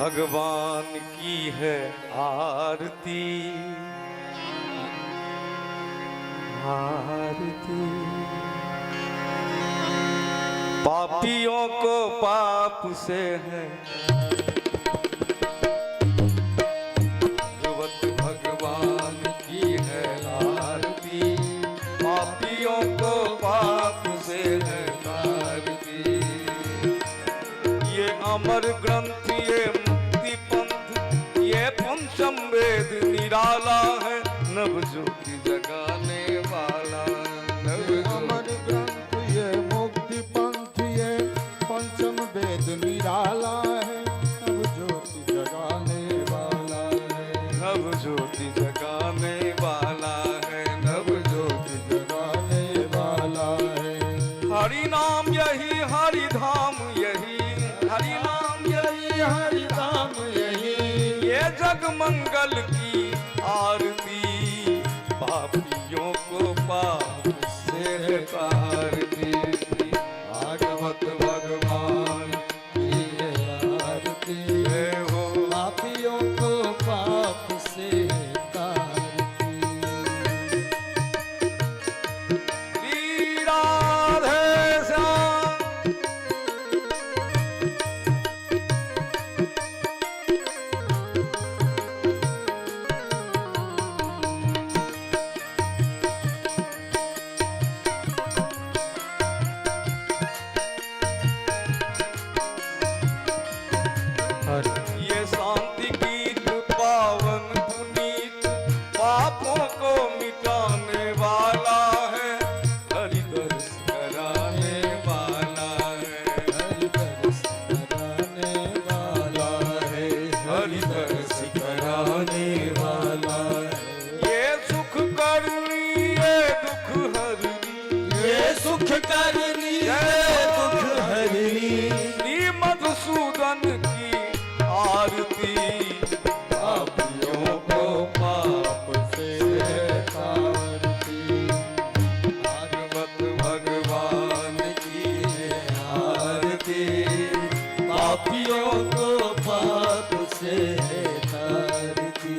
भगवान की है आरती आरती। पापियों को पाप से है भगवान की है आरती। पापियों को पाप से है आरती। ये अमर ग्रंथ ये मुक्ति पंथ ये पंचम वेद निराला है। नव ज्योति जगाने वाला अमर ग्रंथ ये मुक्ति पंथ ये पंचम वेद निराला है। नव ज्योति जगाने वाला है। नव ज्योति जगाने वाला है। नव ज्योति जगाने वाला है। हरि नाम यही हरि धाम यही हरि नाम यही हरि नाम यही ये जग मंगल की आरती। पापियों को पाप से है आरती। भागवत भगवान की है आरती है हो पापियों को पाप से तारती। श्री राधे श्याम। ये शांति गीत पावन पुनीत पापों को मिटाने वाला है। हरि दर्श कराने वाला है। हरि दर्श कराने वाला है। हरि दर्श कराने वाला है। ये सुख करनी ये दुख हरनी ये सुख करनी ये दुख हरनी श्री मधुसूदन की आरती। पापियों को पाप से तारती। भागवत भगवान की है आरती। पापियों को पाप से तारती।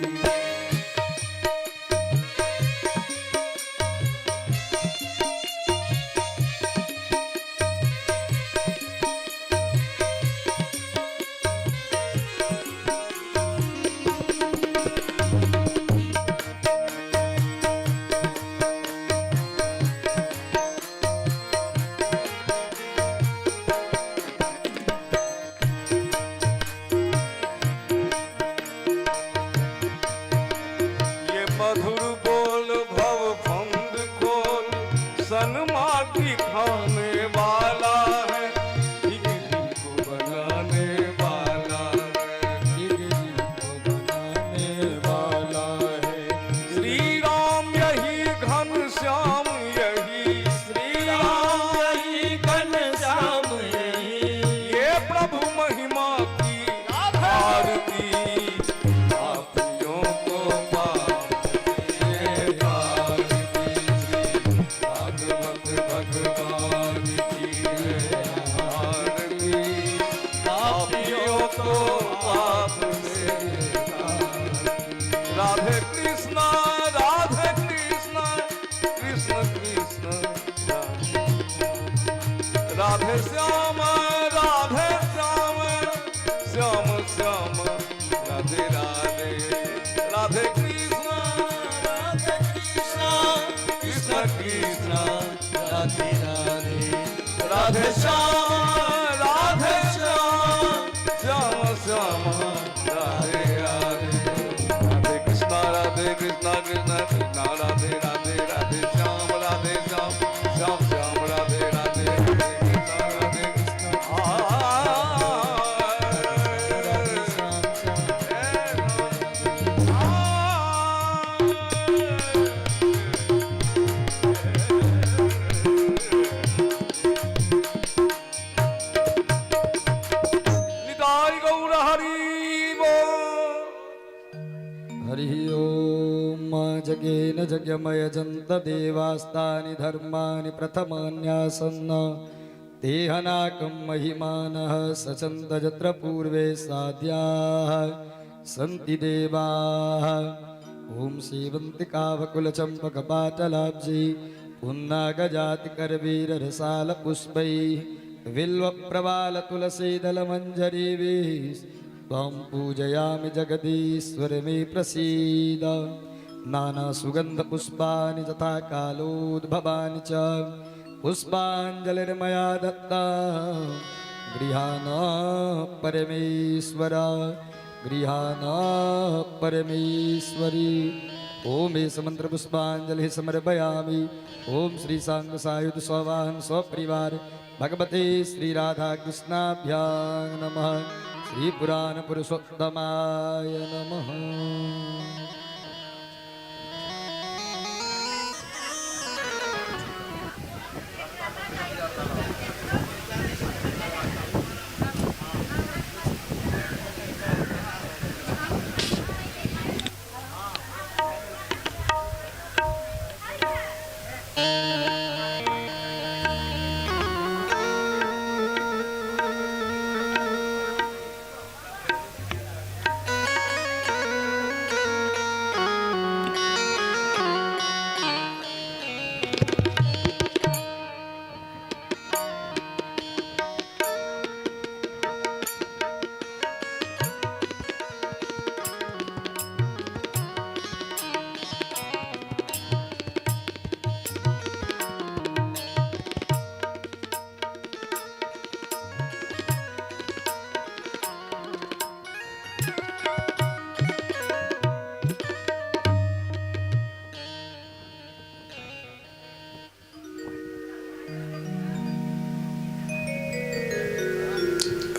ये मधुर बोल भव फंद खोल सन्मार्गी खाने वाला है। डिग्री को बनाने वाला है। डिग्री को बनाने वाला है। श्री राम यही घन श्याम यही श्री राम यही घनश्याम यही ये प्रभु महिमा की आरती। पापियों को पाप से तारती। भागवत भगवान की है आरती। पापियों को पाप से तारती। राधे कृष्ण कृष्ण कृष्ण राधे श्याम श्याम श्याम राधे राधे। राधे कृष्ण कृष्ण कृष्ण राधे राधे राधे श्याम श्याम श्याम राधे राधे। राधे कृष्ण कृष्ण कृष्ण राधे राधे राधे श्याम श्याम श्याम राधे राधे। राधे कृष्ण निताई गौर हरि बोल। हरि ओम जगेन जगमय जंत देवास्तानि धर्मानि प्रथमान्यासन्न तेहनाकं महिमानः सचन्त यत्र पूर्वे साध्याः सन्ति देवाः ॐ सेवन्तिकावकुलचम्पकपाटलाब्जै पुन्नागजातिकरवीररसालपुष्पैः बिल्वप्रवालतुलसीदलमञ्जरीभिः त्वां पूजयामि जगदीश्वर मे प्रसीद नानासुगन्धपुष्पाणि तथा कालोद्भवानि च पुष्पाञ्जलिर्मया दत्ता गृहाण परमेश्वर गृहाण परमेश्वरी ओम एष मंत्र पुष्पांजलि समर्पयामि ओम श्री सांग सायुध स्ववाहन स्वपरिवार भगवते श्री राधा कृष्णाभ्यां नमः श्री पुराण पुरुषोत्तमाय नमः।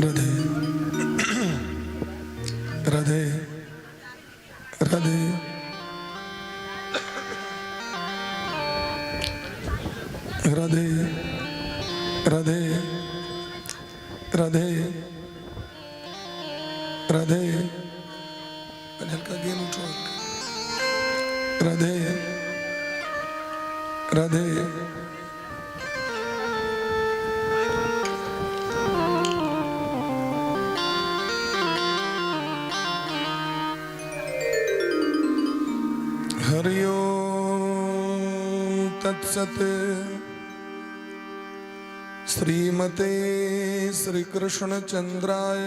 राधे राधे राधे राधे राधे राधे राधे हल्का गेन उठो राधे राधे हरि ओम तत्सत श्रीमते श्री कृष्ण चंद्राय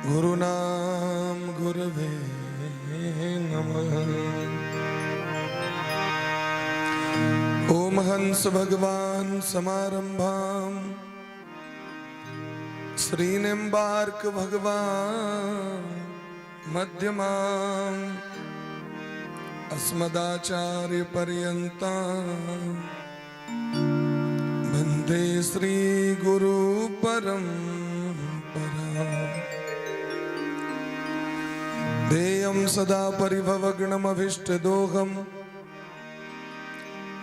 गुरुनाम गुरवे नमः। ओम हंस भगवान समारंभाम श्रीनिम्बार्क भगवान मध्यमाम् अस्मदाचार्य पर्यन्तां वन्दे श्री गुरु परम्परा। देयं सदा परिभवग्नमभीष्टदोहम्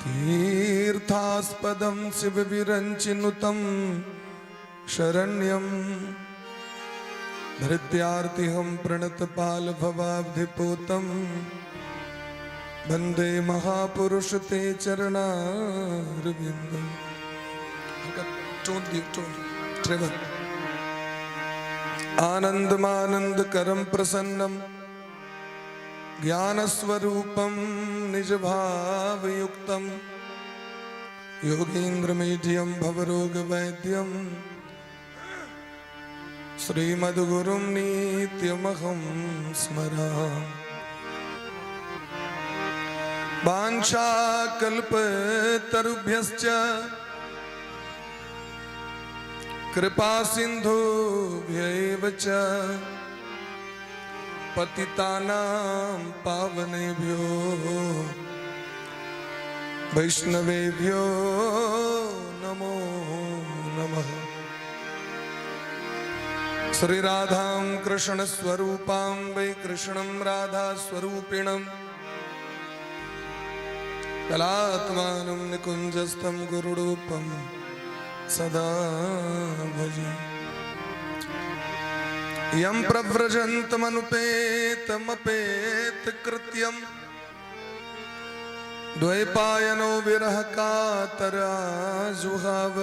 तीर्थास्पदं शिवविरञ्चिनुतं शरण्यम् धृत्यार्तिहं प्रणतपालभवाब्धिपूतं वन्दे महापुरुष ते चरणारविन्दम्। आनन्दमानन्दकरं प्रसन्नं ज्ञानस्वरूपं निजभावयुक्तं योगीन्द्रमीढ्यं भवरोगवैद्यं श्रीमद्गुरुं नित्यमहं स्मरामि। वाञ्छाकल्पतरुभ्यश्च कृपासिन्धुभ्यैव च पतितानां पावनेभ्यो वैष्णवेभ्यो नमो नमः। श्री राधां कृष्ण स्वरूपां वै कृष्णं राधा स्वरूपिणं कलात्मानं निकुञ्जस्थं गुरुरूपं सदा भजे। यं प्रव्रजन्तमनुपेतमपेतकृत्यं द्वैपायनो विरह कातरा जुहाव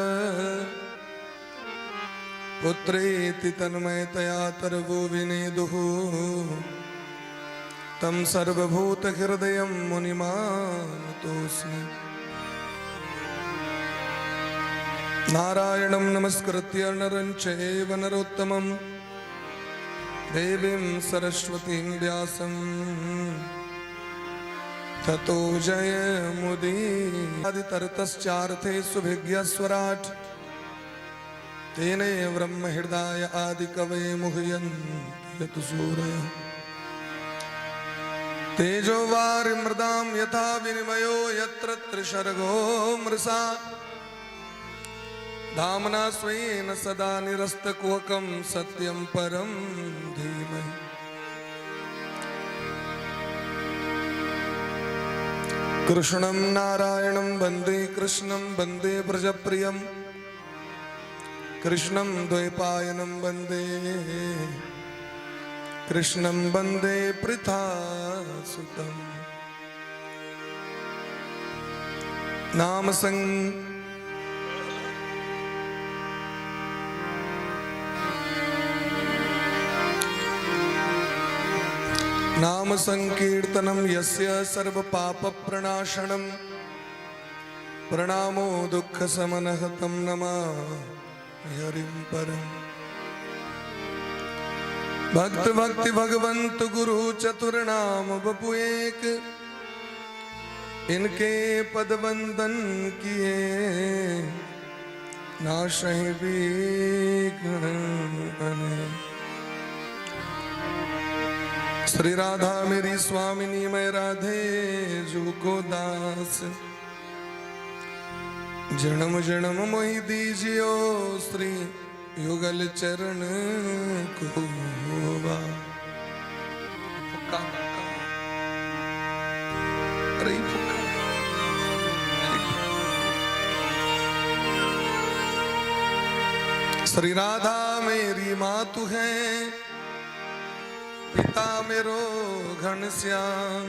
पुत्रेति तन्मयतया तरवो विनेदुः तं सर्वभूतहृदयं मुनिमानतोऽस्मि। नारायणं नमस्कृत्य नरं चैव नरोत्तमं देवीं सरस्वतीं व्यासं ततो जयमुदीरयेऽदितरतश्चार्थे सुभिज्ञस्वराट् तेने ब्रह्महृदाय आदिकवये मुह्यन्ति सूरयः तेजो वारिमृदां यथा विनिमयो यत्र त्रिसर्गो मृषा धाम्ना स्वेन सदा निरस्तकुहकं सत्यं परं धीमहि। कृष्णं नारायणं वन्दे कृष्णं वन्दे व्रजप्रियं कृष्णं द्वैपायनं वन्दे कृष्णं वन्दे पृथासुतं। नाम संकीर्तनं यस्य सर्वपापप्रणाशनं प्रणामो दुःखशमनः तं नमामि हरिं परम्। भक्त भक्ति भगवंत गुरु चतुर्नाम बपु एक इनके पद वंदन किए नाशहि विघ्न अनेक। श्री राधा मेरी स्वामिनी मैं राधे जू को दास जन्म जन्म मोहि दीजियो श्री युगल चरण को बा। अरे श्री राधा मेरी मातु है पिता मेरो घनश्याम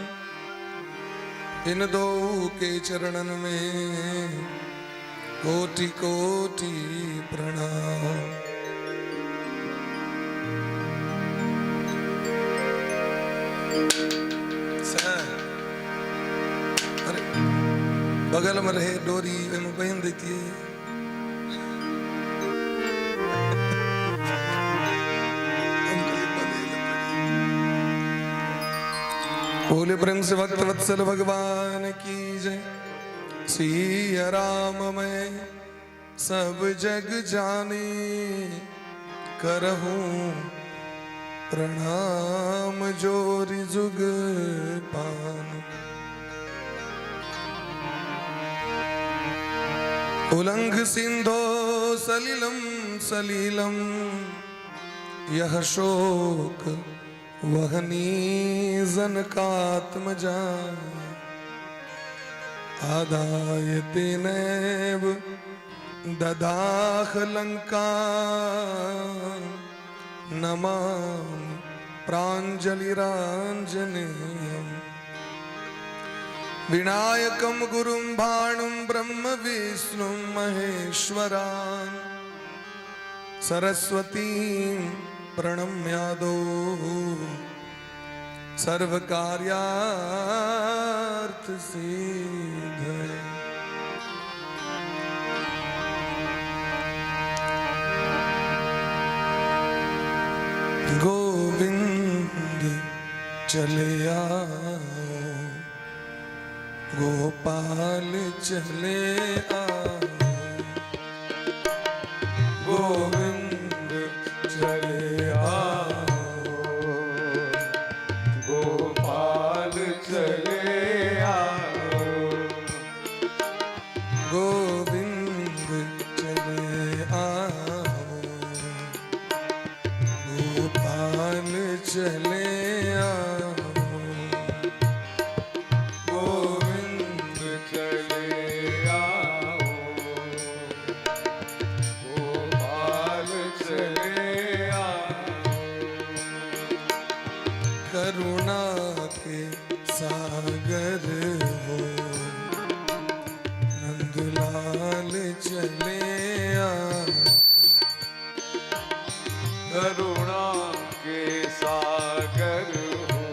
इन दो के चरणन में कोटि कोटि प्रणाम। अरे बगल में रहे डोरी में बहन देती है। बोले प्रेम से भक्त वत्सल भगवान की जय। सिया राम मैं सब जग जाने करहूं प्रणाम जोरी जुग पान। उलंघ सिंधो सलिलम सलीलम यह शोक वहनी जनकात्मजा आदायते नैव ददाह लंका नमामि प्राञ्जलिराञ्जनेयम्। विनायकं गुरुं भाणुं ब्रह्म विष्णुं महेश्वरान् सरस्वतीं प्रणम्यादो सर्वकार्यार्थ सिद्धये। गोविंद चले आओ गोपाल चले आओ गोविंद चले आओ गोपाल चले आओ गोविंद चले आओ गोपाल चले आओ गोविंद चले आओ गोपाल चले आओ। करुणा के सागर हो करुणा के सागर हो,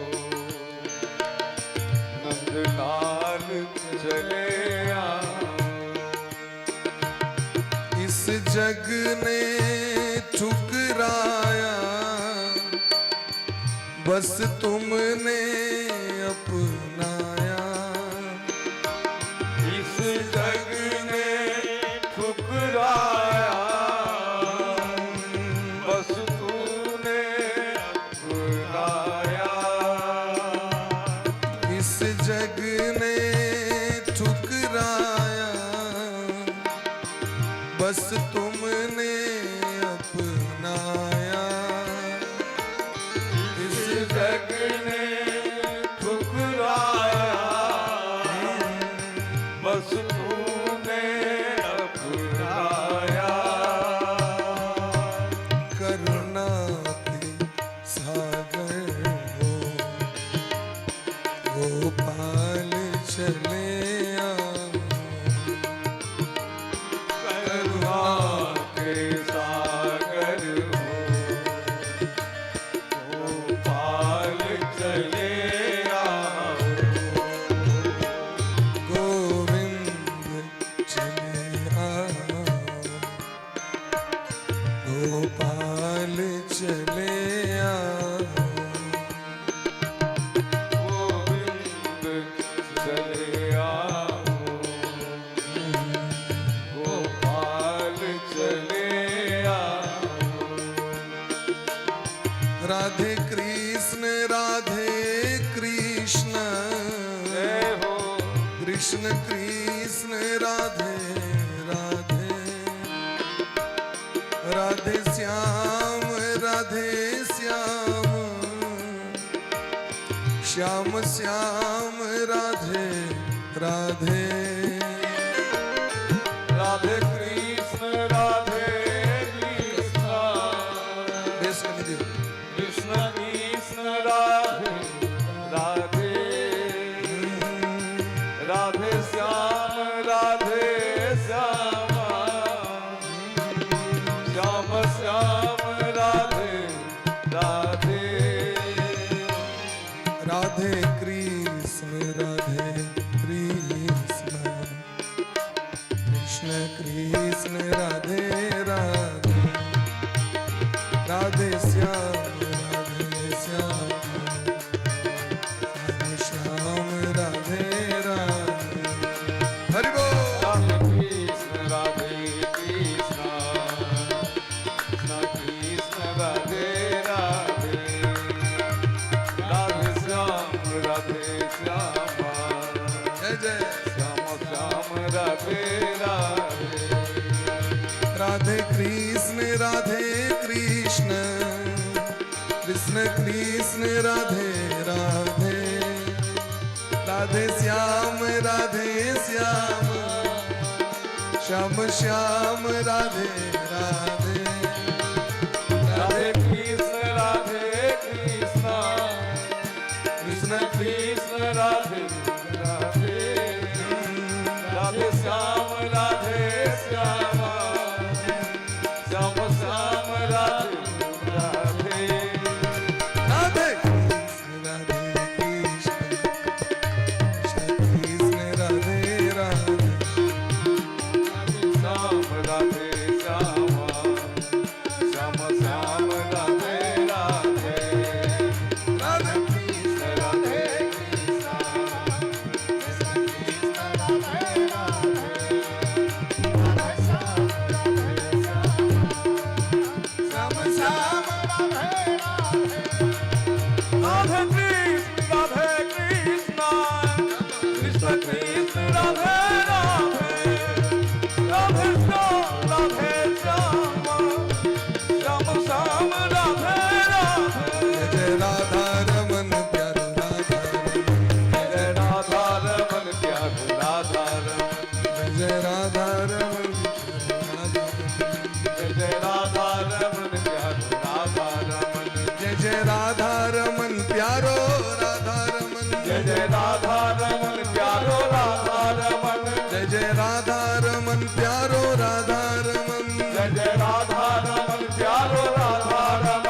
नंदलाल चले आओ। इस जग ने ठुकराया, बस तुमने अपनाया। इस जग ने ठुकराया, बस तूने अपनाया। इस जग ने ठुकराया, बस तुमने अपनाया। इस जग ने ठुकराया, बस तूने अपनाया। करुणा के सागर हो, गोपाल चले आओ। करुणा के सागर हो, गोपाल चले आओ। गोविंद चले आओ, गोपाल चले आओ। गोविंद चले आओ, गोपाल चले आओ। राधे कृष्ण राधे कृष्ण, जय हो कृष्ण कृष्ण राधे राधे। राधे श्याम राधे श्याम, श्याम श्याम राधे राधे। राधे कृष्ण राधे कृष्ण, बेस करने दो। कृष्ण कृष्ण राधे राधे। राधे श्याम राधे श्याम, श्याम श्याम राधे राधे। राधे कृष्ण राधे कृष्ण, कृष्ण कृष्ण राधे राधे। राधे श्याम राधे श्याम, राधे श्याम राधे राधे। हरि बोल। राधे कृष्ण राधे कृष्ण, कृष्ण कृष्ण राधे राधे। राधे श्याम राधे श्याम, जय जय। श्याम श्याम राधे राधे। राधे कृष्ण राधे कृष्ण, कृष्ण कृष्ण राधे राधे। राधे श्याम राधे श्याम, श्याम श्याम राधे राधे। राधे कृष्ण राधे कृष्ण, कृष्ण कृष्ण राधे राधे। राधे श्याम राधे श्याम, श्याम श्याम राधे राधे। राधे कृष्ण राधे कृष्ण, कृष्ण कृष्ण राधे राधे। श्याम राधे श्याम, श्याम श्याम राधे राधे। राधे कृष्ण राधे कृष्ण, कृष्ण कृष्ण राधे राधे। श्याम श्याम राधे कृष्ण कृष्ण कृष्ण राधे राधे। राधे श्याम राधे श्याम, श्याम श्याम राधे राधे। जय राधा रमन प्यारो राधा रमन, जय राधा रमन प्यारो राधा रमन। जय राधा रमन जय राधा रमन प्यारो राधा रमन। जय जय राधा रमन प्यारो राधा रमन। जय जय राधा रमन प्यारो राधा रमन। जय जय राधा रमन प्यारो राधा रमन। जय जय राधा रमन प्यारो राधा रमन।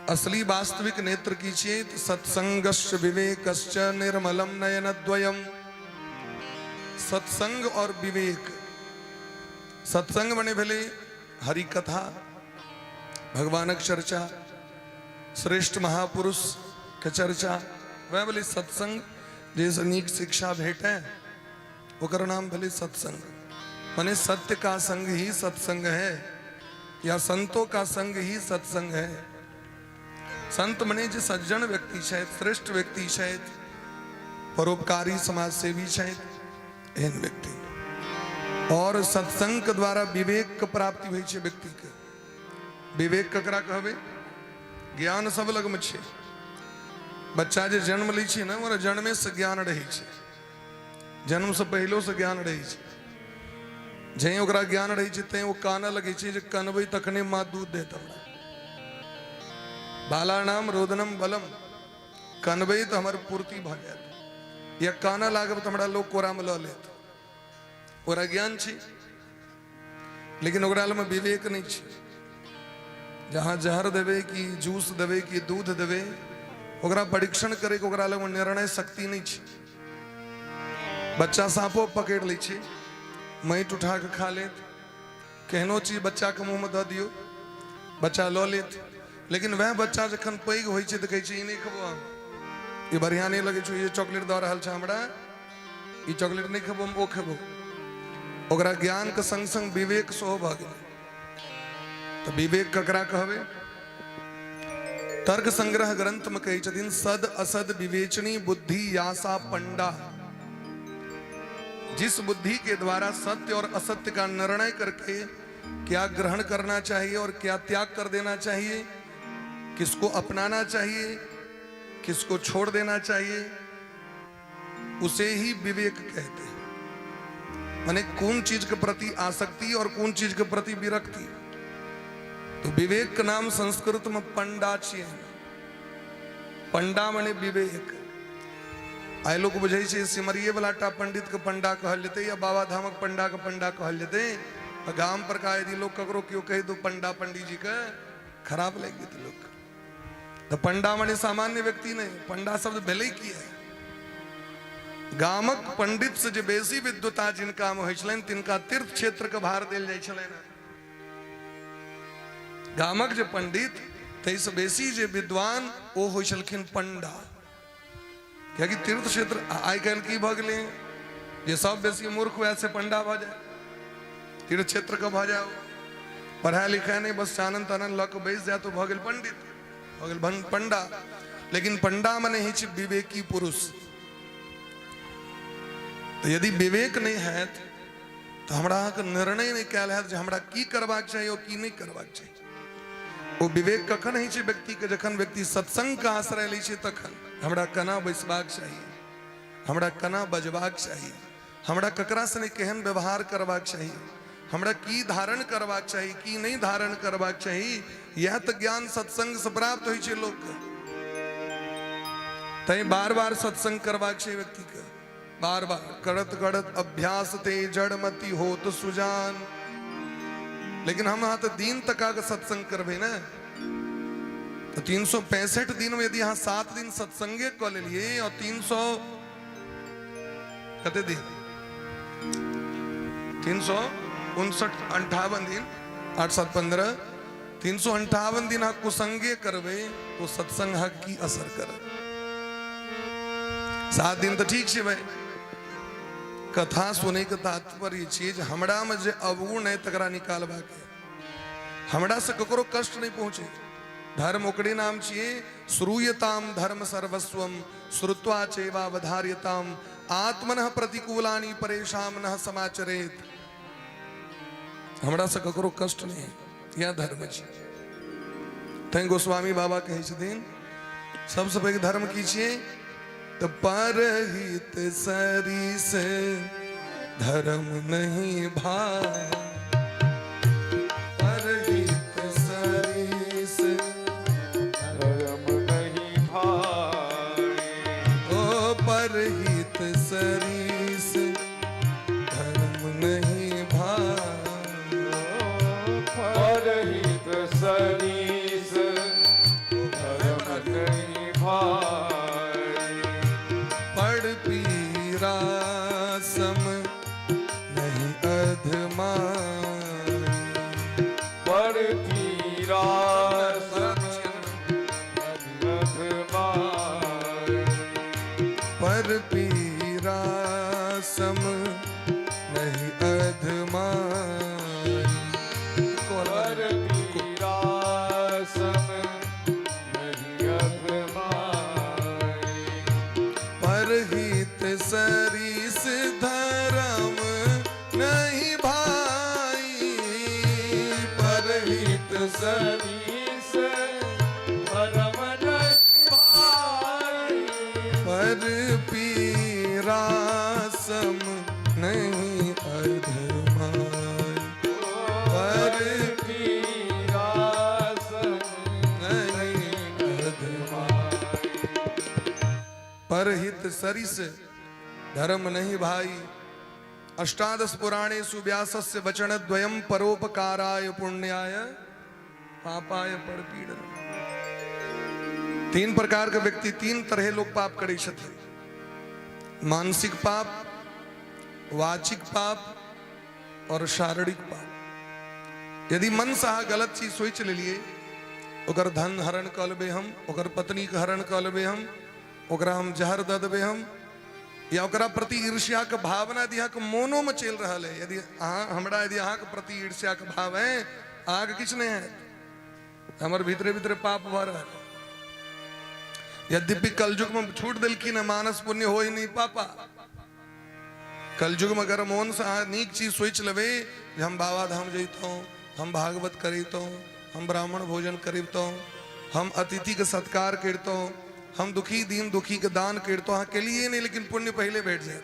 असली वास्तविक नेत्र की चेत सत्संगश्च विवेकश्च निर्मलम नयनद्वयम। सत्संग और विवेक, सत्संग बने भले हरि कथा, भगवानक चर्चा, श्रेष्ठ महापुरुष के चर्चा, वह भले सत्संग जैसे नीक शिक्षा भेटे ओकर नाम भले सत्संग। माने सत्य का संग ही सत्संग है, या संतों का संग ही सत्संग है। संत मने जो सज्जन व्यक्ति शायद, श्रेष्ठ व्यक्ति शायद, परोपकारी समाज सेवी शायद एहन व्यक्ति। और सत्संग के द्वारा विवेक के प्राप्ति होइ छे व्यक्ति के। विवेक ककरा कहबे? ज्ञान सब लग में छे। बच्चा जे जन्म लै छे ना, ओकरा जन्मे से ज्ञान रहे छे, जन्म से पहलो से ज्ञान रहे छे। जे ओकरा ज्ञान रहे छे ते वो काना लगे छे, जे कनबै तखने माँ दूध देत हमरा। बालानाम रोदनम बलम, कनबै तो हमर पूर्ति भ जात, या काना लागब तो हमरा लोग कोरा में ल लेत। ओकरा ज्ञान छे लेकिन ओकरा में विवेक नहीं छे। जहां जहर देवे कि जूस देवे कि दूध देवे, ओकरा परीक्षण करे के ओकरा लग निर्णय शक्ति नहीं छे। बच्चा सांपो पकड़ लै छे, माटि उठा के खा लेत, केहनो चीज बच्चा के मुंह में द दियो बच्चा ल लेत। लेकिन वह बच्चा जखन पैघ होइ छे त कहै छे ई नहीं खबो, ये बढ़िया नहीं लगे छो, ये चॉकलेट द रहल छे हमरा, ई चॉकलेट नहीं खबो, हम ओ खबो। ओकरा ज्ञान के संग संग विवेक सेहो भ गेल। तो विवेक ककरा कहबे? तर्क संग्रह ग्रंथ में कहै छथिन सद असद विवेचनी बुद्धि यासा पंडा। जिस बुद्धि के द्वारा सत्य और असत्य का निर्णय करके क्या ग्रहण करना चाहिए और क्या त्याग कर देना चाहिए, किसको अपनाना चाहिए, किसको छोड़ देना चाहिए, उसे ही विवेक कहते हैं। माने कौन चीज के प्रति आसक्ति और कौन चीज के प्रति विरक्ति। तो विवेक का नाम संस्कृत में पंडा छिए। पंडा माने विवेक। आए लोग बुझे छे सिमरिये वाला टा पंडित के पंडा कहल जेते, या बाबा धामक पंडा के पंडा कहल जेते। गांव पर का यदि लोग ककरो क्यों कह दो पंडा पंडित जी का, खराब लग गई लोग। तो पंडा माने सामान्य व्यक्ति नहीं, पंडा शब्द भले की है। गामक पंडित से जो बेसी विद्वता जिनका में होइ छलनि तिनका तीर्थ क्षेत्र के भार देल जाइ छलनि। गामक जो पंडित तै से बेसी जे विद्वान ओ होइ छलखिन पंडा। क्या कि तीर्थ क्षेत्र आइ काल्हि की भ गेलै, जे सब बेसी मूर्ख हुआ से पंडा भ जाए, तीर्थ क्षेत्र का भ जाओ, पढ़ाई लिखाई नहीं बस चानन तानन लग बैस जाए तो भ गेल पंडित, भ गेल पंडा। लेकिन पंडा मने ही छै विवेकी पुरुष। तो यदि विवेक नहीं है तो हमरा के निर्णय नहीं कैल है जे हमरा की करबाक चाहिए और की नहीं करबाक चाहिए। वो विवेक कखन होइ छै व्यक्ति के, जखन व्यक्ति सत्संग का आश्रय लै छै तखन। हमरा कना बैसबाक चाहिए, हमरा कना बजबाक चाहिए, हमरा ककरा से केहन व्यवहार करबाक चाहिए, हमरा की धारण करबाक चाहिए, की नहीं धारण करबाक चाहिए, यह तो ज्ञान सत्संग से प्राप्त होइ छै लोग के। तै बार बार सत्संग करबाक छै व्यक्ति के, बार बार करत करत अभ्यास ते जड़मति होत सुजान। लेकिन हम यहाँ तो दिन तका का सत्संग करबे ना, तो 365 दिन में यदि यहाँ 7 दिन सत्संगे क लिए और 300 कते दिन 359 दिन 8 7 15 358 दिन हाँ कुसंगे करबे तो सत्संग हक की असर करे। 7 दिन तो ठीक है भाई, कथा सुने के तात्पर्य चीज हमरा में जे अवगुण है तकरा निकालबा के, हमरा से ककरो कष्ट नहीं पहुंचे। धर्म ओकरे नाम छिए श्रूयताम धर्म सर्वस्वम श्रुत्वा चैवावधार्यताम आत्मनः प्रतिकूलानि परेशान न समाचरेत। हमरा से ककरो कष्ट नहीं है, यह धर्म छी। तै गोस्वामी बाबा कहे छथिन सबसे पैघ धर्म की छिए तो परहित सरिस धर्म नहीं भाई, परहित सरिस धर्म नहीं भाई, ओ परहित सरिस धर्म नहीं भाई, परहित सरिस भाई। पढ़ पीरा सम नहीं अधमाई। पर पीरा सम अधमाई। पर पीरा सम नहीं अधमाई। पर पीरा सम नहीं अधमाई। परहित सरिस धर्म नहीं भाई। परहित सरीस परम नहीं भाई। पर पीरा सम नहीं अधमाई। पर पीरा सम नहीं अधमाई। परहित सरिस धर्म नहीं भाई। अष्टादश पुराणेषु व्यासस्य वचनद्वयं परोपकाराय पुण्याय पापाय परपीडनम्। तीन प्रकार के व्यक्ति तीन तरह लोग पाप करे छथि। मानसिक पाप, वाचिक पाप और शारीरिक पाप। यदि मन से अहाँ गलत चीज सोच लेलिए, ओकर धन हरण कऽ लेबै हम, ओकर पत्नी के हरण कऽ लेबै हम, ओकरा हम जहर दऽ देबै हम, या ओकरा प्रति ईर्ष्या के भावना यदि अहाँके मोनो में चल रहा है, यदि अहाँ के प्रति ईर्ष्या के भाव है, अहाँके किछु नहीं है, हमर भीतरे भीतरे पाप भऽ रहल है। यद्यपि कलयुग में छूट दिलखिन है, मानस पुण्य हो ही नहीं पापा। कलयुग में अगर मोन से अहाँ नीक चीज सोच लेबै जे हम बाबा धाम जैतौं, हम भागवत करितौं, हम ब्राह्मण भोजन करितौं, हम अतिथि के सत्कार करितौं, हम दुखी दीन दुखी के दान करितौं, अहाँ केलिए नहीं लेकिन पुण्य पहले भेट जाए।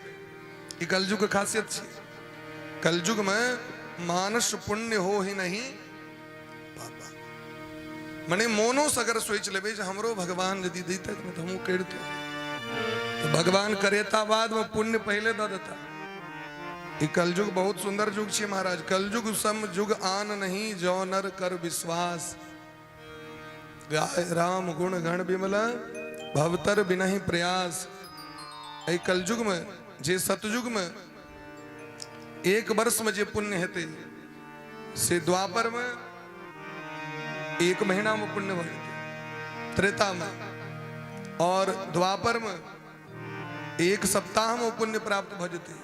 ई कलयुग के खासियत छै। कलयुग में मानस पुण्य हो ही नहीं पापा। मने मोनो से अगर सोच लेबै जे हमरो भगवान यदि दैतै तो हमहूँ करितौं, तो भगवान करेता बाद में पुण्य पहले दऽ देता। ई कलयुग बहुत सुंदर युग छै महाराज। कलयुग सम युग आन नहीं, जो नर कर विश्वास। गाय राम गुण गण बिमला, भवतर बिनहि प्रयास। एहि कलयुग में जे सतयुग में एक वर्ष में जे पुण्य हेते, से द्वापर में एक महीना में पुण्य भऽ जेतै, त्रेता में, और द्वापर में एक सप्ताह में पुण्य प्राप्त भऽ जेतै,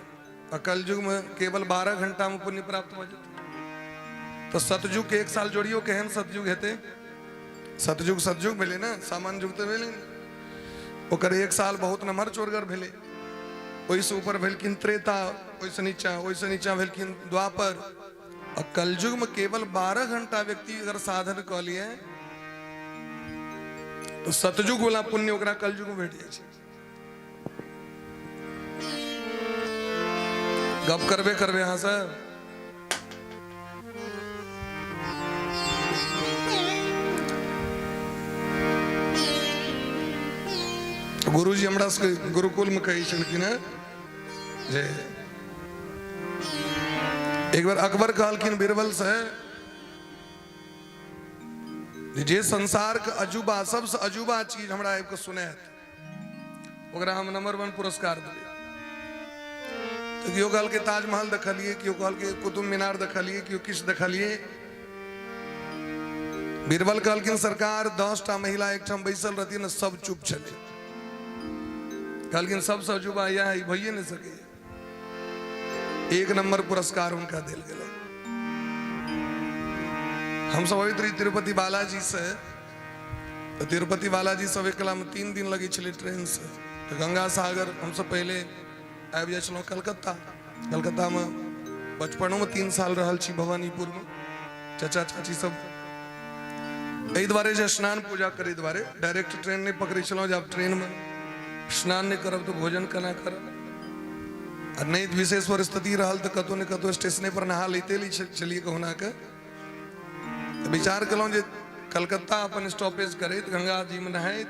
और कलयुग में केवल 12 घंटा में पुण्य प्राप्त भऽ जेतै। तो सतयुग के एक साल जोड़ियो, केहन सतयुग हेतै। सतयुग सतयुग भेलै ना, सामान्य युग तो भेलै नहीं। ओकर एक साल बहुत नमहर चोरगर भेलै। ओहिसँ ऊपर भेलखिन त्रेता, ओहिसँ नीचा भेलखिन द्वापर, और कलयुग में केवल 12 घंटा व्यक्ति अगर साधन कऽ लिए तो सतयुग वाला पुण्य ओकरा कलयुग में भेट जाइ छै। गप करबे करबे अहाँ सब। गुरुजी हमरा सबके गुरुकुल में कहै छलखिन है जे एक बार अकबर कहलखिन बीरबल से, जे संसार के अजूबा, सबसे अजूबा चीज हमरा आबि के सुनायत, ओकरा हम नंबर 1 पुरस्कार देबै। तो केओ कहलकै ताजमहल देखलिए, केओ कहलकै कुतुब मीनार देखलिए, केओ किछु देखलिए। बीरबल कहलखिन सरकार 10टा महिला एकठाम बैसल रहती न, सब चुप छलै। कहलखिन सबसे अजूबा यह है, भइए नहीं सके। 1 नंबर पुरस्कार उनका दिल गेलै। हम सब अबैत रही तिरुपति बालाजी से, तो तिरुपति बालाजी से अबैकला में 3 दिन लगे छलै ट्रेन से। तो गंगा सागर हम सब पहले आबि जाइ छलहुँ कलकत्ता। कलकत्ता में बचपनों में 3 साल रहल छी भवानीपुर में। चाचा चाची सब एहि दुआरे जे स्नान पूजा करे दुआरे डायरेक्ट ट्रेन नहीं पकड़े छलहुँ। जब ट्रेन में स्नान नहीं करब तो भोजन केना करब, और नहीं विशेष परिस्थिति रहल तो कतौ ने कतौ स्टेशने पर नहा लेते चलिए कहुना के। तो विचार कलहुँ जे कलकत्ता अपन स्टॉपेज करैत, गंगा जी में नहाइत,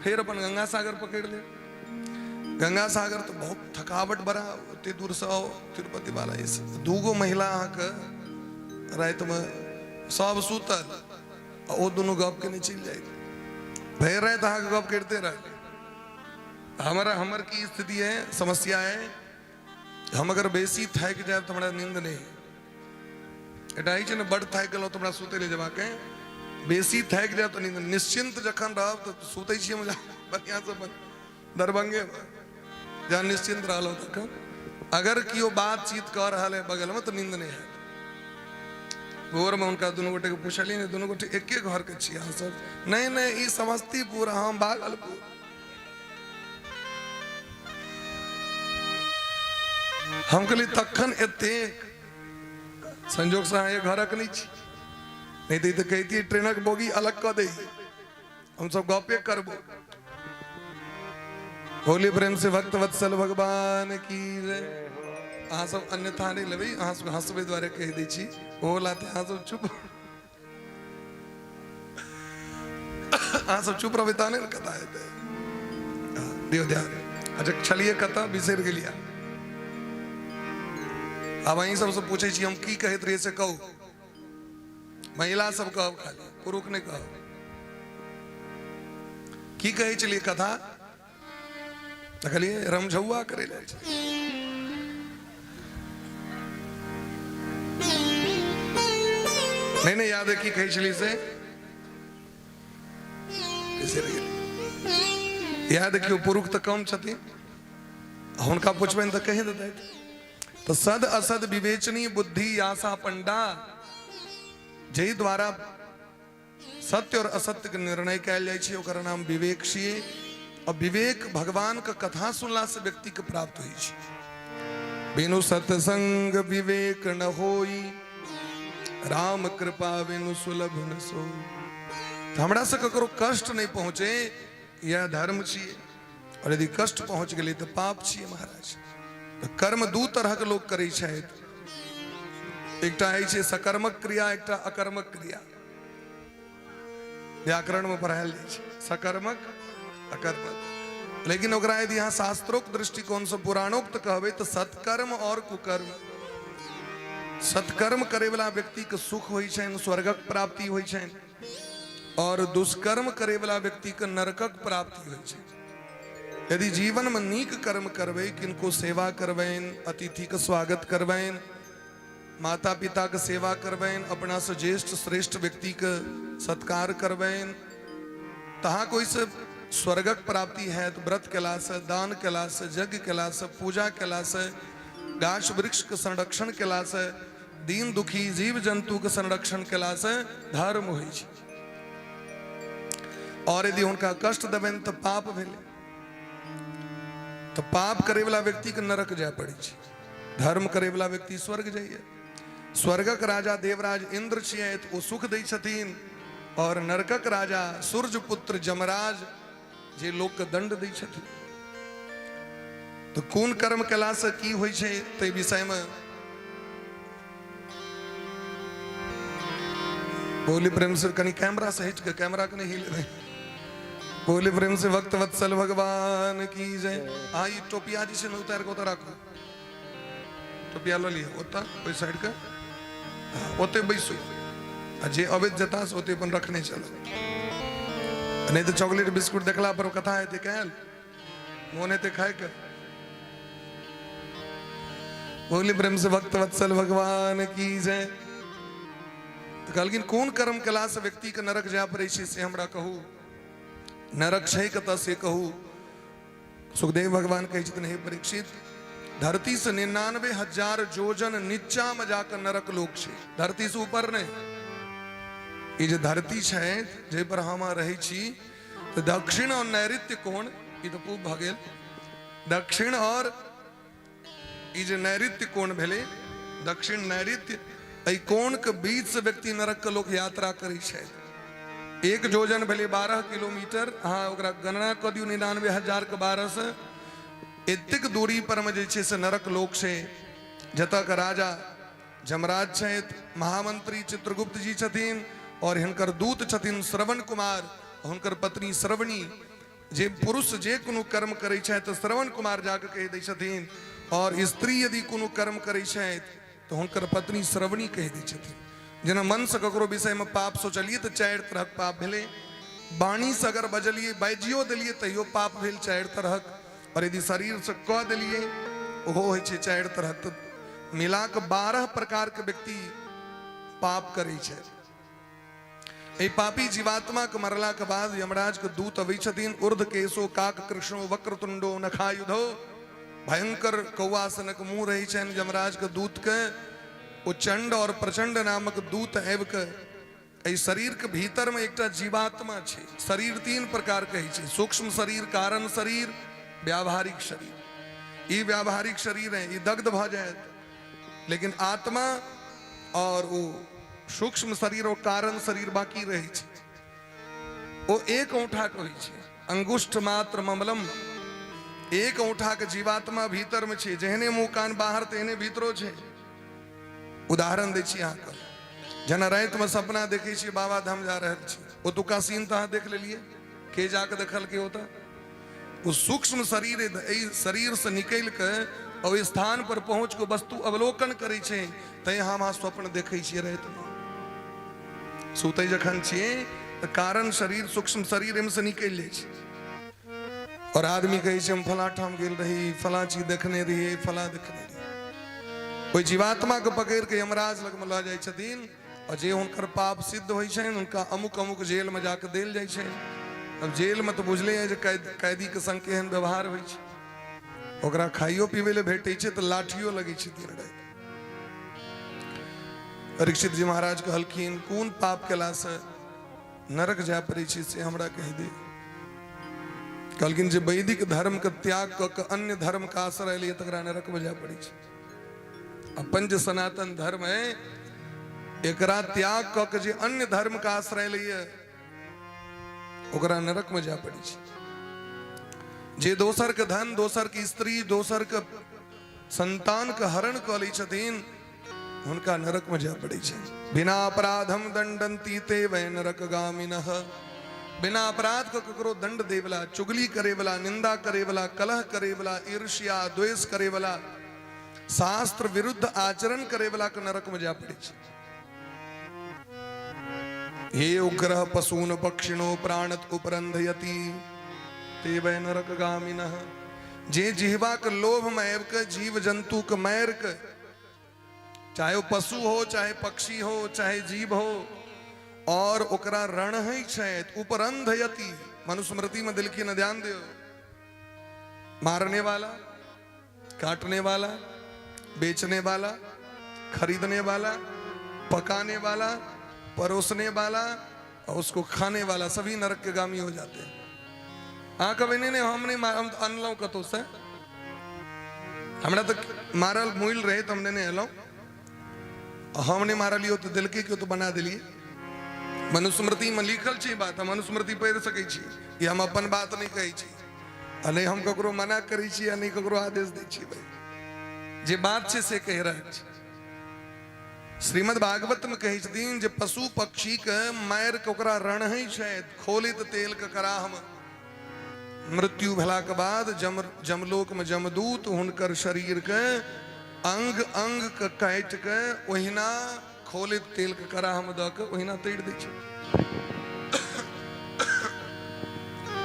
फिर अपन गंगा सागर पकड़ ले। गंगा सागर तो बहुत थकावट बड़ा, ओते दूर से आओ तिरुपति वाला। 2 महिला अहाँके रात में सब सुतल, और वो दोनों गप के नहीं चल जाए। भय रहे तो अहाँ गप करते रहे। हमारा हमर की स्थिति है, समस्या है, हम अगर बेसी थाक जाए तो हमारा नींद नहीं एटा ही ने बड़ थाक गलो तो हमरा सुते ले जमा के बेसी थाक जाए तो नींद निश्चिंत जखन रहब तो सुते छी हम बढ़िया से दरभंगे जहाँ निश्चिंत रहलो तखन अगर कियो बातचीत कर रहा है बगल में तो नींद नहीं है। भोर में उनका दोनों गोटे के पूछली नहीं, दोनों गोटे एके घर के छी अहाँ सब? नहीं नहीं ई समस्तीपुर हम भागलपुर। हम कहली तखन एते संजोग से ये घरक नहीं छी, नहीं तो कहती ट्रेनक बोगी अलग कर दे, हम सब गपे करबो। होली प्रेम से भक्त वत्सल भगवान की जय। अहाँ सब अन्यथा नहीं लेबै, अहाँ सब हंसबे द्वारे कह दै छी, ओ लाते अहाँ सब चुप, अहाँ सब चुप रहबै ताने न कथा हेतै। दियो ध्यान। अच्छा छलिए कथा बिसर गेलिया। अब अहीं सबसे पूछे छी हम की कहत रहिए से कहू। महिला सब कहब खाली, पुरुष नहीं कहब। की कहै छलिए कथा? कहलिए रमझौआ करे ले नहीं याद है की कही छली से याद है कि पुरुष तो कम छथिन, हुनका पूछबनि तो कहे देते। तो सद असद विवेचनी बुद्धि आशा पंडा जय द्वारा सत्य और असत्य के निर्णय कयल जाय छै, ओकर नाम विवेक छियै। और विवेक भगवान का कथा सुनला से व्यक्ति के प्राप्त हुई छै। बिनु सत्संग विवेक न होई, राम कृपा बिनु सुलभ न सोई। हमरा से ककरो कष्ट नहीं पहुंचे यह धर्म छियै, और यदि कष्ट पहुंच गेलै तो पाप छियै महाराज। तो कर्म दू तरह के लोग करै छथि, एकटा है छै सकर्मक क्रिया, एकटा अकर्मक क्रिया। व्याकरण में पढ़ायल जाइ छै सकर्मक अकर्मक। लेकिन ओकरा यदि यहाँ शास्त्रोक्त दृष्टिकोण से पुराणोक्त कहबै तो सत्कर्म और कुकर्म। सत्कर्म करे वाला व्यक्ति के सुख होइ छनि, स्वर्गक प्राप्ति होइ छनि, और दुष्कर्म करे वाला व्यक्ति के नरकक प्राप्ति होइ छनि। यदि जीवन में नीक कर्म करबै, किनको सेवा करबनि, अतिथि के स्वागत करबनि, माता पिता के सेवा करबनि, अपना से ज्येष्ठ श्रेष्ठ व्यक्ति के सत्कार करबनि, तहाँ कोई से स्वर्गक प्राप्ति है। तो व्रत केला से, दान केला से, यज्ञ केला से, पूजा केला से, गाछ वृक्ष के संरक्षण केला से, दीन दुखी जीव जंतु के संरक्षण केला से धर्म होइ छै। और यदि उनका कष्ट देबनि तो पाप भेलै। तो पाप करे वाला व्यक्ति के नरक जाय पड़ै छै, धर्म करे वाला व्यक्ति स्वर्ग जाइए। स्वर्गक राजा देवराज इंद्र छियै तो ओ सुख दै छथिन, और नरकक राजा सूर्य पुत्र जमराज जे लोक के दंड दै छथिन। तो कोन कर्म केला से की होइ छै तै विषय में बोली प्रेम से कनी कैमरा से हट के, कैमरा के नहीं हिले। बोली प्रेम से भक्त वत्सल भगवान की जय। हाँ ये टोपिया जी से न उतार के उतार रखो, टोपिया लो लिया ओता ओई साइड के, ओते बैसू, जे अवैध जता से ओते अपन रखने चलो। नहीं तो चॉकलेट बिस्कुट देखला पर कथा है कहल मोने ते खाए के। बोली प्रेम से भक्त वत्सल भगवान की जय। तो कहलखिन कोन कर्म केला से व्यक्ति के नरक जाय पड़ै छै से हमरा कहू। नरक छै कतऽ से कहू। सुखदेव भगवान कहै छथिन हे परीक्षित, धरती से 99,000 जोजन नीचा में जाकर नरक लोक छै, धरती से ऊपर नहीं। ये जो धरती है जे पर हम रही छी, तो दक्षिण और नैऋत्य कोण, ये तो पूर्व भ गेल, दक्षिण और ये जो नैऋत्य कोण भेले, दक्षिण नैऋत्य, एहि कोण के बीच से व्यक्ति नरक के लोग यात्रा करै छै। एक जोजन भेले 12 किलोमीटर। हाँ ओकरा गणना क दियौ 99,000 के 12 से एतेक दूरी पर में जे छै से नरक लोक छै, जतऽ के राजा जमराज छथि, महामंत्री चित्रगुप्त जी छथिन, और हिनकर दूत छथिन श्रवण कुमार, हुनकर पत्नी श्रवणी। जे पुरुष जे कोनो कर्म करै छथि तो श्रवण कुमार जाके कहि दै छथिन, और स्त्री यदि कोनो कर्म करै छथि तो हुनकर पत्नी श्रवणी कहि दै छथिन। जेना मन से ककरो विषय में पाप सोचलिए तो 4 तरह पाप भेले। बाणी से अगर बजलिए बाजियो दिलिए तैयो पाप भेल 4 तरहक, और यदि शरीर से कह दिलिए ओहो होइ छै 4 तरहक। तो मिला के 12 प्रकार के व्यक्ति पाप करे छै। ए पापी जीवात्मा के मरला के बाद यमराज के दूत अबै छथिन। ऊर्ध केशो काक कृष्णो वक्रतुंडो नखायुधो, भयंकर कौआ सनक मुंह रही छनि यमराज के दूत के। ओ चंड और प्रचंड नामक दूत आबि के एहि शरीर के भीतर में एकटा जीवात्मा छै। शरीर 3 प्रकार के छै, सूक्ष्म शरीर, कारण शरीर, व्यावहारिक शरीर। ई व्यावहारिक शरीर है, ई दग्ध भ जायत, लेकिन आत्मा और वो सूक्ष्म शरीर और कारण शरीर बाकी रहे छै। वो एक औंठा के होइ छै, अंगुष्ठ मात्र ममलम। एक औंठा के जीवात्मा भीतर में छै, जहने मुंह कान बाहर तेहने भीतरो छै। उदाहरण दै छी अहाँके, जना रात में सपना देखे छी बाबा धाम जा रहल छी, ओतुका सीन तो अहाँ देख लेलिए, के जाके देखल के होता। वो सूक्ष्म शरीर शरीर से निकल के और स्थान पर पहुंच के वस्तु अवलोकन करे छे, तै हम स्वप्न देखे छिए। रात में सुते जखन छिए तो कारण शरीर सूक्ष्म शरीर में से निकल जाए छे, और आदमी कहे छे हम फला ठाम गेल रही, फला चीज देखने रहिए, फला देखने रही। कोई जीवात्मा के पकड़ के यमराज लग में ल जाए छथिन, और जे हुनकर पाप सिद्ध होइ छनि उनका अमुक अमुक जेल में जाके देल जाए छनि। अब जेल में तो बुझले है जे कैदी के संग केहन व्यवहार होइ छै। ओकरा खाइयो पीबे ले भेटै छै तो लाठियो लगै छै दिन रात। परीक्षित जी महाराज कहलखिन कोन पाप केला से नरक जाय पड़ै छै से हमरा कहि दे। कहलखिन जे वैदिक धर्म के त्याग क के अन्य धर्म का आश्रय लिए तकरा नरक में जाय पड़ै छै। अपन जे सनातन धर्म है एकरा त्याग क के जे अन्य धर्म का आश्रय लिए ओकरा नरक में जा पड़ी छै। जे दोसर के धन, दोसर की स्त्री, दोसर के संतान के हरण क लै छथिन हुनका नरक में जा पड़ी छै। बिना अपराधम दंडंती ते वै नरक गामिनः। बिना अपराध को ककरो दंड दे वाला, चुगली करे वाला, निंदा करे वाला, कलह करे वाला, ईर्ष्या द्वेष करे वाला, शास्त्र विरुद्ध आचरण करे वाला के नरक में जा पड़ी छै। हे उग्रह पशून पक्षिणो प्राणत उपरंधयति ते वै नरक गामिनः। जे जिह्वा के लोभ में आबि के जीव जंतु के मार के, चाहे वो पशु हो, चाहे पक्षी हो, चाहे जीव हो, और ओकरा रण है छैत उपरंधयति। मनुस्मृति में दिलखिन ध्यान दियो, मारने वाला, काटने वाला, बेचने वाला, खरीदने वाला, पकाने वाला, परोसने वाला और उसको खाने वाला सभी नरक के गामी हो जाते हैं। हाँ कभी नहीं हमने अनलों कतो से हमरा तक मारल मुइल रहे तो हमने नहीं अलो, हमने मारा लियो तो दिल के क्यों तो बना दिलिए। मनुस्मृति में लिखल छी बात, हम मनुस्मृति पढ़ सकै छी, ये हम अपन बात नहीं कहै छी, नहीं हम ककरो मना करै छी, नहीं ककरो आदेश दै छी। भाई जे बात छे से कह रहा छी। श्रीमद् भागवत में कही छथिन जे पशु पक्षी के मार के ओकरा रण है शायद खोलित तेल के कराह में मृत्यु भेला के बाद जमलोक में जमदूत हुनकर शरीर के अंग अंग के काट के ओहिना खोलित तेल के कराह में द के ओहिना तैर दै छै।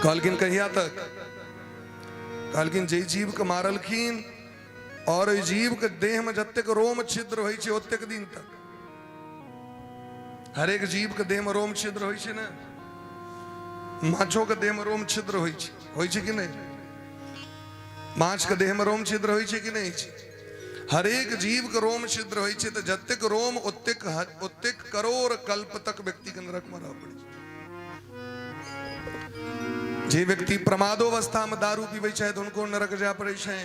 कहलखिन कहिया तक? कहलखिन जे जीव के मारलखिन और जीव के देह में जतेक रोम छिद्र होइ छै ओतेक दिन तक। हर एक जीव के देह में रोम छिद्र होइ छै ना, माछो के देह में रोम छिद्र होइ छै कि नहीं? माछ के देह में रोम छिद्र होइ छै कि नहीं छै? हर एक जीव के रोम छिद्र होइ छै, तो जतेक रोम ओतेक करोड़ कल्प तक व्यक्ति के नरक में रह पड़े। जे व्यक्ति प्रमादोवस्था में दारू पीबै छै तो उनको नरक जा पड़े छै।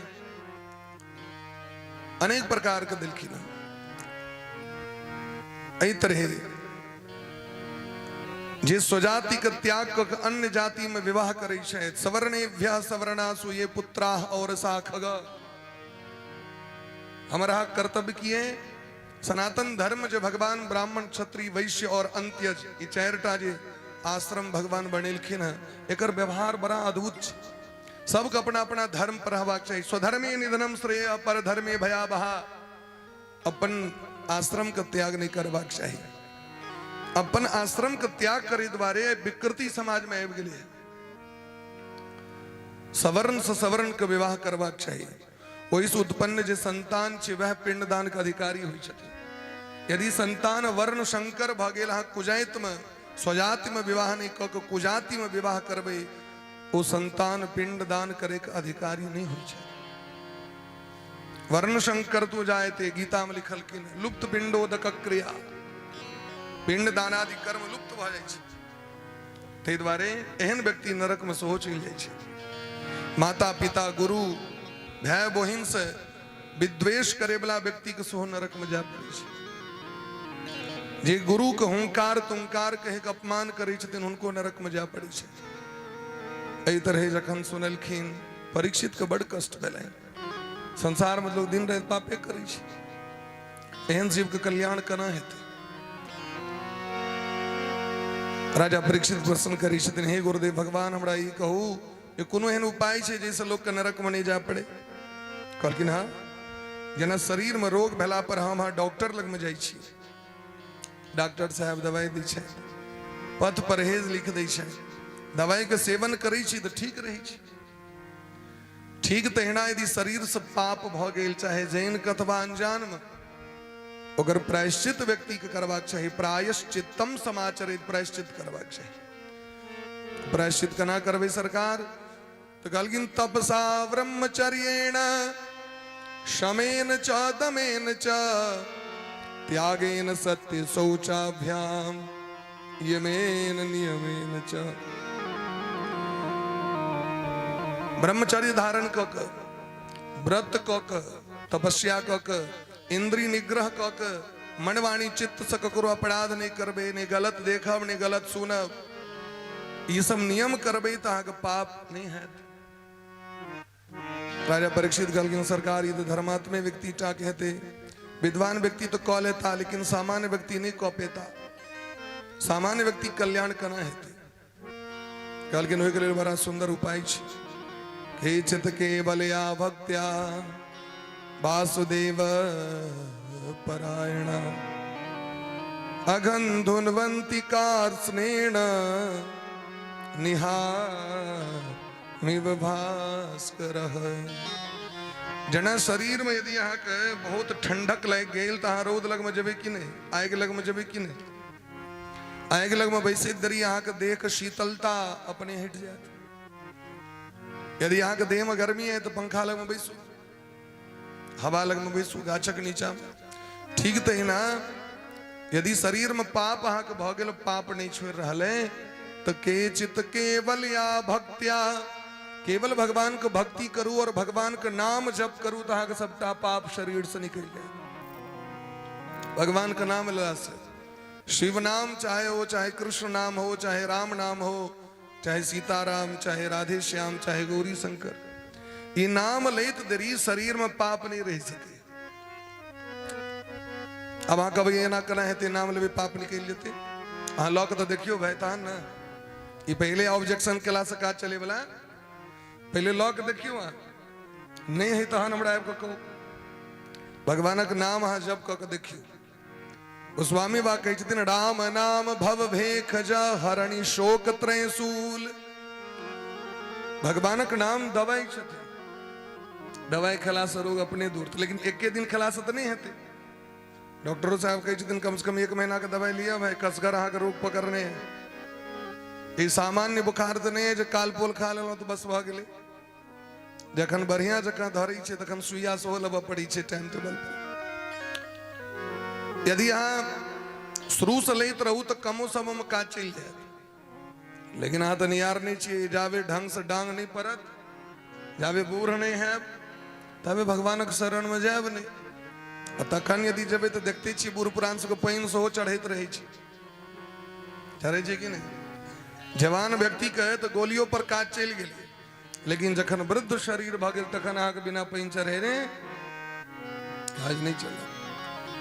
अनेक प्रकार के दिलखिन एहि तरह जे स्वजाति के त्याग क अन्य जाति में विवाह करे छै। सवर्णेभ्यः सवर्णासु ये पुत्राः और साखग। हमारा कर्तव्य किए सनातन धर्म जो भगवान ब्राह्मण क्षत्रिय वैश्य और अंत्यज ये 4टा जे आश्रम भगवान बनेलखिन है, एकर व्यवहार बड़ा अद्भुत छै। सबके अपना अपना धर्म पर रहबाक चाहिए। स्वधर्मे निधनम श्रेय पर धर्मे भयावहा। अपन आश्रम का त्याग नहीं करबाक चाहिए। अपन आश्रम के त्याग करे द्वारे विकृति समाज में आबि गेलै। सवर्ण से सवर्ण के विवाह करबाक चाहिए। ओहि से उत्पन्न जे संतान छै वह पिंडदान के अधिकारी होइ छथिन। यदि संतान वर्ण शंकर भ गेल, अहाँ कुजाति में स्वजाति में विवाह नहीं कऽ के कुजाति में विवाह करबै, ओ संतान पिंडदान करे के अधिकारी नहीं होइ छै। वर्ण शंकर तो जायते गीता में लिखल कि लुप्त पिंडोदक क्रिया, पिंड दानादि कर्म लुप्त भ जाइ छै। ताहि दुआरे एहन व्यक्ति नरक में सेहो चलि जाइ छै। माता पिता गुरु भाई बहिन से विद्वेष करे वाला व्यक्ति के सेहो नरक में जाय पड़ै छै। जे गुरु के हुंकार तुंकार कहे के अपमान करे छथिन हुनको नरक में जाय पड़ै छै। एहि तरह जखन सुनलखिन परीक्षित के बड़ कष्ट भेलनि। संसार में लोग दिन राति पापे करै छै, एहन जीव के कल्याण केना हेतै। राजा परीक्षित प्रश्न करै छथिन, हे गुरुदेव भगवान हमरा ई कहू जे कोनो एहन उपाय छै जैसे लोग के नरक में नहीं जाय पड़े। कहलखिन हाँ, जेना शरीर में रोग भेला पर हम हाँ डॉक्टर लग में जाइ छी, डॉक्टर साहब दवाई दै छै, पथ परहेज लिख दै छै, दवाई के सेवन करै छी तऽ ठीक रहै छै। ठीक तहिना यदि शरीर से पाप भ गेल, चाहे जैन कथवा अनजान में, ओकर प्रायश्चित व्यक्ति के करबाक चाही। प्रायश्चित्तम समाचरित, प्रायश्चित करबाक चाही। प्रायश्चित केना करबै सरकार? तो कहलखिन तपसा ब्रह्मचर्येण शमेन च दमेन च त्यागेन सत्य शौचाभ्याम यमेन नियमेन च। ब्रह्मचर्य धारण क के, व्रत क के, तपस्या क के, इंद्रिय निग्रह क के, मनवाणी चित्त से ककरो अपराध नहीं करबे, नहीं गलत देखब, नहीं गलत सुनब, ये सब नियम करबे तो अहाँके पाप नहीं है। राजा परीक्षित कहलखिन सरकार ये तो धर्मात्मे व्यक्ति टा कहते, विद्वान व्यक्ति तो कह लेता, लेकिन सामान्य व्यक्ति नहीं कह पेता। सामान्य व्यक्ति कल्याण करना हेते। कहलखिन ओहि के लेल बड़ा सुंदर उपाय छै। हे चित केवलया भक्त्या वासुदेव परायण अघन धुनवंती कार्ष्णेन निहामिव भास्करः। जना शरीर में यदि यहाँ के बहुत ठंडक लग गई तो अहाँ रौद लग में जेबे कि नहीं, आग लग में जेबे कि नहीं? आग लग में बैसे दरी यहाँ के देह के शीतलता अपने हट जाती। यदि यहाँ के देह में गर्मी है तो पंखा लग में बैसू, हवा लग में बैसू, गाछक नीचा में। ठीक तही ना यदि शरीर में पाप अहाँ के भ गेल, पाप नहीं छोड़ रहा है, तो के चित केवल या भक्त्या, केवल भगवान को भक्ति करूं और भगवान का नाम जप करूं तो अहाँ के सबटा पाप शरीर से निकल जाए। भगवान का नाम लेला से, शिव नाम चाहे हो, चाहे कृष्ण नाम हो, चाहे राम नाम हो, चाहे सीताराम, चाहे राधे श्याम, चाहे गौरी शंकर, ये नाम लेत देरी शरीर में पाप नहीं रह सके। अब हाँ कभी ये ना करना है ते नाम ले पाप निकल लेते। हाँ लॉक तो देखियो भाई था ना, ये पहले ऑब्जेक्शन केला से का चले वाला, पहले लॉक देखियो हाँ नहीं है तो हाँ हमरा आपको भगवान का नाम हाँ जब कह देखियो। गोस्वामी बा कही छथिन राम नाम भव भेख जा हरणि शोक त्रय सूल। भगवान का नाम दवाई छथिन, दवाई खला से रोग अपने दूर, लेकिन एक दिन खला से तो नहीं हेते। डॉक्टरों साहब कही छथिन कम से कम 1 महीना का दवाई लिया भाई, कसकर अहाँ के रोग पकड़ने हैं। ये सामान्य बुखार तो नहीं है जो काल पोल खा लेलो तो बस भ गेलै। जखन बढ़िया जखन धरै छै तखन सुइया सेहो लेबऽ पड़ै छै टाइम टेबल पर। यदि अहाँ शुरू से लैत रहू तो कमो सम में काज चलि जायत, लेकिन अहाँ तो नियार नहीं छियै। जाबे ढंग से डांग नहीं पड़त, जाबे बूढ़ नहीं है, तबे भगवानक शरण में जायब नहीं। तखन यदि जेबे तो देखते छी बूढ़ पुरान सबके पानि सेहो चढ़ैत रहै छै, चढ़ै छै कि नहीं? जवान व्यक्ति कहे तो गोलियों पर काज चलि गेलै, लेकिन जखन वृद्ध शरीर भ गेल तखन अहाँके बिना पानि चढ़े रे काज नहीं चलत,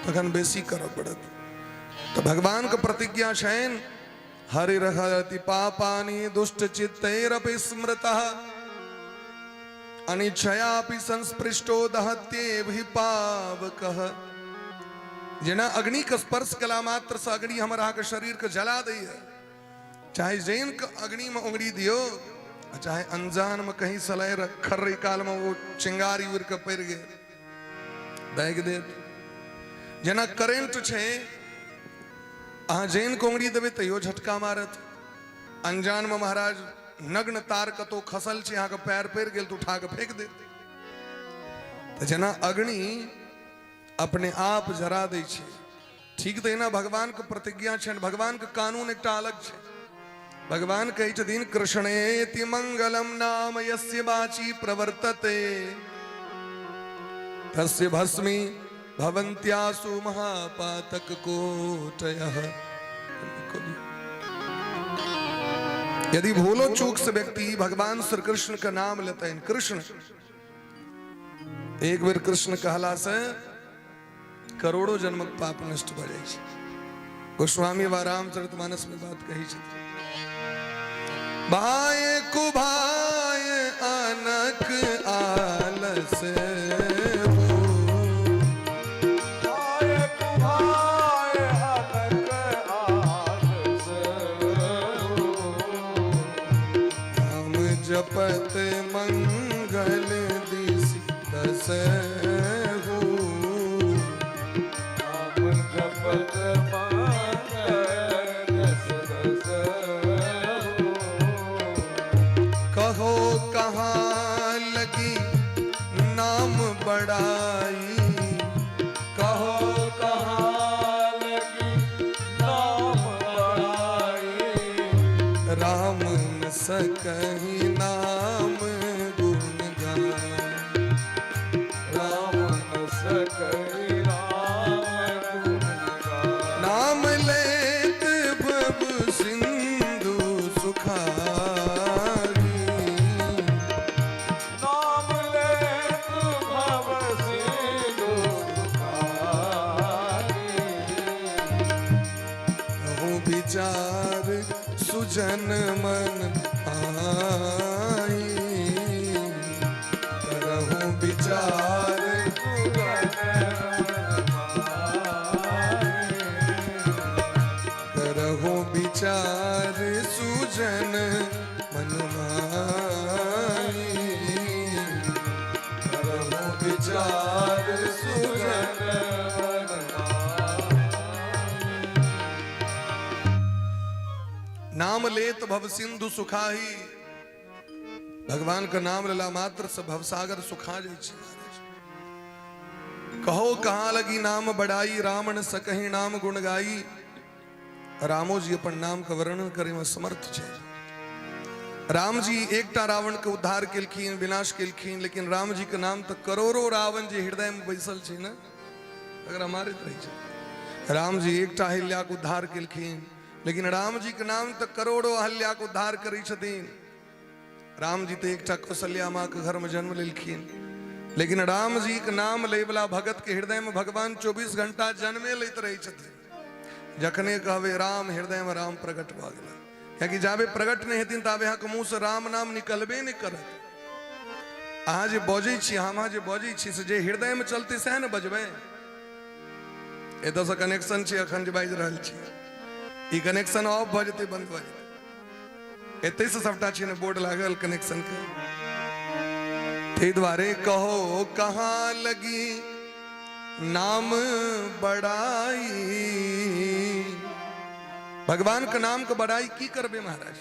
तखन बेसी करऽ पड़त। तो भगवान के प्रतिज्ञा छनि हरि रहति पापानि दुष्ट चित्तैरपि स्मृतः अनिच्छयापि संस्पृष्टो दहत्येभि पावकः जेना अग्नि का स्पर्श कला मात्र से अग्नि हमारा के शरीर के जला दी है। चाहे जैन के अग्नि में उंगली दियो, चाहे अनजान में कहीं सलाय खर्री काल में वो चिंगारी उड़ के पैर गए बैग दे। जेना करेंट छे अहाँ जैन को उंगली देवे तो यो झटका मारत। अनजान में महाराज नग्न तार कतो खसल छे, अहाँ के पैर पैर गेल तो उठा के फेंक दे। तो जेना अग्नि अपने आप जरा दे छे, ठीक देना भगवान के प्रतिज्ञा छे। भगवान के कानून एक अलग छे। भगवान कही छथिन कृष्णेति मंगलम नाम यस्य वाची प्रवर्तते तस्य भस्मी भवन्त्यासु महापातक कोटयः। यदि भूलो चूक से व्यक्ति भगवान श्री कृष्ण का नाम लेते हैं, कृष्ण एक बार कृष्ण कहला से करोड़ों जन्म पाप नष्ट हो जाए। गोस्वामी व रामचरितमानस में बात कही छथि। बाय कुभाय अनक आलस जपत मंगल दिस दस जपत मंगल दस दस कहो कहाँ लगी नाम बड़ाई, कहो कहाँ लगी नाम बड़ाई। राम न सकहि नाम गुण गान, राम न सकहि नाम गुण गान। नाम लेत भव सिंधु सुखारी, नाम लेत भव सिंधु सुखारी। कहूँ विचार सुजन मन आई, करहूँ विचार करहूँ विचार सुजन मन माई, करहूँ विचार सुजन मन माई। नाम लेत भव सिंधु सुखाही। भगवान का नाम लेला मात्र से भवसागर सुखा जाए छे। कहो कहाँ लगी नाम बड़ाई, राम न सकहि नाम गुण गाई। रामो जी अपन नाम का वर्णन करे में समर्थ छे। राम जी एकटा रावण के उद्धार केलखिन, विनाश केलखिन, लेकिन राम जी के नाम तो करोड़ों रावण जी हृदय में बैसल छे ना, अगर हमारे रही छे। राम जी एकटा अहिल्या के उद्धार केलखिन, लेकिन राम जी के नाम तो करोड़ों अहिल्या के उद्धार करी छथिन। राम जी तो एकटा कौशल्या माँ के घर में जन्म लेलखिन, लेकिन राम जी के नाम ले वाला भगत के हृदय में भगवान 24 घंटा जन्मे लेते रही छथिन। जखने कहवे राम, हृदय में राम प्रकट भ गेला। क्योंकि जाबे प्रकट नहीं हेतिन ताबे यहाँ के मुंह से राम नाम निकलबे नहीं करत। अहाँ जे बजै छी, हम जे बजै छी से जे हृदय में चलते सह न बजबै। एतऽ से कनेक्शन छै, अखन जे बाजि रहल छी ई कनेक्शन ऑफ भ जेतै, बंद भ जेतै। एते से सबटा छै ने बोर्ड लागल कनेक्शन के। ते द्वारे कहो कहाँ लगी नाम बड़ाई। भगवान के नाम के बड़ाई की करबे महाराज।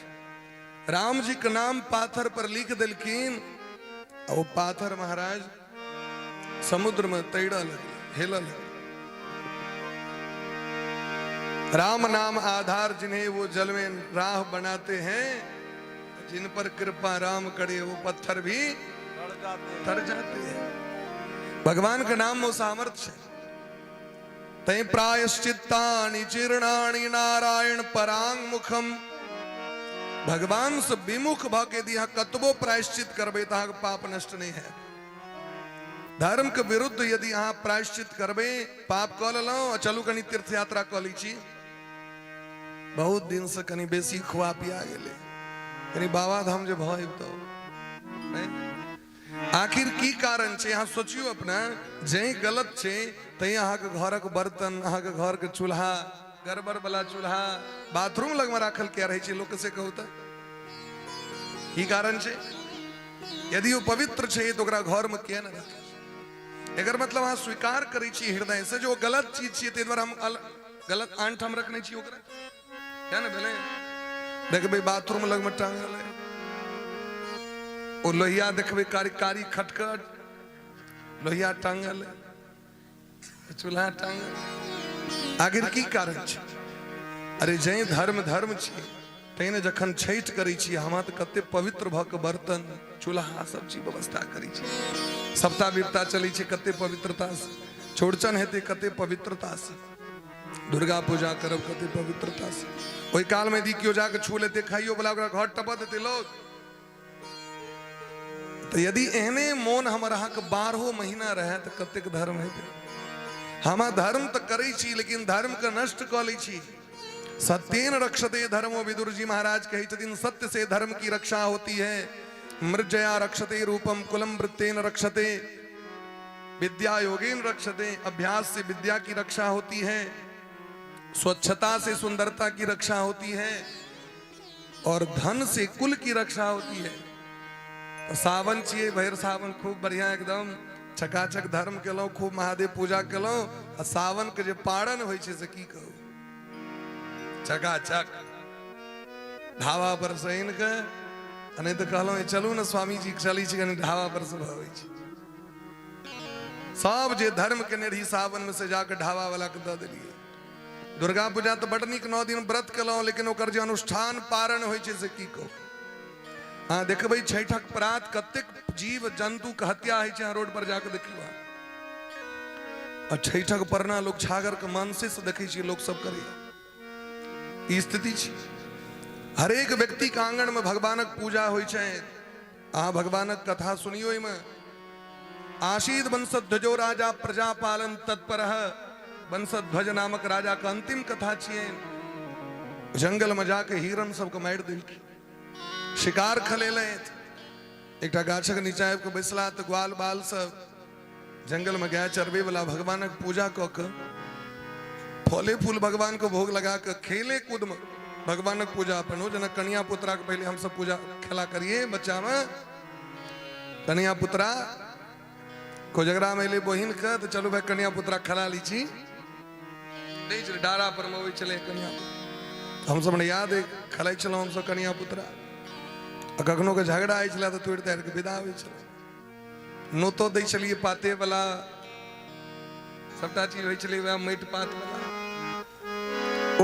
राम जी के नाम पाथर पर लिख दिलखिन, वो पाथर महाराज समुद्र में तैड़ा लगे, हेला लगे। राम नाम आधार जिन्हें वो जल में राह बनाते हैं, जिन पर कृपा राम करे वो पत्थर भी तर जाते हैं। भगवान के नाम में सामर्थ्य है। तय प्रायश्चित्तानि जीर्णानि नारायण परांग मुखम। भगवान से विमुख भाके दिया कतबो प्रायश्चित करबे तो पाप नष्ट नहीं है। धर्म के विरुद्ध यदि अहाँ प्रायश्चित करबे, पाप कऽ लेलहुँ, चलू कनी तीर्थ यात्रा कऽ लै छी। बहुत दिन से कनी बेसी खुआ पिया गेले, कनी बाबा धाम जे भऽ अबितौ। आखिर की कारण छे यहाँ सोचियो अपना जय गलत छे तई अहाँ के घर के बर्तन अहाँ के घर के चूल्हा गड़बड़ वाला चूल्हा बाथरूम लग में राखल क्या रहे छे लोग से कहू त की कारण छे यदि वो पवित्र छे तो ओकरा घर में किया न रखे एकर मतलब अहाँ स्वीकार करै छी हृदय से जो गलत चीज छे ते द्वारा हम गलत आंठ हम रखने छी ओकरा क्या न भेले देखबे बाथरूम लग में टांगल है ओ लोहिया देखबे कारी कारी खटखट लोहिया टांगल चूल्हा टांगल आखिर की कारण छे अरे जय धर्म धर्म छे तैने जखन छठ करै छी हम त कते पवित्र भ के बर्तन चूल्हा सब चीज व्यवस्था करै छी सप्ताह विपता चलै छै कते पवित्रता से चौड़चन हेते कते पवित्रता से दुर्गा पूजा करब कते पवित्रता से ओई काल में दी कियो जाके छू लेते खाइयो वाला ओकरा घर टपा देते लोग तो यदि एहने मोन हमर अहाँ के 12 महीना रहे तो कतेक धर्म हेते हम धर्म तो करै छी लेकिन धर्म के नष्ट क लै छी सत्येन रक्षते धर्मो विदुर जी महाराज कहे छथिन सत्य से धर्म की रक्षा होती है मृज्जया रक्षते रूपम कुलम वृत्तेन रक्षते विद्या योगेन रक्षते अभ्यास से विद्या की रक्षा होती है स्वच्छता से सुंदरता की रक्षा होती है और धन से कुल की रक्षा होती है तो सावन छिए भैर सावन खूब बढ़िया एकदम चकाचक धर्म केलौं खूब महादेव पूजा केलौं आ सावन के जे पारण होइ छै से की कहू चकाचक ढाबा पर सैन के नहीं तो कहलौं चलू न स्वामी जी चली छी कनी ढाबा पर से भबै छी सब जे धर्म के नेड़ी सावन में से जाके ढाबा वाला के द देलिए दुर्गा पूजा तो बड़ नीक 9 दिन व्रत केलौं लेकिन ओकर जे अनुष्ठान पारण होइ छै से की कहू हाँ देखबै छठक प्रात कतेक जीव जंतु के हत्या होइ छै रोड पर जाके देखियो और छठक परना लोग छागर के मांसे से देखै छी लोग सब करैया ई स्थिति छै हरेक व्यक्ति के आंगन में भगवानक पूजा होइ छै अहाँ भगवानक कथा सुनियो में आशीद वंशध्वजो राजा प्रजा पालन तत्परः वंशध्वज नामक राजा का अंतिम कथा छिए जंगल में जाके हिरण सबके मारि देलखिन शिकार खलेलैथ एकटा गाछक नीचा आबि के बैसला तऽ ग्वाल बाल सब जंगल में गाय चरबे वाला भगवानक पूजा क के फले फूल भगवान को भोग लगा के खेले कूद में भगवानक पूजा अपन हो जना कन्या पुत्रा के पहले हम सब पूजा खेला करिए बच्चा में कन्या पुत्रा कोजगरा में ले बहिन के तो चलो भाई कन्या पुत्रा खला लीची डारा पर में चले कन्या हम सब ने याद है खलाई चलो हम सब कन्या पुत्रा कखनो के झगड़ा आई छला तो तोड़ ताड़ के विदा होइ छल नोतो दै छलिए पाते वाला सबटा चीज होइ छलै वह माटि पात वाला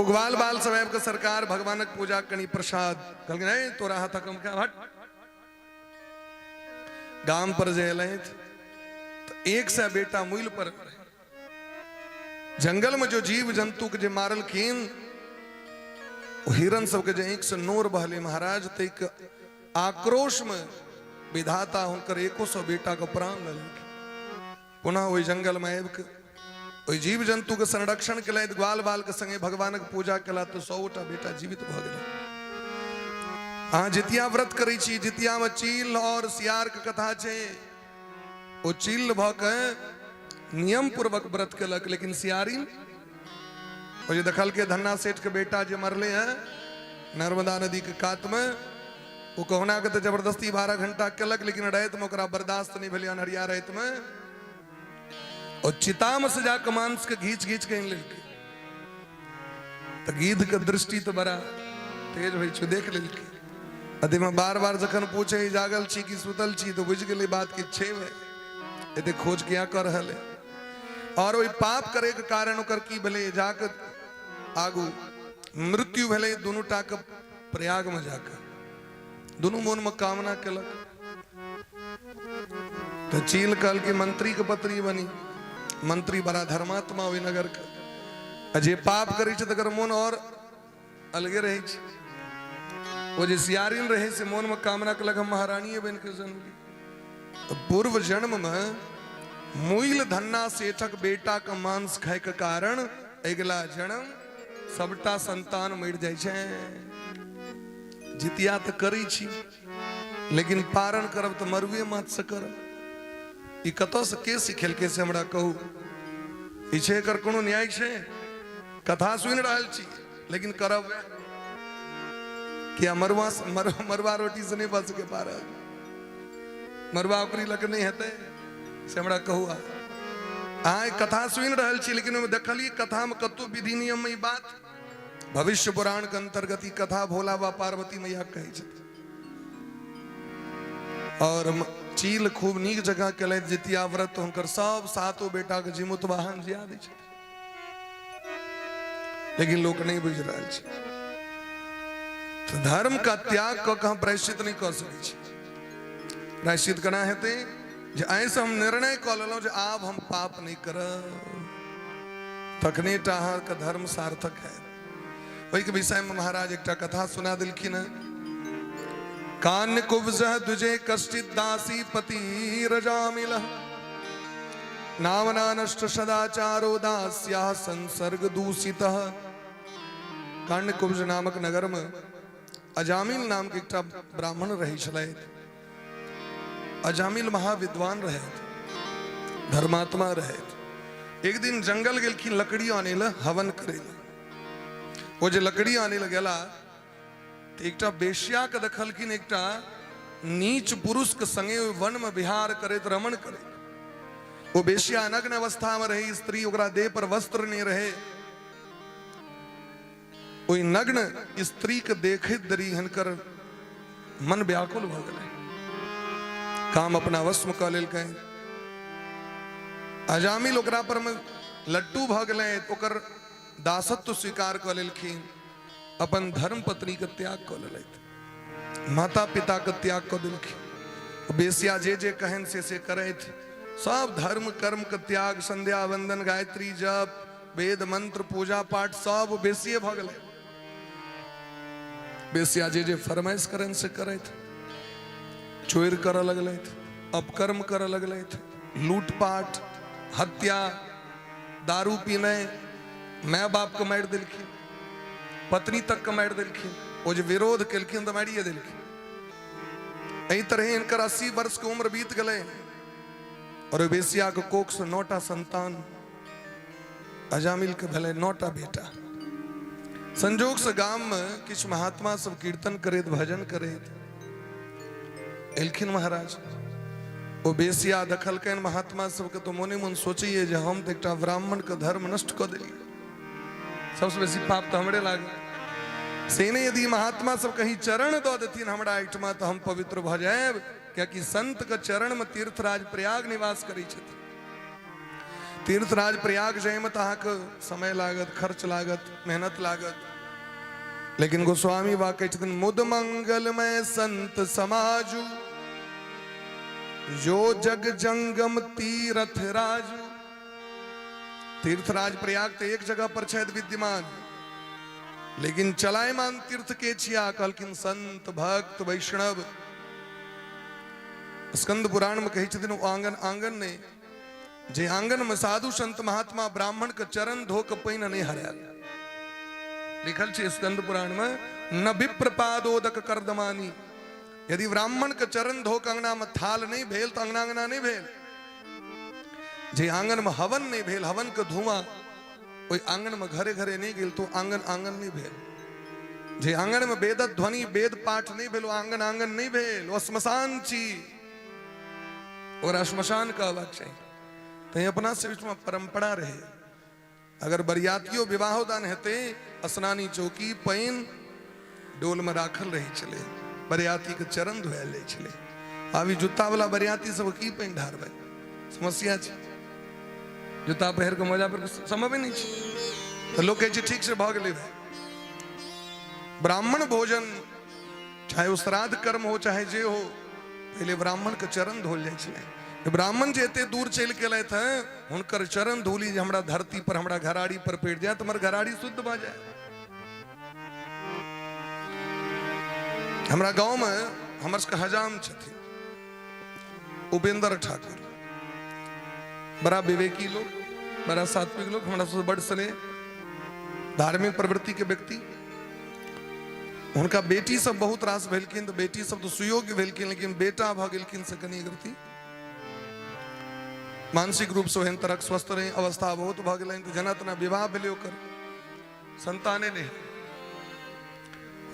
उगवाल बाल सब आबि के सरकार भगवानक पूजा कनी प्रसाद कहलखिन ए तोरा हाथ कम का हट गाम पर जे एलैथ तो 100 बेटा मूल पर जंगल में जो जीव जंतु के जे मारलखिन हिरण सबके जे 100 नोर बहले महाराज तैक आक्रोश में विधाता हुनकर 100 बेटा के प्राण लेलखिन पुनः वही जंगल में आबि के वही जीव जंतु के संरक्षण के लिए ग्वाल बाल के संगे भगवानक पूजा केला तो 100टा बेटा जीवित भ गेल अहाँ जितिया व्रत करै छी जितिया में चील और सियार के कथा छै ओ चील भ के नियम पूर्वक व्रत केलक लेकिन सियारिन वो जो दखल के धन्ना सेठ के बेटा जो मरले हैं नर्मदा नदी के कात में वो कहना के तो जबरदस्ती 12 घंटा केलक लेकिन रात में ओकरा बर्दाश्त नहीं भेल अनहरिया रात में और चिता में से जाके मांस के घींच घींच के लेलकै तो गिद्ध के दृष्टि तो बड़ा तेज होइ छै देख लेलकै अदि में बार बार जखन पूछे जागल छी कि सुतल छी तो बुझ गेलै बात कि छै एते खोज किया कर रहल है और वही पाप करे के कारण ओकर की भेलै जाके आगू मृत्यु भेलै दुनूटा के प्रयाग में जाकर दोनों मन में कामना केलक तो चील कहल के मंत्री के पत्नी बनी मंत्री बड़ा धर्मात्मा ओहि नगर के जे पाप करे छै तकर मन और अलगे रहे छै वो जे सियारिन रहे से मन में कामना केलक हम महारानी बन के जन्म ली तो पूर्व जन्म में मूल धन्ना सेठक बेटा के मांस खाय के कारण अगला जन्म सबटा संतान मर जाय छै जितिया तो करी छी लेकिन पारण करब तो मरुए मात से करब ई कतौ से के सिखेलकै से हमरा कहू। ई छै एकर कोनो न्याय छै? कथा सुनि रहल छी लेकिन करब क्या मरवा रोटी से नहीं बच के पार, मरवा ओकरी लग नहीं हेतै से हमरा कहू। अहाँ कथा सुनि रहल छी लेकिन ओहिमे देखलिए कथा में कतो विधि नियम में ई बात। भविष्य पुराण के अंतर्गत ई कथा भोला बा पार्वती मैया कहै छथिन। और चील खूब नीक जगह केलथि जितिया व्रत, हुनकर सब सातो बेटा के जीमुत वाहन जिया दै छथिन, लेकिन लोग नहीं बुझ रहल छै। तो धर्म का त्याग क हम प्रायश्चित नहीं कर सकै छी। प्रायश्चित केना हेतै? जे ऐसे हम निर्णय क लेलहुँ जे आब हम पाप नहीं करब, तखने टा अहाँके धर्म सार्थक है। वही के विषय में महाराज एक कथा सुना दिलखिन है। कान्य कुब्ज द्विजे कश्चित दासी पति रजामिल, नामना नष्ट सदाचारो दास्या संसर्ग दूषित। कान्य कुब्ज नामक नगर में अजामिल नाम के एकटा ब्राह्मण रही छलथि। अजामिल महाविद्वान रहे, धर्मात्मा रहे। एक दिन जंगल गेलखिन लकड़ी आने ला, हवन करे ला। वो जे लकड़ी आने ला गेला तो एकटा बेश्या के देखलखिन, एकटा नीच पुरुष के संगे वन में विहार करैत रमण करे। वो बेश्या नग्न अवस्था में रही, स्त्री ओकरा देह पर वस्त्र नहीं रहे। ओई नग्न स्त्री के देखैत देरी हिनकर मन व्याकुल भ गेलै, काम अपना वश में क लेलकै। अजामिल ओकरा पर में लट्टू भ गेलै, ओकर दासत्व स्वीकार क लेलखिन, अपन धर्म पत्नी के त्याग क लेलथि, माता पिता के त्याग क देलखिन। बेसिया जे जे कहन से करैथ, सब धर्म कर्म के त्याग, संध्या वंदन गायत्री जप वेद मंत्र पूजा पाठ सब बेसिए भ गेलै। बेसिया जे जे फरमाइश करन से करैथ, चोर कर लगलैथ, अपकर्म कर लगलैथ, लूटपाट, हत्या, दारू पीने, माय बाप के मारि देलखिन, पत्नी तक के मारि देलखिन। वो जो विरोध केलखिन तो मारिए देलखिन। एही तरह इनकर 80 वर्ष के उम्र बीत गए और बेसिया के कोख से 9टा संतान, अजामिल के भले 9टा बेटा। संजोग से गांव में किछ महात्मा सब कीर्तन करेत भजन करेत एलखिन महाराज। वो बेसिया दखल कैन महात्मा सब के तो मोने मन सोचिए जे हम तो एकटा ब्राह्मण के धर्म नष्ट कर दिलिए, सबसे बेसी पाप तो हमरे लागे। से ने यदि महात्मा सब कहीं चरण दो देथिन हमरा आइटमा तो हम पवित्र भ जाएब, क्योंकि संत के चरण में तीर्थराज प्रयाग निवास करै छथिन। तीर्थराज प्रयाग जाए में तो अहाँके समय लागत, खर्च लागत, मेहनत लागत, लेकिन गोस्वामी बा कहै छथिन मुद मंगलमय संत समाजु, जो जग जंगम तीर्थ राजू। तीर्थराज प्रयाग तो एक जगह पर छथि विद्यमान, लेकिन चलायमान तीर्थ के छिया कहलखिन संत भक्त वैष्णव। स्कंद पुराण में कहै छथिन आंगन आंगन ने, जे आंगन में साधु संत महात्मा ब्राह्मण के चरण धो के पानि नहीं हरायल। लिखल छै स्कंद पुराण में, न विप्रपादोदक कर्दमानी। यदि ब्राह्मण के चरण धो के अंगना में थाल नहीं भेल तो अंगना अंगना नहीं भेल। जे आंगन में हवन नहीं भेल, हवन के धुआं ओई आंगन में घरे घरे नहीं गेल तो आंगन आंगन नहीं भेल। जे आंगन में वेद ध्वनि वेद पाठ नहीं भेल, आंगन आंगन नहीं भेल, वो श्मशान छी। और श्मशान का अलग चाहिए तो अपना से परंपरा रहे। अगर बरियातियों विवाह दान हेते स्नानी चौकी पैन डोल में राखल रही चले, बरियाती के चरण धोयल जाय छले। अभी जूता वाला बरियाती सब की पैन ढारबे, समस्या छै। जूता पहिर के मजा पर संभव नहीं छै। तो लोग कहै छै ठीक से भ गेलै। ब्राह्मण भोजन चाहे वो श्राद्ध कर्म हो चाहे जे हो, पहले ब्राह्मण के चरण धोल जाय छले। ब्राह्मण जे एते दूर चल के लायत हैं हुनकर चरण धूली जे हमरा धरती पर हमरा घराड़ी पर पड़ जाए तो हमर घराड़ी शुद्ध भ जाए। हमरा गांव में हमर सबके हजाम छथिन उपेंद्र ठाकुर, बड़ा विवेकी लोग, बड़ा सात्विक लोग, हमरा सबसे बड़ स्नेह, धार्मिक प्रवृत्ति के व्यक्ति। उनका बेटी सब बहुत रास भेलखिन तो बेटी सब तो सुयोग्य भेलखिन, लेकिन बेटा भ गेलखिन से कनी गलती। मानसिक रूप से एहन तरह स्वस्थ रहे, अवस्था बहुत भ गए तो जना तना विवाह भेल ओकर संताने नहीं।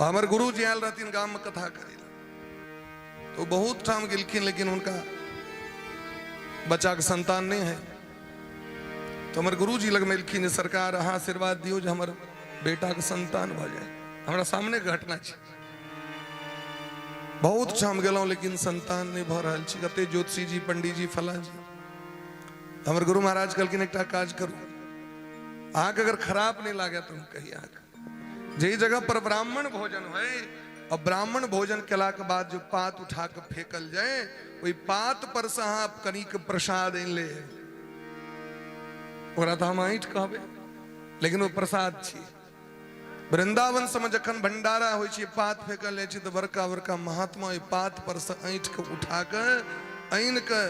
हमारे गुरु जी आयल रहथिन गांव में कथा करे तो बहुत ठाम गेलखिन, लेकिन उनका बच्चा के संतान नहीं है। तो हमारे गुरु जी लग मिलखिन, सरकार अहाँ आशीर्वाद दियो जो हमारे बेटा के संतान भ जाए। हमारा सामने के घटना है, बहुत ठाम गेलौं लेकिन संतान नहीं भ रहा छै। कते ज्योतिषी जी, पंडित जी, फला जी। हमारे गुरु महाराज कहलखिन एकटा काज करू, आग अगर खराब नहीं लागे तो कही आग जे जगह पर ब्राह्मण भोजन है, और ब्राह्मण भोजन केला के बाद जो पात उठा के फेंकल जाए, वही पात पर से अहाँ कनिक प्रसाद ले, ओकरा तो हम ऐठ कहबे लेकिन वो प्रसाद छी। वृंदावन समय जखन भंडारा होइ छै, पात फेंकल जाइ छै तो बड़का बड़का महात्मा ओहि पात पर से ऐठ के उठा के आइन के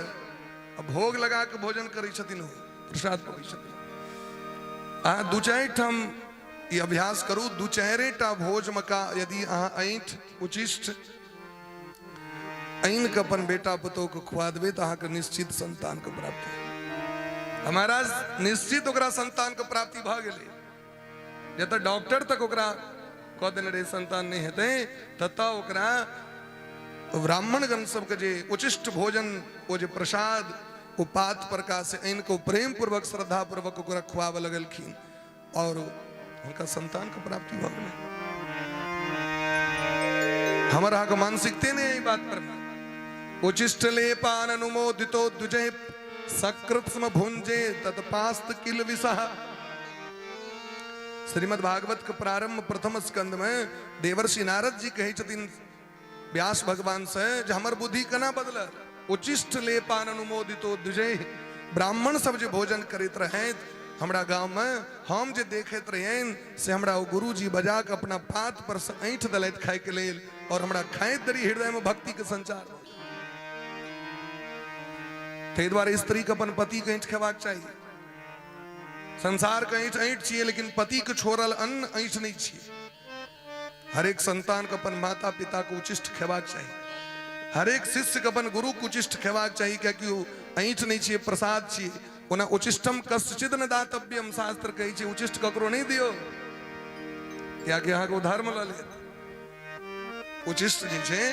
भोग लगा के भोजन करै छथिन, प्रसाद पबै छथिन। अहाँ दू चारि ठाम ये अभ्यास करू, दू चारे टा भोज मका यदि अहाँ ऐठ उचिष्ट आइन के अपन बेटा पुतोह के खुआ देबै तो अहाँ के निश्चित संतान के प्राप्ति। हमारा निश्चित ओकरा संतान के प्राप्ति भ गेलै। जब डॉक्टर तक ओकरा कह देने रहे संतान नहीं हेतै, तत ओकरा ब्राह्मण गण सबके जे उचिष्ट भोजन, वो जे प्रसाद, वो पात प्रकार से इनको प्रेम पूर्वक श्रद्धा पूर्वक ओकरा खुआब लगलखिन और उनका संतान के प्राप्ति भ गेलै। हमर अहाँ के मानसिकते नहीं है बात पर। उचिष्ट लेपान अनुमोदितो द्विजय सकृत्स्म भुंजे तत्पास्त किल विसह। श्रीमद् भागवत के प्रारंभ प्रथम स्कंद में देवर्षि नारद जी कहे छथिन व्यास भगवान से, जो हमर बुद्धि केना बदल। उचिष्ट लेपान अनुमोदितो द्विजय, ब्राह्मण सब जो भोजन करते रहे हमरा गांव में, हम जे देखते रहे से हमरा वो गुरु जी बजा के अपना पात पर से ऐठ दलैत खाए के लेल, और हमरा खाइत दरी हृदय में भक्ति के संचार। ताहि दुआरे स्त्री के अपन पति के ऐठ खेबाक चाहिए। संसार के ऐठ ऐठ छिए, लेकिन पति के छोड़ल अन्न ऐठ नहीं छिए। हर एक संतान के अपन माता पिता को उचिष्ट खेबाक चाहिए। हर एक शिष्य के अपन गुरु को उचिष्ट खेबाक चाहिए, क्योंकि वो ऐठ नहीं छिए, प्रसाद छिए। ओना उचिष्टम कश्चिद न दातव्यम, शास्त्र कहै छै उचिष्ट ककरो नहीं दियो, कियाकि अहाँ के धर्म ल ले। उचिष्ट जे छै,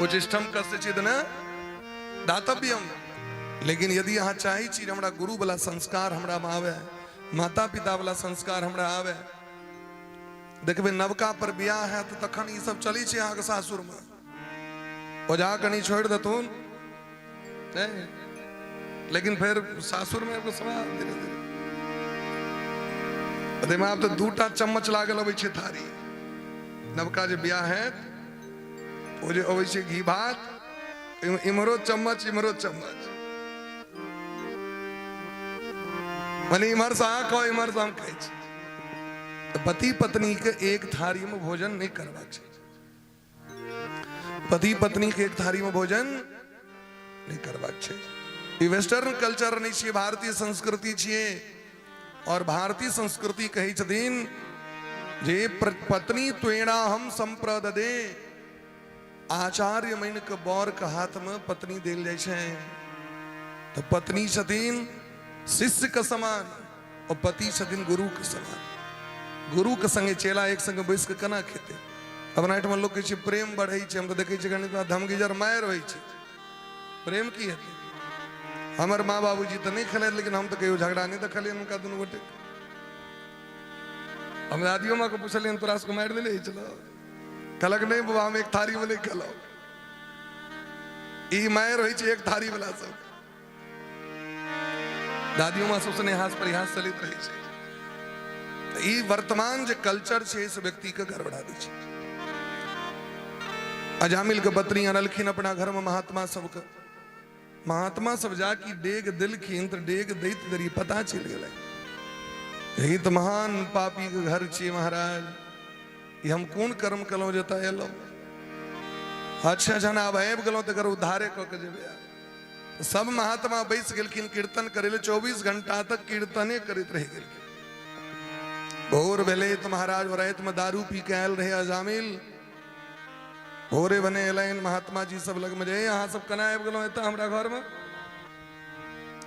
उचिष्टम कश्चिद न दातव्यम। लेकिन यदि अहाँ चाहे छी हमरा गुरु वाला संस्कार हमरा में आवे, माता पिता वाला संस्कार हमरा आवे, देखबे नवका पर बियाह है तो तखन ई सब चली छै अहाँ के सासुर में। ओझा कनी छोड़ देथुन नहीं, लेकिन फिर सासुर में सवाल धीरे धीरे में आप तो दूटा चम्मच लागल अबै छै थारी। नवका जे बियाह है वो जे अबै छै घी भात, इमरो चम्मच इमरो चम्मच, माने इमहर से अहाँ कहो इमहर से हम कहै छी। पति पत्नी के एक थारी में भोजन नहीं करबाक चाहिए। पति पत्नी के एक थारी में भोजन नहीं करबाक चाहिए। वेस्टर्न कल्चर नहीं छिए, भारतीय संस्कृति छिए। और भारतीय संस्कृति कही छथिन जे पत्नी त्वेणा हम संप्रददे, आचार्य मन के बर के हाथ में पत्नी देल जाय छै। तो पत्नी छथिन शिष्य के समान और पति छथिन गुरु के समान। गुरु के संगे चेला एक संगे बैस के केना खेते। अपना एठमा लोग कहै छै प्रेम बढ़ै छै, हम तो देखै छियै गणित में धमगीजर मायर होइ छै, प्रेम की हेतै। हमर माँ बाबूजी तो नहीं खेले, लेकिन हम तो कहियो झगड़ा नहीं देखलिए उनका दुनू गोटे। हम दादियों माँ को पूछलियन तोरा से मार दिले चलो, कहलक नहीं बाबा हम एक थारी में नहीं खेलो। ई मायर होइ छै एक थारी वाला सब। दादियों माँ सबसे हाथ पर हाथ चलित रहे छै। ई वर्तमान जो कल्चर छै इस व्यक्ति के घर बढ़ा दी छै। अजामिल के बतरी अनलखिन अपना घर में महात्मा सबके। महात्मा सब जाकी डेग दिलखिन तो डेग दैत दरी पता चल गए यही तो महान पापी के घर छे महाराज, ये हम कौन कर्म कलो जता एलो। अच्छा जन आब आबि गेलो तकर उद्धारे क के जेबे। सब महात्मा बैस गेलखिन कीर्तन करे ले, 24 घंटा तक कीर्तने करते रह गेलखिन। भोर भेले तो महाराज रात में दारू पी के आयल रहे अजामिल। भोरे बने एलाइन महात्मा जी सब लग में जे अहाँ सब कना आबि गेलो एत हमरा घर में।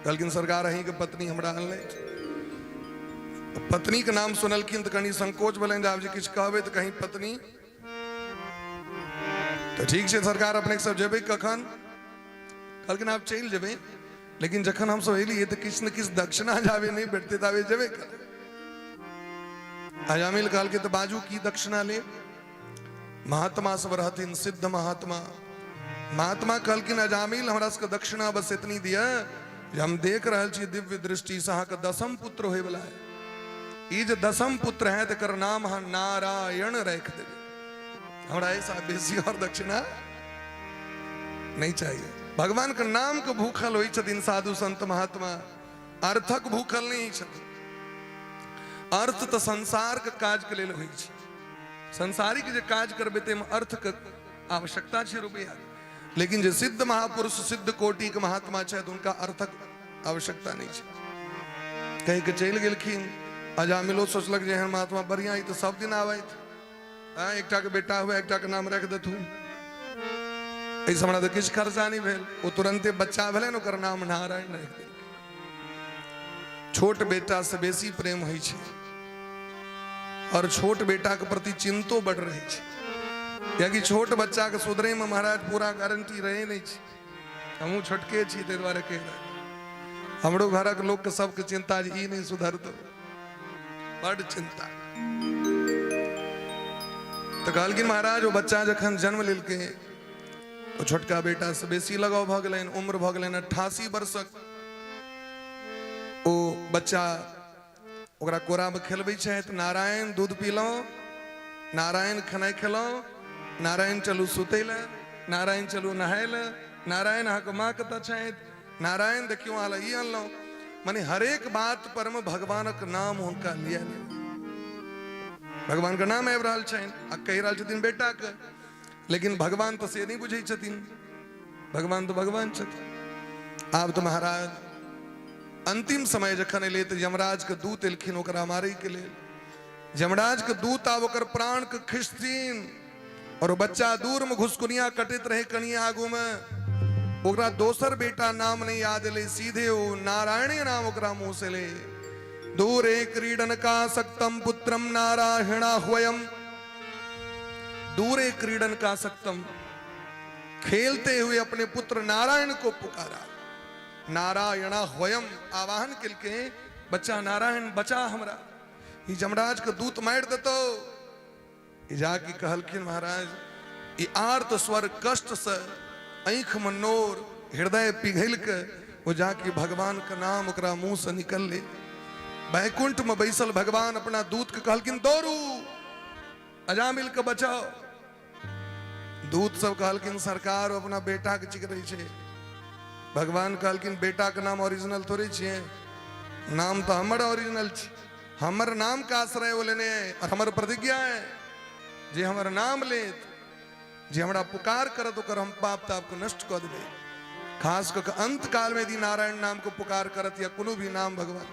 कहलकिन सरकार अही के पत्नी हमरा अनले। पत्नी के नाम सुनलखिन तो कहीं संकोच भले आप जी किछु कहबे तो कहीं पत्नी तो ठीक है सरकार अपने सब जेबे कखन कहलकिन आप चल जेबे लेकिन जखन हम सब एलिए तो किछु न किछु दक्षिणा जावे नहीं भेटते तावे जेबे कर। अजामिल कहल के तो बाजू की दक्षिणा ले। महात्मा सब रहथिन सिद्ध महात्मा। महात्मा कहलकिन अजामिल हमरा सबके दक्षिणा बस इतनी दिया जे हम देख रहल छी दिव्य दृष्टि से अहाँके दसम पुत्र होय वाला है। ई जे दसम पुत्र है तेकर नाम अहाँ नारायण रख देबे। हमरा ऐसा बेसी और दक्षिणा नहीं चाहिए। भगवान के नाम के भूखल होई छथिन साधु संत महात्मा, अर्थक भूखल नहीं छथिन। अर्थ तो संसार के काज के लेल होई छै। संसारिक जे काज करबे ते अर्थ के आवश्यकता छै रुपया, लेकिन जे सिद्ध महापुरुष सिद्ध कोटि के महात्मा छै उनका अर्थक आवश्यकता नहीं छै। कह के चल गेलखिन। अजामिलो सोचलक जे एहन महात्मा बढ़िया ई तो सब दिन आबैत, एकटा के बेटा हुआ एकटा के नाम रख देथु, ऐसे हमरा तो किछु खर्चा नहीं भेल। वो तुरंते बच्चा भेलै ने ओकर नाम नारायण रख देल। छोट बेटा से बेसी प्रेम होइ छै और छोट बेटा के प्रति चिंतो बढ़ रही है। या कि छोट बच्चा के सुधरे में महाराज पूरा गारंटी रहे नहीं छै। हमहू छोटके छी ताहि दुआरे कह रहे हमरो घरक लोग के सबके चिंता जे ई नहीं सुधरतो, बड़ चिंता। तो कहलखिन महाराज वो बच्चा जखन जन्म लेलकै तो छोटका बेटा से बेसी लगाव भ गेलैन। उम्र भ गेलैन 88 वर्षक। ओ बच्चा ओकरा कोरा में खेलबै छथि। नारायण दूध पीलौं, नारायण खेनाइ खेलौं, नारायण चलू सुतै लए, नारायण चलू नहाय लए, नारायण अहाँके माँ कतऽ छथि, नारायण देखियो अहाँ लए ई अनलौं। माने हरेक बात पर में भगवानक नाम हुनका लिया ले। भगवान के नाम आबि रहल छनि आ कहि रहल छथिन बेटा के, लेकिन भगवान तो से नहीं बुझै छथिन। भगवान तो भगवान छथिन। आब तो महाराज अंतिम समय जखन एले तो यमराज के दूत एलखिन ओकरा मारै के लेल। यमराज के दूत आब ओकर प्राण के खिंचथिन और बच्चा दूर में घुसकुनिया कटैत रहे कनिया आगू में। ओकरा दोसर बेटा नाम नहीं याद एले, सीधे वो नारायणी नाम ओकरा मुंह से ले। दूरे क्रीडन का सक्तम पुत्रम नारायणा ह्वयम। दूरे क्रीडन का सक्तम, खेलते हुए अपने पुत्र नारायण को पुकारा। नारायणा ह्वयम आवाहन के बच्चा नारायण बचा हमरा। ई यमराज के दूत मार देतो। जाके कहलखिन महाराज ई आर्त स्वर कष्ट से आंख में नोर हृदय पिघल के वो जाके भगवान का नाम ओकरा मुंह से निकल ले। बैकुंठ में बैसल भगवान अपना दूत के कहलखिन दौड़ू अजामिल के बचाओ। दूत सब कहलखिन सरकार अपना बेटा के चिकरै छै। भगवान कहलखिन बेटा के नाम ओरिजिनल थोड़े छिए, नाम तो हमर ओरिजिनल छै। हमर नाम का आश्रय वो लेने और हमर प्रतिज्ञा है जे हमर नाम लेत, जे हमरा पुकार करत ओकर हम पाप ताप को नष्ट कर देबे। खास कर अंत काल में यदि नारायण नाम को पुकार करत या कोनो भी नाम भगवान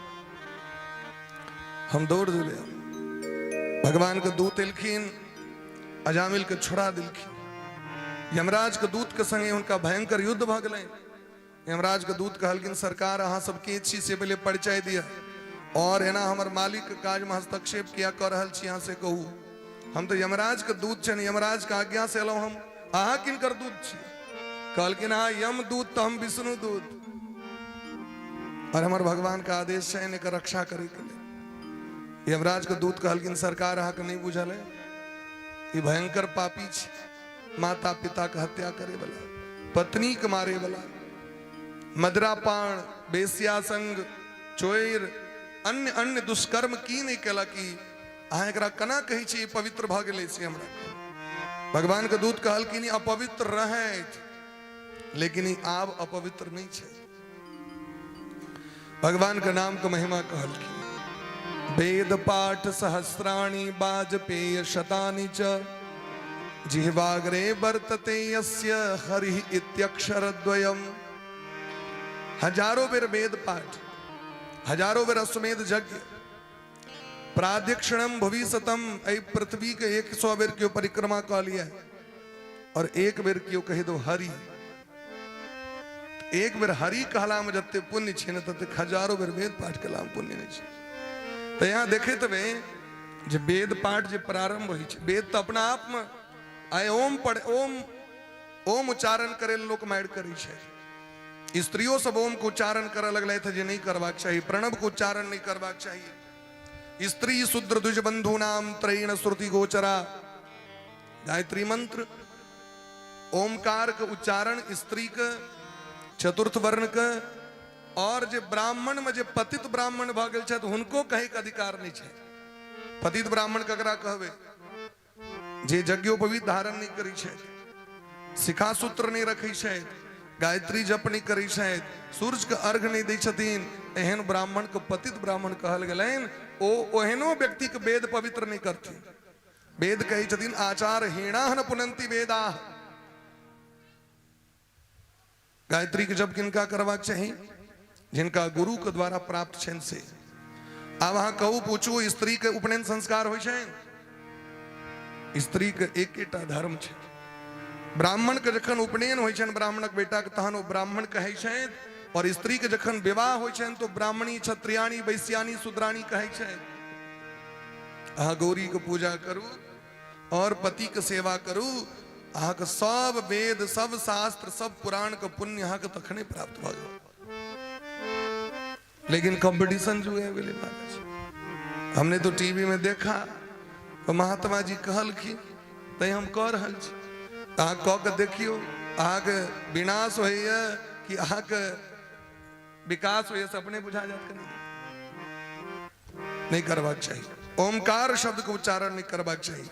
हम दौड़ देबे। भगवान के दूत एलखिन अजामिल के छोड़ा दिलखिन। यमराज के दूत के संगे उनका भयंकर युद्ध भ गेलै। यमराज के दूत कहलखिन सरकार अहाँ सब के छी से पहले परिचय दिया और एना हमर मालिक के काज में हस्तक्षेप किया कर रहल छी, यहाँ से कहू। हम तो यमराज के दूत छन, यमराज के आज्ञा से एलौं हम। अहाँ किनकर दूत छी? कहलखिन हाँ यम दूत तो हम विष्णु दूत और हमर भगवान का आदेश है इनके रक्षा करे के लिए। यमराज के दूत कहलखिन सरकार अहाँ के नहीं बुझल है ये भयंकर पापी छी, माता पिता के हत्या करे वाला, पत्नी के मारे वाला, मदरापान, बेसिया संग, चोर, अन्य अन्य दुष्कर्म की नहीं केला कि अहाँ एकरा कना कही छी पवित्र भ गेलै से हमरा। भगवान के दूत कहलखिन अपवित्र रहैत लेकिन ई आब अपवित्र नहीं छै। भगवान के नाम के महिमा कहलखिन वेद पाठ सहस्राणि वाजपेय शतानि च जिह्वाग्रे वर्तते यस्य हरिः इत्यक्षरद्वयम्। हजारों बेर वेद पाठ, हजारों बेर अश्वमेध यज्ञ, प्राध्यक्षणम भविष्यतम ऐ पृथ्वी के 100 बेर क्यों परिक्रमा कह लिया और एक बेर क्यों कह दो हरि। एक बेर हरि कहला में जते पुण्य छे न तते हजारों बेर वेद पाठ कहला में पुण्य नहीं छे। तो यहाँ देखे तबे जे वेद पाठ जे प्रारंभ होई छे, वेद तो अपना आप में आए ओम पढ़े, ओम उच्चारण करे लोक माइड करी छे। स्त्रियों सब ओम को उच्चारण करे लगले थे जे नहीं करवाक चाहिए, प्रणव को उच्चारण नहीं करवाक चाहिए। स्त्री शूद्र द्विज बंधु नाम त्रयीण श्रुति गोचरा, गायत्री मंत्र ओमकार का उच्चारण स्त्री का चतुर्थ वर्ण का, और जे ब्राह्मण में जे पतित ब्राह्मण भ गेल छे उनको कहे के अधिकार नहीं छे। पतित ब्राह्मण ककरा कहबे? जे यज्ञोपवीत धारण नहीं करी छे, शिखा सूत्र नहीं रखी छे, गायत्री जप नहीं करी छे, सूर्य के अर्घ नहीं दै छथिन, एहन ब्राह्मण को पतित ब्राह्मण कहल गेलैन। ओ ओहनो व्यक्ति के वेद पवित्र नहीं करथिन। वेद कही छथिन आचार हीणाह न पुनंति वेदाः। गायत्री के जब किनका करवाक चाहिए? जिनका गुरु के द्वारा प्राप्त छेन से। अब वहां कहू पूछू स्त्री के उपनयन संस्कार हो छे? स्त्री के एकेटा धर्म छे। ब्राह्मण के जखन उपनयन हो छे ब्राह्मणक बेटा के, तहन ओ ब्राह्मण कहे छे, और स्त्री के जखन विवाह हो छे तो ब्राह्मणी क्षत्रियाणी वैश्यानी शूद्राणी कहे छे। अहाँ गौरी के पूजा करू और पति के सेवा करू, अहाँ के सब वेद सब शास्त्र सब पुराण का पुण्य अहाँ के तखने प्राप्त भ जाओ। लेकिन कंपटीशन जो है बोले महाराज, हमने तो टीवी में देखा तो महात्मा जी कहल की तय हम कह रहा छी। अहाँ कह के देखियो, अहाँ के विनाश हो कि अहाँ के विकास हो, से अपने बुझा जात के नहीं करवाक चाहिए। ओमकार शब्द को उच्चारण नहीं करवाक चाहिए।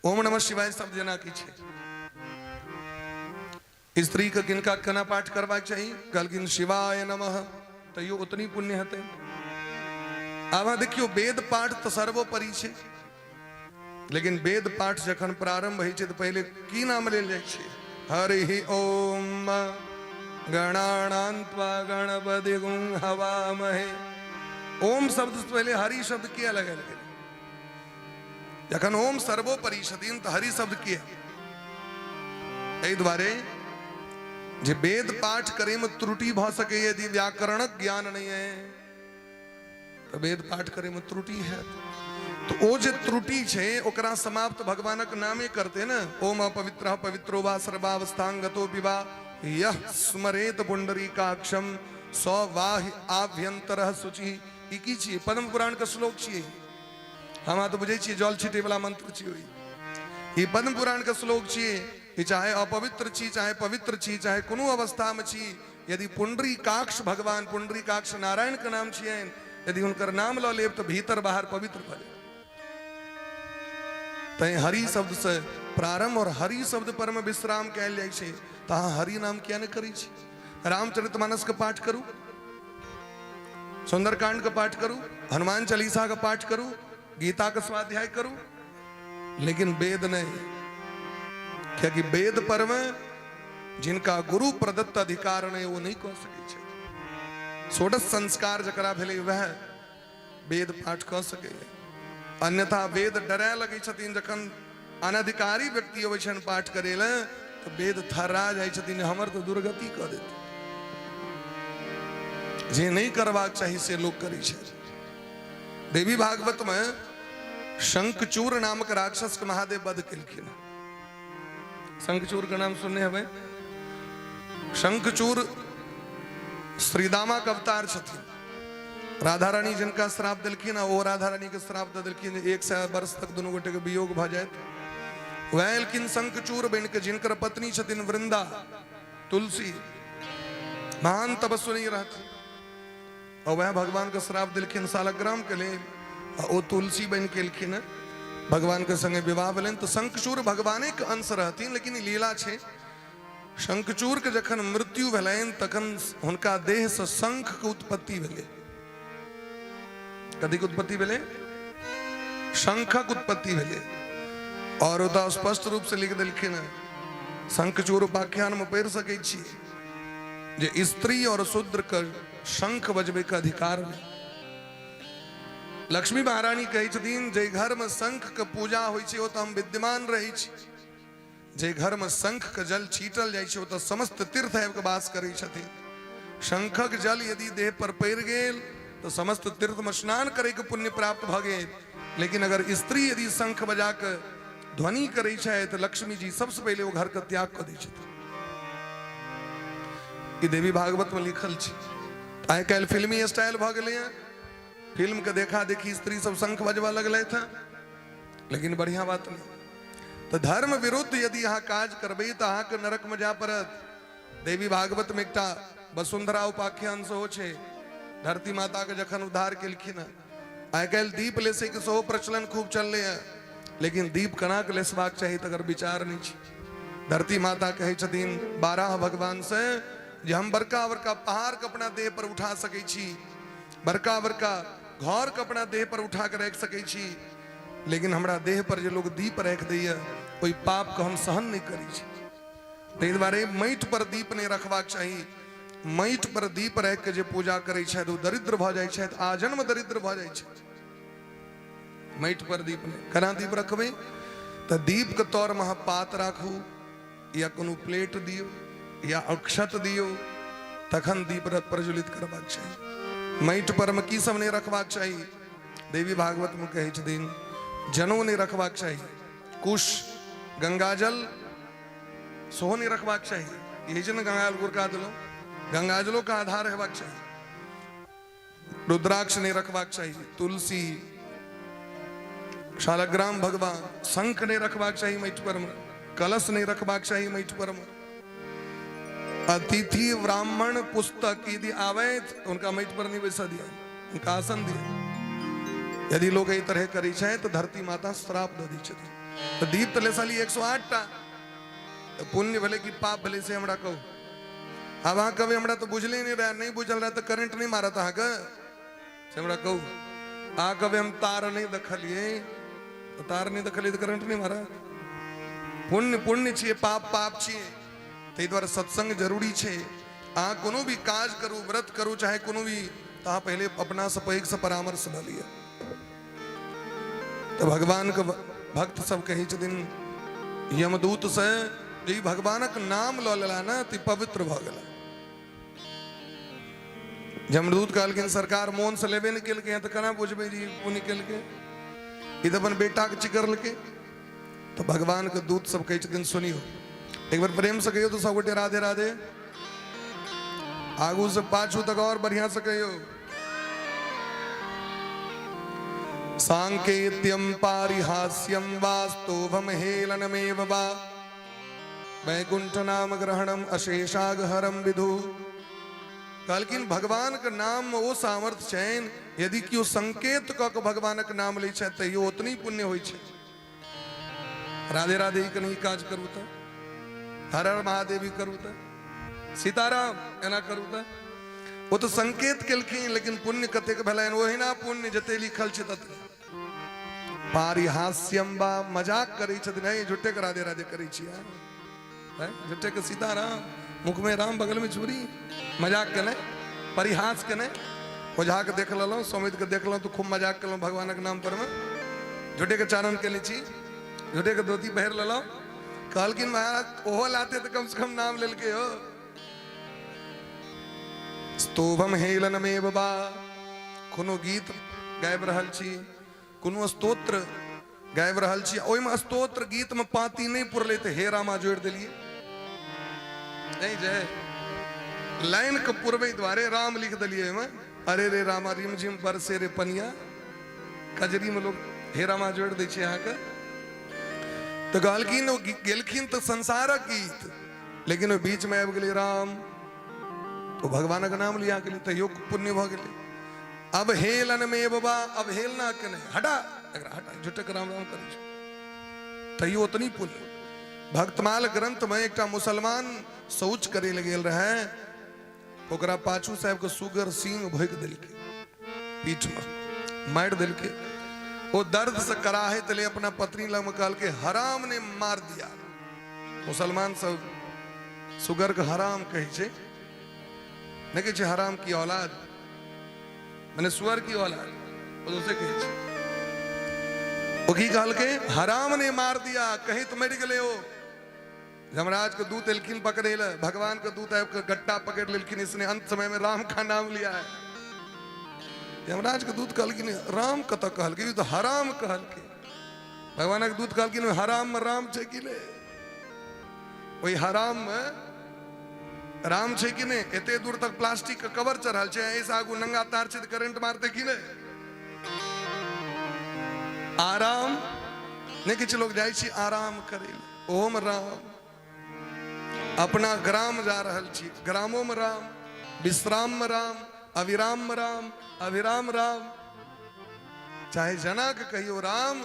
ओम नमः शिवाय शब्द जना की छे। स्त्री का किनका कना पाठ करवाक चाहिए? कल शिवाय नमः, तो यो उतनी पुण्य हते। आवा देखियो वेद पाठ तो सर्वोपरि छे, लेकिन वेद पाठ जखन प्रारंभ होई छे तो पहले की नाम ले जाय छे? हरि ओम गणानान्त्वा गणपतिगुं हवामहे। ओम शब्द से पहले हरि शब्द किया लगे लगे। जखन ओम सर्वोपरि छथिन तो हरि शब्द किया। एहि द्वारे जे वेद पाठ करे में त्रुटि भ सके, यदि व्याकरणक ज्ञान नहीं है तो वेद पाठ करे में त्रुटि है। तो ओ जे त्रुटि छे ओकरा समाप्त भगवानक नामे करते न। ओम अपवित्रः पवित्रो वा सर्वावस्थांगतो विवा यह स्मरेत पुंडरीकाक्षम सवाहि आभ्यंतरः शुचि। ई की छियै? पद्म पुराण का श्लोक छियै। हम तो बुझे छियै जल छिटे वाला मंत्र छियै। ई पद्म पुराण का श्लोक छियै। चाहे अपवित्र छी चाहे पवित्र छी, चाहे कोनो अवस्था में छी, यदि पुंडरीकाक्ष भगवान पुंडरीकाक्ष नारायण के नाम छियन, यदि उनकर नाम ल लेब तो भीतर बाहर पवित्र भ जाए। तै हरि शब्द से प्रारंभ और हरि शब्द पर में विश्राम कैल जाय छे। तहाँ हरि नाम क्या न करी छी? रामचरितमानस का पाठ करू, सुंदरकांड का पाठ करू, हनुमान चालीसा का पाठ करू, गीता का स्वाध्याय करू, लेकिन वेद नहीं। क्योंकि वेद पर में जिनका गुरु प्रदत्त अधिकार नहीं वो नहीं कह सके छे। षोडश संस्कार जकरा भेले वह वेद पाठ कह सके। अन्यथा वेद डरे लगे छथिन। जखन अनधिकारी व्यक्ति अबै छन पाठ करे ले तो वेद थर्रा जाय छथिन, हमर तो दुर्गति कह देते। जे नहीं करवाक चाहिए से लोग करै छे। देवी भागवत में शंखचूर नामक राक्षस के महादेव वध केलखिन। शंखचूर का नाम सुनने हमें? शंखचूर श्रीदामा का अवतार छथिन। राधा रानी जिनका श्राप दिलखिन वो राधा रानी के श्राप दिलखिन 100 वर्ष तक दोनों गोटे के वियोग भ जाए। वैलकिन शंखचूर बन के जिनकर पत्नी छथिन वृंदा तुलसी, महान तपस्वी रहती, और वह भगवान का श्राप दिलखिन सालग्राम के लिए। वो तुलसी बन के लिखिन भगवान के संगे विवाह भेलन। तो शंखचूर भगवाने के अंश रहतीन, लेकिन लीला छे। शंखचूर के जखन मृत्यु भेलन तखन हुनका देह से शंख के उत्पत्ति भेले। कथी के उत्पत्ति भेले? शंखक उत्पत्ति भेले। और ओता स्पष्ट रूप से लिख देलखिन, शंखचूर उपाख्यान में पढ़ सकै छी जे स्त्री और शूद्र का शंख बजबे का अधिकार नहीं। लक्ष्मी महारानी कही छथिन जे घर में शंख के पूजा होई छे ओ तो हम विद्यमान रही छी। जे घर में शंख के जल छीटल जाइ छै ओतऽ समस्त तीर्थ आबि के वास करै छथिन। शंखक जल यदि देह पर पड़ि गेल तो समस्त तीर्थ में स्नान करे के पुण्य प्राप्त भ गेल। लेकिन अगर स्त्री यदि शंख बजा के ध्वनि करै छै तो लक्ष्मी जी सबसे पहले वो घर के त्याग कर दै छथिन। ई देवी भागवत में लिखल छै। आइ काल्हि फिल्मी स्टाइल भ गेलै हैं, फिल्म के देखा देखी स्त्री सब शंख बजवा लगल था, लेकिन बढ़िया बात नहीं। तो धर्म विरुद्ध यदि यहाँ काज करबे तो अहाँ के नरक में जा पड़त। देवी भागवत में एकटा वसुंधरा उपाख्यान सेहो छै। धरती माता के जखन उद्धार केलखिन है, आइ काल्हि दीप लेसे के सेहो प्रचलन खूब चलले है, लेकिन दीप कना के लेसबाक चाही तकर विचार नहीं छै। धरती माता कहे छथिन 12 भगवान से जे हम बड़का बड़का पहाड़ के अपना देह पर उठा सकै छी, बड़का बड़का घर के अपना देह पर उठा के रख सकै छी, लेकिन हमरा देह पर जे लोग दीप रख दैया ओहि पाप के हम सहन नहीं करै छी। ताहि दुआरे माटि पर दीप नहीं रखबाक चाही। माटि पर दीप रख के जे पूजा करै छथि ओ दरिद्र भ जाइ छथि, आजन्म दरिद्र भ जाइ छथि। माटि पर दीप नहीं, केना दीप रखबै तऽ दीप के तौर में अहाँ पात राखू या कोनो प्लेट दियौ या अक्षत दियौ, तखन दीप प्रज्वलित करबाक चाही। माटि पर में की सब नहीं रखबाक चाही। देवी भागवत में कहै छथिन जनऊ नहीं रखबाक चाही, कुश गंगाजल सेहो नहीं रखबाक चाही। यही छै ने गंगाजल गुरका देलहुँ, गंगाजलों का आधार हेबाक चाही। रुद्राक्ष नहीं रखबाक चाही, तुलसी शालग्राम भगवान, शंख नहीं रखबाक चाही माटि पर में, कलश नहीं रखबाक चाही माटि पर में। अतिथि ब्राह्मण पुस्तक यदि आवे तो उनका माटि पर नहीं बैसा दिया, उनका आसन दिया। यदि लोग एहि तरह करै छै तो धरती माता श्राप दे दै छथिन। तो दीप तले साली 108 टा, तो पुण्य भले कि पाप भले से हमरा कहू। अब अहाँ कभी हमरा तो बुझले नहीं रहा, नहीं बुझल रहा तो करंट नहीं मारत अहाँ के से हमरा कहू। अहाँ कभी हम तार नहीं देखलिए तो तार नहीं देखलिए तो करंट नहीं मारा। पुण्य पुण्य छिए, पाप पाप छिए। ताहि द्वारे सत्संग जरूरी छै। अहाँ कोनो भी काज करू, व्रत करू, चाहे कोनो भी, तो अहाँ पहले अपना से पैघ से परामर्श ल लिया। तो भगवान के भक्त सब कही छथिन यमदूत से जे भगवानक नाम ल लेला ना तो पवित्र भ गेला। यमदूत कहलखिन सरकार मोन से लेबे नहीं केलकै तो केना बुझबै जी पुण्य केलकै, ई तो अपन बेटा के चिकरलकै। तो भगवान के दूत सब कहे छथिन सुनियो, एक बार प्रेम से कहियो तो सब गोटे राधे राधे, आगू से पाछू तक और बढ़िया से कहियो। सांकेत्यम पारिहास्यम वास्तोभम हेलनमेव वा वैकुंठ नाम ग्रहणम अशेषागहरम विधु। कहलखिन भगवान के नाम में वो सामर्थ्य छैन, यदि कियो संकेत क के भगवानक नाम लै छै तैयो ओतनी पुण्य होइ छै। राधे राधे के नहीं काज करू तो, हर हर महादेवी करू तो, सीताराम एना करू तो, वो तो संकेत केलखिन, लेकिन पुण्य कतेक भेलैन ओहिना पुण्य जते लिखल छै तते। पारिहास्यम बा मजाक करै छथिन, नहीं झूठे के राधे राधे करै छियै, झूठे के सीताराम मुख में राम बगल में चूरी, मजाक के नहीं, परिहास के नहीं। ओझा के देख लो, सौमित के देख लो तो खूब मजाक कर लो भगवान के नाम पर में, झूठे के चारण के लीची, झूठे के धोती पहर लो। कहलखिन महाराज ओहो लाते तो कम से कम नाम ले के हो। स्तोभम हेलनमेव बा, कोनो गीत गाबि रहल छी, कोनो स्तोत्र गाबि रहल छी, ओहि में स्तोत्र गीत में पाती नहीं पुरले तो हे रामा जोड़ दिलिए, नहीं जय लाइन के पूर्वे द्वारे राम लिख दिलिए में, अरे रे रामा रिम झिम बरसे रे पनिया, कजरी में लोग हे रामा जोड़ दै छै अहाँ के। तो कहलखिन ओ गेलखिन तो संसारक गीत, लेकिन वो बीच में आबि गेलै राम, तो भगवान का नाम लिया गेलै तैयो पुण्य भ गेलै। अब हेलन में बाबा, अब हेलना के नहीं, हटा हटा झूठे के राम राम करै छै तैयो उतनी पुण्य। भक्तमाल ग्रंथ में एक मुसलमान शौच करे लगे रहे, ओकरा पाछू साहब के सुगर सिंह भोक दिलके, पीठ में मार दिलके। वो दर्द से कराहे तले अपना पत्नी लग में कहल के हराम ने मार दिया। मुसलमान सब सुगर के हराम कहे छे, नहीं कहे छे हराम की औलाद, मैंने सुअर की औलाद, वो उसे कहे छे। वो की कहल के हराम ने मार दिया, कहीं तो मर गए हो। यमराज को दूत एलखिन पकड़े ल भगवान का दूत है गट्टा पकड़ लेकिन इसने अंत समय में राम का नाम लिया है। यमराज के दूत कहलकिन राम कत कहलकिन तो हराम कहलकिन। भगवान के दूत कहलकिन हराम में राम छे कि ले वही हराम में राम छे कि ने एते दूर तक प्लास्टिक का कवर चढ़ल छे ऐसा आगू नंगा तार छे करंट मारते कि ने आराम नहीं किछ लोग जाय छी आराम करे ओम राम अपना ग्राम जा रहल छी ग्रामो में राम विश्राम में राम अविराम में राम अविराम राम चाहे जनक कहियो राम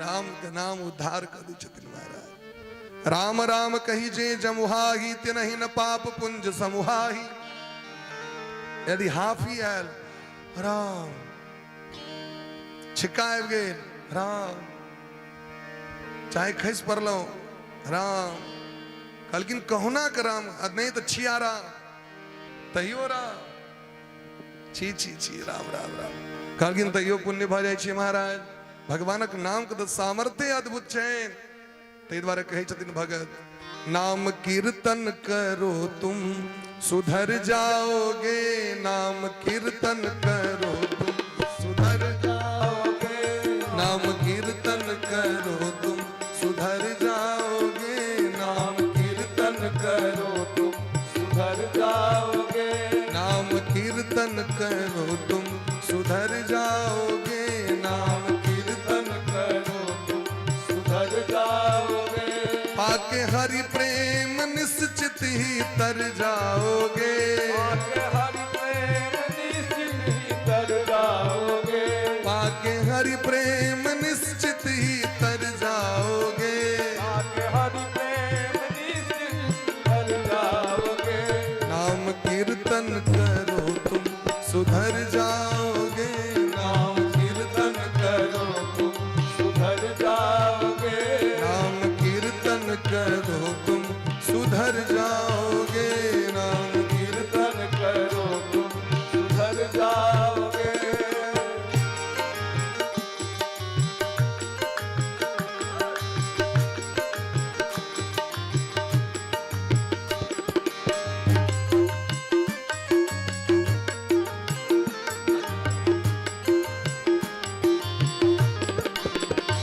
राम के नाम उद्धार कर दी छथिन महाराज। राम राम कही जे जमुहाही तिनहि न पाप पुंज समुहाही। यदि हाफी आयल राम छिका आबि गेल राम चाहे खसि पड़लहुँ राम कहलकिन कहुना के राम नहीं तो छिया राम तैयो राम छी छी छी राम राम राम कहलकिन तैयो पुण्य भ जाय छी महाराज। भगवानक नाम के तो सामर्थ्य अद्भुत छनि ताहि द्वारे कहै छथिन भगत नाम कीर्तन करो तुम सुधर जाओगे नाम कीर्तन करो तुम सुधर जाओगे नाम कीर्तन करो तुम सुधर जाओगे नाम कीर्तन करो तुम सुधर जाओगे नाम कीर्तन करो तुम सुधर जाओगे नाम कीर्तन करो तुम सुधर जाओगे पाके हरि प्रेम निश्चित ही तर जाओगे आके हरि प्रेम निश्चित ही तर जाओगे पाके हरि प्रेम निश्चित ही तर जाओगे आके हरि प्रेम निश्चित तर जाओगे नाम कीर्तन करो तुम सुधर जाओगे नाम कीर्तन करो तुम सुधर जाओगे नाम कीर्तन करो तुम सुधर जाओगे नाम कीर्तन करो तुम सुधर जाओगे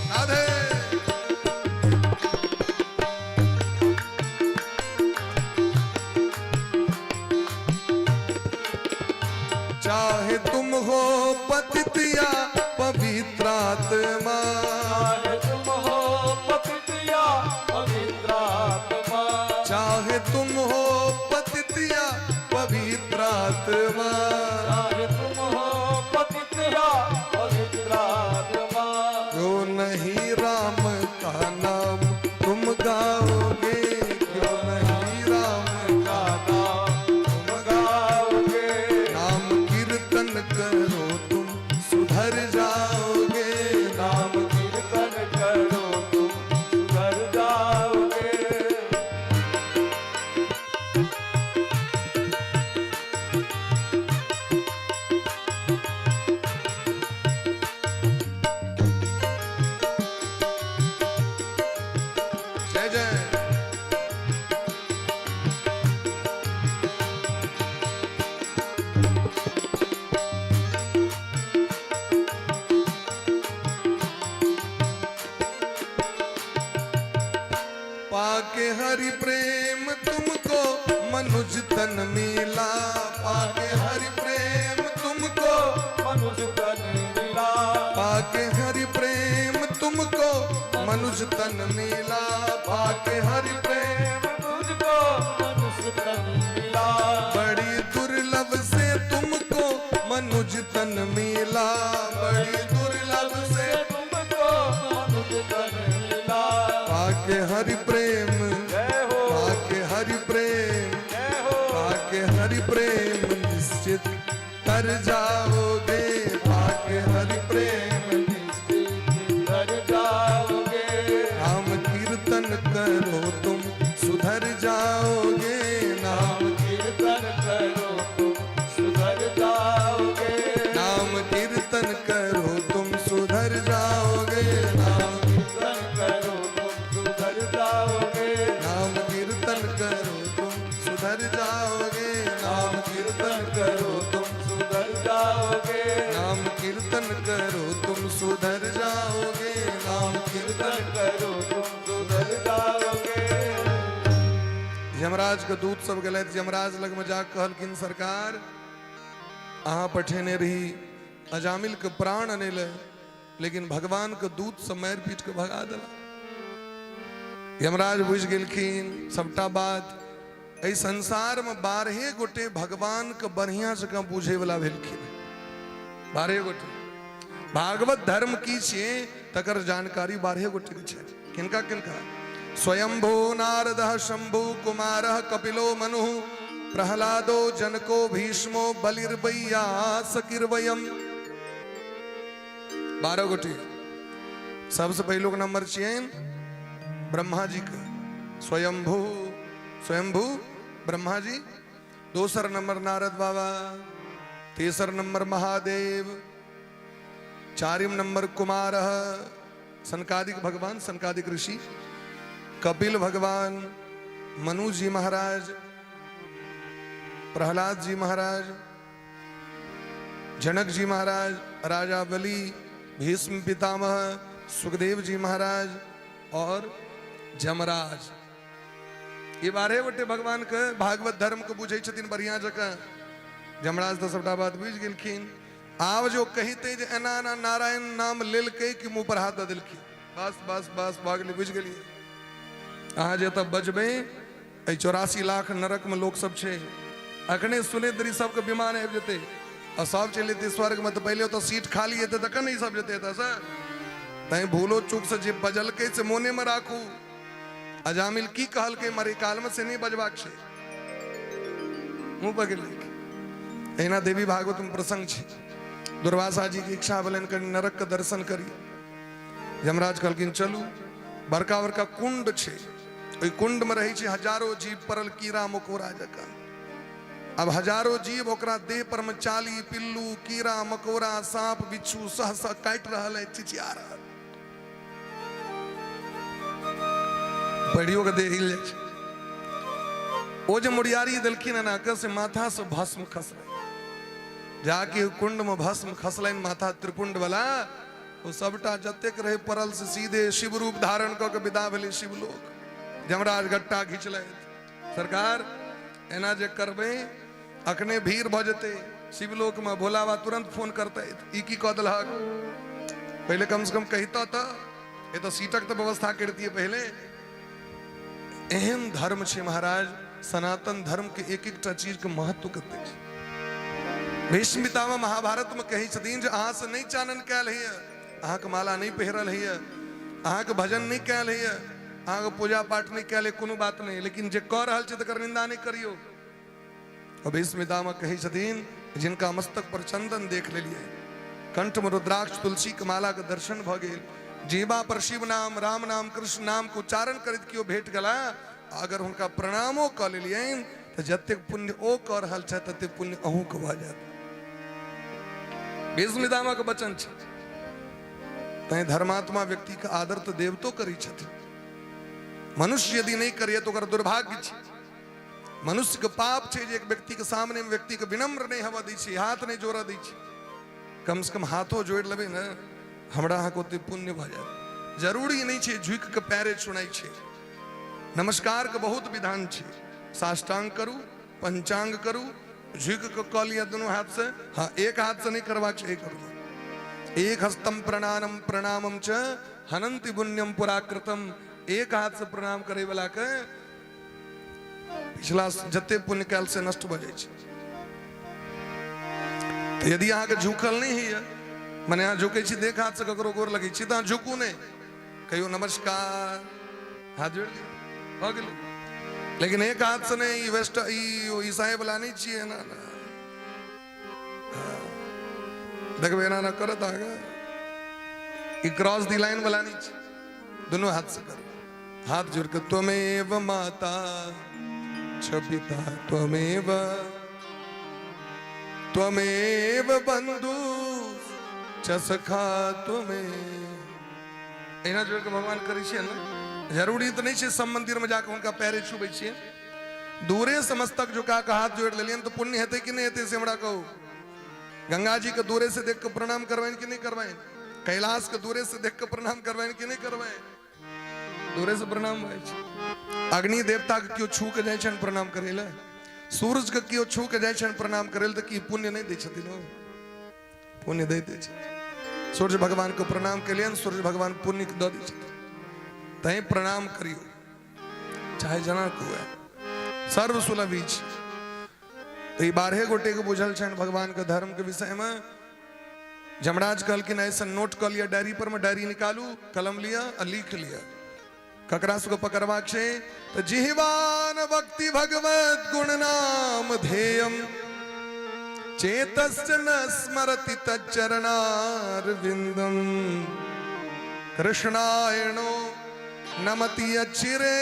राधे चाहे तुम हो पतित या पवित्र आत्मा चाहे तुम हो पतित या पवित्र आत्मा चाहे तुम हो पतित या पवित्र आत्मा चाहे तुम हो पतित या पवित्र आत्मा जो नहीं राम का नाम तुम गाओगे क्यों नहीं राम का नाम तुम गाओगे नाम कीर्तन करो तुम सुधर जाओगे नाम कीर्तन करो तुम सुधर जाओगे जय जय पाके हरि प्रेम तुमको मनुज तन मिला पाके हरि प्रेम तुमको मनुष्य तन मिला पाके हरि प्रेम तुमको मनुज तन मिला पाके हरि प्रेम तुझको मनुष्य तन मिला बड़ी दुर्लभ से तुमको मनुज तन मिला बड़ी दुर्लभ से तुमको मनुष्य तन मिला पाके हरि प्रेम जय हो पाके हरि प्रेम जय हो पाके हरि प्रेम निश्चित कर जाओगे पाके हरि प्रेम सुधर जाओगे नाम कीर्तन करो तुम सुधर जाओगे नाम नाम कीर्तन करो तुम सुधर जाओगे नाम कीर्तन करो तुम सुधर जाओगे नाम कीर्तन करो तुम सुधर जाओगे नाम कीर्तन सुधर जाओगे, नाम कीर्तन करो तुम सुधर जाओगे। यमराज के दूत सब गए। यमराज लग में जा कहलकिन सरकार अहाँ पठेने रही अजामिल के प्राण अनिल, लेकिन भगवान के दूत से मार पीट के भगा दिला। यमराज बुझ गेलखिन सबटा बात। एहि संसार में 12 गोटे भगवान के बढ़िया जगह बुझे वाला भेलखिन। 12 गोटे भागवत धर्म की छे तकर जानकारी 12 गोटे के छै। किनका किनका? स्वयंभो नारद शंभु कुमार कपिलो मनु प्रहलादो जनको भीष्मो बलिर्बैया सकिर्वयम। 12 गोटे। सबसे पहले का नंबर छिए ब्रह्मा जी का, स्वयंभू स्वयंभू ब्रह्मा जी। दूसर नंबर नारद बाबा, तीसर नंबर महादेव, चारिम नंबर कुमार सनकादिक भगवान सनकादिक ऋषि, कपिल भगवान, मनु जी महाराज, प्रहलाद जी महाराज, जनक जी महाराज, राजा बलि, भीष्म पितामह, सुखदेव जी महाराज और जमराज। ये 12 गोटे भगवान के भागवत धर्म को बुझे छथिन बढ़िया जगह। जमराज तो सबटा बात बुझ गेलखिन। आब जो कहते जे एना एना नारायण नाम लेलकै कि मुंह पर हाथ दे देलखिन। बस बस बस भागले बुझ गेलिए। अहाँ जे तब बजबै 84 लाख नरक में लोग सब छे, अखने सुने दरी सबके विमान आबि जेतै और सब चलि जेतै स्वर्ग में। तो पहले तो सीट खाली हेतै तखन नहीं सब जेतै एतऽ से। तैं भूलो चूक से जे बजलकै से मोने में राखू। अजामिल की कहलकै मरे काल में से नहीं बजबाक छै, मुंह पर गेलै। एना देवी भागवत में प्रसंग छै। दुर्वासा जी की इच्छा भेलन कि नरक के दर्शन करी। यमराज कहलकिन चलू। बड़का बड़का कुंड छै, ओहि कुंड में रहै छै हजारों जीव परल कीड़ा मकोड़ा जकाँ। अब हजारों जीव ओकरा देह पर में चाली पिल्लू कीड़ा मकोड़ा सांप बिच्छू सहसा काटि रहल है, चिचिया रहल। बढ़ियो के देह हिल जाइ छै। ओ जे मुड़ियारी देलखिन ना से माथा से भस्म खसलै। जाके कुंड में भस्म खसलैन माथा त्रिपुंड वाला। वो सबटा जतेक रहे परल से सीधे शिव रूप धारण क के विदा भेलै शिवलोक। जमराज गट्टा घिचलै। सरकार एना जे करबै अखने भीड़ भ जेतै शिवलोक में। भोला बाबा तुरंत फोन करते ई की कह देलक। पहले कम से कम कहिता तो ये तो सीटक तो व्यवस्था कर दिए पहले। एहन धर्म छे महाराज, सनातन धर्म के एक एक चीज के महत्व कते छै। भीष्म पितामह महाभारत में कही छथिन जे अहाँ से नहीं चानन कैल है, अहाँ के माला नहीं पहिरल है, अहाँ के भजन नहीं कैल है, अहाँ के पूजा पाठ नहीं कैल है, कोनो बात नहीं, लेकिन जे कह रहल छै तकर निंदा नहीं करियो। और भीष्म पितामह कही छथिन जिनका मस्तक पर चंदन देख लेलिए, कंठ में रुद्राक्ष तुलसी के माला के दर्शन भ गेल, जीवा पर शिव नाम राम नाम कृष्ण नाम को उच्चारण करैत कियो भेट गला, अगर हुनका प्रणामो क लेलियन तो जतेक पुण्य ओ कर रहल छै तते पुण्य अहू के भ जायत। भीष्म पितामह के वचन छै। तैं धर्मात्मा व्यक्ति का आदर तो देवतो करी छथिन। मनुष्य यदि नहीं करिए तो ओकर दुर्भाग्य छै। मनुष्य के पाप छै जे एक व्यक्ति के सामने में व्यक्ति के विनम्र नहीं हवा दै छै, हाथ नहीं जोड़ा दै छै। कम से कम हाथों जोड़ लेबै ना, हमरा अहाँ के ओते पुण्य भ जायत। जरूरी नहीं छै झुक के पैरे छुनाई छै। नमस्कार के बहुत विधान छै। साष्टांग करू, पंचांग करू, झुक के क लिया दोनों हाथ से। हाँ, एक हाथ से नहीं करवा चाहिए करू। एक हस्तम प्रणामम प्रणामम च हनंति पुण्यम पुराकृतम। एक हाथ से प्रणाम करे वाला के पिछला जते पुण्य काल से नष्ट भ जाय छै। तो यदि अहाँ के झुकल नहीं है, मने अहाँ झुकै छी देख हाथ से ककरो गोर लगै छी त झुकू नहीं, कहियो नमस्कार, हाथ जोड़ दियौ, भ गेलै। लेकिन एक हाथ से नहीं, वेस्ट ईसाई वाला नहीं चाहिए ना, देखबे एना ना करत आगे ई क्रॉस दी लाइन वाला नहीं चाहिए। दोनों हाथ से करो, हाथ जोड़ के त्वमेव माता च पिता त्वमेव त्वमेव बंधु च सखा त्वमेव। एना जोड़ के भगवान करै छियै ना। जरूरी तो नहीं है सब मंदिर में जाकर उनका पैरे छुबै छियै। दूरे से मस्तक झुका के हाथ जोड़ लेलियन तो पुण्य हेतै कि नहीं हेतै से हमरा कहू। गंगा जी के दूरे से देख के प्रणाम करवाइन कि नहीं करवाइन? कैलाश के दूरे से देख के प्रणाम करवाए कि नहीं करवाए? दूरे से प्रणाम भाई। अग्नि देवता के क्यों छू के जाए छन प्रणाम करेला? सूरज के क्यों छू के जाए छन प्रणाम करेल तो कि पुण्य नहीं दे छथिन? पुण्य दे दे छथिन। सूर्य भगवान को प्रणाम के लिए सूर्य भगवान पुण्य दे दे छथिन। तय प्रणाम करियो चाहे जना को है सर्व सुलभ इच। तो ये 12 गोटे को बुझल छन भगवान के धर्म के विषय में। जमराज कल की ऐसा नोट कर लिया डायरी पर, मैं डायरी निकालू कलम लिया और लिख लिया ककरा को पकड़वा छे तो जिह्वान भक्ति भगवत गुण नाम ध्येयम चेतश्च न स्मरति तच्चरणारविंदम कृष्णायणो नमति अचिरे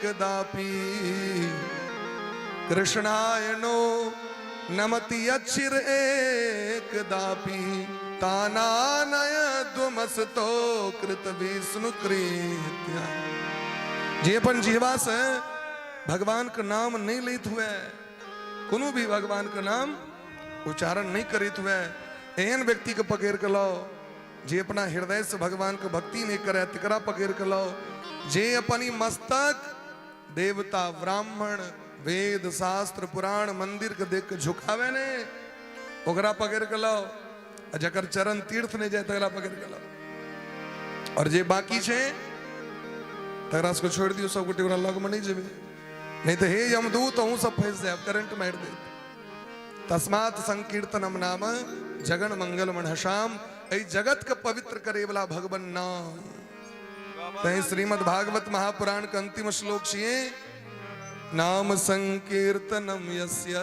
कदापि कृष्णायणो नमति अचिर एकदापि तानानय द्वमस्तो कृत विष्णु कृत्या। जे अपन जीवा से भगवान का नाम नहीं लेत हुए, कोनो भी भगवान का नाम उच्चारण नहीं करित हुए, एहन व्यक्ति को पकड़ के लाओ जे अपना हृदय से भगवान को भक्ति नहीं करे, तिकरा पकड़ के लाओ। जे अपनी मस्तक देवता ब्राह्मण वेद शास्त्र पुराण मंदिर के देख के झुकावे ने, ओकरा पकड़ के लाओ। जकर चरण तीर्थ नहीं जाए तकरा पकड़ के लाओ। और जे बाकी छे तकरा को छोड़ दियो, सब गोटे लग में नहीं जेबे, नहीं तो हे यमदूत हूं सब फंस जाए, करंट मार दे। तस्मात् संकीर्तनम नाम जगन मंगल मनहसाम। ऐ जगत के पवित्र करे वाला भगवान नाम। तय श्रीमद् भागवत महापुराण के अंतिम श्लोक छिए नाम संकीर्तनम यस्य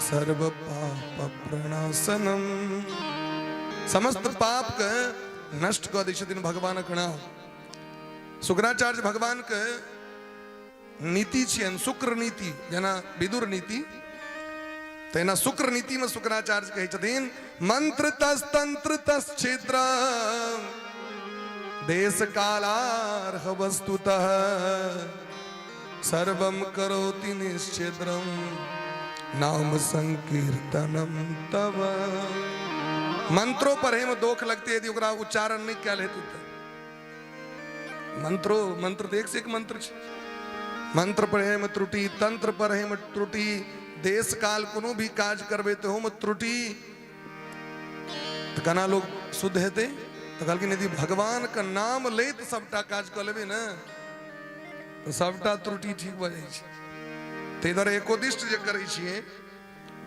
सर्व पाप प्रणाशनम। समस्त पाप के नष्ट कर दै छथिन भगवान के नाम। शुक्राचार्य भगवान के नीति छियन शुक्र नीति, जेना विदुर नीति तेना शुक्र नीति में शुक्राचार्य कहे छथिन मंत्र तस् तंत्र तस् क्षेत्र देश कालार्ह वस्तुतः सर्वम करोति निश्चिद्रम नाम संकीर्तनम तव। मंत्रों पर हम दोख लगते यदि ओकरा उच्चारण नहीं क्या लेते तो मंत्र तो एक से एक मंत्र छे। मंत्र पर हम त्रुटि, तंत्र पर हम त्रुटि, देश काल कोनो भी काज करबे तो हम त्रुटि, तो कना लोग शुद्ध हेते? तो कहलखिन यदि भगवान का नाम ले तो सबटा काज कर लेबे ना तो सबटा त्रुटि ठीक भ जाय छै। ते इधर एकोदिष्ट जे करै छियै,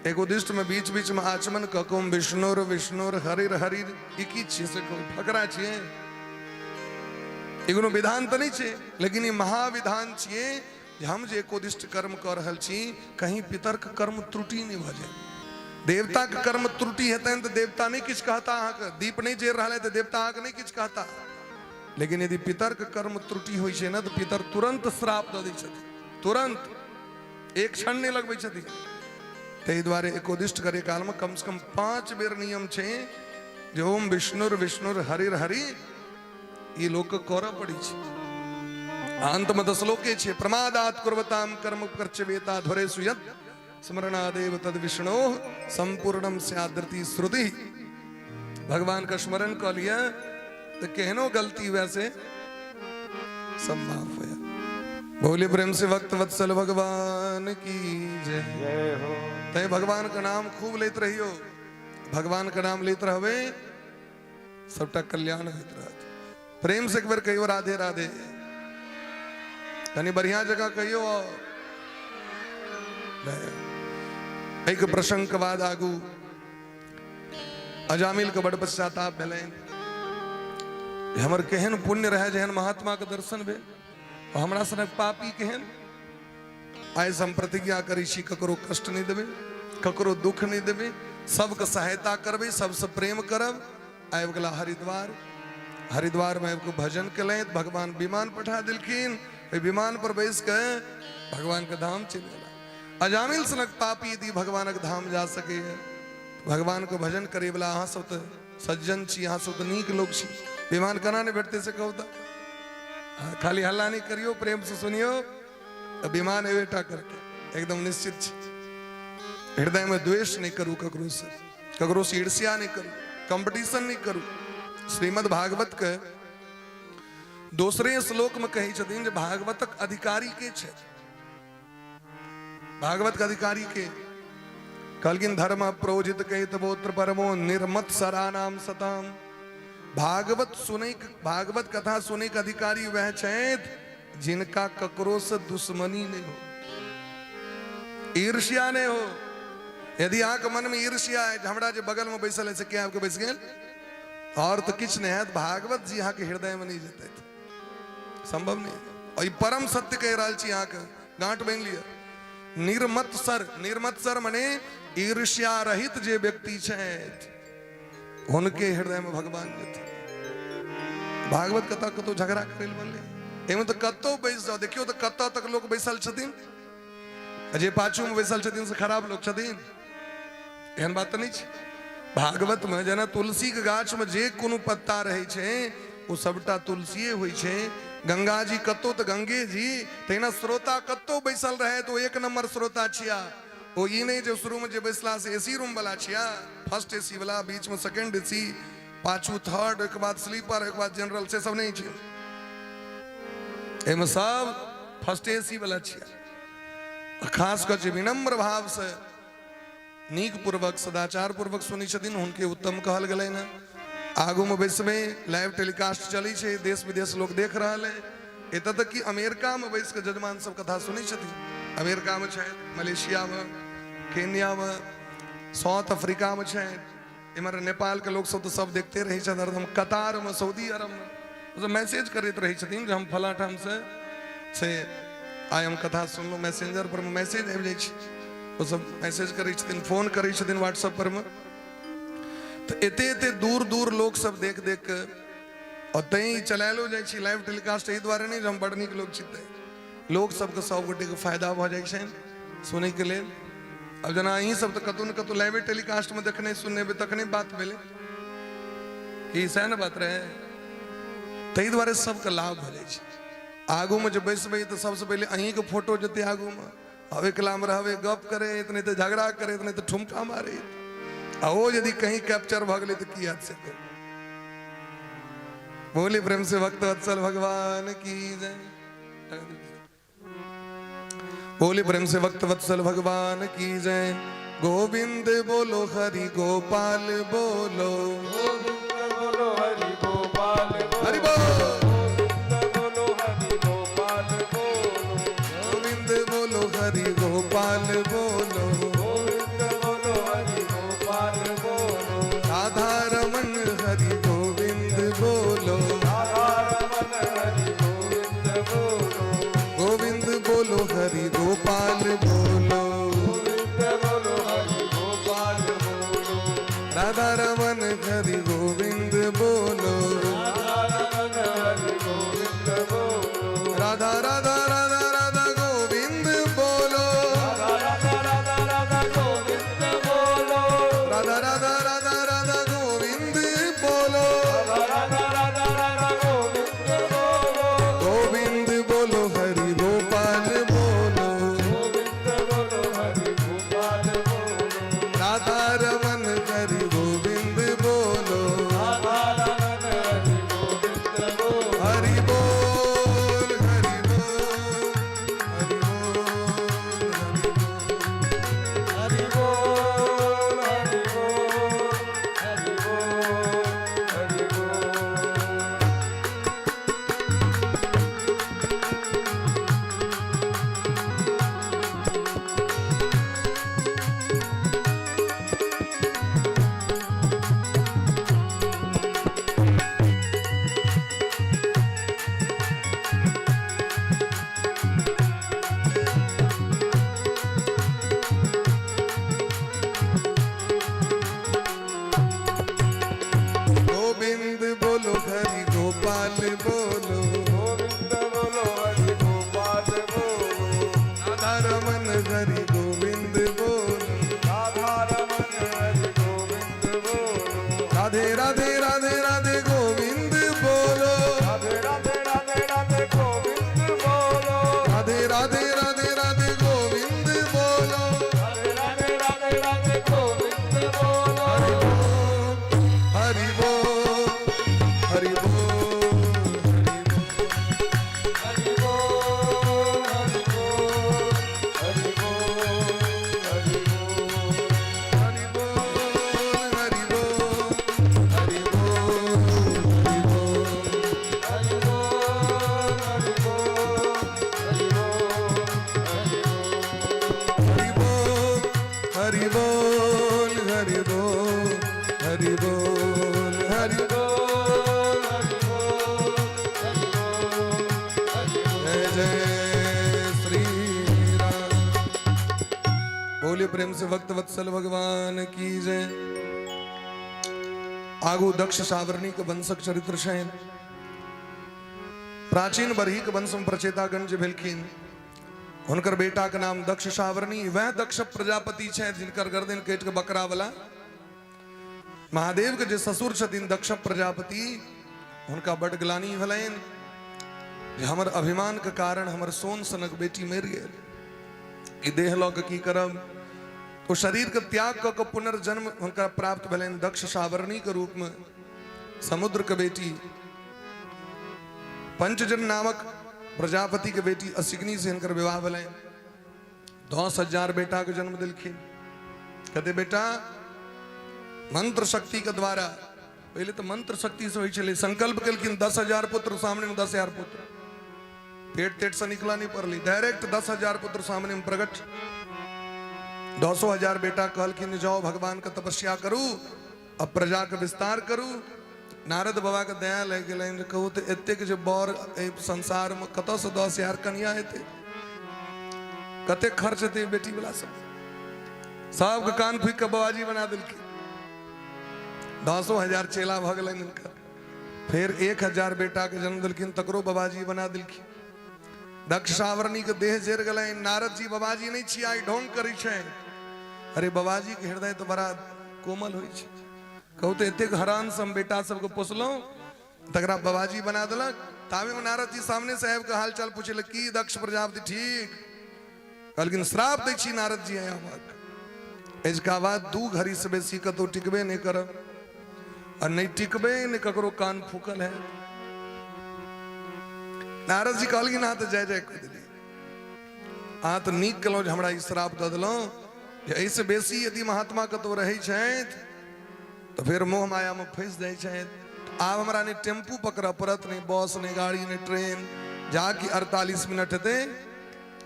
एकोदिष्ट में बीच बीच में आचमन ककुम विष्णुर विष्णुर हरिर हरिर ई की छियै से कोई फकरा छियै? एगो विधान तो नहीं छे, लेकिन ये महाविधान छियै जे हम जे एकोदिष्ट कर्म कर रहल छी कहीं पितर के कर्म त्रुटि नहीं भ जाए। देवता के कर्म त्रुटि हेतै तो देवता नहीं किछ कहता, अहाँ के दीप नहीं जेर रहलै तो देवता अहाँ के नहीं किछ कहता। लेकिन यदि पितर के कर्म त्रुटि होइ छै ना तो पितर तुरंत श्राप दऽ दै छथिन, तुरंत एक क्षण नहीं लगबै छथिन। ताहि दुआरे एकोदिष्ट करे काल में कम से कम 5 बेर नियम छै जे ओम विष्णुर विष्णुर हरिर हरि ई लोक के करऽ पड़ै छै। अंत में 10 श्लोके छै प्रमादात कुर्वताम कर्म कर्चवेता धरे सुयत स्मरणादेव तद विष्णु संपूर्णम स्यादृति श्रुति। भगवान का स्मरण कर लिया तो कहनो गलती वैसे सब माफ है। बोले प्रेम से भक्त वत्सल भगवान की जय हो। तय भगवान का नाम खूब लेत रहियो, भगवान का नाम लेत रहबे सबटा कल्याण होइत रहत। प्रेम से एक बार कहियो राधे राधे, कनी बढ़िया जगह कहियो। एक प्रसंग के बाद आगू अजामिल के बड़ पश्चाताप भेलै। हमर केहन पुण्य रहे जेहन महात्मा के दर्शन भेल, और हमरा सनक पापी केहन। आइ हम प्रतिज्ञा करै छी ककरो कष्ट नहीं देबे, ककरो दुख नहीं देबे, सबके सहायता करबे, सबसे प्रेम करब। आबि गेला हरिद्वार, हरिद्वार में आबि भजन केलै, भगवान विमान पठा देलखिन। विमान पर बैस के भगवान के धाम चलि गेला। अजामिल सनक पापी यदि भगवान के धाम जा सके, भगवान को भजन करे वाला अहाँ सब तो सज्जन छी, अहाँ सब तो नीक लोग छी, विमान केना नहीं भेटते से कहू तो? खाली हल्ला नहीं करियो, प्रेम से सुनियो, विमान एवेटा करके एकदम निश्चित छी। हृदय में द्वेष नहीं करू, ककरो से ईर्ष्या नहीं करू। कंपटीशन नहीं करू। श्रीमद् भागवत के दूसरे श्लोक में कही छथिन जे भागवतक अधिकारी के छे, भागवत का अधिकारी के कहलकिन धर्म प्रोजित कैतवोत्र परमो निर्मत सरानाम सताम। भागवत सुने, भागवत कथा सुने के अधिकारी वह छेत जिनका ककरो से दुश्मनी नहीं हो, ईर्ष्या नहीं हो। यदि आपके मन में ईर्ष्या है, हमरा जे बगल में बैसल है से क्या आपके बैस गेल और तो किछ नहीं है, भागवत जी यहाँ के हृदय में नहीं जेते, संभव नहीं। और ये परम सत्य कह रहा छी, यहाँ के गांठ बन लिया। निर्मत सर, निर्मत सर मने ईर्ष्या रहित जे व्यक्ति छे उनके हृदय में भगवान जेते। भागवत कथा कतो झगड़ा करेल बनले, एमे तो कतो बैस जाओ, देखियो तो कतो तक लोग बैसल छथिन, जे पाछू में बैसल छथिन से खराब लोग छथिन, एहन बात तो नहीं छे। भागवत में जेना तुलसी के गाछ में जे कोनो पत्ता रहे छे वो सबटा तुलसीए होई छे। गंगा जी कतो तो गंगे जी, तेना श्रोता कतो बैसल रहे तो एक नंबर श्रोता छिया। वो ये नहीं जो शुरू में जे बैसला से एसी रूम वाला छिया, फर्स्ट एसी वाला, बीच में सेकंड एसी, पाछू थर्ड, एक बाद स्लीपर, एक बाद जनरल, से सब नहीं छिया। एमे सब फर्स्ट एसी वाला छिया। खास कर विनम्र भाव से नीक पूर्वक सदाचार पूर्वक सुनी छथिन, उनके उत्तम कहल गए न। आगू में बैसबे, लाइव टेलीकास्ट चली छे, देश विदेश लोग देख रहा है। एत तक कि अमेरिका में बैस के जजमान सब कथा सुनी छथिन। अमेरिका में छे, मलेशिया में, केन्या में, साउथ अफ्रीका में छे, इमर नेपाल के लोग सब तो सब देखते रहे छे। हरदम कतार में, सऊदी अरब में तो मैसेज करते रहे छथिन, हम फला ठाम से आय हम कथा सुन लो। मैसेंजर पर मैसेज आबि जाइ छै, वो सब मैसेज करै छथिन, फोन करै छथिन व्हाट्सएप पर में। तो एते एते दूर दूर लोग सब देख देख के और तई चलालो जाइ छै लाइव टेलीकास्ट। एहि दुआरे नहीं जे हम बड़ नीक लोग छिते, लोग सबके सब गोटे के फायदा भ जाइ छै सुनै के लेल। अब जना अहीं सब तो कतौ न कतौ लाइव टेलीकास्ट में देखने सुनने तखने बात भेले कि सैन बात रहे, तई दुआरे सबके लाभ भ जाइ छै। आगू में जब बैसबे तो सबसे पहले अहीं के फोटो जते आगू में हवे कलाम रहवे, गप करे, इतने तो झगड़ा करे, इतने तो ठुमका मारे, आ वो यदि कहीं कैप्चर भ गले तो की याद से बोले प्रेम से भक्त वत्सल भगवान की जय। बोले प्रेम से भक्त वत्सल भगवान की जय। गोविंद बोलो हरि गोपाल बोलो, गोविंद बोलो हरि गोपाल बोलो, हरि बोल। हरि गोपाल बोलो, गोविंद बोलो हरि गोपाल बोलो, राधा रमन हरि गोविंद बोलो, राधा रमन हरि गोविंद बोलो, गोविंद बोलो हरि गोपाल बोलो, गोविंद बोलो हरि गोपाल बोलो, राधा रमन हरि गोविंद हरि बोल हरि बोल हरि बोल हरि बोल जय जय श्री राम। बोले प्रेम से भक्त वत्सल भगवान की जय। आगु दक्ष सावरणी के वंशक चरित्र शयन प्राचीन बरहीक वंश में प्रचेता गंज भेलखिन। हुनकर बेटा के नाम दक्ष सावरणी, वह दक्ष प्रजापति छे जिनकर गर्दन केट के बकरा वाला। महादेव के जे ससुर छथिन दक्ष प्रजापति, हुनका बड़ ग्लानि भेलैन जे हमर अभिमान के कारण हमर सोन सनक बेटी मरि गेल, ई देह लऽ के की करब। तो शरीर के त्याग क के पुनर्जन्म हुनका प्राप्त भेलैन दक्ष सावरणी के रूप में। समुद्र के बेटी पंचजन नामक प्रजापति के बेटी असिग्नी से इनकर विवाह भेलैन। 10,000 बेटा के जन्म दिलखिन। कहते बेटा मंत्र शक्ति के द्वारा, पहले तो मंत्र शक्ति से होई छले, संकल्प केलखिन 10,000 पुत्र, सामने में 10,000 पुत्र, पेट तेट से निकला नहीं पड़ली, डायरेक्ट 10,000 पुत्र सामने में प्रकट। 200,000 बेटा कहलखिन जाओ भगवान का तपस्या करू, अब प्रजा के विस्तार करू। नारद बाबा के दया लग गए, कहू तो एते के जो बर संसार में कत से 10,000 कन्या हेते, कते खर्च हेते बेटी वाला सब के कान फूक के बाबाजी बना दिलखिन। 10,000 चेला भ गए इनका। फिर 1,000 बेटा के जन्म दिलखिन, तकरो बाबाजी बना दिलखिन। दक्ष सावरणी के देह जर गए। नारद जी बाबाजी नहीं छी, आई ढोंग करी छे। अरे बाबाजी के हृदय तो बड़ा कोमल होई छे। कहू तो एते हरान सम बेटा सबको पोसलो, तकरा बाबाजी बना दिलक। तावे में नारद जी सामने साहब का हाल चाल पूछे की दक्ष प्रजापति ठीक, कहलखिन श्राप दै छी नारद जी अहाँक। इसका बाद 2 घड़ी से बेसी कतौ टिकबे नहीं करब, और नहीं टिकबे नहीं ककरो कान फूकल है। नारद जी कहलखिन हाँ तो जय जय कह दिली, हाँ तो नीक केलहुँ जे हमरा ई श्राप दऽ देलहुँ जे एहिसँ बेसी यदि महात्मा कतौ रहै छथि तो फिर मोह माया में फंस जाइ छथि। आब हमरा नहीं टेम्पू पकड़ पड़त, नहीं बस, नहीं गाड़ी, नहीं ट्रेन, जाकि 48 मिनट हेतै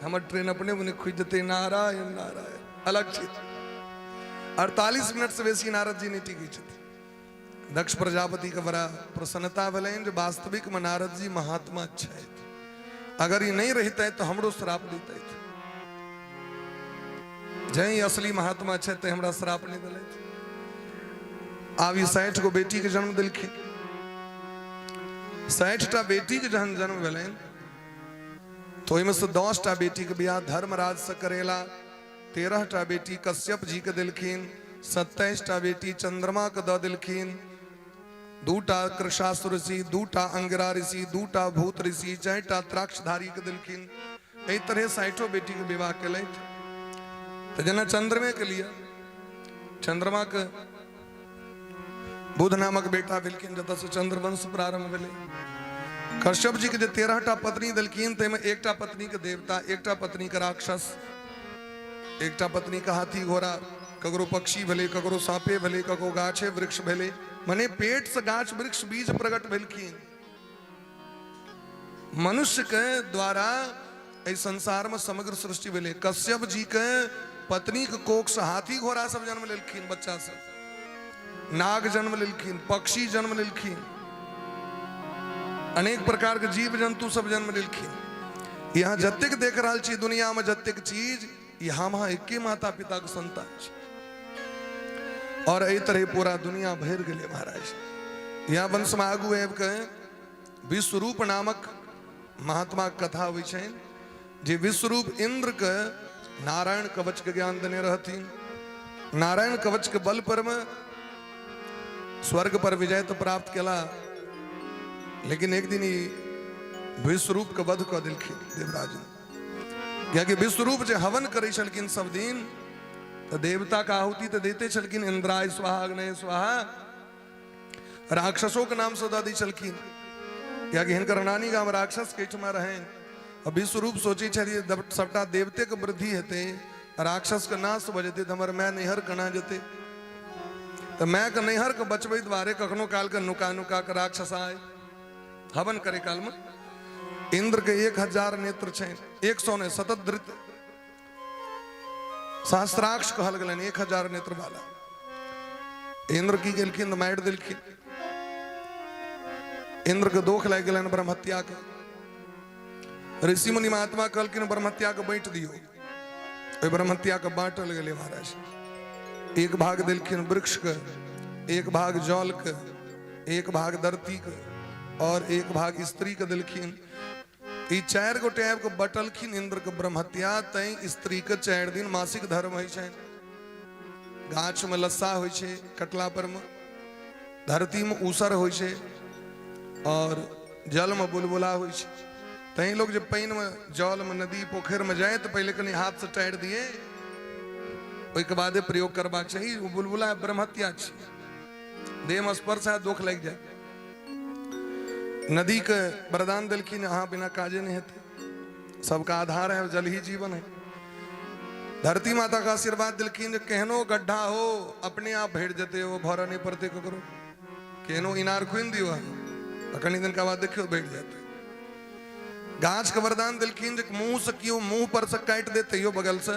हमर ट्रेन अपने मुने खुज जेतै। नारायण नारायण अलग चीज। 48 मिनट से बेसी नारद जी नहीं टिकै छथिन। दक्ष प्रजापति के बड़ा प्रसन्नता भेलैन जे वास्तविक में नारद जी महात्मा छथि। अगर ये नहीं रहते तो हमरो श्राप देते। जय असली महात्मा छथि हमरा श्राप नहीं दिलथि। आब ई 60 गो बेटी के जन्म दिलखिन। 60टा बेटी के जहन जन्म भेलैन तो ओहिमे से 10टा बेटी के बियाह धर्मराज से करेला। 13टा बेटी कश्यप जी के दिलखिन। 27टा बेटी चंद्रमा के दऽ दिलखिन। 2टा कृशासुर ऋषि, 2टा अंगिरा ऋषि, 2टा भूत ऋषि, 4टा त्राक्षधारी के दिलखिन। एहि तरह 60 बेटी के विवाह केलथि। तो जेना चंद्रमे के लिए चंद्रमा के बुध नामक बेटा भेलखिन, जतऽ से चंद्रवंश प्रारंभ भेलै। कश्यप जी के जे 13टा पत्नी देलखिन ताहिमे 1टा पत्नी के देवता, 1टा पत्नी के राक्षस, 1टा पत्नी के हाथी घोड़ा, ककरो पक्षी भेलै, ककरो साँपे भेलै, ककरो गाछे वृक्ष भेलै। मने पेट से गाछ वृक्ष बीज प्रकट भेलखिन। मनुष्य के द्वारा एहि संसार में समग्र सृष्टि भेलै। कश्यप जी के पत्नी के कोख से हाथी घोड़ा सब जन्म लेलखिन, बच्चा सब, नाग जन्म लेलखिन, पक्षी जन्म लेलखिन, अनेक प्रकार के जीव जंतु सब जन्म लेलखिन। यहाँ जतेक देख रहा छी दुनिया में जतेक चीज, यहाँ एके माता पिता के संतान छै। और एहि तरह पूरा दुनिया भर गेले महाराज। यहाँ वंश में आगू आबि के विश्वरूप नामक महात्मा के कथा होइ छनि, जे विश्वरूप इंद्र के नारायण कवच के ज्ञान देने रहथिन। नारायण कवच के बल पर में स्वर्ग पर विजय तो प्राप्त केला, लेकिन एक दिन विश्वरूप के वध कऽ देलखिन देवराज ने। कियाकि विश्वरूप जे हवन करै छलखिन सब दिन, तो देवता का आहुति तो देते छलखिन, इंद्राय स्वाहा अग्नय स्वाहा, राक्षसों के नाम से दऽ दै छलखिन। कियाकि हिनकर नानी गाम राक्षस के ठमा रहें। अब विश्वरूप सोचे छलिए सबटा देवते के वृद्धि हेतै, राक्षस के नाश भऽ जेतै, तो हमर माय नैहर कना जेतै। तो माय के नैहर के बचबै दुआरे कखनो काल के नुका नुका के राक्षस आए। हवन करे काल में इंद्र के 1000 नेत्र छे, 100 ने सतत धृत सहस्त्राक्ष कहल गलन 1000 नेत्र वाला। इंद्र की गेलखिन मारि देलखिन। इंद्र के दोख लग गलन ब्रह्म हत्या का। ऋषि मुनि महात्मा कहलखिन ब्रह्म हत्या के बांट दियो। ओइ ब्रह्म हत्या के बांटल गेले महाराज। एक भाग देलखिन वृक्ष के, एक भाग जल के, एक भाग धरती के और एक भाग स्त्री के देलखिन। ई 4 गोटे आबि के बटलखिन इंद्र के ब्रह्म हत्या। तै स्त्री के 4 दिन मासिक धर्म होइ छै। गाछ में लस्सा होइ छै कटला पर में, धरती में ऊसर होइ छै और जल में बुलबुला होइ छै। तै लोग जब पानि में जल में नदी पोखर में जाए तो पहले कनी हाथ से टाइर दिए, ओइके बादे प्रयोग करबाक चाही। ओ बुलबुला ब्रह्म हत्या छै। देह में स्पर्श है दुख लग जाए। नदी के वरदान दिलखिन अहाँ बिना काजे नहीं हेते, सबका आधार है जल ही जीवन है। धरती माता का आशीर्वाद दिलखिन केहनो गड्ढा हो अपने आप भेड़ जते हो, भरा नहीं पड़ते करो। केहनो इनार खुन दियो कनी दिन का बाद देखियो बैठ जाते। गाछ के वरदान दिलखिन मुंह से कियो मुंह पर से काट देते यो बगल से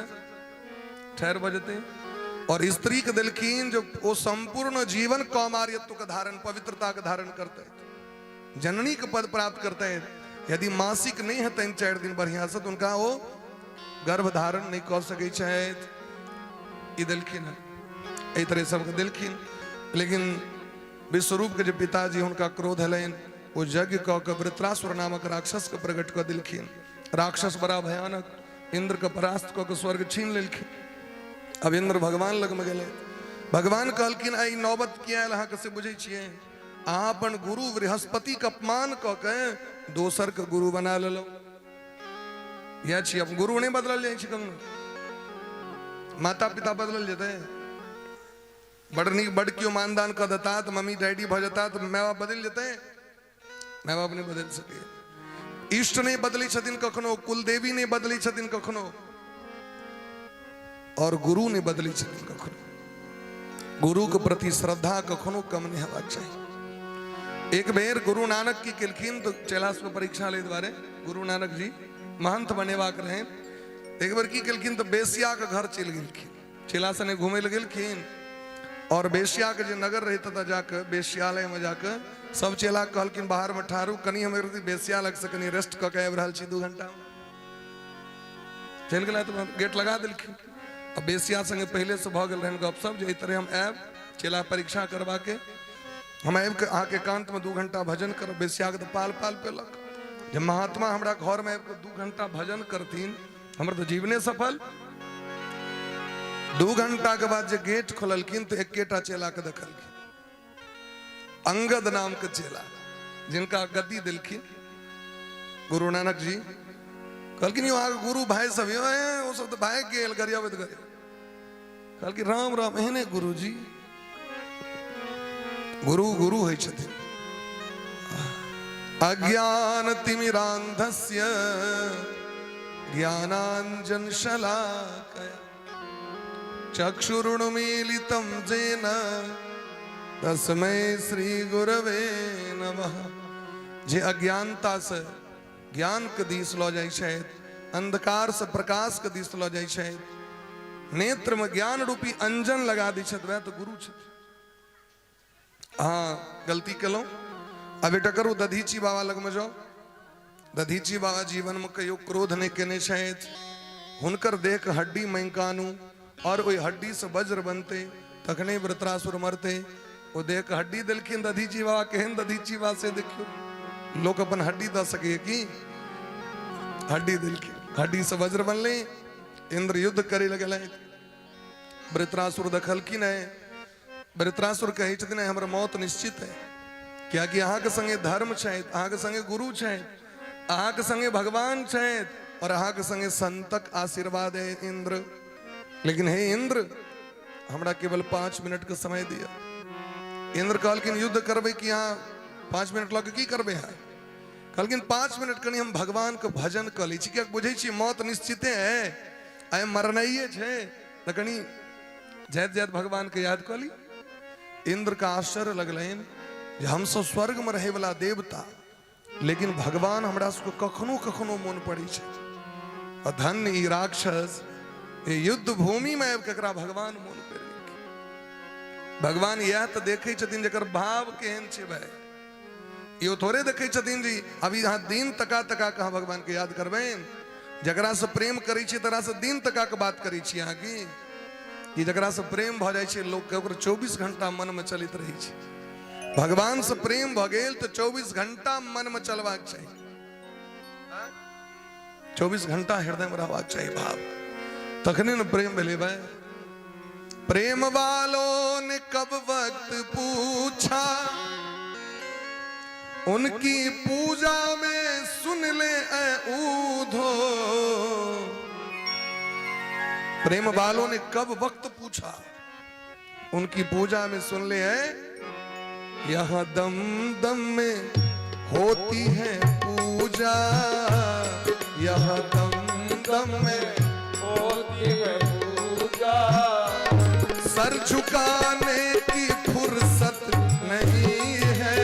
ठहर बजते। और स्त्री के दिलखिन जो वो संपूर्ण जीवन कौमार्यत्व का धारण, पवित्रता का धारण करते है, जननी का पद प्राप्त करते हैं। यदि मासिक नहीं है 3-4 दिन बढ़िया से तो उनका वो गर्भ धारण नहीं कर सके चाहे दिलखिन है। तरह सब दिलखिन। लेकिन विश्वरूप के जो पिताजी उनका क्रोध हलन, वो यज्ञ कह के वृत्रासुर नामक राक्षस के प्रकट कर दिलखिन। राक्षस बड़ा भयानक, इंद्र के परास्त कह के स्वर्ग छीन लेलखिन। अब इंद्र भगवान लग में गए। भगवान कहलखिन आई नौबत किया अहाँ कैसे बुझे छिए, अहाँ अपन गुरु बृहस्पति के अपमान कऽ के दोसर के गुरु बना लेलो। यह छी अब गुरु नहीं बदलल जाए छी, माता पिता बदलल जेते। बड़ नीक बड़ क्यों मानदान कर देता तो मम्मी डैडी भ जाता तो माँ बाप बदल जेते, माँ बाप नहीं बदल सके। इष्ट नहीं बदली छथिन कखनो, कुल देवी नहीं बदली छथिन कखनो, और गुरु नहीं बदली छथिन कखनो। गुरु के प्रति श्रद्धा कखनो कम नहीं होबाक चाहिए। एक बेर गुरु नानक की केलखिन तो चेलास में परीक्षा ले द्वारे गुरु नानक जी महंत बनेवाक रहे। एक बार की केलखिन तो बेसिया के घर चल गेलखिन। चेला सने घूमे लगे गेलखिन और बेसिया के जो नगर रहता था जाकर बेसियालय में जाकर सब चेला कहलखिन बाहर में ठारू कनी हमें बेसिया लग से कनी रेस्ट कऽ के आबि रहल छी 2 घंटा में। चल गेला तो गेट लगा दिलखिन। अब बेसिया संगे पहले से भ गेल रहन गपशप जे तरह हम आब चेला परीक्षा करवा के हम आबि के आके एकांत में 2 घंटा भजन करब। बेसिया के तो पाल पाल पेलक। जब महात्मा हमरा घर में आबि के 2 घंटा भजन करथिन हमर तो जीवने सफल। 2 घंटा के बाद जो गेट खोललखिन तो एकेटा चेला के देखलखिन, अंगद नाम के चेला जिनका गद्दी दिलखिन गुरु नानक जी। कहलखिन यो आगे गुरु भाई सब यो है, वो सब तो भाई गेल गरियावत गरिया। कहलखिन राम राम एहने गुरु जी। गुरु गुरु है छथिन। अज्ञान तिमिरांधस्य ज्ञानांजन शलाकया चक्षुरुन्मीलितं येन तस्मै श्री गुरवे नमः। जे अज्ञानता से ज्ञान के दिस लऽ जाइ छथि, अंधकार से प्रकाश के दिस लऽ जाइ छथि, नेत्र में ज्ञान रूपी अंजन लगा दै छथि, वह तो गुरु छथि। हाँ गलती केलहुँ, अब बेटा करू दधीची बाबा लग में जाओ। दधीची बाबा जीवन में कहियो क्रोध नहीं केने छथि। हुनकर देह के हड्डी मैंकानू और ओई हड्डी से वज्र बनते तखने वृत्रासुर मरते। वो देह के हड्डी दिलखिन दधीची बाबा। केहन दधीची बाबा से देखियो, लोग अपन हड्डी द सके कि हड्डी दिलखिन। हड्डी से वज्र बनले, इंद्र युद्ध करे लगल। वृत्रासुर देखलखिन है। वृत्रासुर कहे छथिन हमर मौत निश्चित है, क्या कि अहाँ के संगे धर्म छथि, अहाँ के संगे गुरु छथि, अहाँ के संगे भगवान छथि और अहाँ के संगे संतक आशीर्वाद है इंद्र। लेकिन हे इंद्र हमरा केवल 5 मिनट के समय दिया। इंद्र कहलखिन युद्ध करबे कि यहाँ 5 मिनट लग की करबे है। कहलखिन 5 मिनट कनी हम भगवान के भजन कर ली छी, क्या बुझे छी मौत निश्चिते है, आय मरनाइए छे त कनी जैत जैत भगवान के याद कर ली। इंद्र का आश्चर्य लगलन जे हम सब स्वर्ग में रहे वाला देवता, लेकिन भगवान हमरा सबको कखनो कखनो मन पड़े छे। धन्य ई राक्षस ये युद्ध भूमि में अब ककरा भगवान मोन पे भगवान यह तो देखे छथिन जकर भाव केहन छे भाई यो थोड़े देखे छथिन जी अभी यहाँ दिन तका तका कहा भगवान के याद करबेन जकरा से प्रेम करी छी तकरा से दिन तका के बात करी छी यहाँ की कि जकरा से प्रेम भ जाय छे लोग के ओकर 24 घंटा मन में चलित रही छे भगवान से प्रेम भ गेल तो 24 घंटा मन में चलबाक चाहिए 24 घंटा हृदय में रहबाक चाहिए भाव तखने न प्रेम भेले भाई प्रेम वालों ने कब वक्त पूछा उनकी पूजा में सुन ले ऐ ऊधो प्रेम वालों ने कब वक्त पूछा उनकी पूजा में सुन ले ऐ यहाँ दम दम में होती है पूजा यहाँ दम दम में होती है पूजा सर झुकाने की फुर्सत नहीं है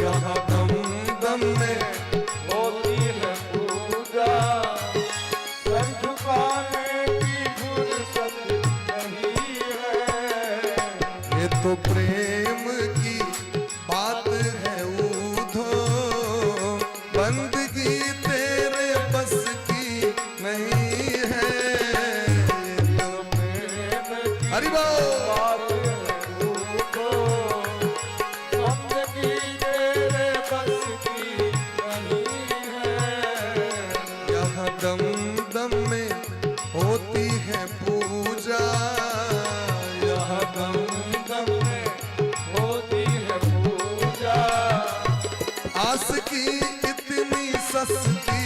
यहाँ दम दम में होती है पूजा सर झुकाने की फुर्सत नहीं है ये तो प्रेम की बात है ऊधो बंदगी तेरे बस की नहीं है हरि बोल यहाँ दम दम में होती है पूजा यहाँ दम दम में होती है पूजा आस की इतनी सस्ती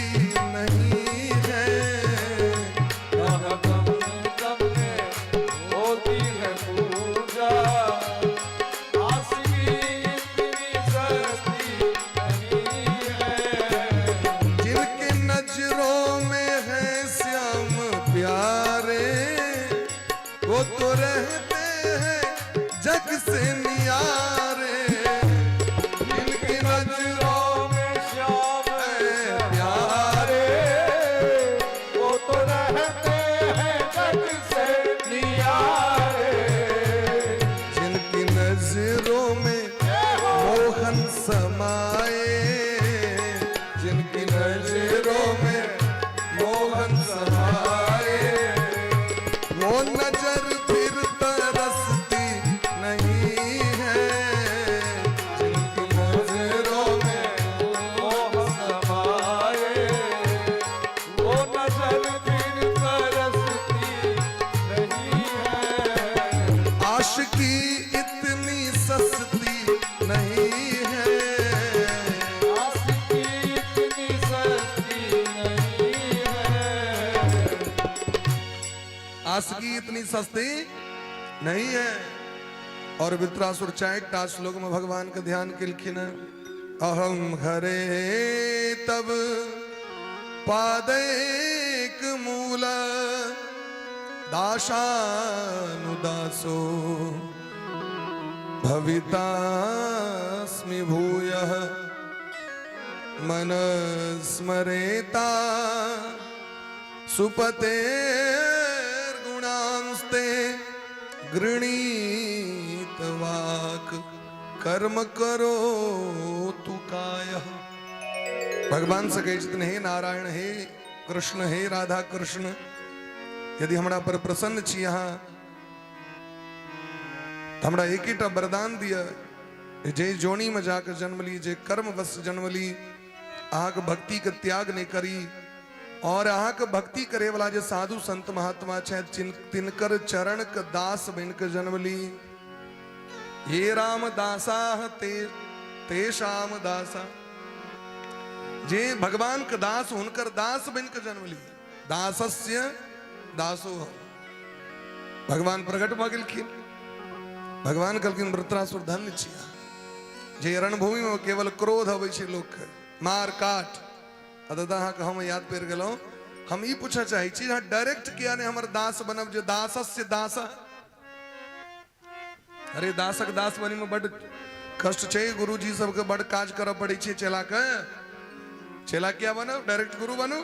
नहीं है यहाँ दम दम में होती है पूजा आस की इतनी सस्ती नहीं है जिनके नजरों में है श्याम प्यारे वो तो रहते हैं जग से नियारे जिनके नजरों में श्याम है प्यारे वो तो रहते हैं जग से नियारे जिनकी नजरों में मोहन समाए जिनकी नजरों में मोहन समाए वो नजर फिर तरसती नहीं है जिनकी नजरों में मोह समाए वो नजर फिर तरसती नहीं है आशिकी इतनी सस्ती नहीं है आशिकी इतनी सस्ती नहीं है आशिकी इतनी सस्ती नहीं है और वित्रासुर 4 श्लोक में भगवान का ध्यान किलखिन अहम हरे तब पादैक मूल दाशानुदासो भवितास्मि भूयः मन स्मरेता सुपते गुणांस्ते गृणीत वाक कर्म करो तु कायः भगवान से कहे जितने हे नारायण हे कृष्ण हे राधा कृष्ण यदि हमरा पर प्रसन्न छी यहाँ हमरा एक ही वरदान दिया जे जोनी में जाकर जन्म ली जे कर्म वश जन्म ली आहा के भक्ति के त्याग नहीं करी और आहा के भक्ति करे वाला जे साधु संत महात्मा छे तिनकर चरण के दास बन के जन्म ली ये राम दासा ते शाम दासा जे भगवान के दास हुनकर दास बन के जन्म ली दासस्य दासो भगवान प्रकट भ गेलखिन भगवान कहलखिन वृत्रासुर धन्य छिया जे रणभूमि में केवल क्रोध अबै छै लोक के मार काट अदा अहाँ के हम याद पड़ गेलहुं हम ई पूछे चाहे छी डायरेक्ट किया ने हमर दास बनब जे दासस्य दास अरे दासक दास बनी में बड़ कष्ट छै गुरुजी सबके बड़ काज करऽ पड़ै छै चेला क्या बनब डायरेक्ट गुरु बनू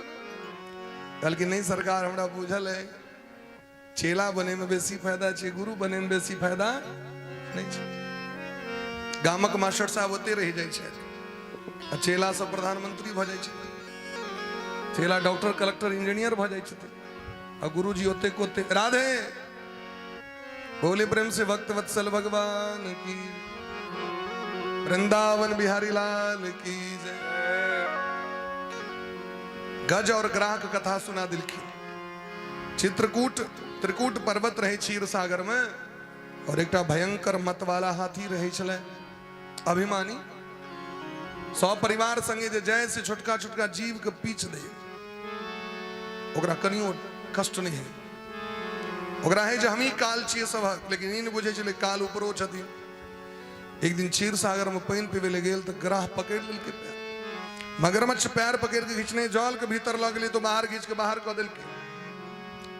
कल की नहीं सरकार हमरा बुझल है चेला बने में बेसी फायदा छे गुरु बने में बेसी फायदा नहीं छे। गामक मास्टर साहब ओते रह जाय छे आ चेला सब प्रधानमंत्री भ जाय छे, चेला डॉक्टर कलेक्टर इंजीनियर भ जाय छे आ गुरुजी ओते कोते। राधे बोले प्रेम से भक्त वत्सल भगवान की, वृंदावन बिहारी लाल की जय। गज और ग्राहक कथा सुना दिल की। चित्रकूट त्रिकूट पर्वत रहे क्षीर सागर में और एक भयंकर मत वाला हाथी रहे छले अभिमानी। 100 परिवार संगे जे जय से छोटका छोटका जीव के पीछ दे ओकरा कनियो कष्ट नहीं है। ओकरा है जे हमी काल छिए सब, लेकिन इन बुझे छले काल ऊपरो छथिन। एक दिन क्षीर सागर में पानी पीवे ले गेल तो ग्राह पकड़ लेलके पैर। मगरमच्छ पैर पकड़ के खींचने जल के भीतर लग गई तो बाहर खींच के बाहर कऽ देलके।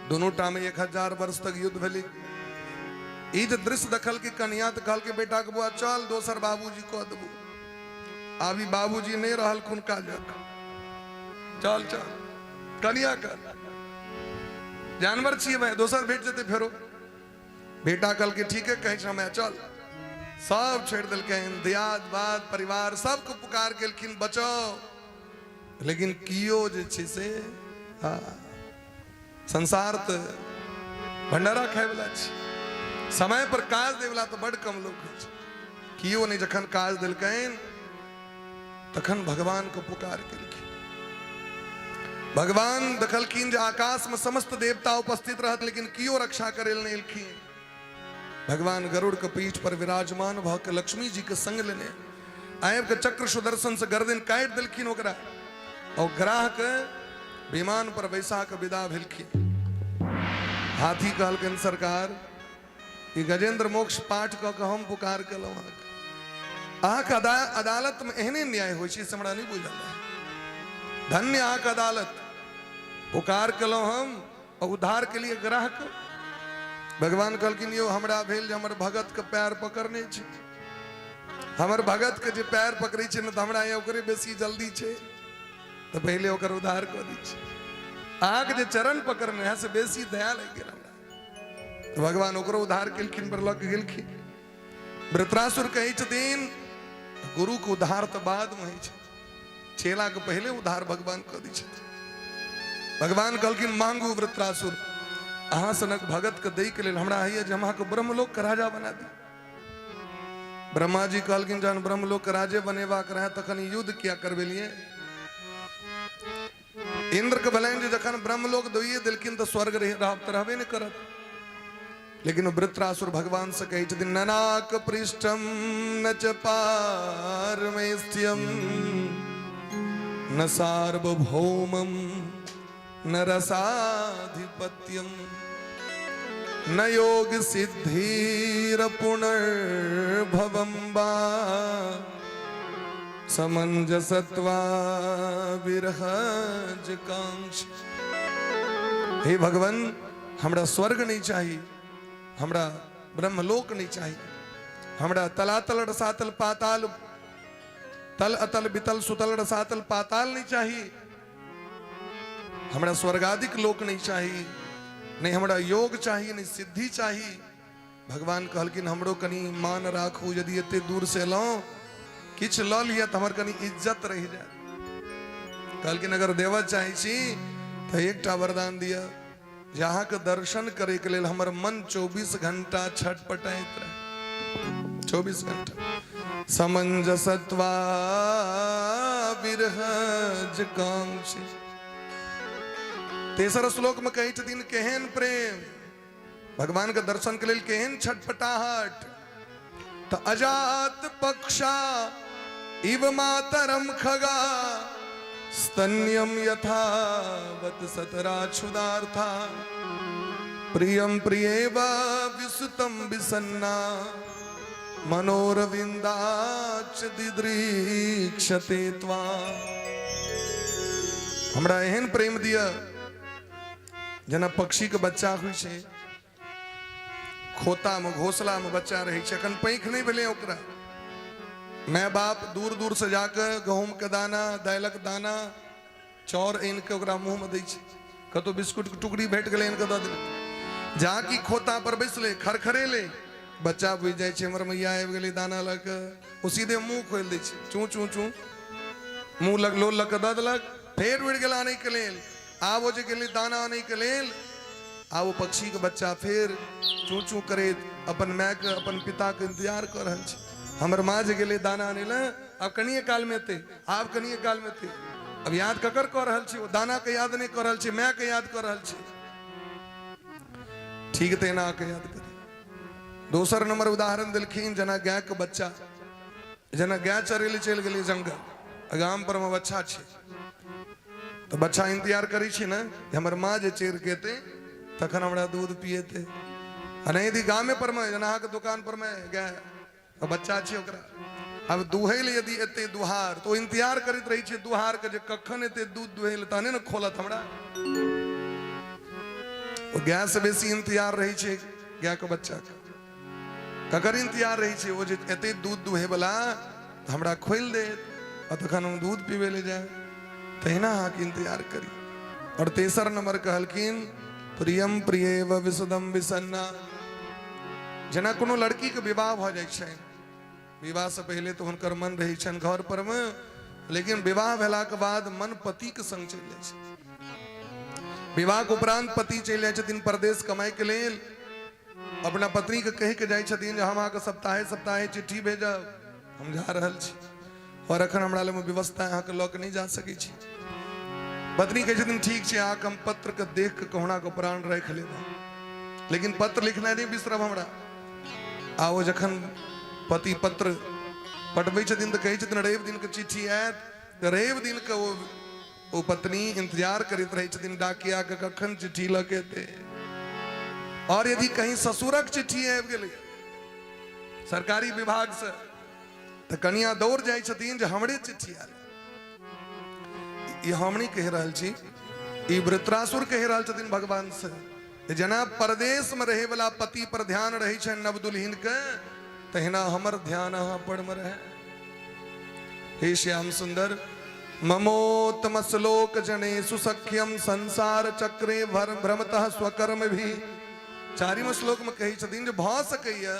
दोनों टामे 1000 वर्ष तक युद्ध भेलै। ई जे दृश्य देखल के कन्या तो कहल के बेटा के बुआ चल दोसर बाबूजी कह देबू। अभी बाबूजी नहीं रहल खून काजक, चल चल कन्या कर जानवर छिए भाई दोसर भेट जेते फेरो। बेटा कहल के ठीक है कहे समय चल। सब छेड़ दिलके, दियाद बाद परिवार सबको पुकार केलखिन बचाओ, लेकिन कियो जे छै से संसार तो भंडारा खाए वाला छै, समय पर काज दे वाला तो बड़ कम लोग छै। कियो नहीं जखन काज दिलकैन तखन भगवान को पुकार केलखिन। भगवान देखलखिन जे आकाश में समस्त देवता उपस्थित रहत लेकिन कियो रक्षा करेल नहीं एलखिन। भगवान गरुड़ के पीठ पर विराजमान भ के लक्ष्मी जी के संग लेने आयब के चक्र सुदर्शन से गर्दन काट दिलखिन ओकरा और ग्राह के विमान पर बैसा के विदा भेलखिन। हाथी कहलखिन सरकार ये गजेंद्र मोक्ष पाठ क के हम पुकार केलहुं अहाँके अदालत में एहने न्याय होइ छै से हमरा नहीं बुझल है। धन्य अहाँके अदालत पुकार केलहुं हम और उद्धार के लिए ग्राह के। भगवान कहलखिन यो हमरा भेल जे हमर भगत के पैर पकड़ने छै, हमर भगत के जे पैर पकड़े छै न त हमरा यहाँ ओकरे बेसी जल्दी छै तो पहले ओकर उद्धार कर दी छै। अहाँके जे चरण पकड़ने है से बेसी दया लग गेल हमरा। तो भगवान ओकरो उद्धार केलखिन पर लग गेलखिन। वृत्रासुर कहै छथिन गुरु के उद्धार तो बाद में होइ छै, चेला के पहले उद्धार भगवान कर दी छथिन। भगवान कहलखिन मांगू वृत्रासुर अहाँ सनक भगत के दई के लेल हमरा है जे हम अहाँके ब्रह्मलोक के राजा बना दी। ब्रह्मा जी कहलखिन जहन ब्रह्मलोक के राजे बनेबाक रहे तखन युद्ध किया करबेलिए। इंद्र के भलाइन जे जखन ब्रह्मलोक दइए देलखिन तो स्वर्ग रहबे नहीं करत। लेकिन वृत्रासुर भगवान से कहे छथिन ननाक पृष्ठम न च पारमेस्त्यम न सार्वभौमम न रसाधिपत्यम न योग सिद्धिर पुनर्भवम वा समंजसत्वा विरहज कांक्ष। हे भगवान हमरा स्वर्ग नहीं चाहिए, हमरा ब्रह्मलोक नहीं चाहिए, हमरा तलातल रसातल पाताल तल अतल बितल सुतल रसातल पाताल नहीं चाहिए, हमरा स्वर्गादिक लोक नहीं चाहिए, नहीं हमरा योग चाहिए नहीं सिद्धि चाहिए। भगवान कहलखिन हमरो कनी मान राखू, यदि एते दूर से एलौं किछ ल लिया तो हमर कनी इज्जत रह जाए। कहलखिन अगर देवा चाहे छी तो एकटा वरदान दिया, यहाँ के दर्शन करे के लेल हमर मन 24 घंटा छटपटाइत रहे, 24 घंटा। समंजसत्वा विरहज कांक्ष। तेसर श्लोक में कही छथिन केहन प्रेम, भगवान के दर्शन के लेल केहन छटपटाहट। तो अजात पक्षा इव मातरम खगा स्तन्यम यथावत सतराक्षुदार्था प्रियम प्रियेव विसुतम विसन्ना मनोरविंदाच दिदृक्षते त्वा। हमरा एहन प्रेम दिया जना पक्षी के बच्चा हुई छे, खोता में घोसला में बच्चा रहे छे, अखन पैंख नहीं भेले ओकरा। माय बाप दूर दूर से जाकर गहूम के दाना दालक दाना चौर आन के ओकरा मुंह में दै छे, कतो बिस्कुट के टुकड़ी भेट गले इनका दे जाकी खोता पर बैसले खरखरे ले बच्चा बुझ जाए छे हमर मैया आबि गेली दाना लक ओ सीधे मुंह खोल दै छे चू चू चू मुंह लग लो लक द देलक फेर उड़ गेला नहीं के लेल आबो जे गेली दाना नहीं के लेल आबो पक्षी के बच्चा फिर चू चू करे अपन माय के अपन पिता के इंतजार कर रहल छे हमर माँ जे गेले दाना आने ला अब कनिए काल में थे आप कनिए काल में थे अब याद ककर कर रहल छे वो दाना के याद नहीं कर रहल छे माय के याद कर रहल छे ठीक थे ना के याद कर दोसर नंबर उदाहरण दिलखिन जना गाय के बच्चा जना गाय चरेले चल गेली जंगल गाम पर में बच्चा छे तो बच्चा इंतजार करी छे ना हमर माँ जे चेर के थे तखन हमरा दूध पिए थे नहीं यदि गामे पर में जना के दुकान पर में गाय बच्चा छे ओकरा अब दुहेल यदि एते दुहार तो इंतजार करित रही छे दुहार के जे कखन एते दूध दुहेल तने न खोलत हमरा ओ गाय से बेसी इंतजार रही छे गाय के बच्चा का ककर इंतजार रही छे वो जे एते दूध दुहे वाला हमरा खोल दे और तखन हम दूध पीवे ले जाए तहिना हा के इंतजार करी और तेसर नंबर कहलकिन प्रियम प्रियेव विसदम विसन्ना जना कोनो लड़की के विवाह भ जाय छै विवाह से पहले तो हुनकर मन रही छन घर पर में लेकिन विवाह भेला के बाद मन पति के संग चल जाय छै विवाह के उपरांत पति चल जाय छथिन परदेश कमाई के लेल अपना पत्नी के कह के जाय छथिन जे हम आके सप्ताहे सप्ताहे चिट्ठी भेजब हम जा रहल छी और अखन हमरा लग में व्यवस्था अहाँ के लक नहीं जा सकै छी पत्नी कहे छथिन ठीक छै आके हम पत्र के देख के कहुना के प्राण राख लेब लेकिन पत्र लिखना नहीं बिसरब हमरा आओ जखन पति पत्र पठबै छथिन तो कहे छथिन रवि दिन के चिट्ठी आयत तो रवि दिन के वो पत्नी इंतजार करैत रहे छथिन डाकिया के कखन चिट्ठी लके थे और यदि कहीं ससुरक चिट्ठी आबि गेलै सरकारी विभाग से तो कनिया दौड़ जाय छथिन जे हमरे चिट्ठी आयल ये हम नहीं कह रहल छी ई वृत्रासुर कह रहल छथिन भगवान से जना परदेश में रहे वाला पति पर ध्यान रही छे नव दुल्हिन के तहिना हमर ध्यान अहाँ पर में रहे हे श्याम सुंदर ममोत्तम श्लोक जने सुसख्यम संसार चक्रे भ्रमतः स्वकर्म भी चारिम श्लोक में कही छथिन जे भ सकैया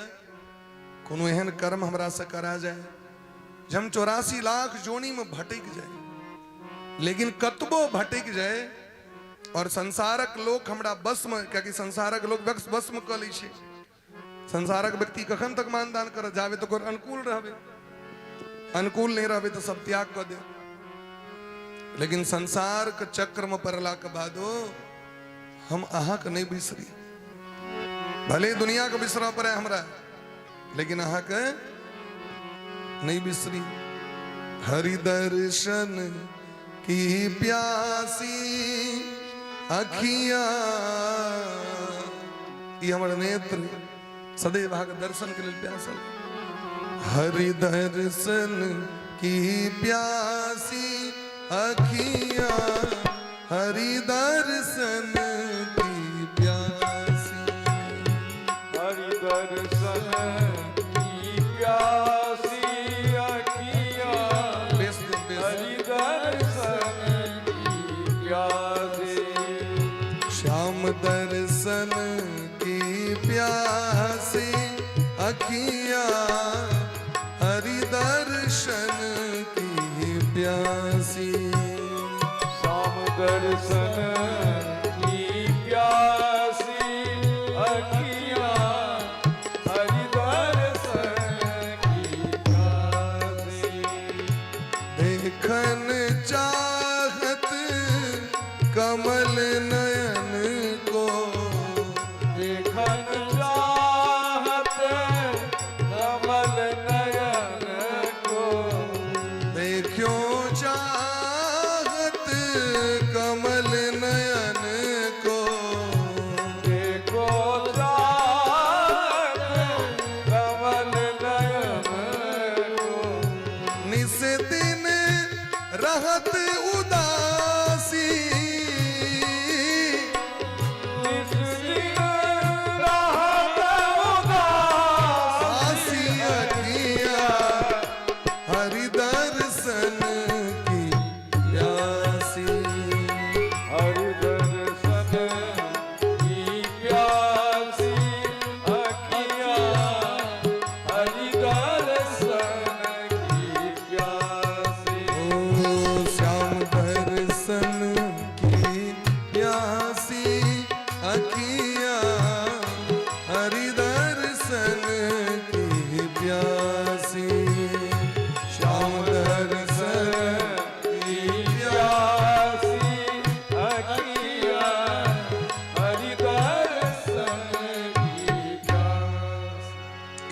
कोनो एहन कर्म हमरा से करा जाए जे हम 84 लाख जोनी में भटक जाए लेकिन कतबो भटक जाए और संसारक लोक हमरा बस में क्योंकि संसारक लोक बस में क लै छै संसारक व्यक्ति कखन तक मानदान कर जावे तो अनुकूल रहबे अनुकूल नहीं रहबे तो सब त्याग कर दे लेकिन संसार के चक्र में पड़ला के बादो हम अहाँ के नहीं बिसरी भले दुनिया के बिसरा पड़े हमरा लेकिन अहाँ के नहीं बिसरी हरि दर्शन की प्यासी अखियां ये हमारे नेत्र सदैव भाग दर्शन के लिए प्यासल हरि दर्शन की प्यासी अखियां हरि दर्शन की प्यासी हरि दर्शन की प्यासी अखियां हरि दर्शन की प्यासी श्याम दर्शन की प्यासी अखियां हरि दर्शन की प्यासी श्याम दर्शन की प्यासी अखियां हरि दर्शन की प्यासी देखन चाहत कमल नयन को देखन चाहत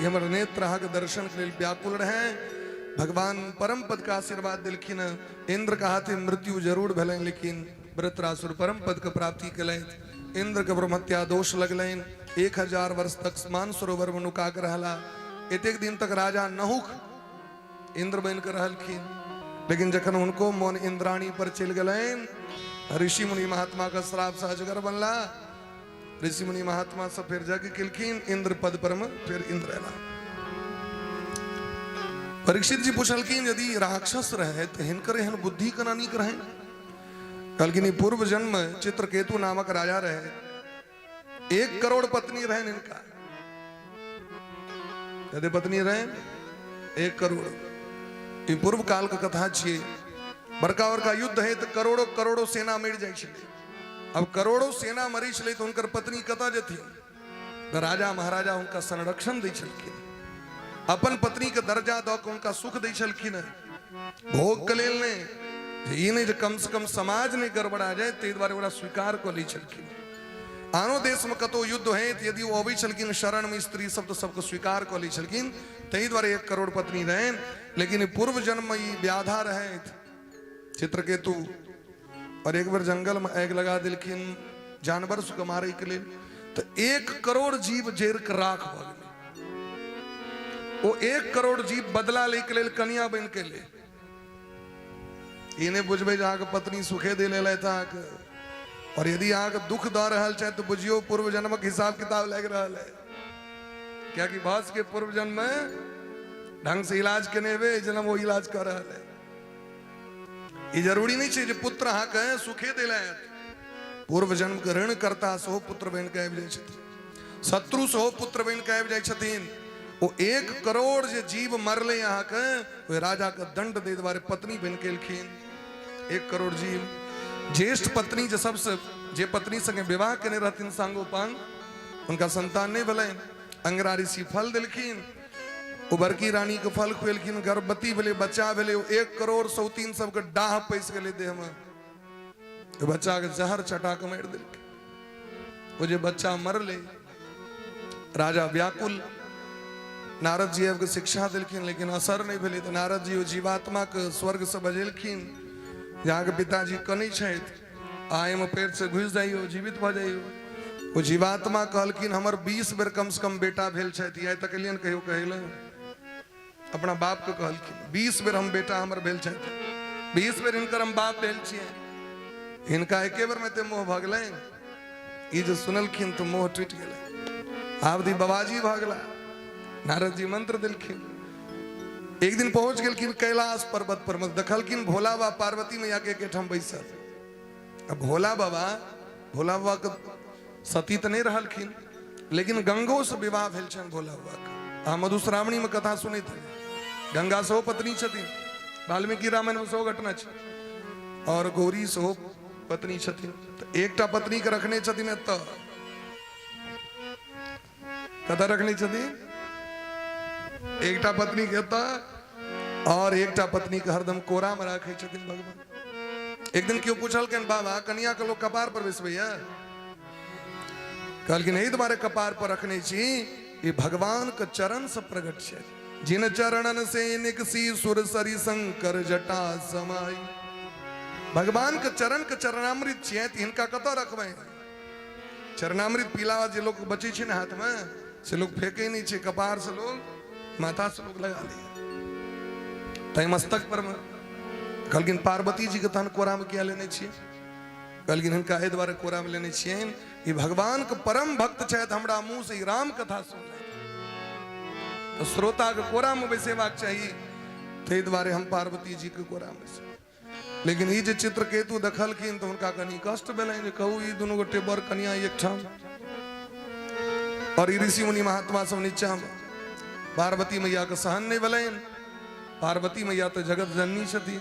ये हमारे नेत्र के दर्शन के लिए व्याकुल रहे। भगवान परम पद का आशीर्वाद दिलखिन। इंद्र कहा थे मृत्यु जरूर भले, लेकिन वृत्रासुर परम पद का प्राप्ति कलें। इंद्र के ब्रह्मत्या दोष लगलें। 1000 वर्ष तक मानसरोवर में नुकाक रहला। एक दिन तक राजा नहुक इंद्र बन कर रहलखिन, लेकिन जखन उनको मन इंद्राणी पर चल गए, ऋषि मुनि महात्मा का श्राप से अजगर बनला। ऋषि मुनि महात्मा सब फिर जग किलखिन इंद्र पद पर में फिर इंद्र रहला। परीक्षित जी पूछलखिन यदि राक्षस रहे तो हिनकर एहन बुद्धि कना नीक रहे। कहलखिन पूर्व जन्म चित्रकेतु नामक राजा रहे। 1 करोड़ पत्नी रहे इनका। कदे पत्नी रहे 1 करोड़। ये पूर्व काल का कथा छे। बड़का बड़का युद्ध है तो करोड़ों करोड़ों सेना मर जाए छले। अब करोड़ों सेना मरी छले तो उनकर पत्नी कता जथी। राजा महाराजा उनका संरक्षण दै छलखिन। अपन पत्नी के दर्जा दो के उनका सुख दै छलखिन। भोग के लेल ने ये नहीं जो कम से कम समाज ने गड़बड़ा जाए ते द्वारे बड़ा स्वीकार को लै छलखिन। आनो देश में कतो युद्ध है तो यदि वो अबै छलखिन शरण में स्त्री सब तो सबको स्वीकार को लै छलखिन। तई द्वारे 1 करोड़ पत्नी रहे। लेकिन पूर्व जन्म में ये व्याधा रहे चित्रकेतु। और एक बार जंगल में आग लगा दिलखिन जानवर सुख मारे के लिए। तो 1 करोड़ जीव जेर के राख भ गेलै। वो 1 करोड़ जीव बदला ले के लिए कन्या बन के ले। इन्हें बुझबे जाके पत्नी सुखे दे ले था। और यदि आके दुख द रहल चाहे तो बुझियो पूर्व जन्म के हिसाब किताब लग रहा है। क्या कि भास के पूर्व जन्म में ढंग से इलाज के ने जन्म वो इलाज कर रहा है। ये जरूरी नहीं चाहिए पुत्र हाँ कहे सुखे दे। पूर्व जन्म के ऋण करता सो पुत्र बन के शत्रु सो पुत्र बन के जाए। वो 1 करोड़ जे जीव मरले यहाँ के राजा का दंड दे द्वारे पत्नी बन के 1 करोड़ जीव। ज्येष्ठ पत्नी जो सबसे जे पत्नी संगे विवाह करने रहती सांगोपांग उनका संतान नहीं भले। अंगरा ऋषि फल दिलखिन। उबरकी रानी के फल खुएलखिन। गर्भवती भले बच्चा भले। 1 करोड़ सौतीन सबके डाह पैस गए देह में। तो बच्चा के जहर चटा के मार दिलखिन। वो जे बच्चा मरले राजा व्याकुल। नारद जी के शिक्षा दिलखिन लेकिन असर नहीं भले। तो नारद जी जीवात्मा के स्वर्ग से बजेलखिन। यहाँ के पिताजी कनी आय में पेट से घुस जाइयो जीवित भ जाइयो। वो जीवात्मा कहलखिन हमर 20 बेर कम से कम बेटा भेल छथि। आइ तक लियन कहियो कहले अपना बाप के कहलखिन 20 बेर हम बेटा हमर भेल छथि। 20 बेर इनकर हम बाप भेल छियै। इनका एके बेर में ते मोह भगलै। ई जो सुनलखिन तो मोह टूट गेलै। आब दी बाबाजी भगला। नारद जी मंत्र दिलखिन। एक दिन पहुंच गेलखिन कैलाश पर्वत पर में देखलखिन भोला बाबा पार्वती मैया के एकठाम बैसल। अब भोला बाबा के सती तो नहीं रहलखिन लेकिन गंगो से विवाह भेल छन भोला बाबा के। आ मधुश्रावणी में कथा सुने थे। गंगा सो पत्नी छथिन। वाल्मीकि रामायण में सो घटना छ। और गौरी सो पत्नी छथिन। तो एकटा पत्नी के रखने छथिन तो कथा रखनी छथिन। एकटा पत्नी कहता और एकटा पत्नी के हरदम कोरा में रखे छथिन भगवान। एक दिन क्यों पूछलखिन बाबा कन्या के लोग कपार पर बैसबैया। कहलखिन नहीं तुम्हारे कपार पर रखने छी ये भगवान के चरण से प्रकट है। जिन चरणन से निकसी सुर सरी शंकर जटा समाई। भगवान के चरण के चरणामृत छियै त इनका कतौ रखबै। चरणामृत पीला जे लोग बचे छै ना हाथ में से लोग फेंके नहीं छै। कपार से लोग माथा से लोग लगा ले। तय मस्तक पर में कहलखिन पार्वती जी के तहन कोरा में क्या लेने छियै। कहलखिन हिनका एहि द्वारे कोरा में लेने छियैन ई भगवान के परम भक्त छथि। हमरा मुंह से राम कथा सुनले तो श्रोता के कोरा में बैसेबाक चाहिए। तै द्वारे हम पार्वती जी के कोरा में से। लेकिन ई जे चित्रकेतु देखलखिन तो उनका कनी कष्ट भेलनि। कहू ई दुनू गोटे बर कन्या एक ठाम। और ई ऋषि मुनि महात्मा सब नीचा में। पार्वती मैया के सहन नहीं भेलनि। पार्वती मैया तो जगत जननी छथिन।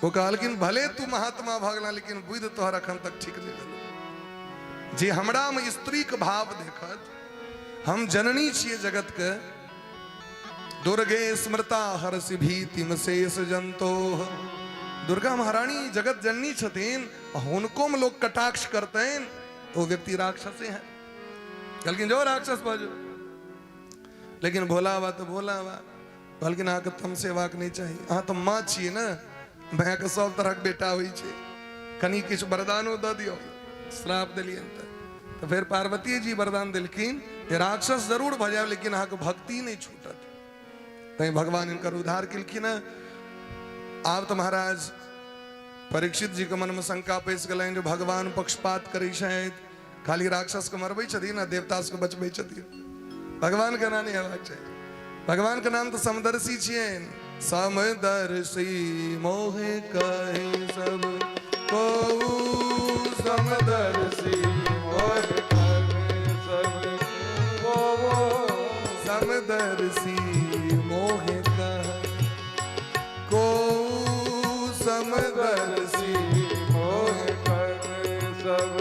वो कहलखिन भले तू महात्मा भगला लेकिन बुध तोहर अखन तक ठीक नहीं भेल। जे हमरा में स्त्री के भाव देखत हम जननी छियै जगत के। दुर्गे स्मृता हर्षि भीतिम शेष जंतो। दुर्गा महारानी जगत जननी छथिन। हुनको में लोग कटाक्ष करते हैं वो व्यक्ति राक्षसे हैं। कहलखिन जो राक्षस बाजो। लेकिन भोला हुआ तो भोला हुआ कहलखिन अहाँके तम सेवाक नहीं चाहिए, अहाँ तो माँ छिए ना, भाई के सब तरह के बेटा हुई छे, कनी किछु वरदानो दऽ दियो, श्राप दिलियन तो फिर पार्वती जी वरदान दिलखिन जे राक्षस जरूर भऽ जाए लेकिन अहाँके भक्ति नहीं छूटत। तैं भगवान इनकर उद्धार केलखिन। आब तो महाराज परीक्षित जी के मन में शंका पैस गलनि जो भगवान पक्षपात करै छथि, खाली राक्षस के मरबै छथिन आ देवता के बचबै छथिन। भगवान के नाम नहीं हेबाक चाही, भगवान के नाम तो समदर्शी छियनि। समदर्शी मोहे कहे सब को, समदर्शी मोह करे सब को, समदर्शी मोहे कहे को, समदर्शी मोह करे सब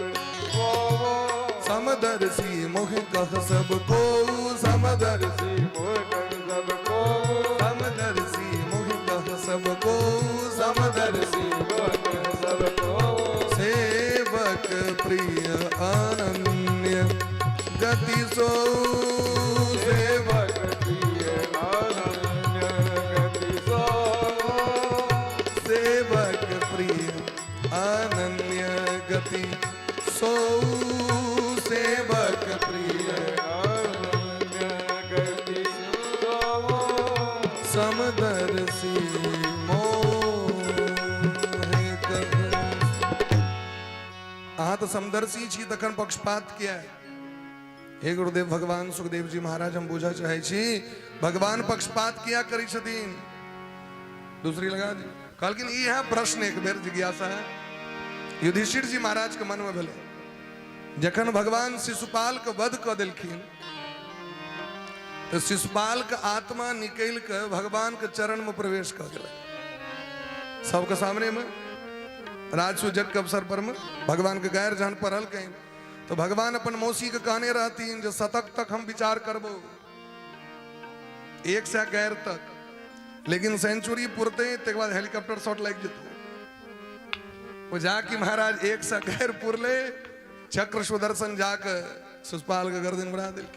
को, समदर्शी मोहे कह सब को, समदर्शी मोह करे सब को, समदर्शी मोहे कह सब को, समदर्शी मोह करे सब को, सेवक प्रिय अनन्य गति सो, सेवक प्रिय अनन्य गति सो, सेवक प्रिय अनन्य गति सो, सेवक प्रिय अनन्य गति सो, समदर्शी मोहे कह। अहाँ तो समदर्शी छी तखन पक्षपात किया है? हे गुरुदेव भगवान सुखदेव जी महाराज हम बुझा चाहे छी भगवान पक्षपात किया करी छथिन? दूसरी लगा दी कहलखिन ई है प्रश्न एक बेर जिज्ञासा है युधिष्ठिर जी महाराज के मन में भेले जखन भगवान शिशुपाल के वध क देलखिन तो शिशुपाल के आत्मा निकल के भगवान के चरण में प्रवेश कर दिला सबके सामने में राजसू जग के अवसर पर में भगवान के गैर जहन पढ़ल कहीं तो भगवान अपन मौसी के कहने रहतीन जो शतक तक हम विचार करबो 100 गैर तक लेकिन सेंचुरी पुरते ते बाद हेलीकॉप्टर शॉट लग जतो वो जाके महाराज 100 गैर पुरले चक्र सुदर्शन जाकर शिशुपाल के गर्दन बढ़ा दिल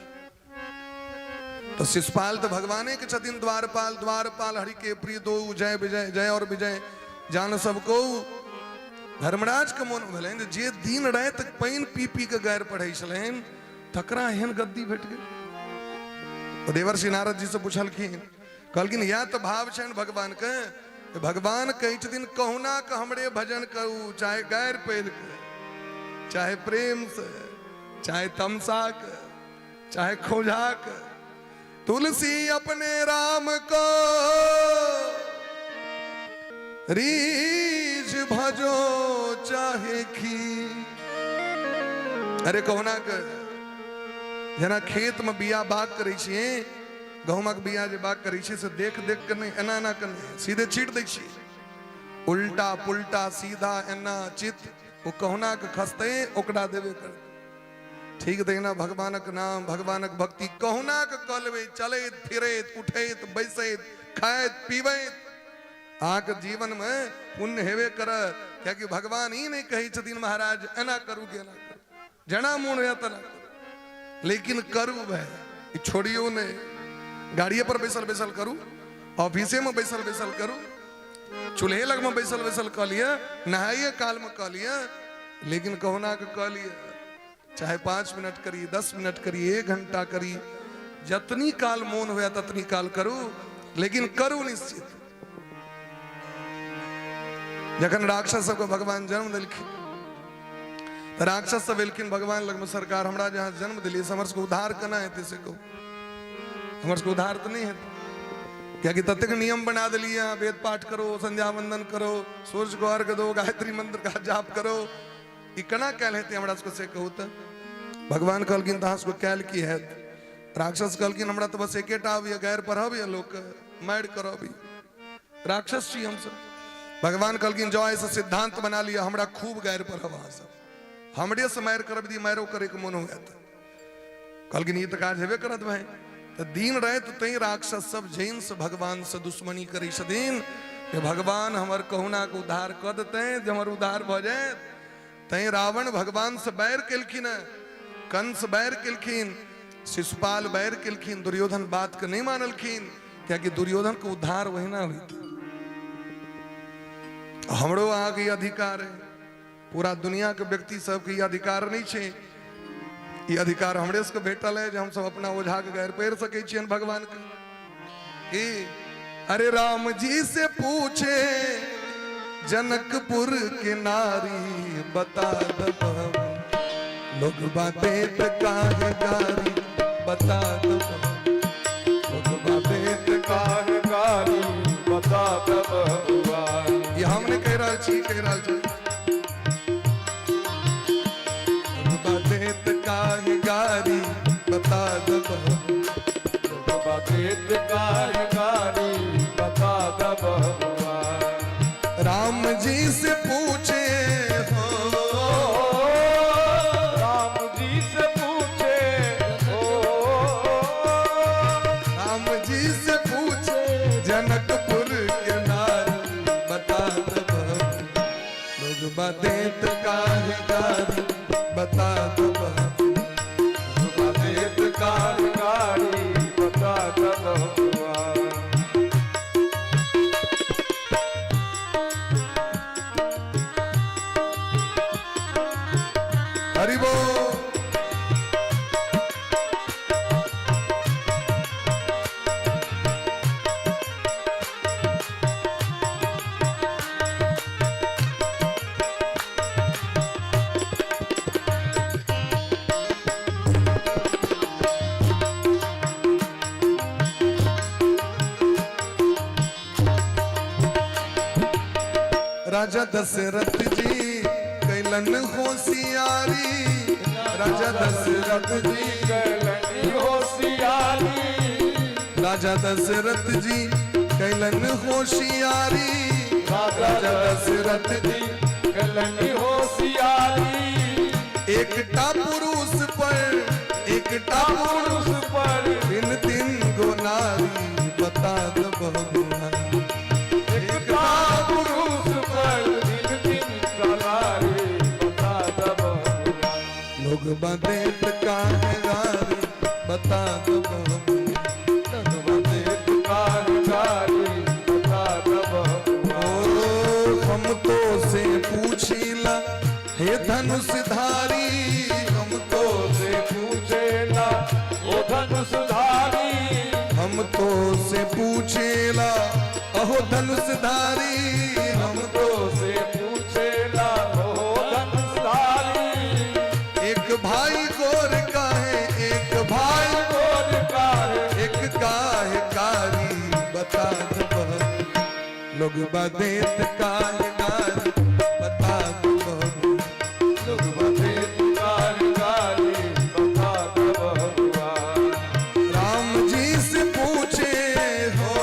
तो शिशुपाल तो भगवाने के छथिन द्वारपाल द्वारपाल हरि के प्रिय दो जय विजय जय और विजय जान सबको धर्मराज के मन भेलन जे दिन रात पानी पी पी के गैर पढ़े छलन तकरा एहन गद्दी भेट गेल तो देवर्षि नारद जी से पूछलखिन कहलखिन या तो भाव छन भगवान के भगवान कह दिन कहुना के हमरे भजन करू चाहे गैर पैल के चाहे प्रेम से चाहे तमसा के चाहे खोजा के तुलसी अपने राम को रीझ भजो चाहे खी अरे कहुना के जना खेत में बिया बाग करे छिए गहुमक बिया जे बाग करे छिए से देख देख के नहीं एना एना करने सीधे छीट दै छिए उल्टा पुल्टा सीधा एना चित वो कहुना के खसते ओकरा देवे कर ठीक देना भगवानक नाम भगवानक भक्ति कहुना के कलवे चलैत फिरैत उठैत बैसैत खाइत पीबैत आके जीवन में पुण्य हेवे कर क्योंकि भगवान ही नहीं कही छथिन महाराज एना करू के ना करू जना मुन है तना लेकिन करू भाई छोड़ियो ने गाड़िए पर बैसल बैसल करू ऑफिसे में बैसल बैसल करू चूल्हे लग में बैसल बैसल कह लिया नहाइए काल में कह लिया लेकिन कहुना के कह लिया चाहे 5 मिनट करी 10 मिनट करी 1 घंटा करी जतनी काल मौन हुआ ततनी काल करू लेकिन करू निश्चित जखन राक्षस सबको भगवान जन्म दिलखिन तो राक्षस सब एलखिन भगवान लग में सरकार हमरा जहाँ जन्म दिली हमर सबको उद्धार केना हेतै से कहू हमर सबको उद्धार तो नहीं हेतै क्योंकि ततेक नियम बना दिलिए वेद पाठ करो संध्या वंदन करो सूर्य को अर्घ दो गायत्री मंत्र का जाप करो ई केना कैल हेतै हमरा सबको से कहू तो भगवान कहलखिन तहाँ सबको कैल की है राक्षस कहलखिन हमरा तो बस एकेटा आबिए गैर पढ़ब या लोक मारि करब राक्षस छी हमसब भगवान कहलखिन जो ऐसा सिद्धांत बना लिया हमरा खूब गैर पढ़ब अहाँ सब हमरे से मारि करब दी मारो करे के मन होत कहलखिन ई तो काज हेबे करत भाई तो दिन रात तई राक्षस सब जैन से भगवान से दुश्मनी करी छथिन कि भगवान हमर कहुना के उद्धार कर देते जब हमर उद्धार भ जाए तई रावण भगवान से बैर केलखिन कंस बैर केलखिन शिशुपाल बैर केलखिन, दुर्योधन बात के नहीं मानलखिन, क्या कि दुर्योधन को उद्धार वही ना हुई थी। हमरो आगे अधिकार है, पूरा दुनिया के व्यक्ति सबके ये अधिकार नहीं छे। ये अधिकार हमरे से भेटल है, जो हम सब अपना ओझा के गैर पैर सके छियन भगवान के। कि अरे राम जी से पूछे जनकपुर के नारी, बता दब लोग बातें काहे गारी, बता दब लोग बातें काहे गारी, बता दब ये हमने कह रहा छी, कह रहा छी। बातें काहे गारी, बता दब बातें काहे गारी, बता दब राम जी से पूछे हो, राम जी से पूछे हो, राम जी से पूछे जनकपुर के नारी, बता दब लोग बातें काहे गारी, बता दब बातें काहे गारी, बता दब हरि बोल। राजा दशरथ जी कैलन होशियारी, राजा दशरथ जी कैलनी होशियारी, राजा दशरथ जी कैलन होशियारी, राजा दशरथ जी कैलनी होशियारी, एकटा पुरुष पर, एकटा पुरुष पर तीन तीन गो नारी, बता दब भगवान एकटा पुरुष पर दिन दिन गलारी, बता दब लोग बातें काहे गारी, बता दब बातें काहे गारी, बता दब हम तो से पूछीला हे धनुषधारी, हम तो से पूछेला ओ धनुषधारी, हम तो से पूछेला अहो धनुषधारी, हम तो से पूछेला ओ धनुषधारी, एक भाई गोर का है, एक भाई गोर काहे, एक काहे कारी, बता दब लोग बातें काहे गारी, बता दब लोग बातें काहे गारी, बता दब राम जी से पूछे हो,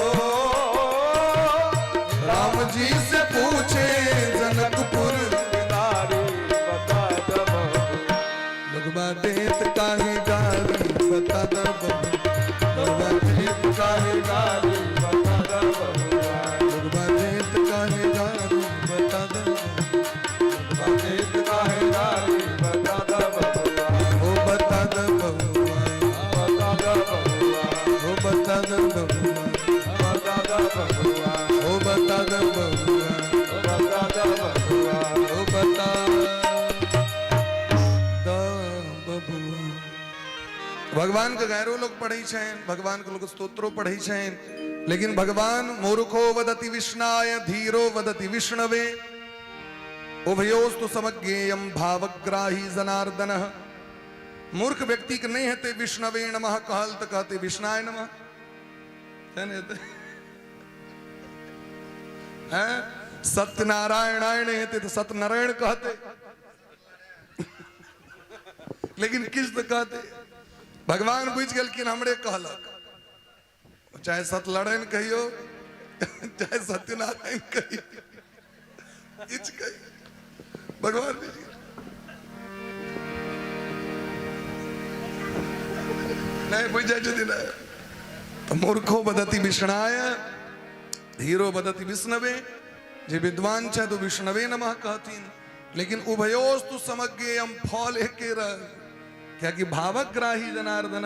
राम जी से पूछे जनकपुर के नारी, बता दब लोग बातें काहे गारी, बता दब लोग बातें काहे गारी, बता दब लोग बातें काहे गारी, बता दब बातें काहे गारी, बता दब ओ बता दब बता दब ओ बता दब बता दब ओ बता दब बता दब ओ बता भगवान के गैरो लोग पढ़े छेन, भगवान के लोग स्तोत्रो पढ़े छेन, लेकिन भगवान मूर्खो वदति विष्णाय धीरो वदति विष्णवे, उभयोस्तु समज्ञेयम भावग्राही जनार्दन। मूर्ख व्यक्ति के नहीं हेते विष्णवे नमः कहल तो कहते विष्णाय नमः, सत्यनारायणाय नहीं हेते तो सत्यनारायण कहते, लेकिन किस तो कहते भगवान बुझ गलखिन हमरे कहलक, चाहे सतलड़न कहियो चाहे सत्यनारायण कहियो, किछ कहियो भगवान बुझ गेल। नहीं बुझ जाए दिन तो मूर्खो बदति विष्णाय धीरो बदति विष्णवे, जे विद्वान छे तो विष्णवे नमः कहतीन, लेकिन उभयोस्तु समज्ञेयम फल एके रह, क्या कि भावक ग्राही जनार्दन,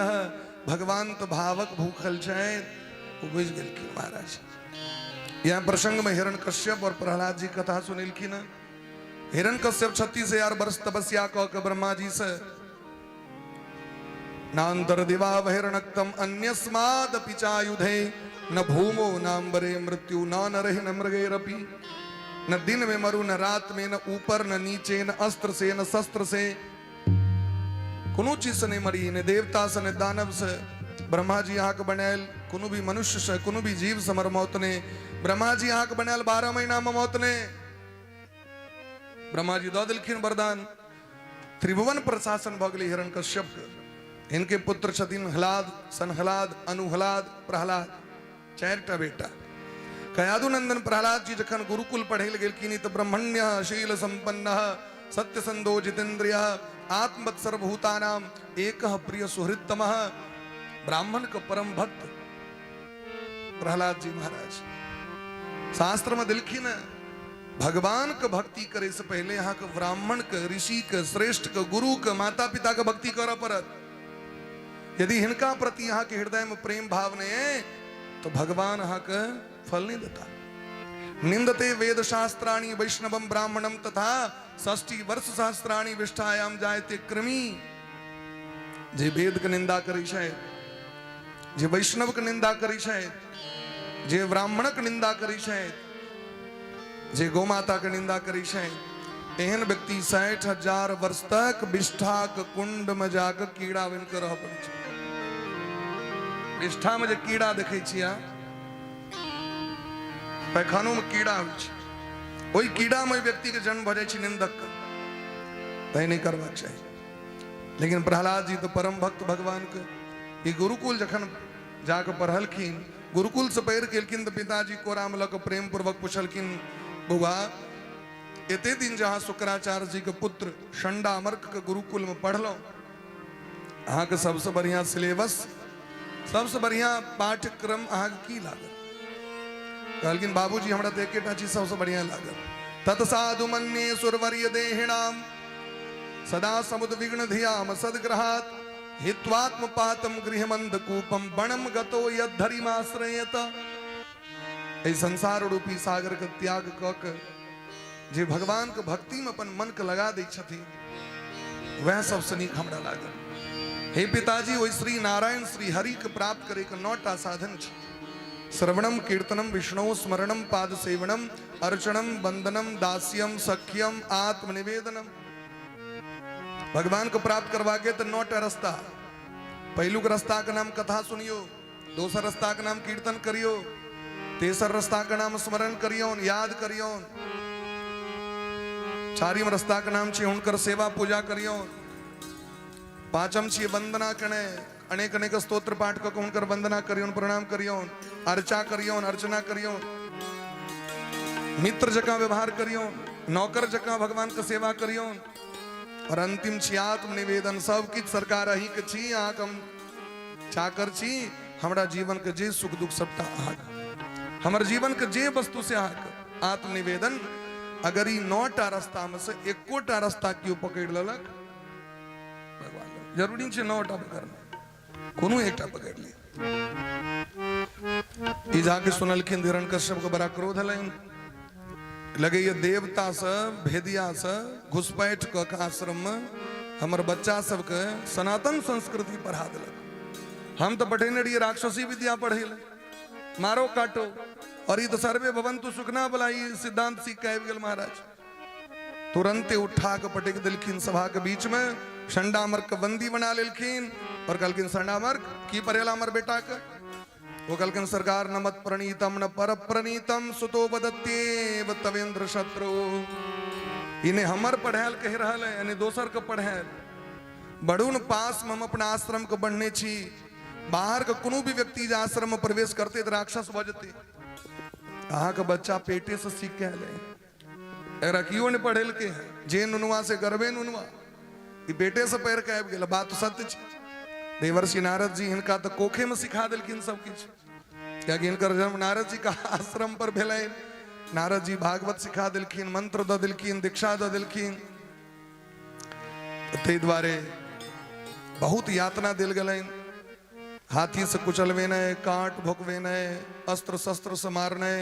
भगवान तो भावक भूखल छे। वो बुझ गेलखिन महाराज। यहाँ प्रसंग में हिरण्यकश्यप और प्रहलाद जी कथा सुनिलखिन। हिरण्यकश्यप 36,000 वर्ष तपस्या क के ब्रह्मा जी से नान्तर दिवा बहिर्नक्तम अन्यस्माद पिचायुधे न भूमो नाम्बरे मृत्यु न नरहि न मृगैरपि। न दिन में मरु न रात में, न ऊपर न नीचे, न अस्त्र से न शस्त्र से, कोनो चीज से नहीं मरी। न देवता से न दानव से। ब्रह्मा जी यहाँ के बनायल कोनो भी मनुष्य से, कोनो भी जीव से मर मौत ने। ब्रह्मा जी यहाँ के बनायल 12 महीना में मौत ने। ब्रह्मा जी दो दिलखिन वरदान। त्रिभुवन प्रशासन भगले हिरण्यकश्यप के। इनके पुत्र छथिन हलाद, सनहलाद, अनुहलाद, प्रहलाद, 4टा बेटा। कयादु नंदन प्रहलाद जी जखन गुरुकुल पढ़े गेलखिन तो ब्रह्मण्य शील संपन्न सत्यसंधो जितेन्द्रिय आत्मवत् सर्वभूतानाम एक प्रिय सुहृतम ब्राह्मण का परम भक्त प्रहलाद जी महाराज। शास्त्र में दिलखिन भगवान का भक्ति करे से पहले यहाँ के ब्राह्मण के, ऋषि के, श्रेष्ठ के, गुरु के, माता पिता का भक्ति कर परत। यदि हिनका प्रति यहाँ के हृदय में प्रेम भाव नहीं है तो भगवान यहाँ का फल नहीं देता। निंदते वेद शास्त्राणि वैष्णवम ब्राह्मणम तथा 60 वर्ष सहस्त्राणि विष्ठायाम जायते कृमि। जे वेद के निंदा करी शायद, जे वैष्णव के निंदा करी शायद, जे ब्राह्मण के निंदा करी शायद, जे गोमाता के निंदा करी शायद, एहन व्यक्ति 60,000 वर्ष तक विष्ठा के कुंड में जाकर कीड़ा बन कर रह पड़े। विष्ठा में जो कीड़ा देखे छिया, पैखानों में कीड़ा हो, वही कीड़ा में व्यक्ति के जन्म भरे छी निंदक तय नहीं करवाक चाहिए। लेकिन प्रहलाद जी तो परम भक्त भगवान के। ये गुरुकुल जखन जाकर पढ़लखिन, गुरुकुल से पैर केलखिन तो पिताजी कोराम लग प्रेम पूर्वक पूछलखिन, बउआ एते दिन जहाँ शुक्राचार्य जी के पुत्र शंडामर्क के गुरुकुल में पढ़लो, अहाँ के सबसे बढ़िया सिलेबस, सबसे बढ़िया पाठ्यक्रम अहाँ की लागल? कहलखिन बाबूजी हमरा तो एकेटा चीज सबसे बढ़िया लागल। तत्साधु मन्ये सुरवर्य देहिणाम सदा समुद विघ्न धियाम सदग्रहात हित्वात्म पातम गृहमंद कूपम बणम गतो यद्धरिमाश्रयत। ए संसार रूपी सागर के त्याग क जे भगवान के भक्ति में अपन मन के लगा दै छथिन, वह सबसे नीक हमरा लागल। हे पिताजी, ओहि श्री नारायण श्री हरि के प्राप्त करे के 9टा साधन छै। श्रवणम कीर्तनम विष्णु स्मरणम पाद सेवनम अर्चनम वंदनम दास्यम सख्यम आत्मनिवेदनम। भगवान को प्राप्त करवा के तो 9टा रास्ता। पहलू के रास्ता का नाम कथा सुनियो, दूसरा रास्ता का नाम कीर्तन करियो, तीसरा रास्ता का नाम स्मरण करियो, याद करियो, चारिम रास्ता का नाम छे हुनकर सेवा पूजा करियो, पांचम छे वंदना कने, अनेक अनेक स्तोत्र पाठ कर हुनकर वंदना करियो, प्रणाम करियो, अर्चा करियो, अर्चना करियो, मित्र जका व्यवहार करियो, नौकर जका भगवान के सेवा करियो, और अंतिम छी आत्म निवेदन। सब किछ सरकार अही के छी, अहाँ हम चाकर छी, हमरा जीवन के जे सुख दुख सबटा अहाँ, हमर जीवन के जे वस्तु से अहाँ आत्म निवेदन। अगर ई 9टा रास्ता में से एकोटा रास्ता क्यों पकड़ लेलक, भगवान जरूरी छै 9टा पकड़ना, कोनो एकटा पकड़ ली। ई जाके सुनलखिन हिरण्यकश्यप को बड़ा क्रोध हलन, लगे ये देवता से भेदिया से घुसपैठ क आश्रम में हमर बच्चा सबके सनातन संस्कृति पढ़ा दिलक। हम तो पढ़ेने रहिए राक्षसी विद्या पढ़े, मारो काटो, और ये तो सर्वे भवन्तु सुखना भला ई सिद्धांत सीख के आबि गेल महाराज। तुरंते उठा के पटक दिलखिन सभा के बीच में, शंडामर्क के बंदी बना लेलखिन और कहलखिन शंडामर्क की परेला हमर बेटा के? वो कहलखिन सरकार न मत प्रणीतम न पर प्रणीतम सुतो बदत्येव तवेंद्र शत्रु। इन्हें हमर पढ़ायल कह रहल है, यानी दोसर के पढ़ायल। बड़ून पास में हम अपना आश्रम के बढ़ने छी, बाहर के कोनो भी व्यक्ति जे आश्रम में प्रवेश करते तो राक्षस बजते। अहाँ के बच्चा पेटे से सीख के आले, एकरा कियो ने पढ़ेल के है, जे नुनवा से गर्वे नुनवा, ई पेटे से पैर के आबि गेल। बात तो सत्य छै। देवर्षि नारद जी इनका तो कोखे में सिखा दिलखिन सब किछ, क्या कि इनकर जन्म नारद जी का आश्रम पर भेलै। नारद जी भागवत सिखा दिलखिन, मंत्र द दिलखिन, दीक्षा द दिलखिन। तै द्वारे बहुत यातना दिल गलन, हाथी से कुचलवे न, काट भोकवे न, अस्त्र शस्त्र से मारने,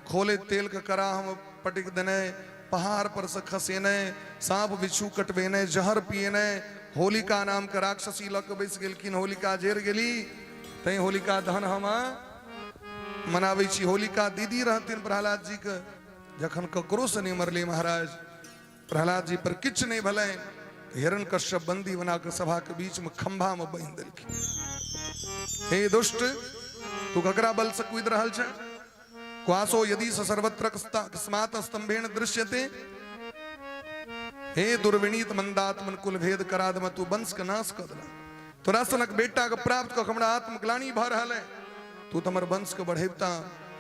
खोले तेल का कराह में पटिक देने, पहाड़ पर से खसे न, सांप बिच्छू कटवे न, जहर पिए न, होलिका नाम का राक्षसी लक बैस गेलखिन, होलिका जेर गेली, तई होलिका दहन हम मनावे छी। होलिका दीदी रहथिन प्रहलाद जी के, जखन ककरो से नहीं मरले महाराज, प्रहलाद जी पर किछ नहीं भले, हिरण्यकश्यप बंदी बना के सभा के बीच में खंभा में बांध देलखिन। हे दुष्ट, तू ककरा बल से कूद रहल छ? क्वासो यदि सर्वत्र कस्मात् स्तंभेन दृश्यते, हे दुर्विनीत मंदात्मन कुल भेद करादम, तू वंश का नाश कर देला। तोरा सनक बेटा के प्राप्त क हमरा आत्मग्लानि भ रहल है, तू तमर वंश के बढ़ेवता,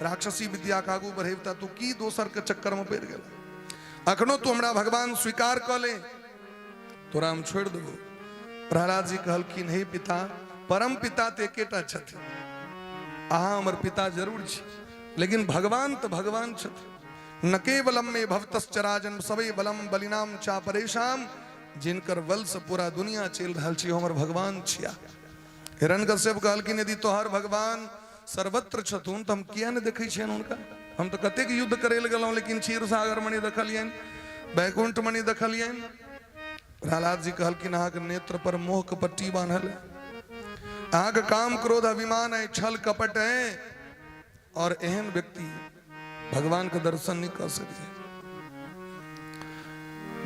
राक्षसी विद्या के आगू बढ़ेवता, तू की दोसर के चक्कर में पड़ गेला। अखनो तू हमरा भगवान स्वीकार क ले, तोरा हम छोड़ देबो। प्रहलाद जी कहलखिन, हे पिता, परम पिता ते एकेटा छथिन, अहाँ हमर पिता जरूर छी, लेकिन भगवान तो भगवान छथिन। न केवलम में भवतश्चराजन सबे बलम बलिनाम चा परेशान, जिनकर बल से पूरा दुनिया चल रहल छी, हमर भगवान छिया। हिरण्यकश्यप कहलखिन, यदि तोहर भगवान सर्वत्र छथुन तो हम किया न देखै छियन हुनका? हम तो कतेक युद्ध करे ल गेलौं, लेकिन क्षीर सागर मणि देखलियन, वैकुंठ मणि देखलियन। प्रहलाद जी कहलखिन, अहाँ के नेत्र पर मोह के पट्टी बांधल है, अहाँ के काम क्रोध अभिमान है, छल कपट है, और एहन व्यक्ति भगवान के दर्शन नहीं कर सके।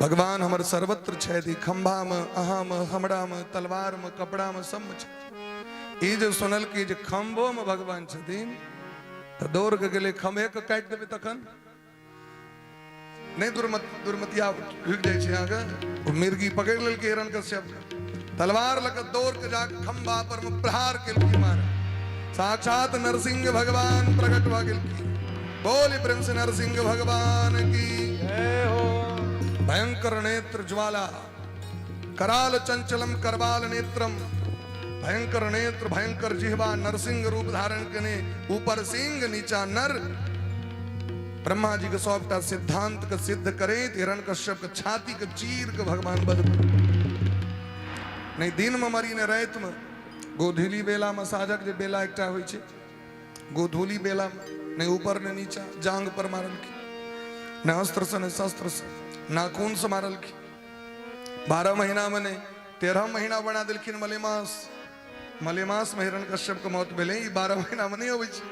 भगवान हमर सर्वत्र छथि, खंभा में, अहाँ में, हमरा में, तलवार में, कपड़ा में, सब में छथि। ई जो सुनल कि जे खंभो में भगवान छथिन, तो दौड़ के गेले खंभे के काट देबे तखन नहीं दुर्मतिया ढुक जाय छै। आगे ओ मिर्गी पकड़ लेलकै हिरण्यकश्यप, तलवार लग दौड़ के जाके खंभा पर में प्रहार केलखिन, मारे। साक्षात नरसिंह भगवान प्रकट भ गेलखिन। बोली प्रेम से नरसिंह भगवान की जय हो। भयंकर नेत्र ज्वाला, कराल चंचलम करवाल नेत्रम, भयंकर नेत्र, भयंकर जिह्वा, नरसिंह रूप धारण करने, ऊपर सिंह नीचा नर। ब्रह्मा जी के सौटा सिद्धांत के सिद्ध करे, हिरण्यकश्यप के छाती के चीर के भगवान बद नहीं। दिन में मरी ने रात में, गोधूली बेला में साजक जे बेला एकटा होइ छै, गोधूली बेला में नहीं ऊपर ने नीचा, जांग पर मारल की, न अस्त्र से न शस्त्र से, नाखून से मारल की। 12 महीना में नहीं 13 महीना बना दिलखिन मलेमास। मलेमास में हिरण्यकश्यप के मौत भेले, 12 महीना में नहीं होवे छै।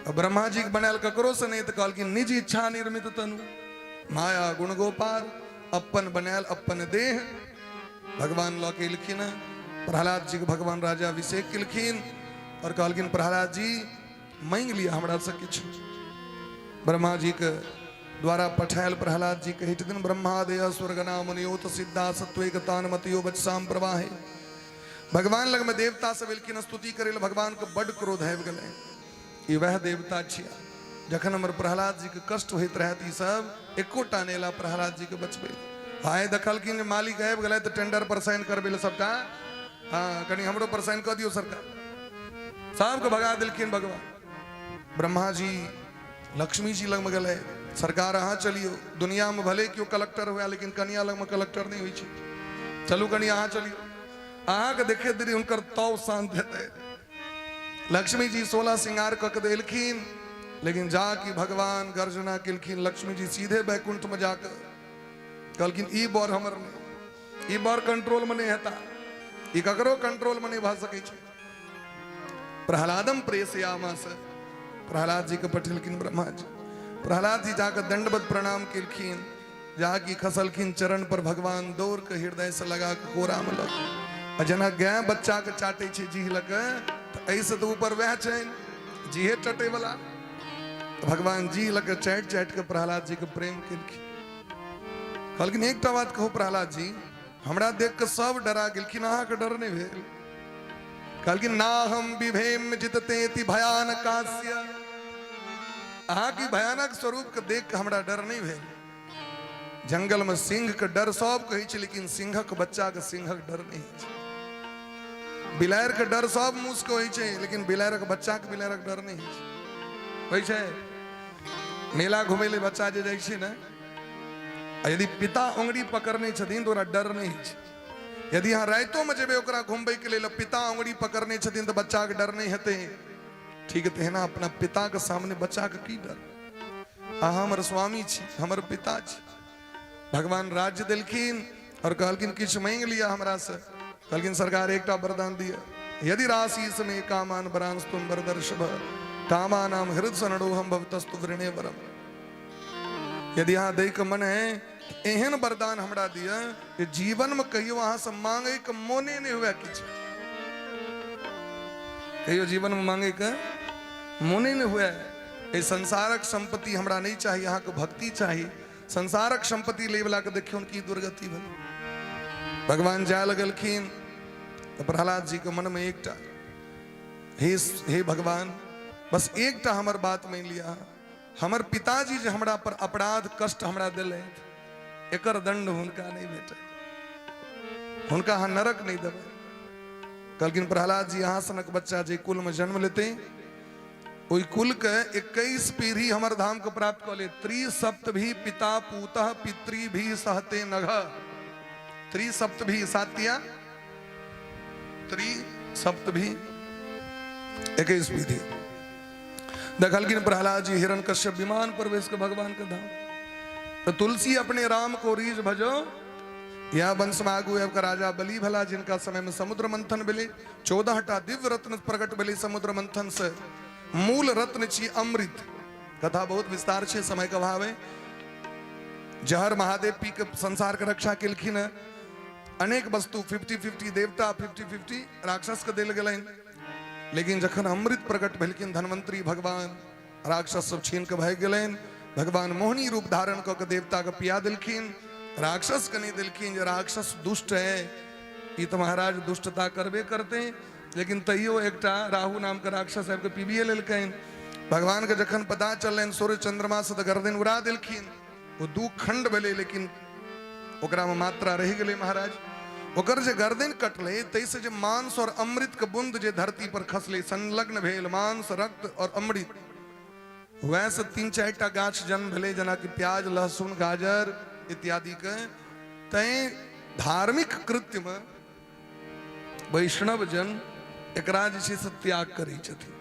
अब ब्रह्मा जी के बनायल ककरो से नहीं, तो कहलखिन निज इच्छा निर्मित तनु, माया गुण गोपार, अपन बनायल अपन देह भगवान लौ के लिखिन। प्रहलाद जी के भगवान राजा अभिषेक केलखिन और कहलखिन, प्रहलाद जी मांग लिया हमरा से किछु। ब्रह्मा जी के द्वारा पठायल प्रहलाद जी कहित दिन, ब्रह्मादय स्वर्गना मुनियोत सिद्धा सत्वेकतान मतियो बचसाम प्रवाहे। भगवान लग में देवता सब एलखिन स्तुति करे, भगवान को बड़ क्रोध आबि गेलै। ई वह देवता छिया जखन हमर प्रहलाद जी के कष्ट होइत रहत, ई सब एकोटा नेला प्रहलाद जी के बचबे। आए देखलखिन मालिक आबि गेलै तो टेंडर पर साइन करबे सबटा, हाँ कनी हमरो पर साइन कर दियो सरकार, सबके भगा दिलखिन भगवान। ब्रह्मा जी लक्ष्मी जी लग में गए, सरकार अहाँ चलियो, दुनिया में भले क्यों कलेक्टर हुआ, लेकिन कन्या लग में कलेक्टर नहीं हुई, चलू कन्या अहाँ चलियो। अहाँ के देखे दीदी उनकर तौ शांत हेतै। लक्ष्मी जी 16 श्रृंगार कऽ के देलखिन, लेकिन जाके भगवान गर्जना केलखिन। लक्ष्मी जी सीधे बैकुंठ में जाकर कहलखिन, ई बर हमर नहीं, ई बर कंट्रोल में नहीं हेता, ई ककरो कंट्रोल में नहीं भ सकै छै। प्रहलादम प्रेषयामास, प्रहलाद जी के पठेलखिन ब्रह्मा जी। प्रहलाद जी जाकर दंडवत प्रणाम केलखिन, जाके खसलखिन चरण पर। भगवान दौड़ के हृदय से लगा के कोरा में लग, जना गाय बच्चा के चाटे छै जीह लग, ऐसे तो ऊपर वह छैन जीहे चटे वाला। भगवान जी लग चाट चाट के प्रहलाद जी के प्रेम केलखिन। कहलखिन, एकटा बात कहू प्रहलाद जी, हमरा देख के सब डरा गेलखिन, अहाँ के डर नहीं भेल? कहलखिन, ना हम विभेम जितते भयानकास्य, अहाँ की भयानक स्वरूप के देख के हमरा डर नहीं भेल। जंगल में सिंह के डर सब कहै छै, लेकिन सिंहक बच्चा के सिंहक डर नहीं छै। बिलायर के डर सब मूस को होइ छै, लेकिन बिलायरक बच्चा के बिलायरक डर नहीं होइ छै। मेला घूमे ले बच्चा जे जाइ छै ने, यदि पिता उंगली पकड़ने छथिन तो ओकरा डर नहीं छै, यदि यहाँ राइतो में जेबे ओकरा घुमबै के लिए पिता अंगुरी पकड़ने छथिन तो बच्चा के डर नहीं हेते। ठीक है ना, अपना पिता के सामने बच्चा के की डर। अहाँ हमर स्वामी छी, हमर पिता छी। भगवान राज्य दिलखिन और कहलखिन किछ मांग लिया हमरा से। कहलखिन सरकार एकटा वरदान दिया, यदि राशि में कामान वरांस तुम वरदर्शभ कामानाम हृदय सनडोहम भवतस्तु वृणे वरम। यदि यहाँ दे के मन है एहन वरदान हमरा दिया कि जीवन में कहियो अहाँ से मांगे के मोने नहीं हुआ किछ। कहियो जीवन में मांगे के मोने नहीं हुआ। ये संसारक संपत्ति हमरा नहीं चाहिए, यहाँ के भक्ति चाहिए। संसारक संपत्ति ले वाला के देखियो उनकी दुर्गति भली। भगवान जाय लगलखिन तो प्रहलाद जी के मन में एकटा, हे भगवान बस एकटा हमर बात मान लिया। हमर पिताजी जो हमरा पर अपराध कष्ट हमरा दिले एकर दंड हुनका नहीं भेटे, हुनका हाँ नरक नहीं देवे। कहलखिन प्रहलाद जी यहाँ सनक बच्चा जे कुल में जन्म लेते ओई कुल के 21 पीढ़ी हमर धाम को प्राप्त कर ले। त्रिसप्त भी पिता पूतः पितृ भी सहते नघ। त्रिसप्त भी सातिया त्रिसप्त भी 21 पीढ़ी। देखलखिन प्रहलाद जी हिरण्यकश्यप विमान प्रवेश के भगवान के धाम। तो तुलसी अपने राम को रीझ भजो या वंश मागु का राजा बलि भला, जिनका समय में समुद्र मंथन मिले। 14टा दिव्य रत्न प्रकट मिले समुद्र मंथन से। मूल रत्न छी अमृत। कथा बहुत विस्तार छे, समय का अभाव है। जहर महादेव पी के संसार के रक्षा केलखिन। अनेक वस्तु 50-50 देवता 50-50 राक्षस के दिल गलन। लेकिन जखन अमृत प्रकट भेलखिन धनवंतरी भगवान, राक्षस सब छीन के भाग गलन। भगवान मोहनी रूप धारण क के देवता के पिया दिलखिन, राक्षस के नहीं दिलखिन। जो राक्षस दुष्ट है, ये तो महाराज दुष्टता करबे करते, लेकिन तैयो एकटा राहु नाम के राक्षस आबि के पीबिए लेलकैन। भगवान के जखन पता चलन सूर्य चंद्रमा से गर्दन उड़ा दिलखिन। वो 2 खंड भेले, लेकिन ओकरा में मात्रा रह गए महाराज। ओकर जे गर्दन कटले तैसे जे मांस और अमृत के बूंद जे धरती पर खसले, संलग्न भेल मांस रक्त और अमृत। वैसे 3-4टा गाछ जन्म भेले, जना कि प्याज लहसुन गाजर इत्यादि के। तय धार्मिक कृत्य में वैष्णव जन एकरा जे छै से त्याग करै छथिन।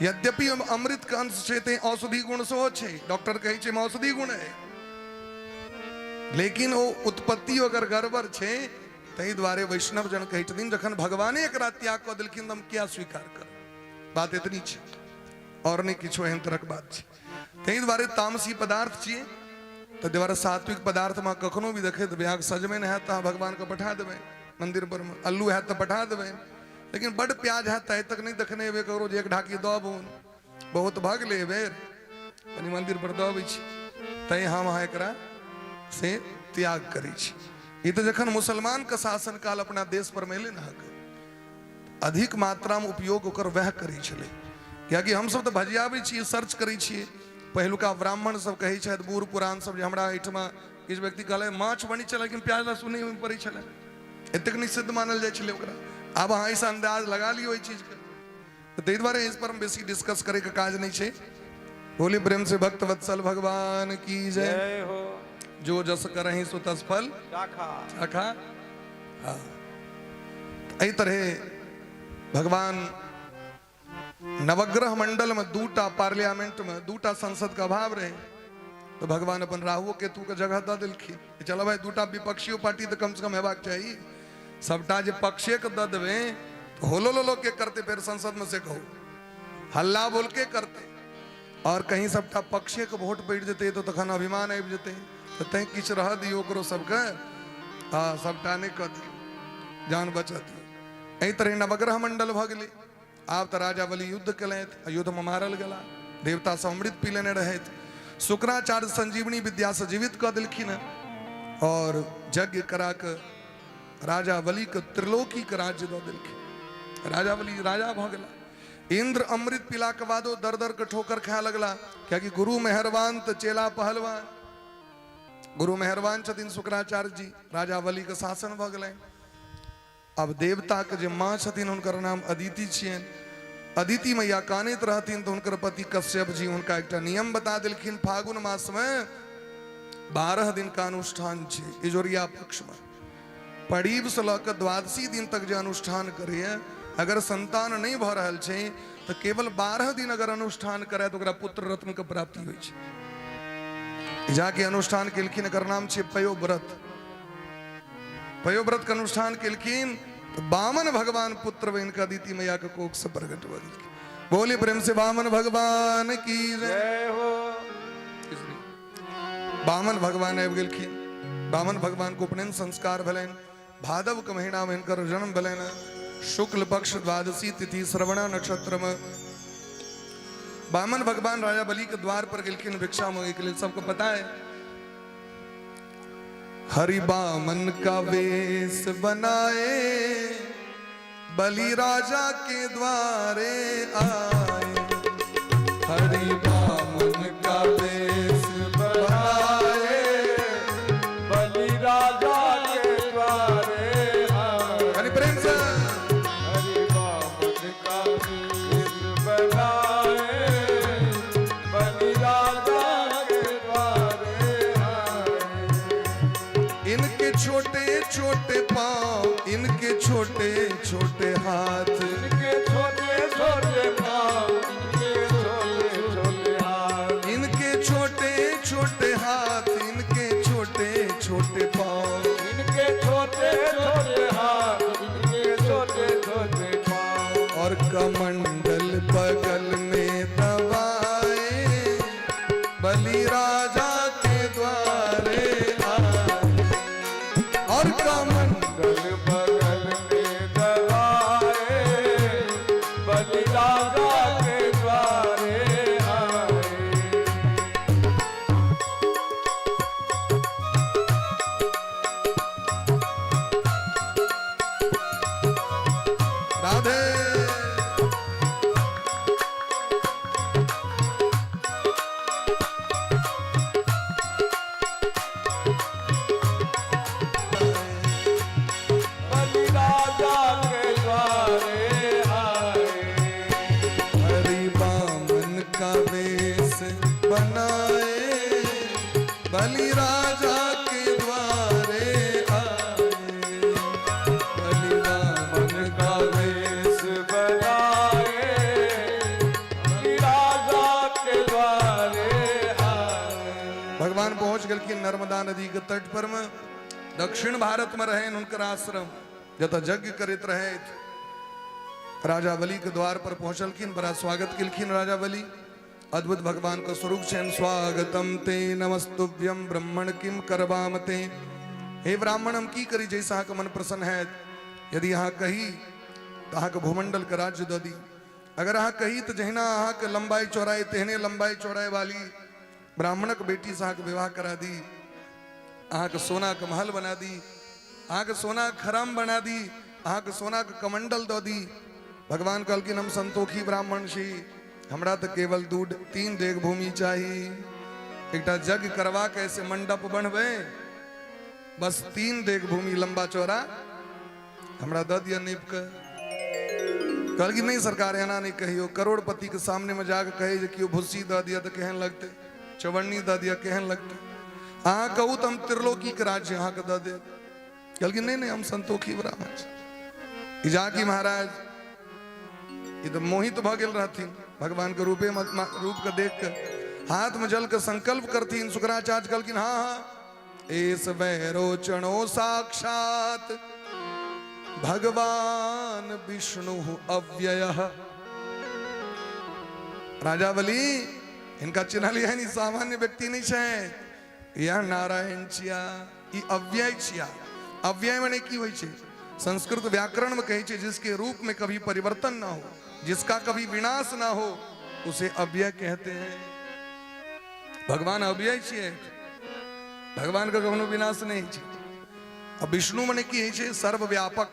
यद्यपि अमृत के अंश छै ते औषधि गुण सेहो छै, डॉक्टर कहै छै औषधि गुण है, लेकिन वो उत्पत्ति अगर गड़बड़ छै तै द्वारे वैष्णव जन कहै छथिन जखन भगवाने एकरा त्याग कऽ देलखिन हम क्या स्वीकार कर। बात इतनी छै और नहीं किछो एहन तरहक बात छै। तै द्वारे तामसी पदार्थ छियै, तो द्वारे सात्विक पदार्थ में कखनो भी देखे तो ब्याह सजमैन है तो भगवान को पठा देवे मंदिर पर में, अल्लू है तो पठा देवे। लेकिन बड़ प्याज है तक नहीं देखने हेबे करो जे एक ढाकी दबून बहुत भग ले बेर कनी मंदिर पर दबै छी, तै हम अहाँ एकरा से त्याग करै छी। ये तो जखन मुसलमान का शासन काल अपना देश पर मिले न अधिक मात्रा में उपयोग ओकर वह करै छलै। कियाकि हम सब तो भजियाबै छी, सर्च करै छी। पहिलुका ब्राह्मण सब कहै छथि, बूढ़ पुरान सब जे हमरा एहिठमा किछु व्यक्ति कहले माछ बनी छलै लेकिन प्याज लहसुन नहीं पड़ै छलै, एतेक निषिद्ध मानल जाइ छलै ओकरा। अब अहाँ ऐसा अंदाज लगा लियो इस चीज के, तो ताहि दुआरे इस पर हम बेसी डिस्कस करे के काज नहीं छै। बोली प्रेम से भक्त वत्सल भगवान की जय हो। जो जस करहि सो तस फल चाखा। हाँ, एहि तरह भगवान नवग्रह मंडल में 2टा पार्लियामेंट में 2टा संसद का अभाव रहे, तो भगवान अपन राहु केतु के जगह दे दिलखिन। चलो भाई 2टा विपक्षीय पार्टी तो कम से कम हेबाक चाहिए। सबटा जे पक्षे के दे देवे तो होलो लो के करते, फिर संसद में से कहो हल्ला बोल के करते, और कहीं सबटा पक्षे के वोट बैठ जेते तो तखन अभिमान आबि जेते। तो तै किछ रह दियो ओकरो सबके, हाँ सबटा नहीं कह दियो, जान बचत। एहि तरह नवग्रह मंडल भ गेलै। आब तो राजा बलि युद्ध कलथि, युद्ध में मारल गेला, देवता सब अमृत पी लेने रहथि। शुक्राचार्य संजीवनी विद्या से जीवित कऽ देलखिन और यज्ञ करा के राजा बलि के त्रिलोकी के राज्य दऽ देलखिन। राजा बलि राजा भ गेला। इंद्र अमृत पीला के बादो दर दर के ठोकर खाए लगला, क्योंकि गुरु मेहरबान तो चेला पहलवान। गुरु मेहरबान छथिन शुक्राचार्य जी, राजा बलि के शासन भ गेलै। अब देवता के जे माँ छथिन हुनकर नाम अदिति छियन। अदिति मैया कानैत रहथिन तो हुनकर पति कश्यप जी हुनका एकटा नियम बता देलखिन, फागुन मास में 12 दिन का अनुष्ठान छै, इजोरिया पक्ष में। पड़ीब से लऽ कऽ द्वादशी दिन तक जे अनुष्ठान करे, अगर संतान नहीं भ रहल छै तो केवल 12 दिन अगर अनुष्ठान करे तो ओकरा पुत्र रत्न के प्राप्ति होइ छै। जाके अनुष्ठान केलखिन, एकर नाम छै पयोव्रत। पयोव्रत के अनुष्ठान केलखिन तो वामन भगवान पुत्र इनका अदिति मैया के कोख से प्रकट भ गेलखिन। बोली प्रेम से वामन भगवान की जय हो। वामन भगवान आबि गेलखिन। वामन भगवान को उपनयन संस्कार भेलनि। भादव के महीना में इनकर जन्म भेलनि। शुक्ल पक्ष द्वादशी तिथि श्रवण नक्षत्र में वामन भगवान राजा बलि के द्वार पर गेलखिन भिक्षा मांगे के लिए। सबको पता है, हरि वामन का वेश बनाए बलि राजा के द्वारे आए। हरि वामन का वेश बनाए बलि राजा के द्वारे आए। हरि प्रेम से हरि वामन का वेश बनाए बलि राजा के द्वारे आए। इनके छोटे छोटे पाँव, इनके छोटे छोटे हाथ, इनके छोटे छोटे पाँव, इनके छोटे छोटे हाथ, इनके छोटे छोटे हाथ, इनके छोटे छोटे पाँव, इनके छोटे छोटे हाथ, इनके छोटे छोटे पाँव। और कमंडल बगल में दबाए बलि राजा के द्वारे आए। और कमंडल बगल में दबाए बलि राजा के द्वारे आए। राधे बलि राजा के द्वारे आए। हरि वामन का वेश बनाए बलि राजा के द्वारे आए। बलि वामन का वेश बनाए बलि राजा के द्वारे आए। भगवान पहुंच गए कि नर्मदा नदी के तट पर में दक्षिण भारत में रहे उनकर आश्रम जत यज्ञ करित रहे। राजा बलि के द्वार पर पहुंचलखिन, बड़ा स्वागत किलखिन राजा बलि। अद्भुत भगवान का स्वरूप छन। स्वागतम ते नमस्तुभ्यम ब्रह्मण किम करवाम ते। हे ब्राह्मण हम की करी जैसा का मन प्रसन्न है। यदि यहाँ कही तो अहाँ के भूमंडल के राज्य दो दी। अगर अहाँ कही तो जहिना अहाँ के लंबाई चौड़ाई तेहने लंबाई चौड़ाई वाली ब्राह्मणक बेटी से अहाँ के विवाह करा दी। अहाँ के सोना के महल बना दी, अहाँ के सोना के खराम बना दी, अहाँ के सोना के कमंडल दो दी। भगवान कहलकिन हम संतोखी ब्राह्मण छी, हमरा तो केवल 3 डेग भूमि चाहिए। एकटा यज्ञ करवा के ऐसे मंडप बनबे, बस 3 डेग भूमि लंबा चौड़ा हमरा दे दिया नीप के। कहलकिन नहीं सरकार एना नहीं कहियो। करोड़पति के सामने में जाके कहे जे कियो भुस्सी दे दिया तो केहन लगते, चवन्नी दे दिया केहन लगते। अहाँ कहू तो हम त्रिलोकी के राज्य अहाँ के दे दे। कहलकिन नहीं नहीं हम संतोखी ब्राह्मण छी। जाकी महाराज ये तो मोहित भ गेल रहथिन भगवान के रूप के देख के। हाथ में जल के संकल्प करथिन। शुक्राचार्य कहलकिन हाँ हाँ एस वैरोचनो साक्षात भगवान विष्णु अव्ययः। राजा बलि इनका चिन्ह लिया नहीं, सामान्य व्यक्ति नहीं है। यह नारायण छिया, ई अव्यय छिया। अव्यय माने की होई छे? संस्कृत व्याकरण में कहे छे जिसके रूप में कभी परिवर्तन ना हो, जिसका कभी विनाश ना हो, उसे अव्यय कहते हैं। भगवान अव्यय छिए, भगवान का कखनो विनाश नहीं छे। अब विष्णु माने की छे? सर्वव्यापक,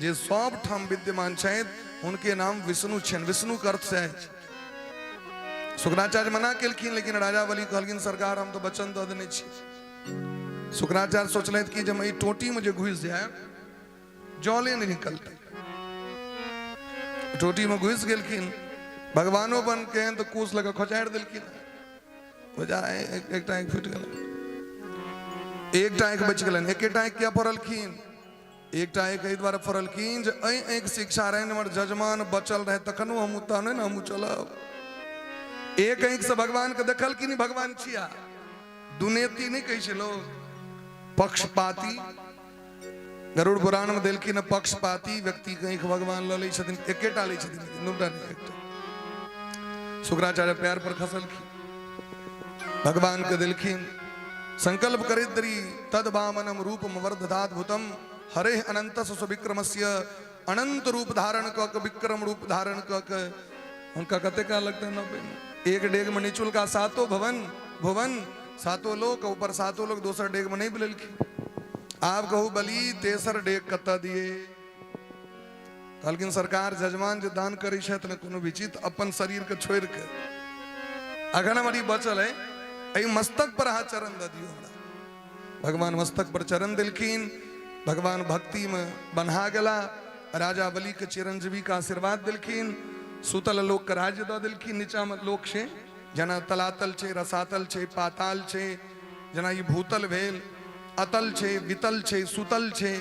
जे सब ठाम विद्यमान छथि उनके नाम विष्णु छन। विष्णु का अर्थ है। शुक्राचार्य मना केलखिन, लेकिन राजा बलि कहलखिन सरकार हम तो वचन दे देने छी। शुक्राचार्य सोचलथि कि जब ई टोटी में जो घुस जाए जले नहीं निकलते। टोटी में घुस गेलखिन, भगवानो बन के तो कूस लगा खोचाड़ दिलखिन। एक टाँक फूट गल, एक टाँक बच गलन। एक टाँक क्या पड़लखिन एकटा एक द्वारा फरलखिन जे एक शिक्षा रहे हमर जजमान बचल रहे तखनो हम तहने न हम चलब। एक से भगवान के देखल कि नहीं भगवान छिया दुनेती नहीं कहे लोग पक्षपाती गरुड़ पुराण में देलखिन पक्षपाती व्यक्ति के भगवान ल लै छथिन एकेटा लै छथिन दुटा नहीं एकटा। शुक्राचार्य पैर पर खसलखिन भगवान के देलखिन संकल्प करिद्री तद वामनम रूपम वर्धदाद्भुतम हरे अनंत विक्रमस्य अनंत रूप धारण क विक्रम रूप धारण क उनका कते का लगता है ना एक डेग में निचुल का सातों भुवन सातों लोक ऊपर सातों लोग दोसर डेग में नहीं बिलखी। आप कहू बली तेसर डेग कत्ता दिए कहलखिन सरकार जजमान जो दान करी छथि न कोनो विचित अपन शरीर के छोड़ के अखन हमारी बचल है एहि मस्तक पर हाथ चरण द दियो हमरा। भगवान मस्तक पर चरण दिलखिन भगवान भक्ति में बन्हा गला राजा बलि के चिरंजीवी का आशीर्वाद दिलखिन सुतल लोक के राज्य द दिलखिन नीचा में लोक छे जना तलातल छे रसातल छे पाताल छे जना ये भूतल भेल अतल छे वितल छे सुतल छे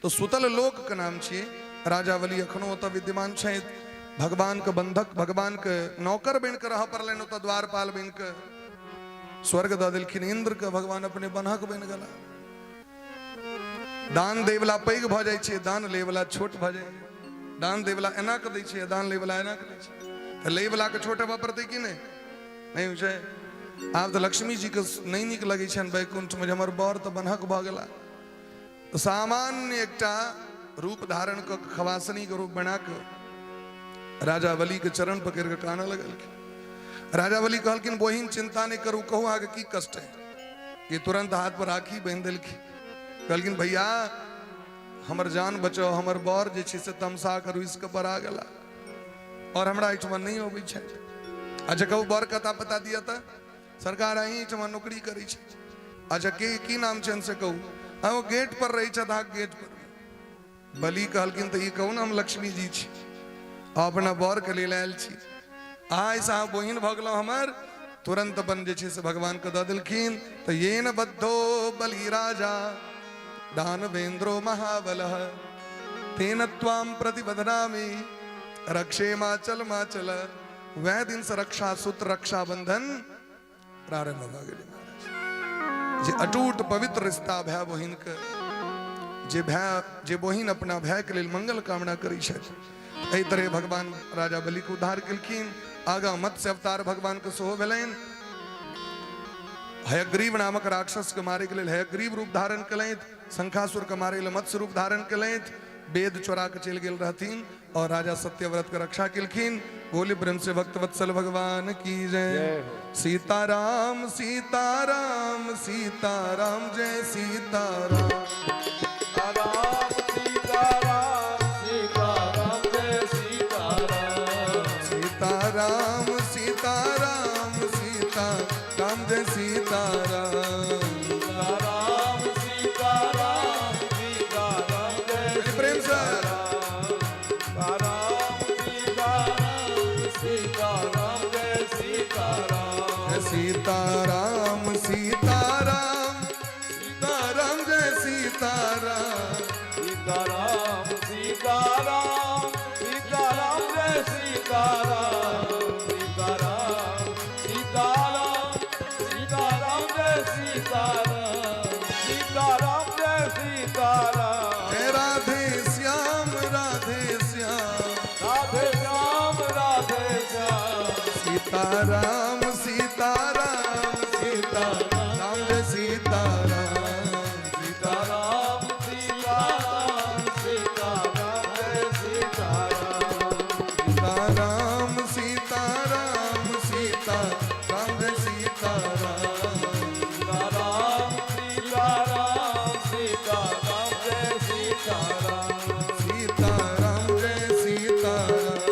तो सुतल लोक के नाम छे। राजा बलि अखनो ओतऽ विद्यमान छे भगवान के बंधक भगवान के नौकर बन के रह पड़लन ओतऽ द्वारपाल बन के स्वर्ग द दिलखिन इंद्र के भगवान अपने बन्हक बन गला। दान देवला पैघ भ जाय छे दान लेवला छोट भ जाय दान देवला एना के दै छे दान लेवला एना के दै छे त लेवला के छोट हेबा पड़तै कि नहीं छै। आब तो लक्ष्मी जी के नहीं निक लगे छन वैकुंठ में हमर बर तो बन्हक भ गेला तो सामान्य एकटा रूप धारण क खवासनी के रूप बना के राजा बलि के चरण पकड़ के काना लगलखिन। राजा बलि कहलखिन बहिन चिंता नहीं करू कहू आगे की कष्ट है ये तुरंत हाथ पर राखी बांध देलखिन कहलखिन भैया हमर जान बचाओ हमर बर जे छै से तमसा करू इसके पर आ गला और हमरा एठमा नहीं होबै छै। अच्छा कहू बर कता पता दिया था सरकार अहीं एठमा नौकरी करै छै अच्छा के की नाम छै से कहू हाँ वो गेट पर रही छथि गेट पर। बलि कहलखिन तो ये कहू ना हम लक्ष्मी जी छी अपना बर के लेल आयल छी आय साहब बहिन भ गेलौ हमर तुरंत अपन जे छै से भगवान के द देलखिन तो ये न बद्धो बलि राजा दानवेंद्रो महाबलः तेन त्वाम प्रतिबध्नामि रक्षे माचल माचल। वह दिन से रक्षा सूत्र रक्षा बंधन प्रारंभ भ गेलै महाराज जे अटूट पवित्र रिश्ता भाई बहिन के जे बहिन अपना भाई के लेल मंगल कामना करै छथि एहि तरह भगवान राजा बलि के उद्धार केलखिन। आगा मत्स्य अवतार भगवान के सेहो भेलनि हयग्रीव नामक राक्षस के मारे के लेल हयग्रीव रूप धारण कलथि शंखासुर के मारे लेल मत्स्य रूप धारण कलथि वेद चोरा के चल गेल रहथिन और राजा सत्यव्रत के रक्षा केलखिन। बोले ब्रह्म से भक्त वत्सल भगवान की जय। सीताराम सीताराम सीताराम जय सीताराम राम सीताराम सीताराम जय सीताराम सीताराम सीताराम सीताराम जय सीताराम राम सीताराम सीताराम जय प्रेम से राम सीताराम सीताराम जय सीताराम सीताराम सीताराम सीताराम जय सीताराम सीताराम सीताराम सीताराम जय सीताराम सीताराम सीताराम सीताराम जय सीताराम सीताराम जय सीताराम जय राधे श्याम राधे श्याम राधे श्याम राधे श्याम सीताराम सीताराम सीताराम जय सीताराम सीताराम सीताराम सीताराम जय सीताराम सीताराम सीताराम सीताराम जय सीताराम सीताराम सीताराम सीताराम जय सीताराम सीताराम जय सीताराम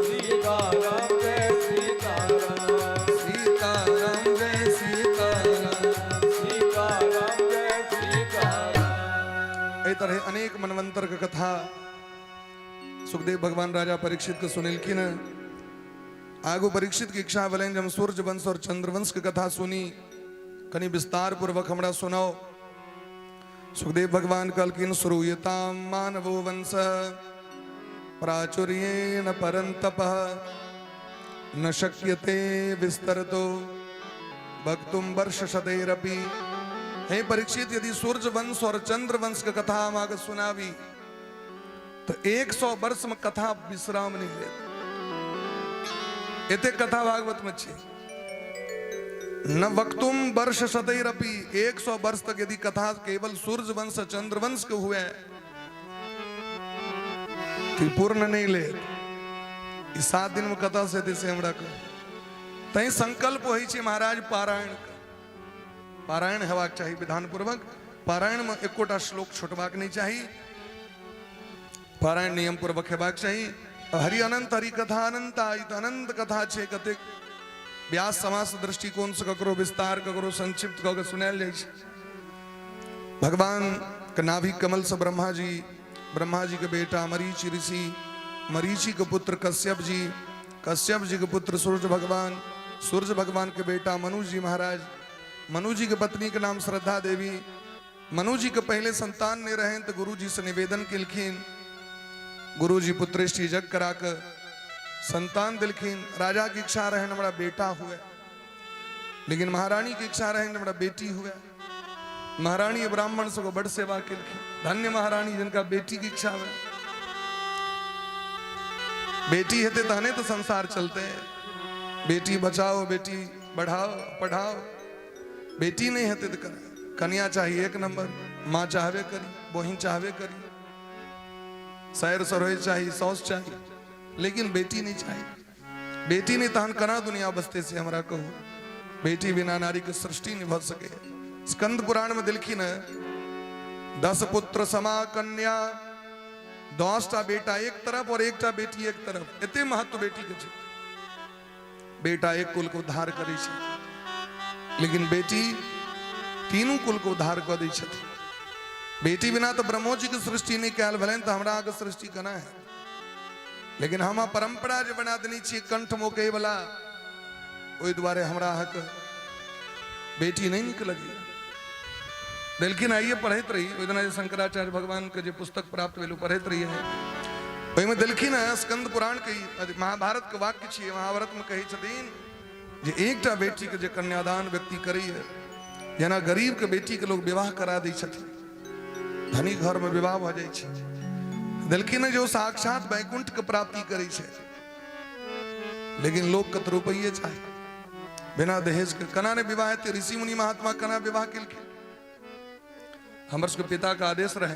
सीताराम जय सीताराम सीताराम जय सीताराम सीताराम जय सीताराम। एहि तरह अनेक मनवंतर के कथा सुखदेव भगवान राजा परीक्षित के सुनिलखिन। आगू परीक्षित की इच्छा भेलनि हम सूर्य वंश और चंद्रवंश की कथा सुनी कनी विस्तार पूर्वक हमरा सुनाओ। सुखदेव भगवान कलकिन श्रूयताम मानवो वंश प्राचुर्येण परंतपः न शक्यते विस्तरतो वक्तुम वर्ष शतैरपि। हे परीक्षित, यदि सूर्य वंश और चंद्र वंश का कथा हम आगे सुनावी तो 100 वर्ष में कथा विश्राम नहीं ले। इतने कथा भागवत में छे। न वक्तुम वर्ष शतैरपि, 100 वर्ष तक यदि कथा केवल सूर्य वंश चंद्र वंश के हुए तो पूर्ण नहीं ले। 7 दिन में कथा से हमरा को तई संकल्प हो महाराज पारायण का। पारायण हेबाक चाहिए विधान पूर्वक। पारायण में एकोटा श्लोक छुटबाक नहीं चाहिए। पारायण नियम पूर्वक हेबाक चाहिए। हरि अनंत हरि कथा अनंत आयत अनंत कथा छे। कते व्यास समास दृष्टिकोण से ककरो विस्तार ककरो संक्षिप्त कके सुनायल जाय छे। भगवान के नाभि कमल से ब्रह्मा जी के बेटा मरीचि ऋषि, मरीचि के पुत्र कश्यप जी के पुत्र सूर्य भगवान के बेटा मनु जी महाराज, मनु जी के पत्नी के नाम श्रद्धा देवी। मनु जी के पहले संतान ने रहे तो गुरु जी से निवेदन किलखिन। गुरु जी पुत्रेष्टि जग करा कर संतान दिलखिन। राजा की इच्छा रहे हमारा बेटा हुए, लेकिन महारानी की इच्छा रहे हमारा बेटी हुए। महारानी ब्राह्मण से को बड़ सेवा किलखिन। धन्य महारानी जिनका बेटी की इच्छा हुए। बेटी हेते तहने तो संसार चलते हैं। बेटी बचाओ, बेटी बढ़ाओ पढ़ाओ। बेटी नहीं हेते तो करे। कन्या चाहिए 1 नंबर, माँ चाहवे करी, बहिन चाहवे करी, सैर सरोय चाहिए, सौस चाहिए, लेकिन बेटी नहीं चाहिए। बेटी नहीं तहन कना दुनिया बसते से हमरा कहो। बेटी बिना नारी की सृष्टि नहीं भर सके। स्कंद पुराण में दिलखी न 10 पुत्र समा कन्या, 10टा बेटा एक तरफ और 1टा बेटी एक तरफ। इतने महत्व बेटी के छे। बेटा एक कुल को उद्धार करे छे, लेकिन बेटी तीनों कुल को उद्धार कर दै छे। बेटी बिना तो ब्रह्मो जी की सृष्टि नहीं कैल भले तो हमरा आगे सृष्टि करना है। लेकिन हम परंपरा जो बना देनी चाहिए कंठ मोके वाला, ओई द्वारे हमरा हक बेटी नहीं निकलगी। लेकिन आइए पढ़त रही ओई दिन शंकराचार्य भगवान के जो पुस्तक प्राप्त भेलू पढ़त रही है। ओई में दिलखिन स्कंद पुराण के महाभारत के वाक्य छिए। महाभारत में कही छथिन जे एकटा बेटी के जे कन्यादान व्यक्ति करी है, जेना गरीब के बेटी के लोग विवाह करा दै छथिन, धनी घर में विवाह भ जाय छै। दिलखिन जो साक्षात वैकुंठ के प्राप्ति करी छै, लेकिन लोग कत रुपये चाहे बिना दहेज के। कना ने विवाह थे ऋषि मुनि महात्मा कना विवाह किलखिन। हमर सबके पिता का आदेश रहे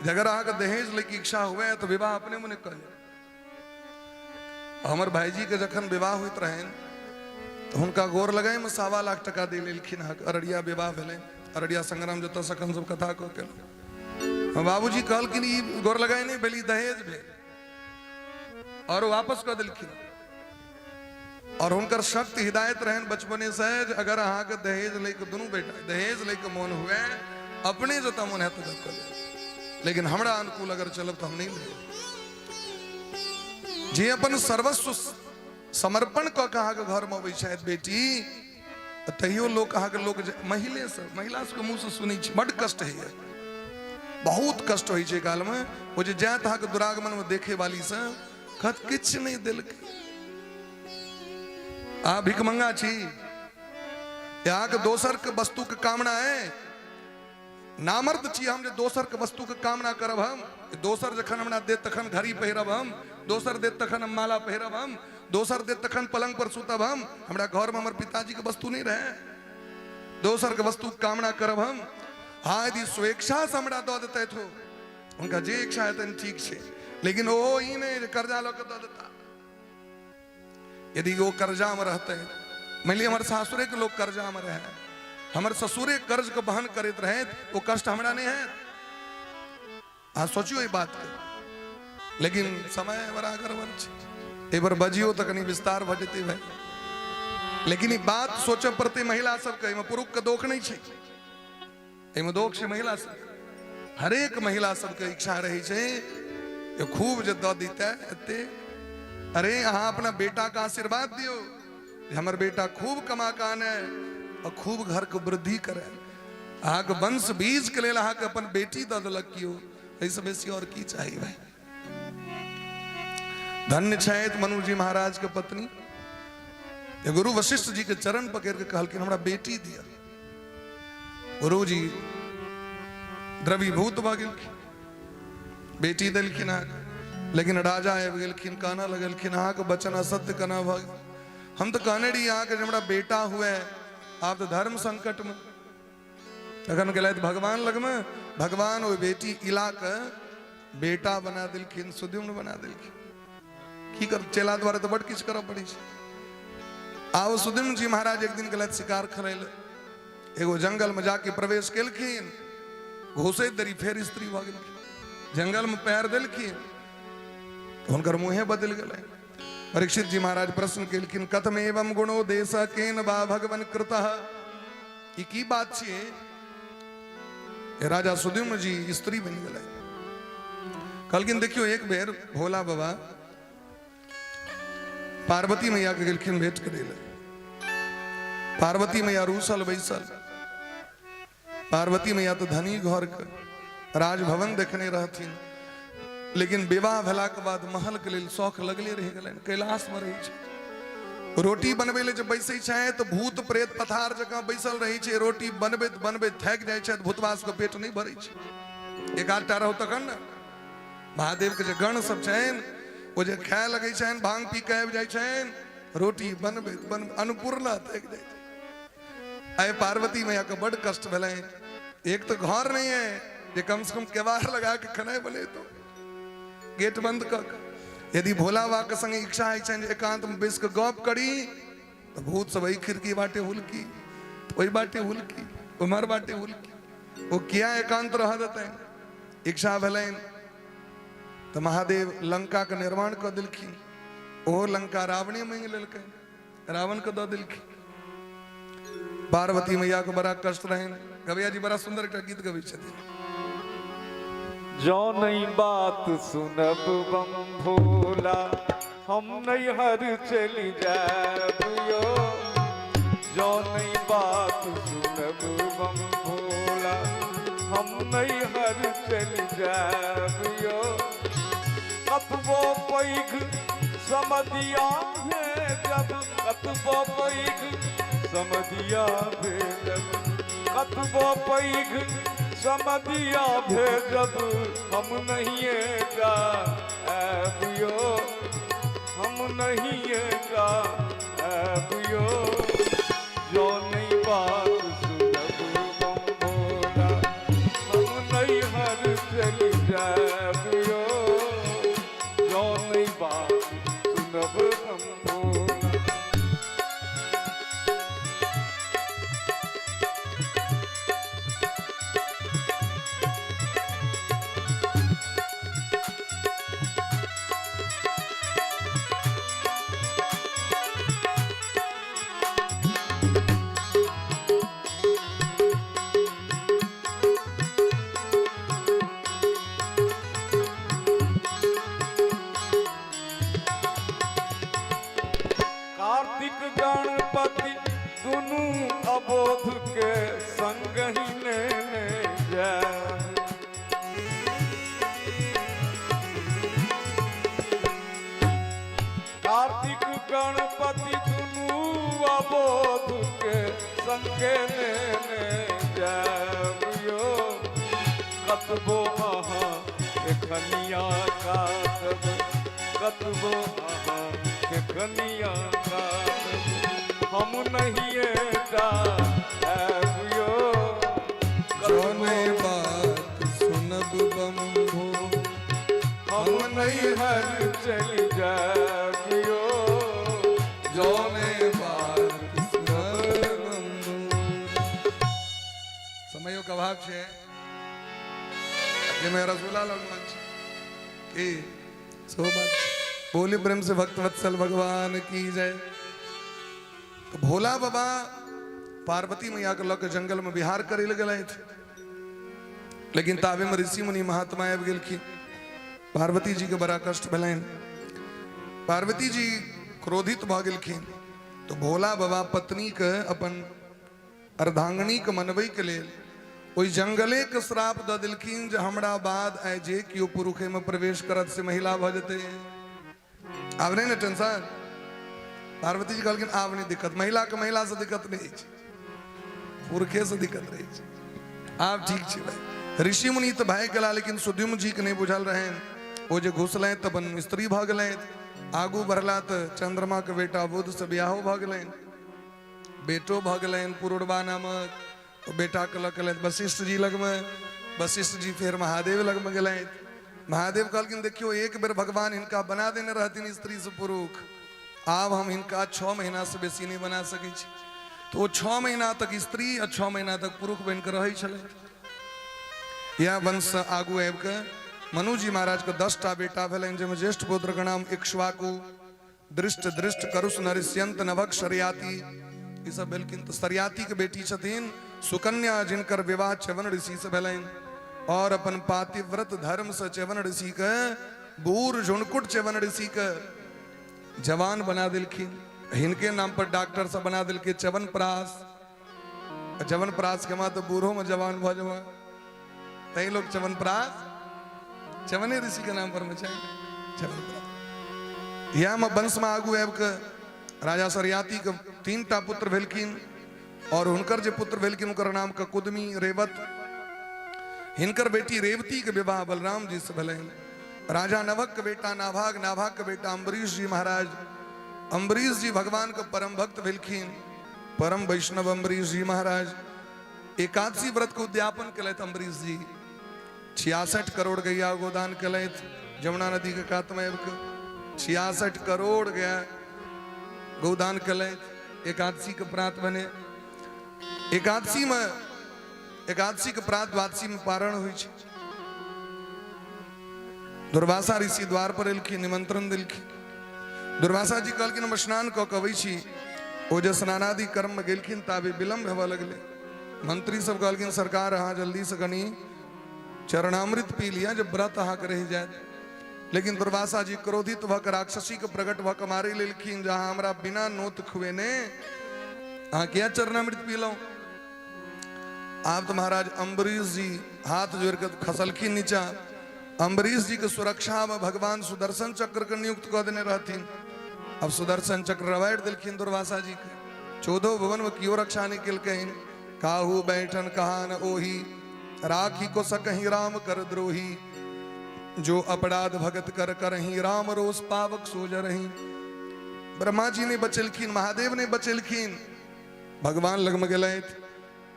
अगर अगर दहेज लेके इच्छा हुए तो विवाह अपने मुने कर। हमर भाईजी के जखन विवाह होइत रहे तो हुनका गोर लगाए में 1.25 लाख टका दे लेलखिन। अररिया विवाह भेले, अररिया संग्राम जत सखन सब कथा को के बाबूजी कहलखिन ई गोर लगाए नहीं भेली दहेज भेल, और वापस कर देलखिन। और हुनकर सख्त हिदायत रहन बचपने से अगर अहाँ के दहेज लेके दोनों बेटा दहेज लेके मन हुए अपने जता मन है तो कर ले, लेकिन हमरा अनुकूल अगर चलब तो हम नहीं ले। जे अपन सर्वस्व समर्पण क कहा के घर में अबै छथि बेटी, तैयो लोग कहा के लोग महिला के मुंह से सुनी छै बड़ कष्ट है। बहुत कष्ट होई छै काल में। वो जे जात अहा के दुरागमन में देखे वाली से खत किछ नहीं देलकै। आ भिखमंगा छी, यहाँ के दोसर के वस्तु के कामना है। नामर्द छी हम जे दोसर के वस्तु के कामना करब। हम दोसर जखन हमरा दे तखन घड़ी पहिरब, हम दोसर दे तखन हम माला पहिरब, हम दोसर दे तखन पलंग पर सुतब। हम हमरा घर में हमर पिताजी के वस्तु नहीं रहे, दोसर के वस्तु के कामना करब। हम हाँ यदि स्वेच्छा से हमरा दऽ देते तो उनका जे इच्छा है ठीक छै, लेकिन ओ ई नहीं कर्जा लऽ के दऽ देता। यदि वो कर्जा में रहते, मान लिया हमारे सासुरे के लोग कर्जा में रहे, हमारे ससुरे कर्ज को बहन करते रहे, वो कष्ट हमरा नहीं है। हाँ सोचियो ये बात के, लेकिन समय बड़ा गड़बड़ एक बार बजियो तो कहीं विस्तार भ जेते भाई। लेकिन ये बात सोच पड़ते महिला सबके, पुरुष के दोख नहीं छै, एमे दोख छै महिला सब। हरेक महिला सबके इच्छा रही है खूब जे दऽ दीते एते। अरे अहाँ अपना बेटा का आशीर्वाद दियो, हमर बेटा खूब कमा काने और खूब घर को वृद्धि करे। आग वंश बीज के लेल अहाँ के अपन बेटी दऽ देलक कियो, एहिसँ बेसी और की चाही भाई। धन्य छथि मनु जी महाराज के पत्नी, ये गुरु वशिष्ठ जी के चरण पकड़ के कहलखिन हमरा बेटी दिया। गुरु जी द्रवीभूत भऽ गेलखिन, बेटी देलखिन अहाँके। लेकिन राजा आबि गेलखिन, काना लगलखिन अहाँ के वचन असत्य केना भऽ गेल। हम तो कहने रही अहाँ के जे हमरा बेटा हुए, आप तो धर्म संकट में। तखन गेलथि भगवान लग में, भगवान ओ बेटी इला के बेटा बना देलखिन, सुद्युम्न बना देलखिन। की कर, चेला द्वारा तो बड़ किछु करऽ पड़ै छै। आओ सुद्युम्न जी महाराज एक दिन गेलथि शिकार करय ले, एगो जंगल में जाके प्रवेश केलखिन, घुसैत देरी फेर स्त्री भऽ गेलखिन। जंगल में पैर देलखिन तो हुनकर मुँहे बदलि गेलै। परीक्षित जी महाराज प्रश्न केलखिन, कथम एवं गुणो देश केन बा भगवन कृतः। ई की बात छियै, राजा सुद्युम्न जी स्त्री बनि गेलै। कहलखिन देखियो एक बेर भोला बाबा पार्वती मैया के गेलखिन भेंट करे ले। पार्वती मैया रूसल बैसल, पार्वती मैया तो धनी घर के राजभवन देखने रहथिन, लेकिन विवाह भेला के बाद महल के लेल शौख लगले रह गेलनि। कैलाश में रहे छै, रोटी बनबे ले जब बैसे छै तो भूत प्रेत पथार जकाँ बैसल रहे छै। रोटी बनबैत बनबैत थक जाय छै, भूतवास के पेट नहीं भरे छै। एक आधटा रहो तखन ने महादेव के जे गण सब छनि वो जे खाय लगे छनि, भांग पी के आबि जाय छनि, रोटी बनबैत बनबैत अन्नपूर्णा थक जाय छै। आइ पार्वती मैया के बड़ कष्ट भेलै। एक तो घर नहीं है जे कम से कम केवाड़ लगा के खेनाइ बने, तो गेट बंद कर। यदि भोला बाबा के संगे इच्छा है एकांत में बैस के गप करी तो भूत सब वही खिड़की बाटे हुलकी, वही बाटे हुलकी, उमर बाटे हुलकी, वो किया एकांत रह देते। इच्छा भेलन तो महादेव लंका के निर्माण कर दिलखिन। ओहो लंका रावणे मांग लेलकै, रावण के दऽ दिलखिन। पार्वती मैया के बड़ा कष्ट रहन। गवैया जी बड़ा सुंदर एक गीत गबै छथिन, जो नहीं बात सुनब बम भोला, हम नहीं हर चली जाबियो। जो नहीं बात सुनब बम भोला, हम नहीं हर चली जाबियो। कतबो पैघ समधिया है जब, कतबो पैघ समधिया भेजब, कतबो पैघ समधिया भेजब, हम नहीं जाबियो, हम नहीं जाबियो। जो नहीं बात सुनब बम भोला, हम नहीं हर चली जाबियो। जो नहीं बात सुनब बम भोला। गणपति दुनू अबोध के संग ही लेने जाए। कार्तिक गणपति दुनू अबोध के संग लेने जाबियो। कतबो अहाँ एखनिया काटब, कतबो अहाँ एखनिया काटब, हम नहीं जाबियो। जोने बात सुनब बम भो, हम नहीं हर चली जाबियो। जोने बात सुनब बम भो। समयो का अभाव है, ये मेरा रसगुल्ला लगवान की सो बात। बोले प्रेम से भक्त वत्सल भगवान की जय। तो भोला बाबा पार्वती मैया के लक जंगल में विहार करे लगे थे, लेकिन ताबे में ऋषि मुनि महात्मा आबि गेलखिन। पार्वती जी के बड़ा कष्ट भेलनि। पार्वती जी क्रोधित भ गेलखिन तो भोला बाबा पत्नी के अपन अर्धांगिनी के मनबे के लेल ओई जंगले के श्राप द दिलखिन जे हमरा बाद आए जे कियो पुरुखे में प्रवेश करत से महिला भ जते। आब नहीं ना टेंशन। पार्वती जी कहलखिन आब नहीं दिक्कत, महिला के महिला से दिक्कत नहीं छै, पुरखे से दिक्कत रही छै, आब ठीक छै भाई। ऋषि मुनि तो भाई गेला, लेकिन सुद्युम्न जी के नहीं बुझल रहे। वो जे घुसले तब स्त्री भ गए, आगू बढ़ला तो चंद्रमा के बेटा बुध से ब्याहो भ गए, बेटो भ गए पुरुरवा नामक। तो बेटा के लग गए वशिष्ठ जी लग में, वशिष्ठ जी फिर महादेव लग में गए। महादेव कहलखिन देखियो एक बेर भगवान इनका बना देने रहती स्त्री से पुरुष, आब हम इनका 6 महीना से बेसी नहीं बना सके। तो वो 6 महीना तक स्त्री और 6 महीना तक पुरुष बन कर रही छल। यह वंश आगू आबि के मनु जी महाराज के 10 टा बेटा भेलनि, जिसमें ज्येष्ठ पुत्र के नाम इक्ष्वाकु, दृष्ट दृष्ट करुष नरिष्यंत नभक शर्याति, ये सब भेलखिन। तो शर्याति के बेटी छथिन सुकन्या, जिनकर विवाह च्यवन ऋषि से भेलनि, और अपन पातिव्रत धर्म से च्यवन ऋषि के बूर झुनकुट च्यवन ऋषि के जवान बना दिलखिन। हिनके नाम पर डॉक्टर सब बना दिल के च्यवनप्राश। च्यवनप्राश के मां तो बूढ़ों में जवान भ जवा, तई लोग च्यवनप्राश च्यवने ऋषि के नाम पर मचाए च्यवनप्राश। यह में वंश में आगू आबि के राजा शर्याति के 3 टा पुत्र भेलखिन, और हुनकर जे पुत्र भेलखिन उनकर नाम ककुदमी, रेवत। हिनकर बेटी रेवती के विवाह बलराम जी से भेलनि। राजा नभक के बेटा नाभाग, नाभाग के बेटा अम्बरीश जी महाराज। अम्बरीश जी भगवान के परम भक्त भेलखिन, परम वैष्णव अम्बरीश जी महाराज। 81 व्रत को उद्यापन कलैत अम्बरीश जी। 66 करोड़ गैया गोदान कलैत जमुना नदी के कात में। 66 करोड़ गया गोदान कलैत। एकादशी के प्रात बने। एकादशी के प्रात द्वादशी में पारण हुई छै। दुर्वासा ऋषि द्वार पर एलखिन, निमंत्रण दिलखिन। दुर्वासा जी कहलखिन हम स्नान कऽ के अबै छी। ओ जे स्नानादि कर्म में गेलखिन ताबे विलम्ब हेबऽ लगले। मंत्री सब कहलखिन सरकार अहाँ जल्दी से कनी चरणामृत पी लिया, जब व्रत अहाँ के रह जाए। लेकिन दुर्वासा जी क्रोधित भऽ के राक्षसी के प्रकट भऽ के मारे लेलखिन, जहाँ हमरा बिना नोत खुएने अहाँ क्या चरणामृत पी लो। आप तो महाराज अम्बरीश जी हाथ जोड़ के खसलखिन नीचा। अम्बरीश जी के सुरक्षा में भगवान सुदर्शन चक्र के नियुक्त कर देने रहथिन। अब सुदर्शन चक्र रवाड़ दिलखिन दुर्वासा जी के। 14 भुवन में कियो रक्षा नहीं किलकहिन। काहू बैठन कहा न ओही, राखी को सकही राम कर द्रोही। जो अपराध भगत कर करही, राम रोष पावक सोज रही। ब्रह्मा जी ने बचलखिन, महादेव ने बचलखिन, भगवान लग में गेलैथ।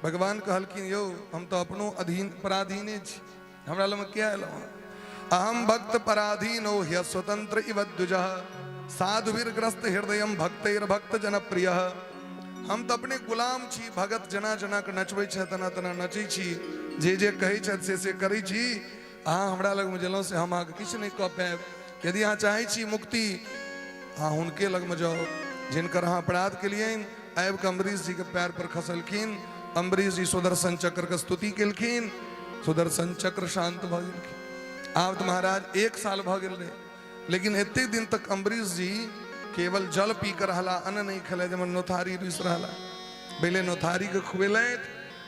भगवान कहलखिन यो हम तो अपनो अधीन पराधीने छी, हमरा लग में क्या है। अहम भक्त पराधीनो ह्य स्वतंत्र इव द्विजः, साधुवीरग्रस्त हृदयम भक्तैर भक्त जनप्रिय। हम तो अपने गुलाम छी, भगत जना जना के नचबै छै तना तना नचै छी, जे जे कहै छै से करै छी। अहाँ हमरा लग में जलौ से हम अहाँके किछु नहीं कह पाएब। यदि अहाँ चाहै छी मुक्ति, अहाँ हुनके लग में जाओ जिनकर अहाँ अपराध के लिए। आबि के अम्बरीश जी के पैर पर खसलखिन। अम्बरीश जी सुदर्शन चक्र के स्तुति केलखिन, सुदर्शन चक्र शांत भ गेलखिन। आब तो महाराज 1 साल भ गेल रहे, लेकिन एते दिन तक अम्बरीश जी केवल जल पी कर रहला, अन्न नहीं खेले। जब नोथारी रुस रहला, पहले नोथारी के खुएलैथ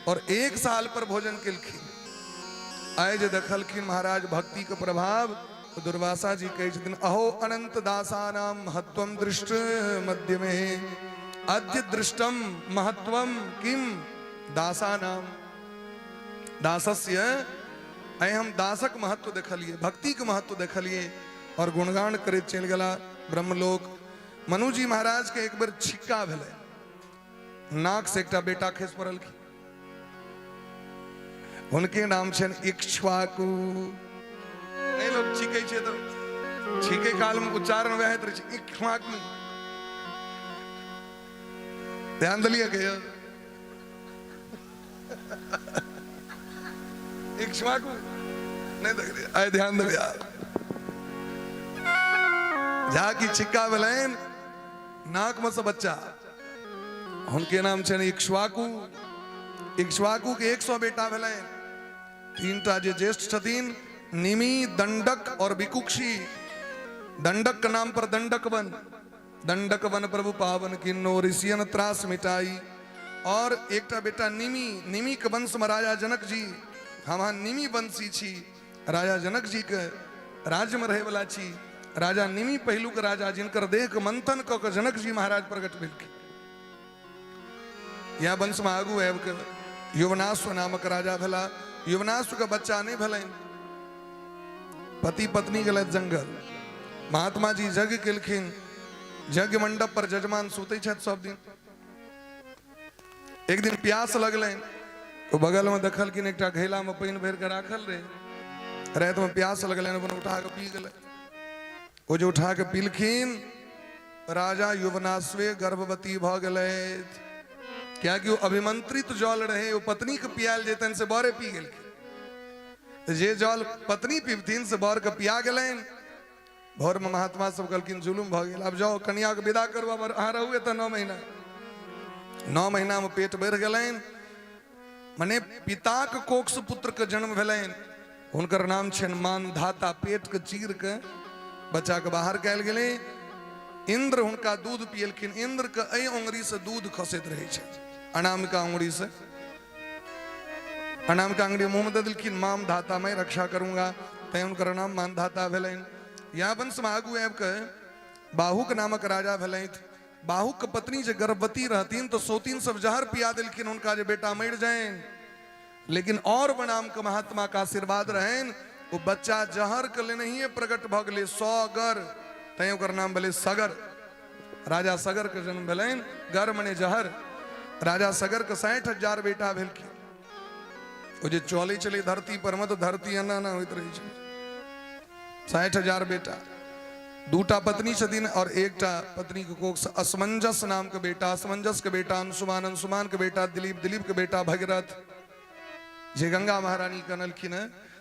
और 1 साल पर भोजन केलखिन। आय जे देखलखिन महाराज भक्ति के प्रभाव, तो दुर्वासा जी कहे छथिन अहो अनंत दासानाम महत्वम दृष्ट मध्य में, अद्य दृष्टम महत्वम किम दासानाम। दासस्य आय हम दासक महत्व देखलिए, भक्ति के महत्व देखलिए, और गुणगान करे चल गला ब्रह्मलोक। मनु जी महाराज के एक बेर छिक्का भेले, नाक से एकटा बेटा खसि पड़ल। उनके नाम छन इक्ष्वाकु। नहीं लोग छीके छे तो छीके काल में उच्चारण वह है, इक्ष्वाकु। ध्यान दिलिए के इक्ष्वाकु नहीं देख रहे, आए ध्यान दे यार। जाकी छिक्का भेलैन नाक में से बच्चा, उनके नाम छन इक्ष्वाकु। इक्ष्वाकु के 100 बेटा भेलैन। 3 टा जे ज्येष्ठ छथिन, निमि, दंडक और विकुक्षी। दंडक के नाम पर दंडक वन, दंडक वन प्रभु पावन किन्नो ऋषियन त्रास मिटाई। और एकटा बेटा निमी निमी के वंश में राजा जनक जी हम निमी वंशी छी राजा जनक जी के राज्य में रहे वाला छी राजा निमी पहलू के राजा जिनकर देह के मंथन क के जनक जी महाराज प्रकट भेलखिन यह वंश में आगू आबि के युवनाश्व नामक राजा भेला युवनाश्व के बच्चा नहीं भेलनि पति पत्नी गेलथि जंगल महात्मा जी यज्ञ केलखिन यज्ञ मंडप पर जजमान सुतै छथि सब दिन एक दिन प्यास लगलनि तो बगल में देखलखिन एकटा घैला में पानि भरि के राखल रहे राति में प्यास लगलनि अपन उठा के पी गेलै वो जो उठा के पीलखिन राजा युवनाश्वे गर्भवती भ गेलथि क्या कि वो अभिमंत्रित जल रहे वो पत्नी के पियाल जेतन से बरे पी गेलखिन जे जल पत्नी पीबथिन से बर के पिया गेलनि भोर में महात्मा सब कहलखिन जुलुम भ गेल अब जाओ कन्या के विदा करू अब अहाँ रहू त 9 महीना में पेट बढ़ि गेलनि मने पिता के कोक्ष पुत्र के जन्म भेलनि हुनकर नाम छनि मानधाता पेट के चीर के बच्चा के बाहर कयल गेलै इंद्र हुनका दूध पियलखिन इंद्र के एहि उंगली से दूध खसैत रहै छै अनामिका उंगली से अनामिका उंगली मुंह में दे देलखिन माम धाता मैं रक्षा करूंगा तै हुनकर नाम मानधाता भेलनि यहाँ वंश में आगू आबि के बाहुक नामक राजा भेलथि बाहुक के पत्नी जे गर्भवती रहतीन तो सोतीन सब जहर पिया देलखिन हुनका जे बेटा मरि जाइन लेकिन और बनाम के महात्मा का आशीर्वाद रहन वो बच्चा जहर के लेने ही प्रकट भ गेलै सगर तै ओकर नाम भेलै सगर राजा सगर के जन्म भेलनि गर मने जहर राजा सगर के 60,000 बेटा भेलखिन वो जे चलै छलै धरती पर में तो धरती एना ना होइत रहै छै 60,000 बेटा दूटा पत्नी छथिन और एकटा पत्नी के कोख असमंजस नाम के बेटा असमंजस के बेटा अंशुमान अंशुमान के बेटा दिलीप दिलीप के बेटा भगीरथ जे गंगा महारानी कनलखिन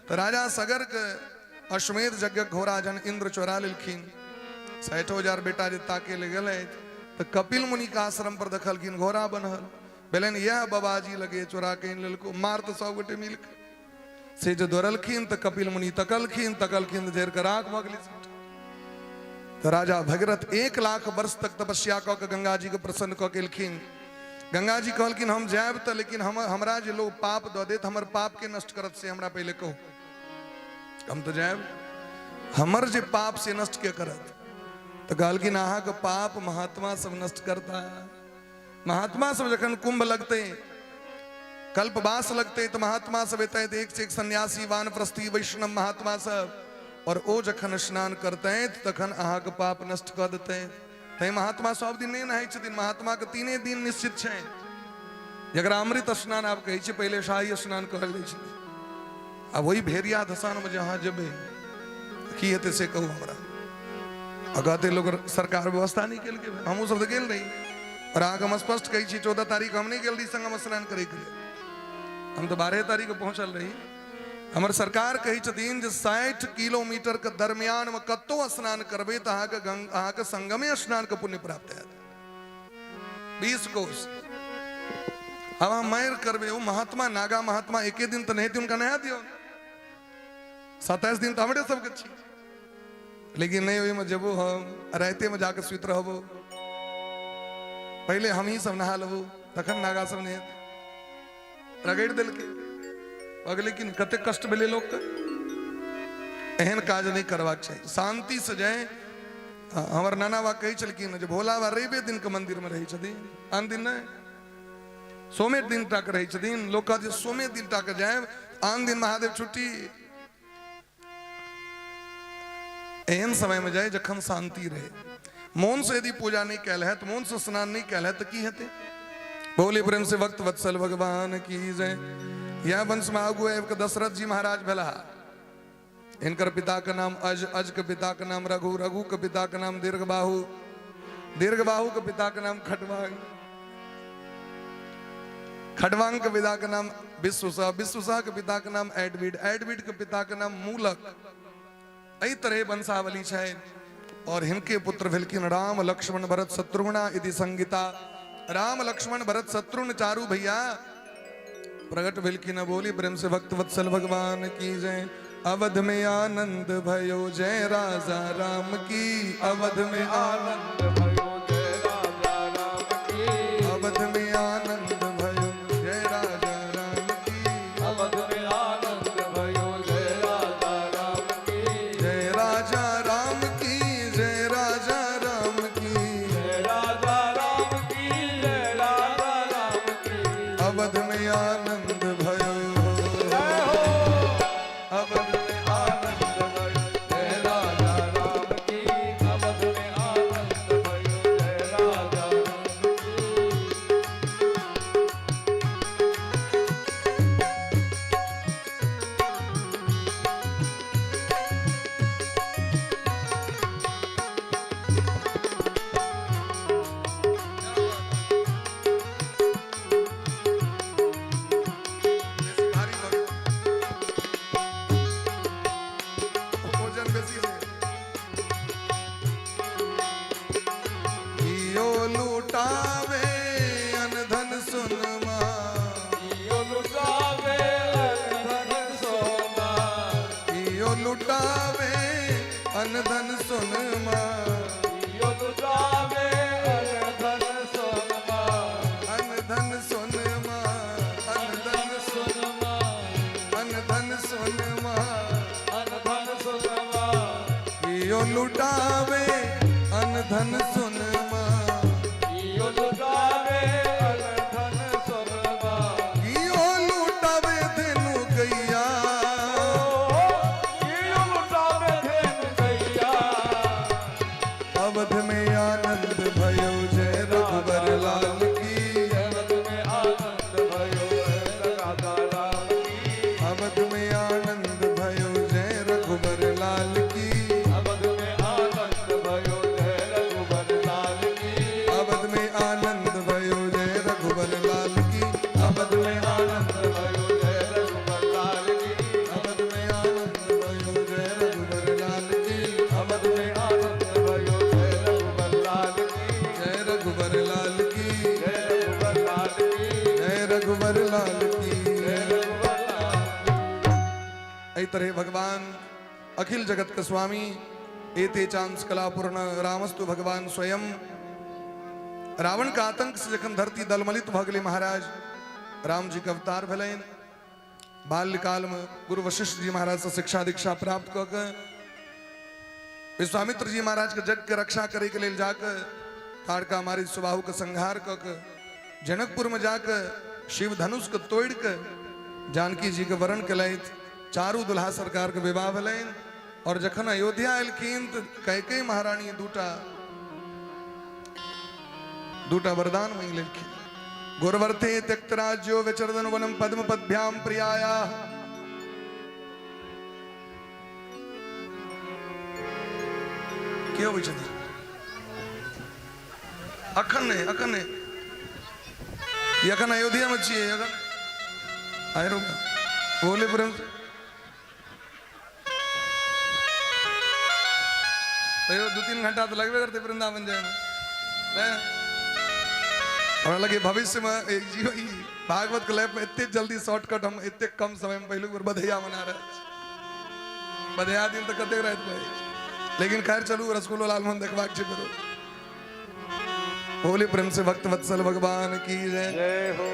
तो राजा सगर के अश्वमेध यज्ञ घोड़ा जन इंद्र चोरा लेलखिन 60,000 बेटा जे ताके ले गेलै तो कपिल मुनि के आश्रम पर देखलखिन घोड़ा बनल भेलनि यह बाबाजी लगे चोरा के लेलको मार तो सब गोटे मिल के से जो दौड़लखिन तो कपिल मुनि तकलखिन देर के राख भ गेलै तो राजा भगीरथ 1 लाख वर्ष तक तपस्या क के गंगा जी के प्रसन्न क के एलखिन गंगा जी कहलखिन हम जायब तो लेकिन हमरा जे लोग पाप द देत हमर पाप के नष्ट करत से हमरा पहले कहू हम तो जायब हमर जे पाप से नष्ट के करत तो कहलखिन अहाँ के पाप महात्मा सब नष्ट करता महात्मा सब जखन कुंभ लगते कल्पवास लगते तो महात्मा सब एते एक से एक सन्यासी वानप्रस्थी वैष्णव महात्मा सब और ओ जखन स्नान करते तखन अहाँ के पाप नष्ट कर देते तै महात्मा सब दिन नहीं नहाय छथिन महात्मा के 3 दिन निश्चित छै जकरा अमृत स्नान आप कहै छी पहले शाही स्नान कहल जाइ छै आ वही भेरिया धसान में जहाँ जेबै की हेतै से कहू हमरा अगते लोग सरकार व्यवस्था नहीं केल के हमहू सब गेल रही और अहाँ हम स्पष्ट कहै छी 14 तारीख हम नहीं गेल रही संगम स्नान करे के लिए हम तो 12 तारीख को पहुंचल रही हमर सरकार कही छथिन जे 60 किलोमीटर के दरमियान में कतो स्नान करबे तो अहाँ के संगमे स्नान के पुण्य प्राप्त हैत 20 कोस अब हम मैर करबे वो महात्मा नागा महात्मा एके दिन तो नहीं थी उनका नहा दियो 27 दिन तो हमरे सबके छी लेकिन नहीं ओहि में जबो हम राते में जाके सुत रहबो पहले हम ही सब नहा लेबो तखन नागा सब ने रगड़ दिल के अगले लेकिन कते कष्ट मिले लोग के एहन काज नहीं करवाक चाहिए शांति से जाए हमार नाना बा कही चलकिन जे भोला बा रवि दिन के मंदिर में रही छथिन आन दिन नहीं सोमे दिन तक रही छथिन लोग कह सोमे दिन तक जाए आन दिन महादेव छुट्टी एहन समय में जाए जखन शांति रहे मौन से यदि पूजा नहीं कैल है तो मौन से स्नान नहीं कैल है तो की हेते बोले प्रेम से भक्त वत्सल भगवान की जय यह वंश में आगू है दशरथ जी महाराज भेला इनकर पिता का नाम अज अज के पिता का नाम रघु रघु के पिता का नाम दीर्घबाहु दीर्घबाहु के पिता का नाम खटवांग खटवांग के पिता का नाम विश्वसा विश्वसा के पिता का नाम एडविड एडविड के पिता का नाम मूलक एहि तरह वंशावली है और हिनके पुत्र भेलखिन राम लक्ष्मण भरत शत्रुघ्न इति संगीता राम लक्ष्मण भरत शत्रुघ्न चारू भैया प्रगट भेलखिन बोली प्रेम से भक्त वत्सल भगवान की जय अवध में आनंद भयो जय राजा राम की अवध में आनंद भयो जय राजा राम की अवध में आनंद अवध में आनंद भयो, जय हो अवध में आनंद भयो, जय राजा राम की, अवध में आनंद भयो, जय राजा राम बेसी भारी भक्त, भोजन बेसी से यो लुटावे अनधन सुनमा, यो लुटावे धन सोना, यो लुटावे अनधन सुनमा, यो लुटावे धन सोना, अनधन सुनमा, अनधन सोनमा, अनधन सुनमा, धन सोनमा, यो लुटावे अनधन सुनमा, यो लुटावे धन सोना, यो लुटावे धेनु गैया, यो लुटावे धेन गैया, अवध में आनंद भयो, जय रघुबर लाल की, अवध में आनंद भयो, जय राजा राम की, अवध में आनंद भयो, जय रघुबर लाल की, अवध में आनंद भयो, जय रघुबर लाल की, अवध में आनंद भयो, जय रघुबर लाल की, अवध में आनंद भयो, जय रघुबर लाल की, अवध में आनंद भयो, जय रघुबर लाल की, अवध में आनंद भयो, जय रघुबर लाल की, जय रघुबर लाल की, जय रघुबर लाल की, जय रघुबर लाल की। जय रघुबर लाल की। ऐ तरह भगवान अखिल जगत के स्वामी एते चांस कलापूर्ण रामस्तु भगवान स्वयं रावण का आतंक से जखन धरती दलमलित भ गेलै महाराज राम जी के अवतार भेलनि। बाल्यकाल में गुरु वशिष्ठ जी महाराज से शिक्षा दीक्षा प्राप्त क के विश्वामित्र जी महाराज के जग के रक्षा करे के लेल जाकर ताड़का मारी सुबाहु के संहार क के जनकपुर में जाकर शिव धनुष के तोड़ के जानकी जी के वरण केलथि। चारू दुल्हा सरकार के विवाह भेलनि और जखन अयोध्या एलखिन तो कैकेयी महारानी दूटा वरदान मांगि लेलखिन। गुरवर्थे त्यक्तराज्यो विचरदन वनम पद्म पद्भ्याम प्रियाया। क्यों विचर अखन ने ये अखन अयोध्या में चाहिए अखन आए रो बोले प्रेम से तो 2-3 घंटा तो लगभग करते वृंदावन जाए में और लगे भविष्य में एक जीव ही भागवत के लैब में इतने जल्दी शॉर्टकट हम इतने कम समय में पहले बधैया मना रहे बधैया दिन तक कते रहते भाई लेकिन खैर चलू रसगुल्लो लाल मोहन देखवा के करो होली प्रेम से भक्त वत्सल भगवान की जय। जय हो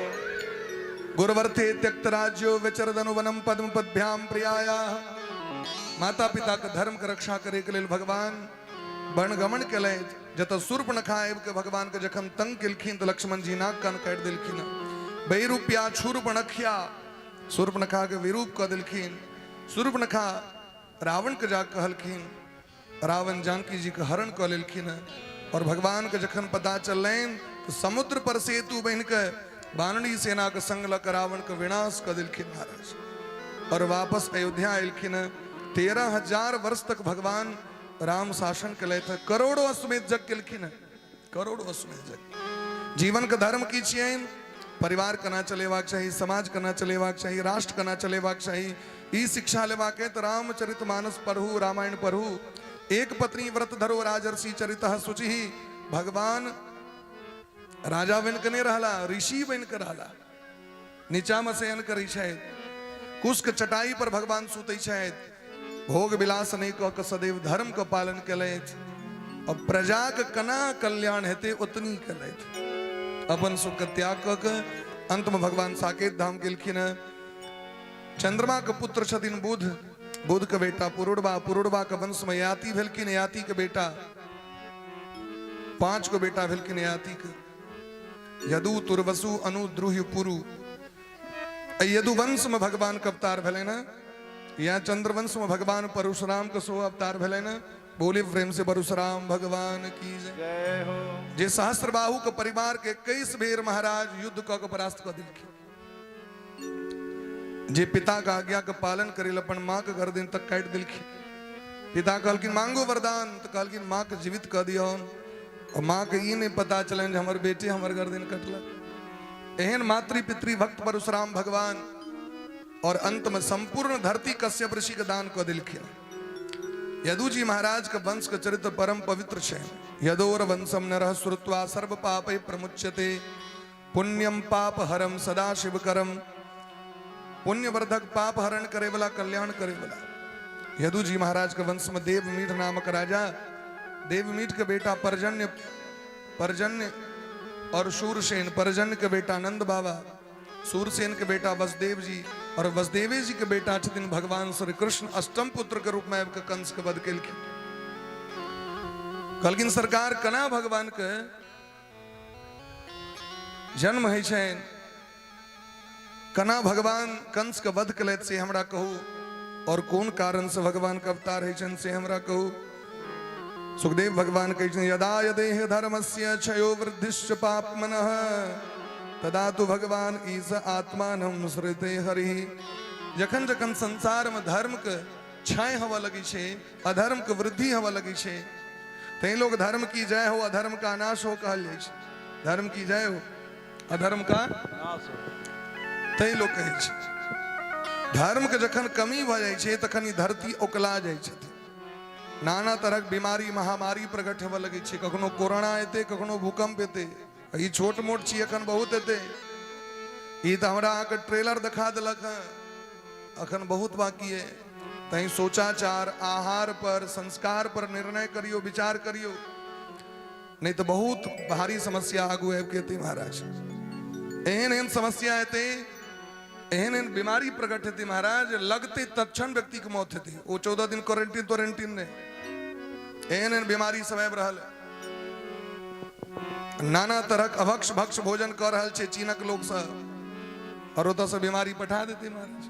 गुरवर्थे त्यक्त राज्यो विचरदनु वनम पद्म पद्भ्याम प्रियाया। माता पिता के धर्म के रक्षा करे के लेल भगवान वन गमन केले जत शूर्पणखा आबि के भगवान के जखन तंग केलखिन तो लक्ष्मण जी नाक कान काटि देलखिन। बैरूप्या शूर्पणख्या शूर्पणखा के विरूप क देलखिन। शूर्पणखा रावण के जा कहलखिन रावण जानकी जी के हरण क लेलखिन और भगवान के जखन पता चललनि तो समुद्र पर सेतु बन के बानरी सेना के संग लक रावण के विनाश क देलखिन महाराज और वापस अयोध्या एलखिन। 13,000 वर्ष तक भगवान राम शासन के थे। करोड़ों अश्वमेध जग केलखिन करोड़ों अश्वमेध जग। जीवन के धर्म की छियनि परिवार केना चलेबाक चाही समाज केना चलेबाक चाही राष्ट्र केना चलेबाक चाही ई शिक्षा लेबाक है तो रामचरितमानस पढ़ू रामायण पढ़ू। एक पत्नी व्रत धरो राजर्षि चरितः शुचि। भगवान राजा बन के नहीं रहला ऋषि बन के रहला। नीचा में शयन करै छथि कुश के चटाई पर भगवान सुतै छथि। भोग विलास नहीं कऽ के सदैव धर्म के पालन केलथि और प्रजा के कना कल्याण हेते उतनी केलथि। अपन सुख के त्याग कऽ के अंत में भगवान साकेत धाम गेलखिन। चंद्रमा के पुत्र छथिन बुध। बुध के बेटा पुरुरवा। पुरुरवा के वंश में याति भेलखिन। याति के बेटा 5 गो बेटा भेलखिन याति के। यदु तुर्वसु अनु द्रुह्य पुरु यदुवंश में भगवान का अवतार भले ना, या चंद्रवंश में भगवान परशुराम का सो अवतार भले ना। बोले प्रेम से परशुराम भगवान की जय। जय हो। जे सहस्त्रबाहु के परिवार के 21 बेर महाराज युद्ध क के परास्त कर दिलखिन। जे पिता का आज्ञा का पालन करेल अपन माँ के गर्दन तक काट दिलखिन। पिता कहलखिन मांगो वरदान, तो कहलखिन माँ के जीवित कर दियो। और माँ के ये नहीं पता चलन हमर बेटे हमर गर्दन कटल। एहन मातृ पितृ भक्त परशुराम भगवान और अंत में संपूर्ण धरती कश्यप ऋषि के दान कर दिलखिन। यदु जी महाराज का वंश का चरित्र परम पवित्र है। यदोर वंशम नरः श्रुत्वा सर्व पापै प्रमुच्यते पुण्यम पाप हरम सदा शिव करम। पुण्यवर्धक पाप हरण करे वाला कल्याण करे वाला। यदु जी महाराज के वंश में देवमीठ नामक राजा, देवमीठ के बेटा परजन्य और शूरसेन, परजन्य के बेटा नंद बाबा, सूरसेन के बेटा वसुदेव जी और वसुदेव जी के बेटा छथिन भगवान श्री कृष्ण अष्टम पुत्र के रूप में आबि कंस के वध केलखिन। कहलखिन सरकार कना भगवान के जन्म है छनि, कना भगवान कंस के वध कलैत से हमरा कहू, और कौन कारण से भगवान का अवतार है छनि से हमरा कहू। सुखदेव भगवान कहै छथिन यदा यदेह धर्मस्य क्षयो वृद्धिश्च पापमनः तदा तो भगवान ईस आत्मानं स्मृते हरि। जखन जखन संसार में धर्म के क्षय हवा लगी छे, अधर्म के वृद्धि हवा लगी छे, तै लोग धर्म की जय हो अधर्म का नाश हो कहल जाइ छे। धर्म की जय हो अधर्म का नाश हो तै लोग कहै छे। धर्म के जखन कमी भ जाइ छे तखन ई धरती ओकला जाइ छे। नाना तरह बीमारी महामारी प्रकट होवे लगे छे। कखनो कोरोना एते, कखनो भूकंप एते। ई छोट मोट छी अखन बहुत एते। ई तो हमरा के ट्रेलर दिखा देलक है, अखन बहुत बाकी है। तई सोचाचार आहार पर संस्कार पर निर्णय करियो, विचार करियो, नहीं तो बहुत भारी समस्या आगू है कहते महाराज। एहन एहन समस्या एते, एहन एहन बीमारी प्रकट हेती महाराज, लगते तत्क्षण व्यक्ति की मौत हेती। वो 14 दिन क्वारंटीन ने एहन एहन बीमारी समय रहल। नाना तरह अभक्ष भक्ष भोजन कर रहल छे चीनक लोग सब, और ओतऽ से बीमारी पठा देते महाराज।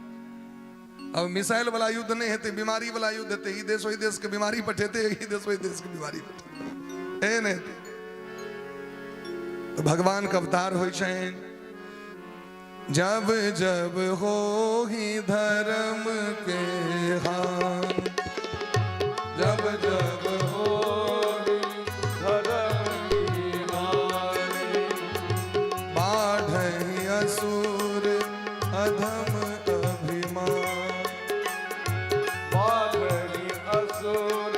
अब मिसाइल वाला युद्ध नहीं हेते, बीमारी वाला युद्ध हेते। ई देश वही देश के बीमारी पठेते, ई देश वही देश के बीमारी पठेते। एहन हेते। तो भगवान का अवतार होय छनि। जब जब हो ही धर्म के हान, जब जब हो धर्म की हानि, बाढ़हि असुर अधम अभिमान, बाढ़हि असुर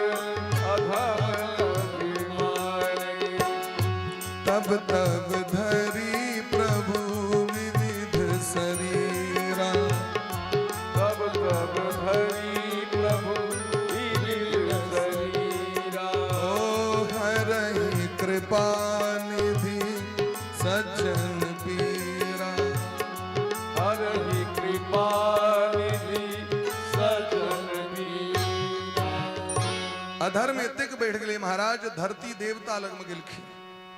अधम अभिमानी, तब तब धरी प्रभु विविध शरीरा, तब तब धरी प्रभु विविध शरीरा। ओ हरहि कृपा निधि सज्जन पीरा, हरहि कृपा निधि सज्जन पीरा। अधर्म एतेक बढ़ गए महाराज, धरती देवता लग में गेलखिन।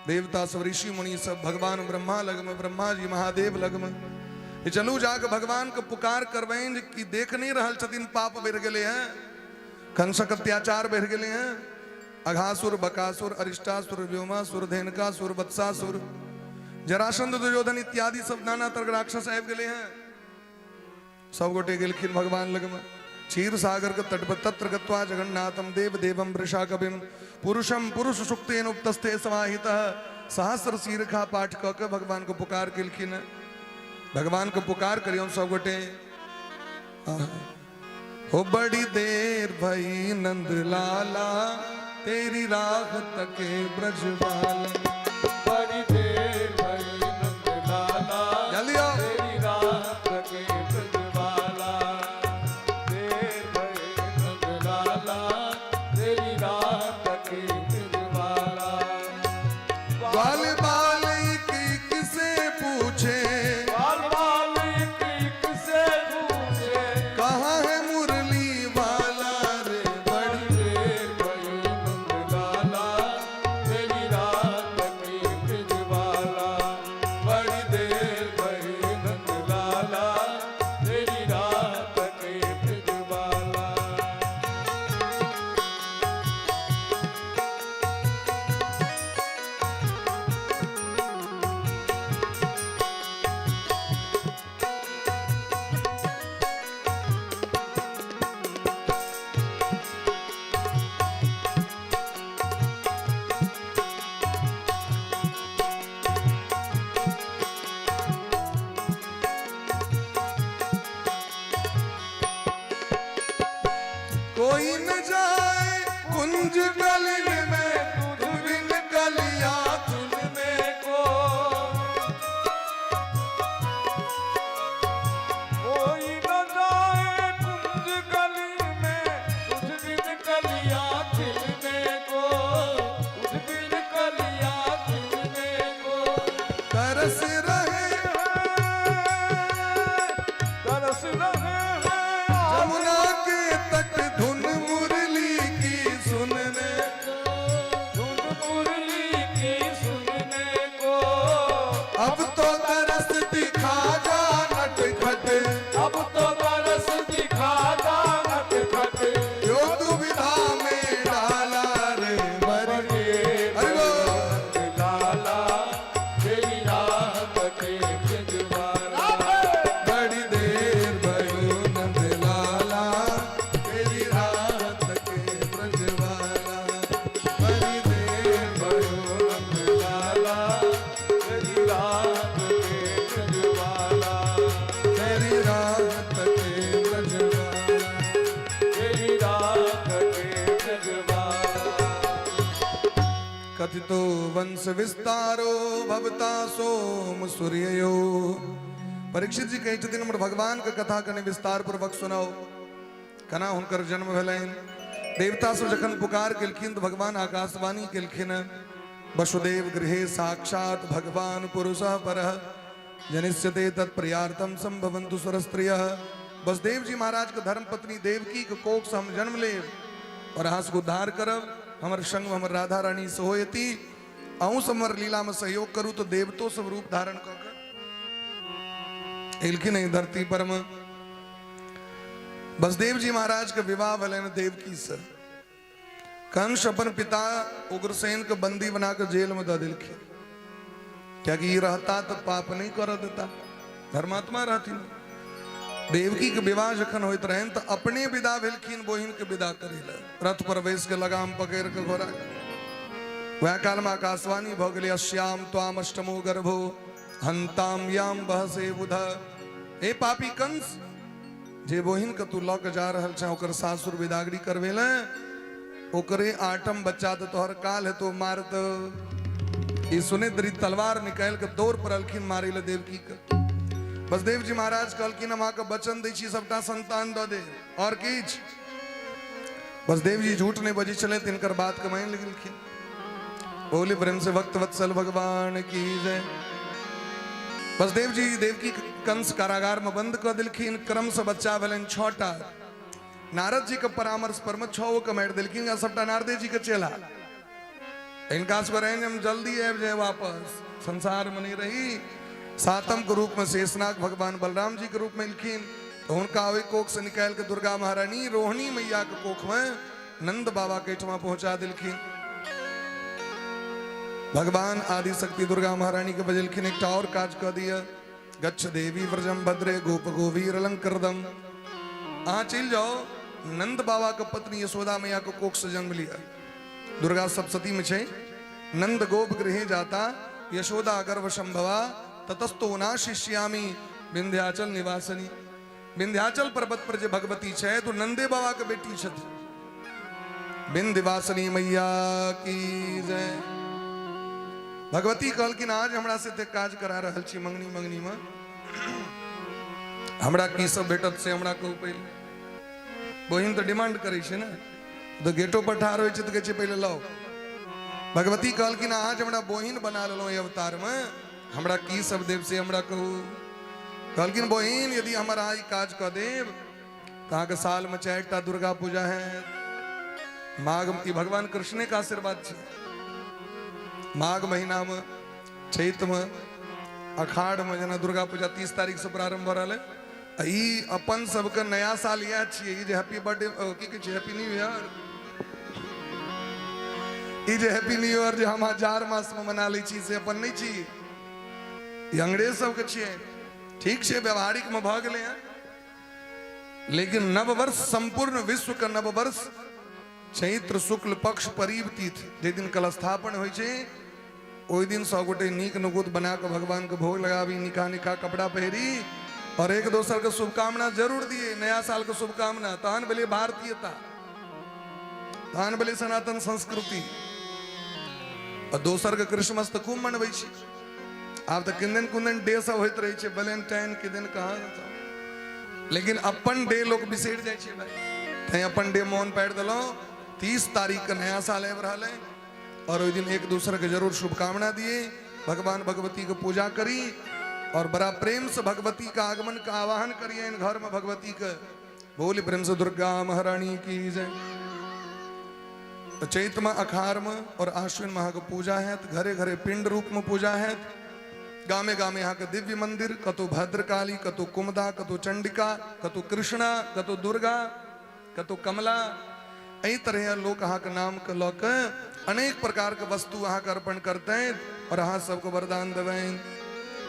देवता सब ऋषि मुनि सब भगवान ब्रह्मा लग में, ब्रह्मा जी महादेव लग में। ये चलू जाके भगवान को पुकार करवें कि देख नहीं रहल छथिन पाप बढ़ गए हैं, कंसक अत्याचार बढ़ गए हैं। अघासुर, बकासुर, अरिष्टासुर, व्योमासुर, धेनकासुर, वत्सासुर, जरासंध, दुर्योधन इत्यादि सब नाना तरह राक्षस आबि गए हैं। सब गोटे गेलखिन भगवान लग में। क्षीर सागर के तट पर तत्र गत्वा जगन्नाथम देव देवम वृषा कविम पुरुषम पुरुष सुक्तेन उपतस्थे समाहितः सहस्र शीर्षा पाठ क के भगवान को पुकार केलखिन। भगवान को पुकार करियो सब गोटे। हो बड़ी देर भई नंद लाला, तेरी राह तके ब्रजवाला। बड़ी देर भई नंद लाला, जल्दी आओ। तेरी राह तके ब्रजवाला। देर भई नंद लाला, तेरी राह तके ब्रजवाला। बाल बाल की किसे पूछे, बाल बाल की किसे पूछे, कहाँ है मुरली वाला रे। बड़ी देर भई नंद लाला, तेरी राह तरस रहे जमुना के तट धुन मुरली की सुनने अब तो तरस दिखा जा नटखट जो दुविधा में डाला रे मरे अरे वो बड़ी देर भयो नंद लाला तेरी रात के ब्रजवाला बड़ी देर भयो नंद लाला तेरी रात के ब्रजवाला कथितो वंश विस्तारो भवता सोम सूर्यो परीक्षित जी कहे दिन हमर भगवान के कथा कने विस्तार पूर्वक सुनाओ कना हुनकर जन्म भेलैन देवता से जखन पुकार केलखिन तो भगवान आकाशवाणी केलखिन वसुदेव गृहे साक्षात भगवान पुरुषः परः जनिष्यते तत्प्रियार्थम संभवन्तु सुरस्त्रियः वसुदेव जी महाराज के धर्म पत्नी देवकी के कोख से हम जन्म ले और हास को उद्धार करब हमर संग हमर राधा रानी सोयती अहूँ समर लीला में सहयोग करूँ तो देवतो सब रूप धारण कर एलखिन धरती पर में वसुदेव जी महाराज के विवाह भलन देवकी से कंस अपन पिता उग्रसेन के बंदी बनाकर जेल में द दिलखिन क्या कि रहता तो पाप नहीं कर देता धर्मात्मा रहती देवकी के विवाह जखन होइत रहन तो अपने विदा भेलखिन बहिन के विदा करेला रथ पर बैस के लगाम पकड़ के घोड़ा वह काल में आकाशवाणी भ गेलै अश्याम त्वाम अष्टमो गर्भो हंताम याम बहसे बुध हे पापी कंस जे बहिन के तू लऽ के जा रहल छ ओकर सासुर विदागरी करवेला ओकरे आठम बच्चा तो तोहर काल है तो मारत ई सुने दरी तलवार निकाल के दौड़ पड़लखिन मारे ले देवकी के वसुदेव जी महाराज कहलखिन हम के वचन दै छी सबटा संतान द दे और किछ वसुदेव जी झूठ नहीं बजी चले तिनकर बात के मान लेलखिन बोले प्रेम से भक्त वत्सल भगवान की जय वसुदेव जी देवकी कंस कारागार में बंद कर दिलखिन क्रम से बच्चा भेलन 6टा नारद जी के परामर्श पर में 6 के मार दिलखिन सबटा नारदे जी के चेला इनका हम जल्दी आबि जाए वापस संसार में नहीं रही सातम के रूप में शेषनाग भगवान बलराम जी के रूप में लिखिन तो उनका ओहि कोख से निकाल के दुर्गा महारानी रोहिणी मैया के कोख में नंद बाबा के ठमा पहुंचा दिलखिन भगवान आदि शक्ति दुर्गा महारानी के बजलखिन एक और काज कर दिया गच्छ देवी व्रजम भद्रे गोप गोवीर अलंकृतम आ चल जाओ नंद बाबा के पत्नी यशोदा मैया को कोख से जन्म लिया दुर्गा सप्तशती में छे नंद गोप गृहे जाता यशोदा गर्भ संभवा ततस्तो नाशिष्यामी विंध्याचल निवासनी विंध्याचल पर्वत पर जे भगवती छे तो नंदे बाबा के बेटी छथि विंध्यवासिनी मैया की जय भगवती कहलखिन आज हमरा से ते काज करा रहल छी मंगनी मंगनी में हमरा की सब भेटत से हमरा कहू पहले बहिन तो डिमांड करे छे ना तो गेटो पर ठार होय छे तो कहै छे पहले लाओ भगवती कहलखिन आज हमरा बहिन बना लेलो ई अवतार में हमरा की सब देव से हमरा कहू कहलखिन बहिन यदि हमरा ई काज क देव तो के साल में 4टा दुर्गा पूजा है माघ की भगवान कृष्ण का आशीर्वाद छे माघ महीना में चैत में अखाड़ में जना दुर्गा पूजा 30 तारीख से प्रारंभ हो रहा है ई अपन सबके नया साल यह छिए जे हैप्पी बर्थडे की कहै छै हैप्पी न्यू ईयर ई जे हैप्पी न्यू ईयर जे हम 1000 मास में मना लै छी से अपन नहीं छी ई अंग्रेज सबके छिए ठीक छै व्यवहारिक में भ गेलै हैं लेकिन नववर्ष संपूर्ण विश्व का नववर्ष चैत्र शुक्ल पक्ष परीब तीथ जे दिन कलस्थापन होइ छै ओहि दिन सब गोटे नीक नुकुत बना के भगवान के भोग लगाबी निका निका कपड़ा पहरी और एक दोसर के शुभकामना जरूर दिए नया साल के शुभकामना तहन भेलै भारतीयता तहन भेलै सनातन संस्कृति और दोसर के क्रिसमस तो खूब मनबै छी आब तो किन दिन डे सब होइत रहे छै वैलेंटाइन के दिन कहाँ लेकिन अपन डे लोग बिसरि जाइ छै भाई तैं अपन डे मोन पारि देलहुँ 30 तारीख के नया साल आबि रहा है और ओहि दिन एक दूसरे के जरूर शुभकामना दिए भगवान भगवती को पूजा करी और बड़ा प्रेम से भगवती का आगमन का आवाहन करिए इन घर में भगवती का। बोली प्रेम से दुर्गा महारानी की जय। तो चैत में अखार में और आश्विन माह को पूजा है, तो घरे घरे पिंड रूप में पूजा है। गामे गामे यहाँ के दिव्य मंदिर, कतो भद्रकाली, कतो कुमदा, कतो चंडिका, कतो कृष्णा, कतो दुर्गा, कतो कमला, कई तरह लोग यहाँ के नाम के लोग अनेक प्रकार के वस्तु वहां का अर्पण करते हैं और यहाँ सबको वरदान देवे।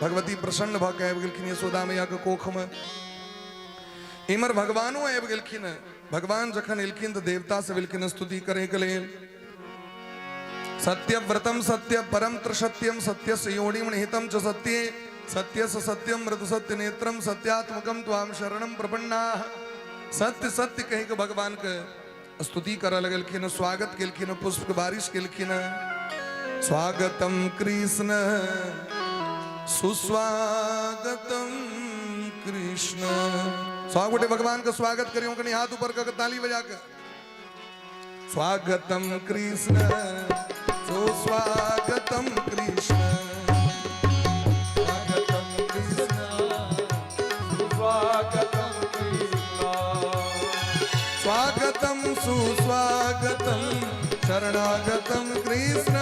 भगवती प्रसन्न भा के गेलखिन यशोदा मैया के कोख में। इमर भगवानो आबि गेलखिन। भगवान जखन एलखिन तो देवता से बिलखिन स्तुति करे के लेल। सत्य व्रतम सत्य परम त्रिसत्यम सत्य से योनिम निहितम च सत्ये सत्य स सत्यम मृत सत्य नेत्रम सत्यात्मकम त्वाम शरणम प्रपन्ना। सत्य सत्य कह के भगवान के स्तुति कर लगलखिन, स्वागत केलखिन, पुष्प बारिश केलखिन। स्वागतम कृष्ण सुस्वागतम कृष्ण। स्वागत भगवान का स्वागत करियो कहीं हाथ ऊपर कर ताली बजा कर। स्वागतम कृष्ण सुस्वागतम कृष्ण। स्वागतम कृष्ण सुस्वागतम कृष्ण। स्वागतम सुस्वागतम शरणागतम कृष्ण।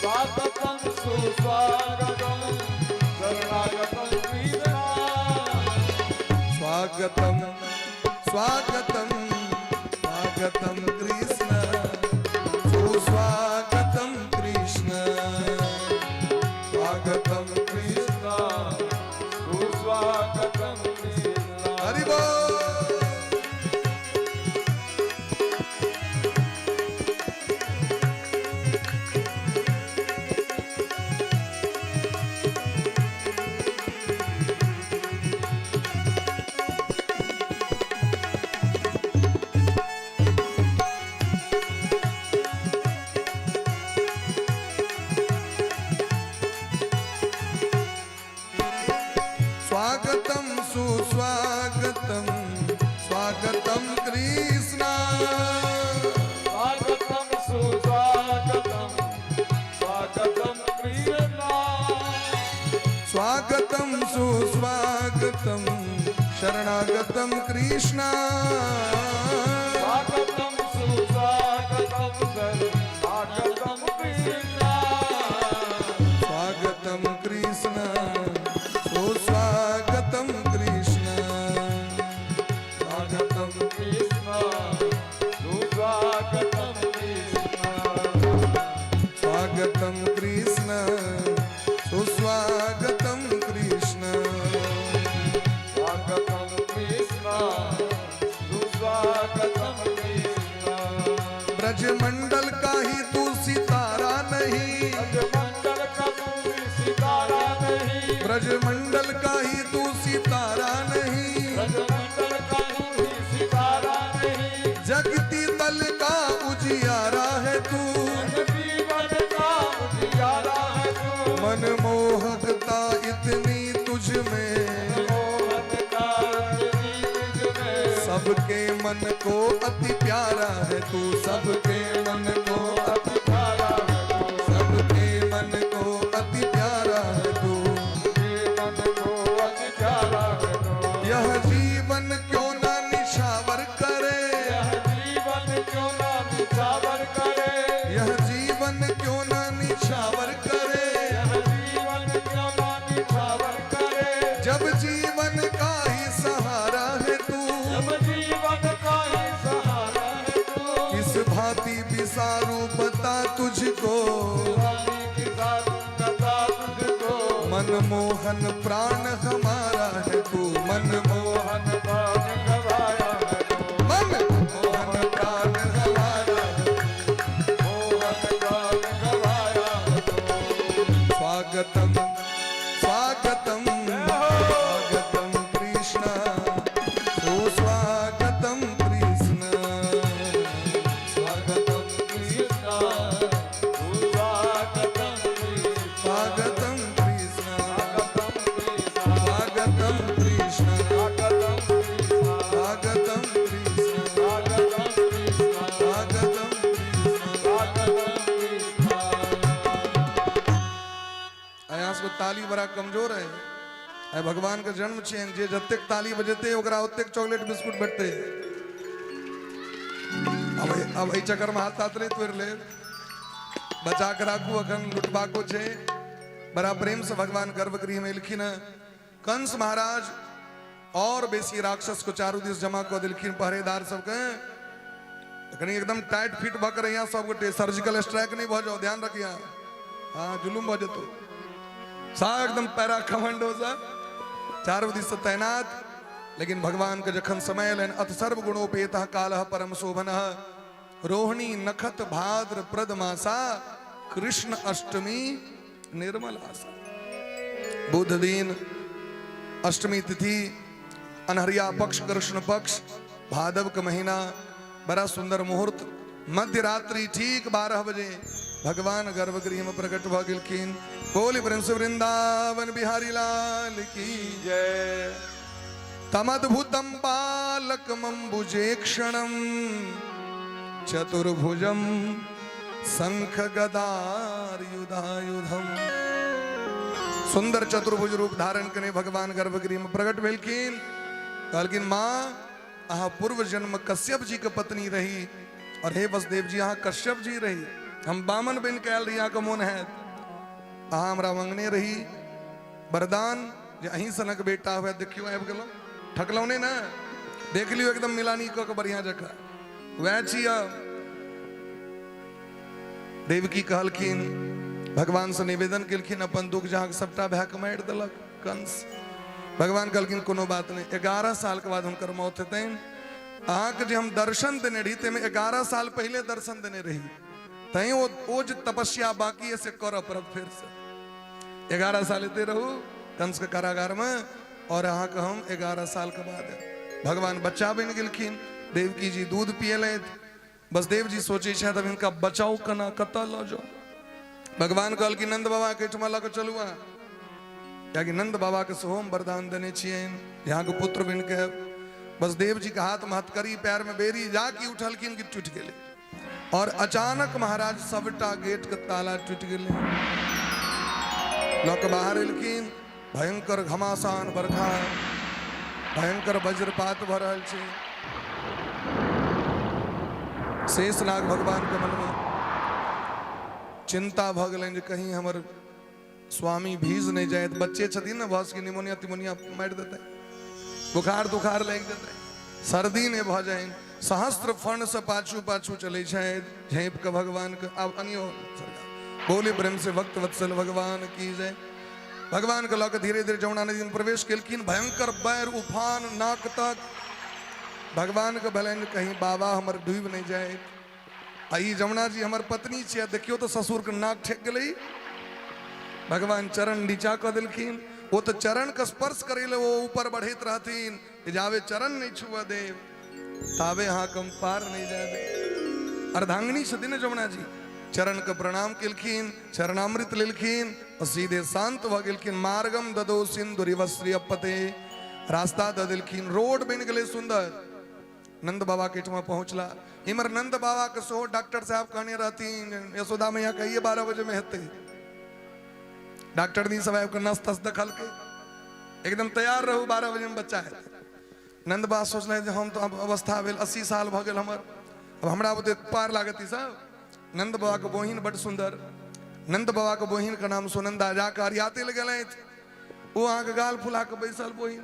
स्वागतम सुस्वागतम शरणागतम कृष्ण। स्वागतम स्वागतम स्वागतम कृष्ण सुस्वागतम कृष्ण। स्वागतम कृष्ण सुस्वागतम कृष्ण। हरि बोल। स्वागतम सुस्वागतम स्वागतम कृष्ण। स्वागतम सुस्वागतम स्वागतम कृष्ण। स्वागतम सुस्वागतम शरणागतम कृष्ण। स्वागतम सुस्वागतम शरणागतम कृष्ण। स्वागतम कृष्ण सुस्वागतम कृष्ण। स्वागतम कृष्ण सुस्वागतम कृष्ण। स्वागतम कृष्ण सुस्वागतम कृष्ण। स्वागतम कृष्ण सुस्वागतम कृष्ण। ब्रजमंडल का ही तू सितारा नहीं। ब्रजमंडल का तू सितारा नहीं। ब्रजमंडल का ही तू सितारा नहीं। ब्रजमंडल का तू सितारा नहीं। जगती तल का उजियारा है तू। जीवन का उजियारा है तू। मनमोहकता इतनी तुझ में, मोहन का तुझ में। सबके मन को अति प्यारा है तू। सबके मन को अति प्यारा है तू। सबके मन को अति प्यारा है तू। जीवन को अति प्यारा है तू। यह जीवन क्यों ना निछावर करे। यह जीवन क्यों ना निछावर करे। यह जीवन क्यों ना निछावर करे। यह जीवन क्यों ना निछावर करे। जब जीवन का ही सहारा है तू। जब जीवन का ही सहारा है तू। किस भांति बिसारू बता तुझको। स्वामी की साधु कथा तुझको। मनमोहन प्राण हमारा है तू। मनमोहन मोहन प्राण गवाया है तू। मनमोहन प्राण हमारा है तू। मोहन प्राण गवाया है तू। स्वागतम स्वागतम स्वागतम कृष्ण सुस्वागतम कृष्ण। स्वागतम कृष्ण सुस्वागतम कृष्ण। स्वागतम कृष्ण स्वागतम कृष्ण स्वागतम कृष्ण स्वागतम कृष्ण स्वागतम कृष्ण स्वागतम कृष्ण स्वागतम कृष्ण स्वागतम कृष्ण। यहाँ से ताली बड़ा कमजोर है। आय भगवान का जन्म छे, जे जतेक ताली बजेते ओकरा ओतेक चॉकलेट बिस्कुट भेटते। अब एहि चक्कर में हाथ नहीं तोड़ ले, बचा के राखू, अखन लुटबाको छे। बड़ा प्रेम से भगवान गर्भगृह में एलखिन। कंस महाराज और बेसी राक्षस को चारू दिस जमा कर दिलखिन, पहरेदार सबके। कहीं एकदम टाइट फिट भक रही सब गोटे, सर्जिकल स्ट्राइक नहीं भ जाओ, ध्यान रखिया। हाँ जुलूम भ जतो सा एकदम पैरा कमांडो सा चारों दिस तैनात। लेकिन भगवान के जखन समय लेन अथ सर्व गुणोपेत कालः परम शोभनः। रोहिणी नखत भाद्र प्रद मासा, कृष्ण अष्टमी निर्मलासा। बुध दिन अष्टमी तिथि, अनहरिया पक्ष, कृष्ण पक्ष, भादव का महीना, बड़ा सुंदर मुहूर्त। मध्य रात्रि ठीक 12 बजे भगवान गर्भगृह में प्रकट भ गेलखिन। बोली प्रिंस वृंदावन बिहारी लाल की जय। तमद्भुतम बालकमंबुजे क्षणम, चतुर्भुजम शंख गदार युधायुधम। सुंदर चतुर्भुज रूप धारण करने भगवान गर्भगृह में प्रकट भेलखिन। कहलखिन माँ अहा पूर्व जन्म कश्यप जी के पत्नी रही, और हे वसुदेव जी अहा कश्यप जी रही। हम बामन बन के आयल रही, यहाँ का मोन है। अहा हमरा मंगने रही वरदान जे अहीं सनक बेटा हुआ। देखियो आबि गेलो, ठकलौ नहीं ना, देख लियो एकदम मिलानी क के बढ़िया जगह वह छिया। देवकी कहलखिन, भगवान से निवेदन केलखिन, अपन दुख जहाँ सबटा भै के मारि देलक कंस। भगवान कहलखिन कोनो बात नहीं, 11 साल के बाद हुनकर मौत हेतैन। अहाँ के जे हम दर्शन देने रही, ते में 11 साल पहले दर्शन देने रही, तई वो जो तपस्या बाकी है से कर परब फिर से। 11 साल एते रहू कंस के कारागार में, और अहाँ के हम 11 साल के बाद भगवान बच्चा बन गेलखिन। देवकी जी दूध पियलैथ। वसुदेव जी सोचे छथि अब इनका बचाओ कना, कतऽ लऽ जाओ। भगवान कहलखिन नंद बाबा के ठमा लऽ के चलू। कि नंद बाबा के सोहम वरदान देने छियन, यहाँ के पुत्र बन के। वसुदेव जी के हाथ में हथकड़ी, पैर में बेरी, जाके उठलखिन कि टूट गेले। और अचानक महाराज सबटा गेट के ताला टूट गेले। लोक बाहर एलखिन, भयंकर घमासान बरखा, भयंकर वज्रपात भ रहल छै। शेषनाग भगवान के मन में चिंता भ गेलनि जे कहीं हमर स्वामी भीज नहीं जाए। बच्चे छथिन ना, भस की निमोनिया तिमोनिया मारि देते, बुखार तुखार लग जाते, सर्दी ने भ जाए। सहस्त्र फण से पाछू पाछू चले झेप के भगवान के। अब अनियो बोले प्रेम से भक्त वत्सल भगवान की जय। भगवान के लौक धीरे धीरे जमुना नदी में प्रवेश केलखिन। भयंकर बैर उफान नाक तक। भगवान के भलन कहीं बाबा हमर डूब नहीं जाए। आई जमुना जी हमर पत्नी छिया, देखियो तो ससुर के नाक ठेक गई। भगवान चरण नीचा क दिलखिन। वो तो चरण का स्पर्श करे ले वो ऊपर बढ़ित रहतीन, जावे चरण नहीं छुआ दे तावे हाँ कम पार नहीं जा दे। अर्धांगिनी छथिन जमुना जी, चरण का प्रणाम केलखिन, चरणामृत लेलखिन और सीधे शांत भ गेलखिन। मार्गम ददो सिंधुरिवश्री अपते, रास्ता द दिलखिन। रोड बन गए सुंदर। नंद बाबा के ठमा पहुंचला। इमर नंद बाबा के सो डॉक्टर साहब कहने रहतीन यशोदा मैया कहिए 12 बजे में हेते। डॉक्टर दी सब को नस तस दखल के एकदम तैयार रहू, 12 बजे में बच्चा है। नंद बाबा सोचल हम तो अब अवस्था भेल 80 साल भ गेल हमर, अब हमरा बुते पार लागत सब। नंद बाबा के बहिन बड़ सुंदर, नंद बाबा के बहिन का नाम सुनंदा, जाकर अरियाते लग गए। वो अहाँ के गाल फुला के बैसल बहिन,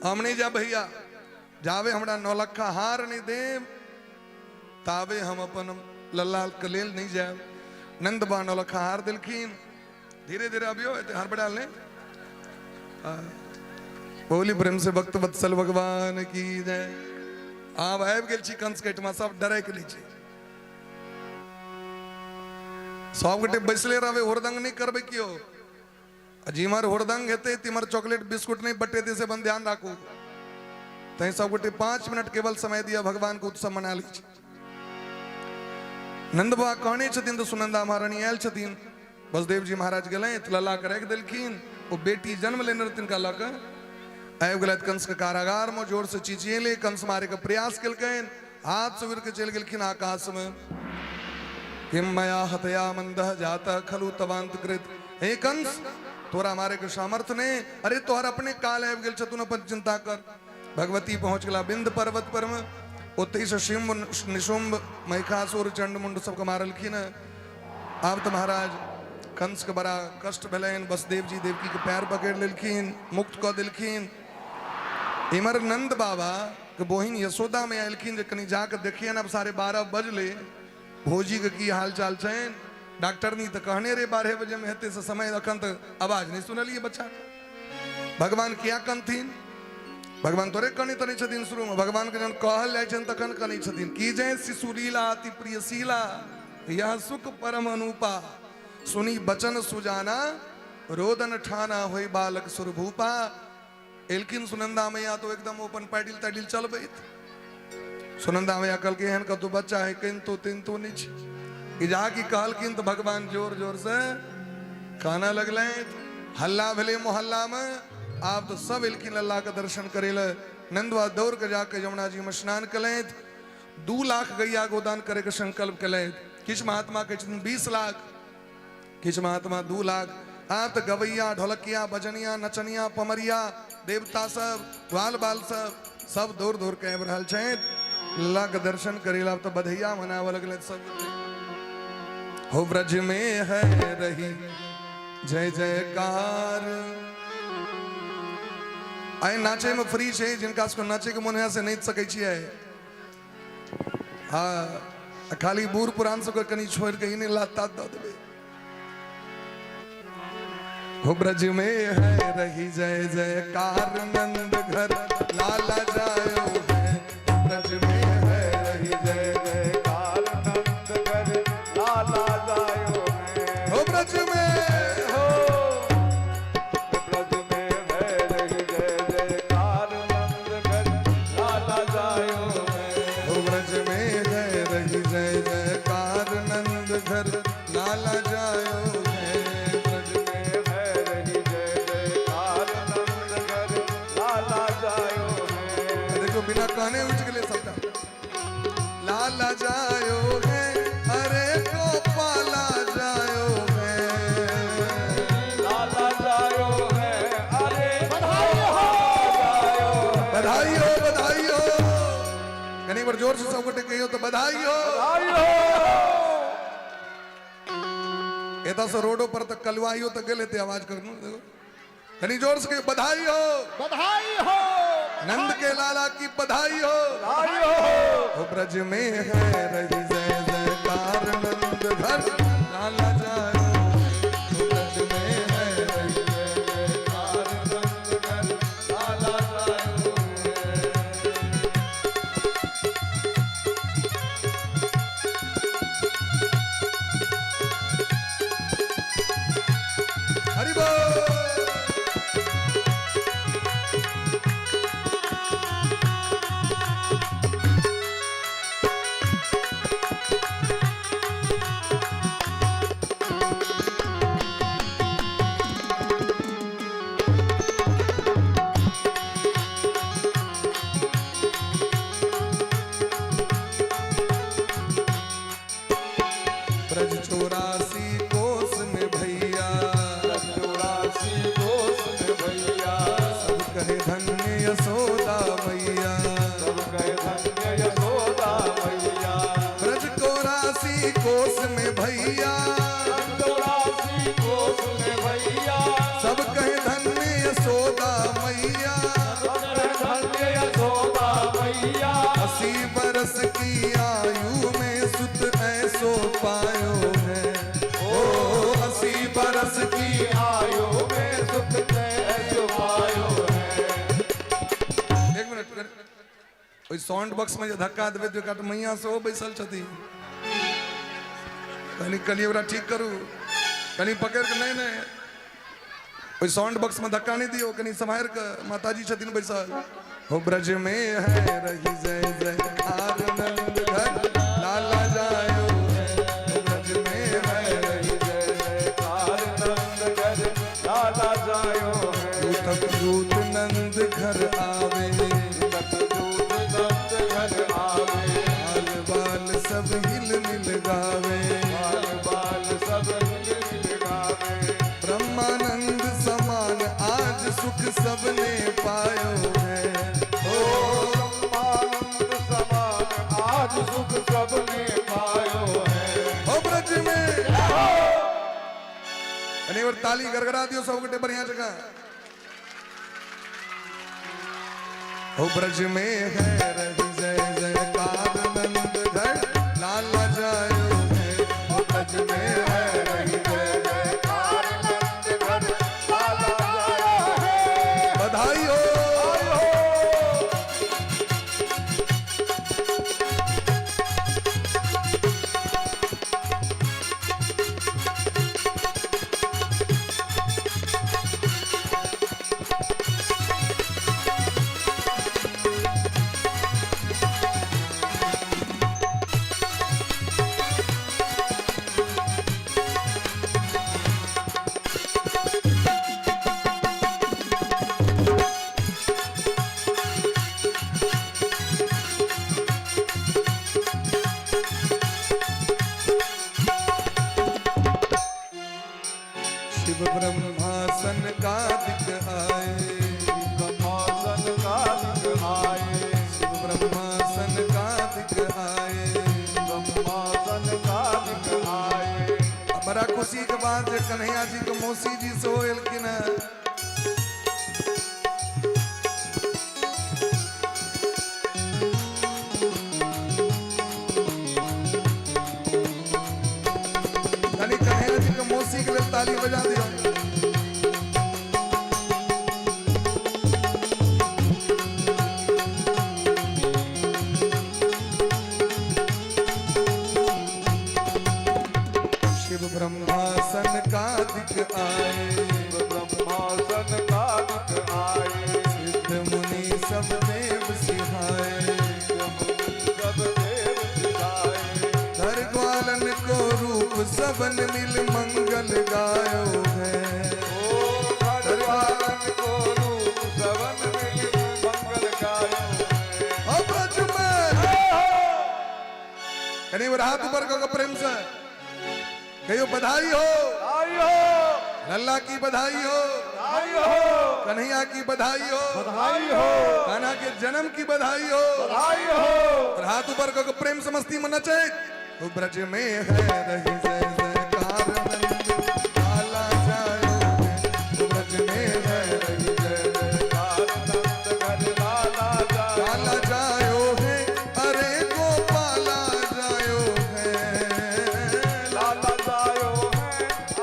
हम नहीं जा भैया, जावे हमरा 9 लक्खा हार नहीं दे तावे हम अपन लल्ला के लेल नहीं जाए। नंद बाबा 9 लक्खा हार दिलखिन। धीरे धीरे अभियो हार बढ़ा ले। बोली प्रेम से भक्त वत्सल भगवान की जय। आब आबि गेल छी कंस कटमा, सब डरे के नीचे सब गोटे बैसले रहबे, हुरदंग नहीं करबे कियो। जिमर हुरदंग हेते तिमर चॉकलेट बिस्कुट नहीं बटेते से बन ध्यान राखू। तै सब गोटे 5 मिनट केवल समय दिया, भगवान को उत्सव मना ली। नंद बाबा कहने छथिन तो सुनंदा महारानी आयल छथिन। वसुदेव जी महाराज गए लला के रख दिलखिन। वो बेटी जन्म लेने रहथिन का लक आबि गेलथि कंस के कारागार में। जोर से चिचियेले, कंस मारे के प्रयास केलकैन। हाथ से उड़ के चल गेलखिन आकाश में। किम मया हतया मंदः जातः खलु तवांत कृत हे कंस तोरा मारे के सामर्थ ने, अरे तोहर अपने काल आबि गेल छतुन, अपन चिंता कर। भगवती पहुंच गला बिंद पर्वत पर में, ओतही से शिम्ब निशुंब महिषासुर चंड मुंड सबके मारलखिन। आब तो महाराज कंस के बड़ा कष्ट भेलैन, वसुदेव जी देवकी के पैर पकड़ लेलखिन, मुक्त कऽ देलखिन। इमर नंद बाबा के बहिन यशोदा में आयलखिन जे कनी जाके देखियन, अब 12:30 बजले, भोजी के की हाल चाल छैन। डॉक्टर नी तो कहने रे 12 बजे में हेते से समय, अखन तक आवाज नहीं सुनलिए बच्चा। भगवान क्या कनथिन? भगवान तोरे कनी तनी छथिन शुरू में, भगवान के जन कहल जाय छन तखन कनी छथिन। की जय शिशुलीला अति प्रियशीला, यह सुख परम अनुपा, सुनी बचन सुजाना, रोदन ठाना होई बालक सुरभूपा। एलकिन सुनंदा मैया तो एकदम ओपन पैडिल तैडिल चल बैठ। सुनंदा मैया कल के हन का तो बच्चा है, किन तो तीन तो नीच इजा की कहलकिन तो भगवान जोर जोर से खाना लगले। हल्ला भले मोहल्ला में, आप तो सब एलकिन अल्लाह का दर्शन करेल। नंदवा दौड़ के जाके यमुना जी में स्नान कलेत, 2 लाख गैया गोदान करे के संकल्प कलेत। किछ महात्मा के 20 लाख, किछ महात्मा 2 लाख। आप तो गवैया ढोलकिया बजनिया नचनिया पमरिया देवता सब बाल बाल सब दौड़ दौड़ के आबि रहल छैन। अल्लाह के दर्शन करेला तो बधैया मनावे लगले सब। हो ब्रज में है रही जय जयकार। आए नाचे में फ्री छे, जिनका उसको नाचे के मन है से नहीं सकै छियै। हाँ खाली बूढ़ पुरान सबके कनी छोड़ के इन्हें लाता दे देबे। हो ब्रज में है रही जय जयकार, नंद घर लाला जायो है। ब्रज में है रही जय जयकार, नंद घर लाला जायो है। हो ब्रज में हो, ब्रज में है रही जय जयकार, नंद घर लाला जायो है। हो ब्रज में है रही जय जयकार, नंद घर लाला जायो है। बिना कहने उठ गए सबका। लाला जायो है, अरे गोपाला जायो है। लाला जायो है, अरे बधाई हो, बधाई हो, बधाई हो। कहीं बार जोर से सबको कहियो तो बधाई हो, बधाई हो। एता से रोडों पर तक कलवाइयो तक गए थे, आवाज करनू देखो कहीं जोर से बधाई हो, बधाई हो। नंद के लाला की बधाई हो, बधाई हो। ब्रज में है रही जय जयकार, नंद घर लाला जायो। ब्रज में है रही जय जयकार, नंद घर लाला जायो। हरि बोल। ब्रज 84 कोस में भैया, ब्रज 84 कोस में भैया। सब कहे धन्य यशोदा मैया, सब कहे धन्य यशोदा मैया। ब्रज 84 कोस में भैया, ब्रज 84 कोस में भैया। सब कहे धन्य यशोदा मैया, सब कहे धन्य यशोदा मैया। 80 बरस की आयु में सुत ऐसो पायो है। ओ 80 बरस की आयु में सुत ऐसो पायो है। एक मिनट, ओइ साउंड बॉक्स में जे धक्का देबे तो काट मैया से ओ बैसल छथि, कनी ओकरा ठीक करू, कनी पकड़ के नहीं नहीं ओइ साउंड बॉक्स में धक्का नहीं दियो, कनी संभार के माताजी छथिन बैसल। हो ब्रज में है रही जय जयकार, नंद घर लाला जायो है। हो ब्रज में है रही जय जयकार, नंद घर लाला जायो है। दूत दूत नंद घर आवे, दूत दूत नंद घर आवे। बाल बाल सब हिल मिल गावे, बाल बाल सब हिल मिल गावे। सुख सबने पायो है। ओ ब्रह्मानंद समान आज सुख सबने पायो है। ओ ब्रज में અને વાર તાલી ગરગડા દિયો સૌ કટે बढ़िया जगह। ओ ब्रज में है रही जय जयकार नंद घर लाला जायो है। ओ ब्रज में है रही जय जयकार नंद घर लाला जायो है। बधाई हो। शिव ब्रह्मासन का दिख आए। ब्रह्मासन का दिख आए। शिव ब्रह्मासन का दिख आए। ब्रह्मासन का दिख आए। बड़ा खुशी के बाद जे कन्हैया जी के मौसी जी से होल कि ना तनी कन्हैया जी के मौसी के लिए ताली बजा दियो। शिव ब्रह्मासन का दिख आए। ब्रह्मासन का दिख आए। सिद्ध मुनि सब देव सिहाए। सब देव सिखाए। धर ग्वालन को रूप सबन मिल मंगल गायो है। ओ हर बालन को रूप सबन मिल मंगल गायो है। अब ब्रज में कहीं वो हाथ ऊपर करो प्रेम से कहियो बधाई हो। आयो लल्ला की बधाई हो। आयो कन्हैया की बधाई हो। बधाई हो। कान्हा के जन्म की बधाई हो। बधाई हो। और हाथ ऊपर करो प्रेम से मस्ती में नचे। तो ब्रज में है रही जय जयकार नंद लाला जायो है। तो ब्रज में है रही जय जयकार नंद घर लाला जायो। लाला जायो है। अरे गोपाला जायो है। लाला जायो है।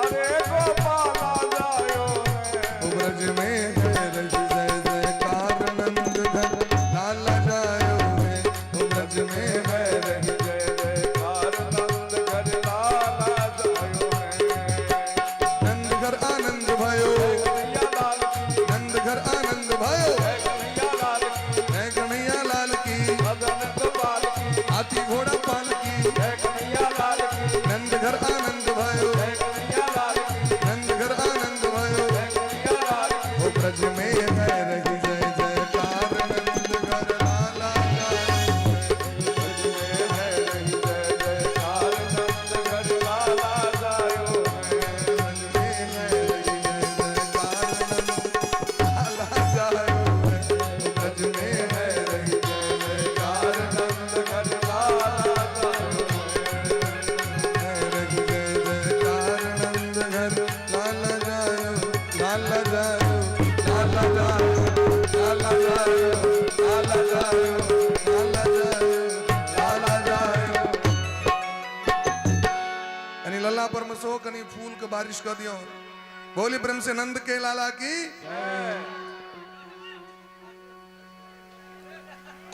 अरे गोपाला जायो है। तो ब्रज में है रही जय जयकार नंद घर लाला जायो है। तो ब्रज में है रही जय जयकार नंद घर लाला जायो है। नंद घर आनंद भयो। कन्हैया लाल की। नंद घर आनंद भयो। जय कन्हैया लाल की। जय कन्हैया लाल की। मदन गोपाल की। हाथी घोड़ा पाल की। जय कन्हैया लाल की। नंद घर आनंद भयो। जय कन्हैया लाल की। नंद घर आनंद भयो। जय कन्हैया लाल की। वो ब्रज में है रही जय जयकार नंद घर लाला जायो है। ब्रज में है रही जय जयकार नंद लाला जायो है। ब्रज में है रही जय जयकार नंद घर लाला जायो है। रही जय जयकार नंद घर लाला जायो। लाला जायो। लाला जायो। लाला जायो। लाला जायो। लाला जायो। लाला जायो। कनी लल्ला पर मसो कनी फूल के बारिश कर दियो। बोली प्रेम से नंद के लाला की।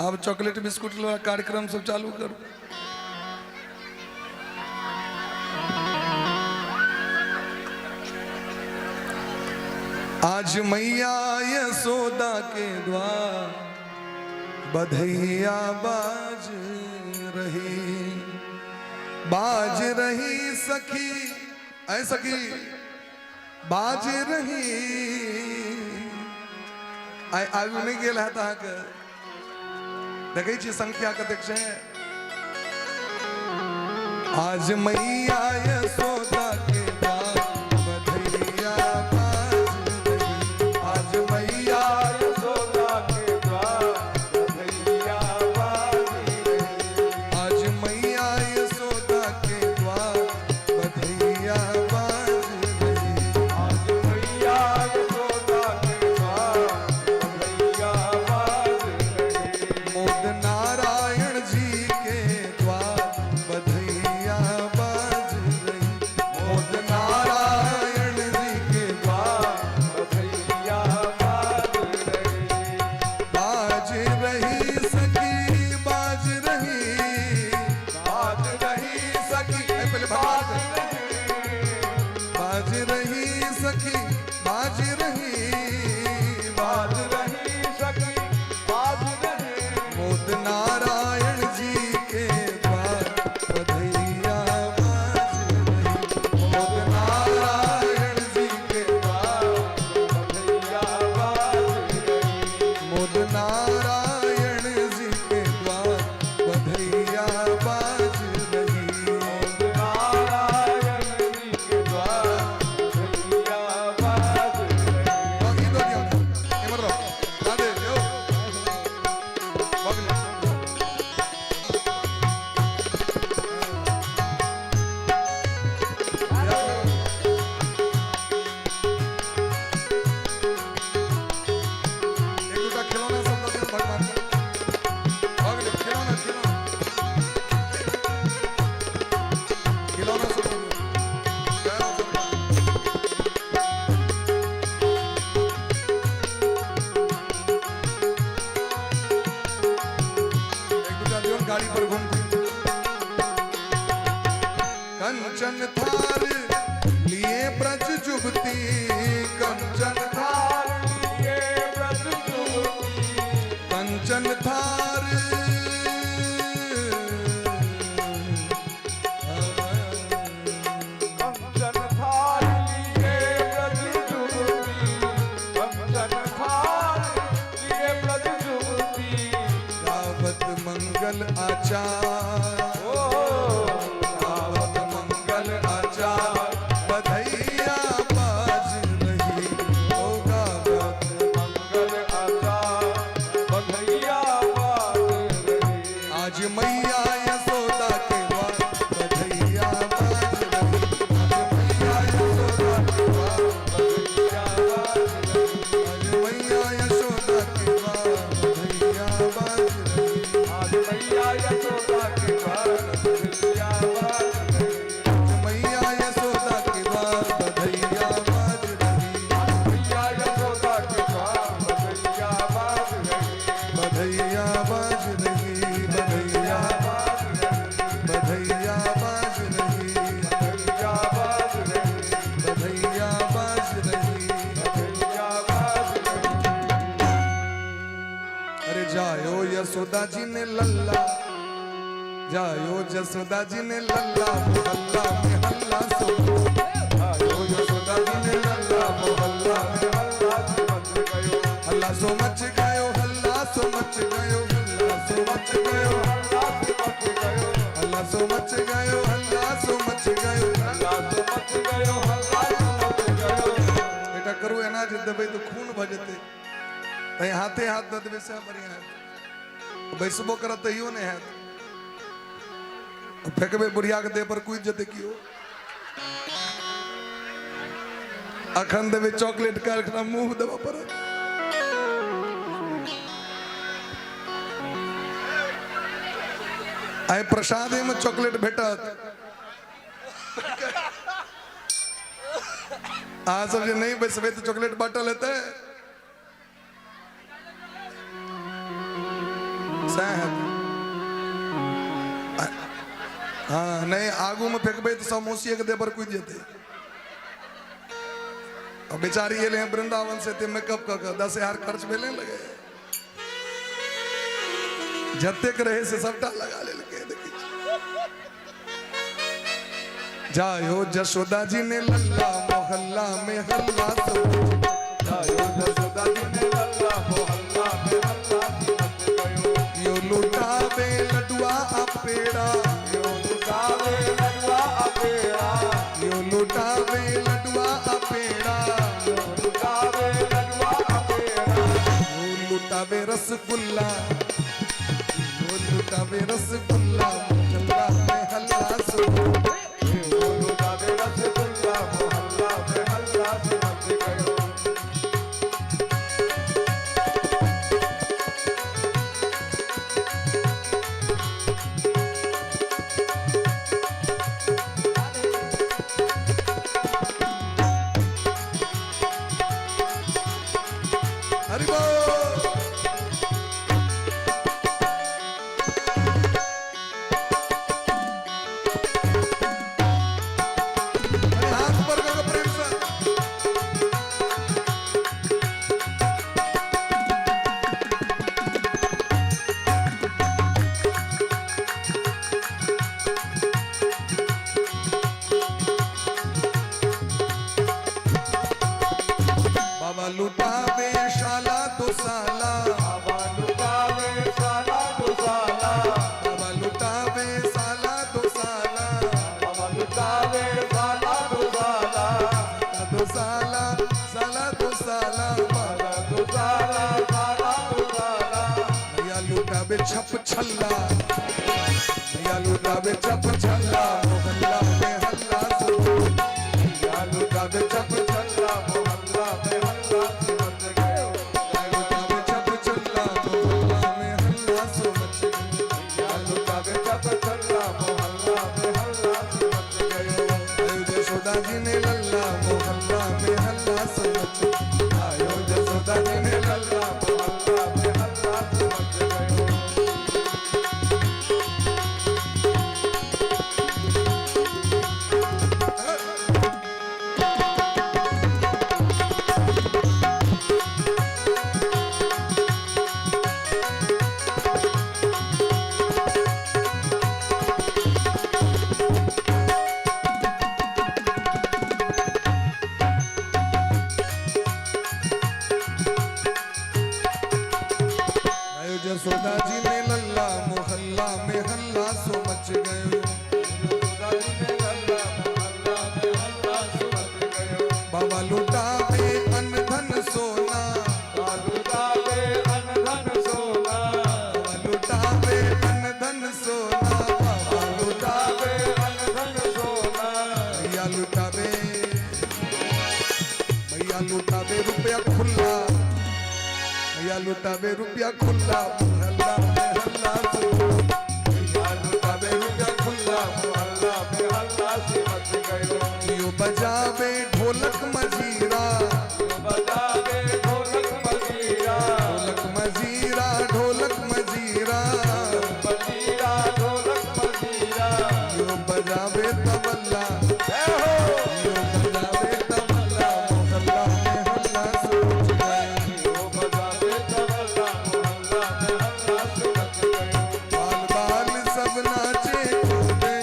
अब चॉकलेट बिस्कुट वाला कार्यक्रम सब चालू करो। आज मैया यशोदा के द्वार बधैया बाज रही सखी ऐ सखी बाज रही आइ आयु नहीं गेल है अहाँके देखै छी संख्या कतेक छै। आज मैया यशोदा के द्वार बधैया बाज रही। आज मैया बाज रही बाज रही सखी बाज रही मोद नारायण जी के द्वार बधैया बाज रही मोद नारायण जी के द्वार बधैया बाज रही मोद नारायण जी के द्वार बधैया बाज रही नारायण जी के द्वार बधैया बाज रही बाकी दो दिया एमर रो राधे यो बगले एक दूसरा खिलौना सब दो भगवान का बगले खिलौना खिलौना सब दो एक दूसरा जीवन गाड़ी पर घूमते कंचन थार लिए ब्रज जुगती कंचन थार ये व्रत कंचन थार कंचन थार लिए व्रत जुगती कंचन थार लिए व्रत जुगती गावत मंगल आचार गावत मंगल आचार बधैया बाज रही ओ गावत मंगल आचार बधैया बाज रही आज मैया यशोदा के द्वार बधैया बाज रही आज मैया यशोदा के द्वार बधैया बाज रही आज मैया यशोदा के द्वार बधैया बाज रही आज मैया यशोदा के द्वार बधैया बाज रही मैया यशोदा के द्वार बधैया बाज रही मैया यशोदा के द्वार बधैया बाज रही बधैया बाज रही बधैया बधैया बाज रही बधैया बाज रही बधैया बाज रही बधैया बाज रही बधैया बाज रही अरे जायो यशोदा जी ने लल्ला जायो यशोदा जी ने लल्ला मोहल्ला में हल्ला सो आयो यशोदा जी ने लल्ला मोहल्ला में हल्ला से मच गयो हल्ला सो मच गयो हल्ला सो मच गयो हल्ला सो मच गयो हल्ला से मच गयो हल्ला सो मच गयो हल्ला सो मच गयो हल्ला से मच गयो हल्ला से मच गयो बेटा करू एना ज दबे तो खून भजते तई हाथे हाथ ददबे से बढ़िया है बैसबो करत हियो ने है फेंकबे बुढ़िया के देह पर कूद जते कियो अखन देवे चॉकलेट कर मुंह देवा पर आए प्रसादे में चॉकलेट भेटत आज सब जे नहीं बैसबे तो चॉकलेट बाटल हेते हाँ नहीं आगू में फेंकबे तो समोसिया के दे पर कूद जेते और बेचारी ये ले वृंदावन से ते मेकअप का 10,000 खर्च भेले लगे जतेक रहे से सबटा लगा ले लगे देखी जायो जशोदा जी ने लल्ला मोहल्ला में हल्ला सो आयो यशोदा जी ने लल्ला मोहल्ला में हल्ला से मच गयो यो लुटावे लडुआ अपेड़ा यो लुटावे लडुआ अपेड़ा यो लुटावे लडुआ अपेड़ा यो लुटावे लडुआ अपेड़ा यो लुटावे रसगुल्ला यो लुटावे रसगुल्ला मोहल्ला में हल्ला सो यो लुटावे रसगुल्ला मोहल्ला में हल्ला से मच गयो हरि बोल अरे हाथ पर करो प्रेम से लुटावे शाला तो साला, बाबा लुटावे साला तो साला, बाबा लुटावे साला तो साला, बाबा लुटावे साला तो साला, तो साला साला तो साला, साला तो साला, साला तो साला, भैया लुटावे छप छल्ला, भैया लुटावे छप छल्ला, मोहल्ला में हल्ला सो, या लुटावे चप चल्ला मोहल्ला में हल्ला से मच गयो, लुटावे छप छल्ला, मोहल्ला में हल्ला सो मच गयो। या लुटावे चप चल्ला मोहल्ला में हल्ला से मच गयो, आयो जसोदा जी ने लल्ला, मोहल्ला में हल्ला सो मच गयो। आयो जसोदा जी ने लल्ला मोहल्ला में हल्ला से मच गयो, आयो जसोदा जी ने लल्ला, मोहल्ला में हल्ला सो मच गयो। जसोदा जी ने लल्ला मोहल्ला में हल्ला से मच गयो, बाबा लुटावे अन्न धन सोना, लुटावे अन्न धन सोना, बाबा लुटावे अन्न धन सोना, बाबा लुटावे अन्न धन सोना, भैया लुटावे, भैया लुटावे रुपया खुल्ला, भैया लुटावे रुपया खुल्ला, मोहल्ला में हल्ला सो, या लुटावे रुपया खुल्ला मोहल्ला में हल्ला से मच गयो, यो बजावे ढोलक मजीरा, बजावे ढोलक मजीरा, ढोलक मजीरा, ढोलक मजीरा, मजीरा ढोलक मजीरा, यो बजावे तबला, जय हो, यो बजावे तबला, मोहल्ला में हल्ला सो मच गयो। यो बजावे तबला मोहल्ला में हल्ला से मच गयो, बाल बाल सब नाचे कूदे,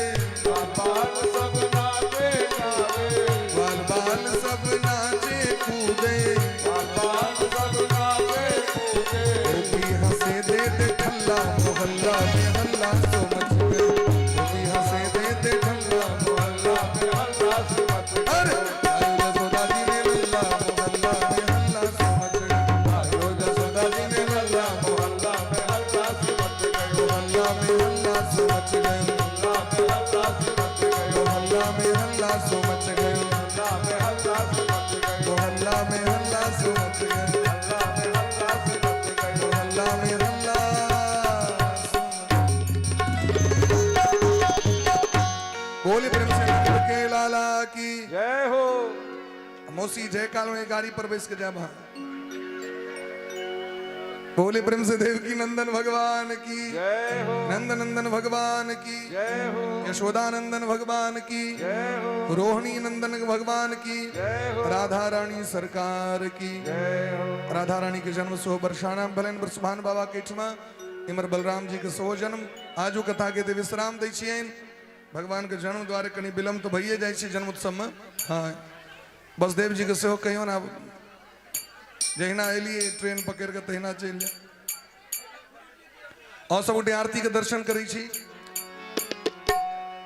बाल सब नाचे गावे, बाल बाल सब नाचे कूदे, बाल सब नाचे कूदे, वो भी हंसे दे दे ठल्ला, मोहल्ला में हल्ला सो मच गयो। वो भी हंसे दे दे ठल्ला, मोहल्ला में हल्ला से मच अरे गयो, आयो जसोदा जी ने लल्ला, मोहल्ला में हल्ला सो मच गयो। आयो जसोदा जी ने लल्ला मोहल्ला में हल्ला से मच गयो, मोहल्ला में हल्ला सो मच गयो, मोहल्ला में हल्ला से मच गयो, मोहल्ला में हल्ला सो मच गयो, हल्ला में हल्ला से मच गयो, मोहल्ला में हल्ला सो मच गयो। बोले प्रेम से नंद के लाला की जय हो, मोसी जय काल में गाड़ी पर बैस के जा बहा। बोले प्रेम से देवकी नंदन भगवान की, जय हो, नंद नंदन भगवान की, जय हो, यशोदानंदन भगवान की, जय हो, रोहिणी नंदन भगवान की, जय हो, राधा रानी सरकार की। जय हो, राधा रानी के जन्म सो वर्षाना भलन वर्षभान बाबा केठमा इमर बलराम जी के सो जन्म आजू कथा के ते विश्राम दै छियनि। भगवान के जन्म द्वारे कनी विलम्ब तो भइए जाइ छै जन्म उत्सव में। हाँ बसदेव जी के सेहो कहियो ना, जहिना एलिए ट्रेन पकड़ के तहिना चल जाए। और सब गोटे आरती के दर्शन करै छी।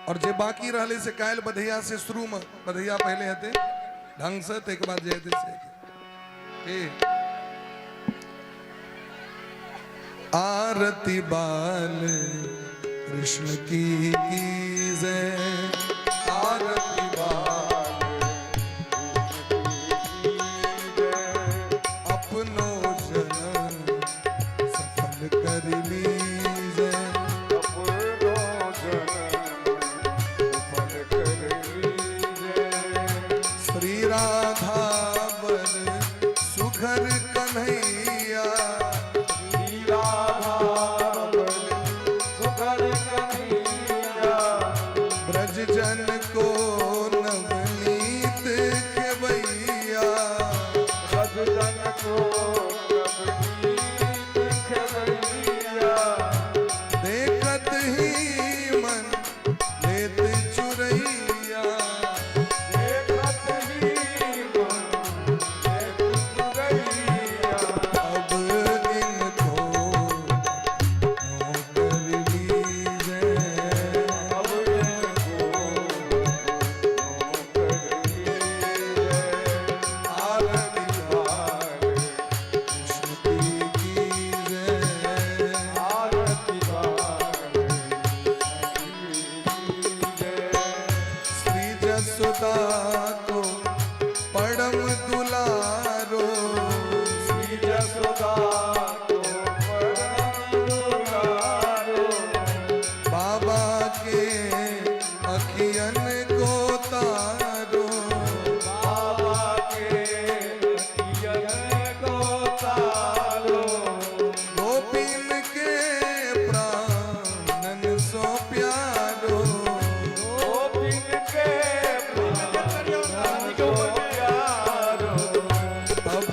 और जे बाकी रहले से काल बधैया से शुरू में, बधैया पहले हेते ढंग से, तक बाद जे हेते से आरती बाल कृष्ण की जय, आरती बाल अपनो जन्म सफल कर लीजे, अपनो जन्म सफल कर लीजे। श्री राधा बर सुघर कन्हैया, ब्रज जन को नवनीत खेवैया, देखत ही मन लेत चुरैया,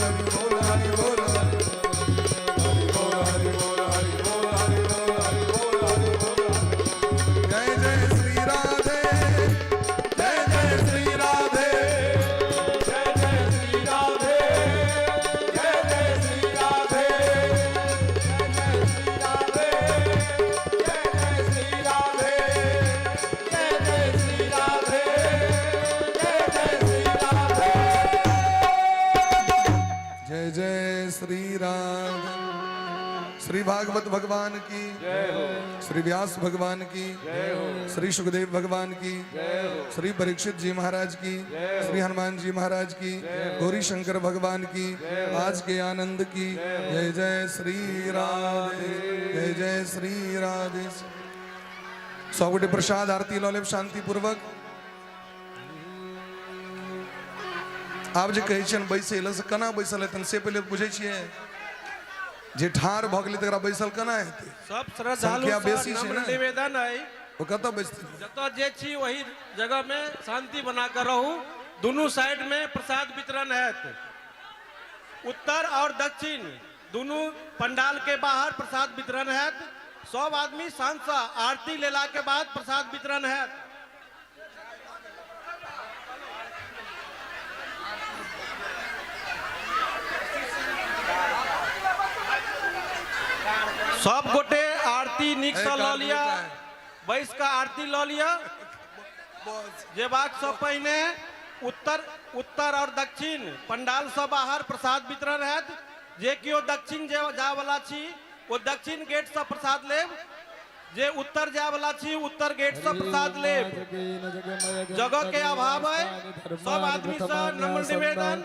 हरि बोल जय जय श्री राधे जय जय श्री राधे जय जय श्री राधे जय जय श्री राधे जय जय श्री राधे जय जय श्री राधे जय जय श्री राधे जय जय श्री राधे श्री भागवत भगवान की जय हो श्री व्यास भगवान की जय हो श्री सुखदेव भगवान की जय हो श्री परीक्षित जी महाराज की श्री हनुमान जी महाराज की गौरी शंकर भगवान की आज के आनंद की जय जय श्री राधे जय जय श्री राधे 100 गोटे प्रसाद आरती लौलेब शांति पूर्वक आप जे कहै छियन बैसल से केना बैसल हेतन से पहिले बुझै छियै जे ठार भ गेलै तकरा बैसल केना हेतै सब श्रद्धालु संख्या सँ बेसी छै नम्र ने। निवेदन है ओ कतऽ बैसतै जतऽ जे छी वही जगह में शांति बना कर रहू दोनों साइड में प्रसाद वितरण हैत उत्तर और दक्षिण दोनों पंडाल के बाहर प्रसाद वितरण हैत सब आदमी शांत सा आरती लेला के बाद प्रसाद वितरण हैत सब गोटे आरती नीक सँ लऽ लिया बैस का आरती लऽ लिया जेबाक सँ पहिने उत्तर और दक्षिण पंडाल सँ बाहर प्रसाद वितरण हैत जे कियो दक्षिण जाय वाला छी ओ दक्षिण गेट सँ प्रसाद लेब जे उत्तर जाय वाला छी उत्तर गेट सँ प्रसाद लेब जगह के अभाव है सब आदमी सँ नम्र निवेदन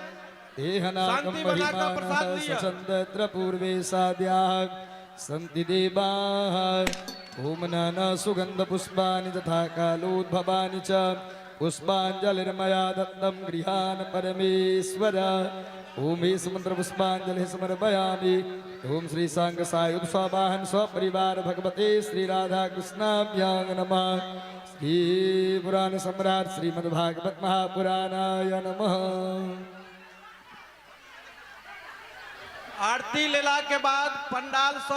शांति बनाकर प्रसाद लिया सचंद्र पूर्वे साद्याः सन्ति देवाः ओम नाना सुगंध पुष्पाणि तथा कालोद्भवानि च पुष्पाञ्जलिर्मया दत्तं गृहान् परमेश्वर ओम इस मंत्र पुष्पाञ्जलि समर्पयामि ओम श्री सांग सायुध स्वावाहन स्वपरिवार भगवते श्री राधा कृष्णाभ्यां नमः श्री पुराण सम्राट श्रीमद्भागवत महापुराणाय नमः आरती लेला के बाद पंडाल सँ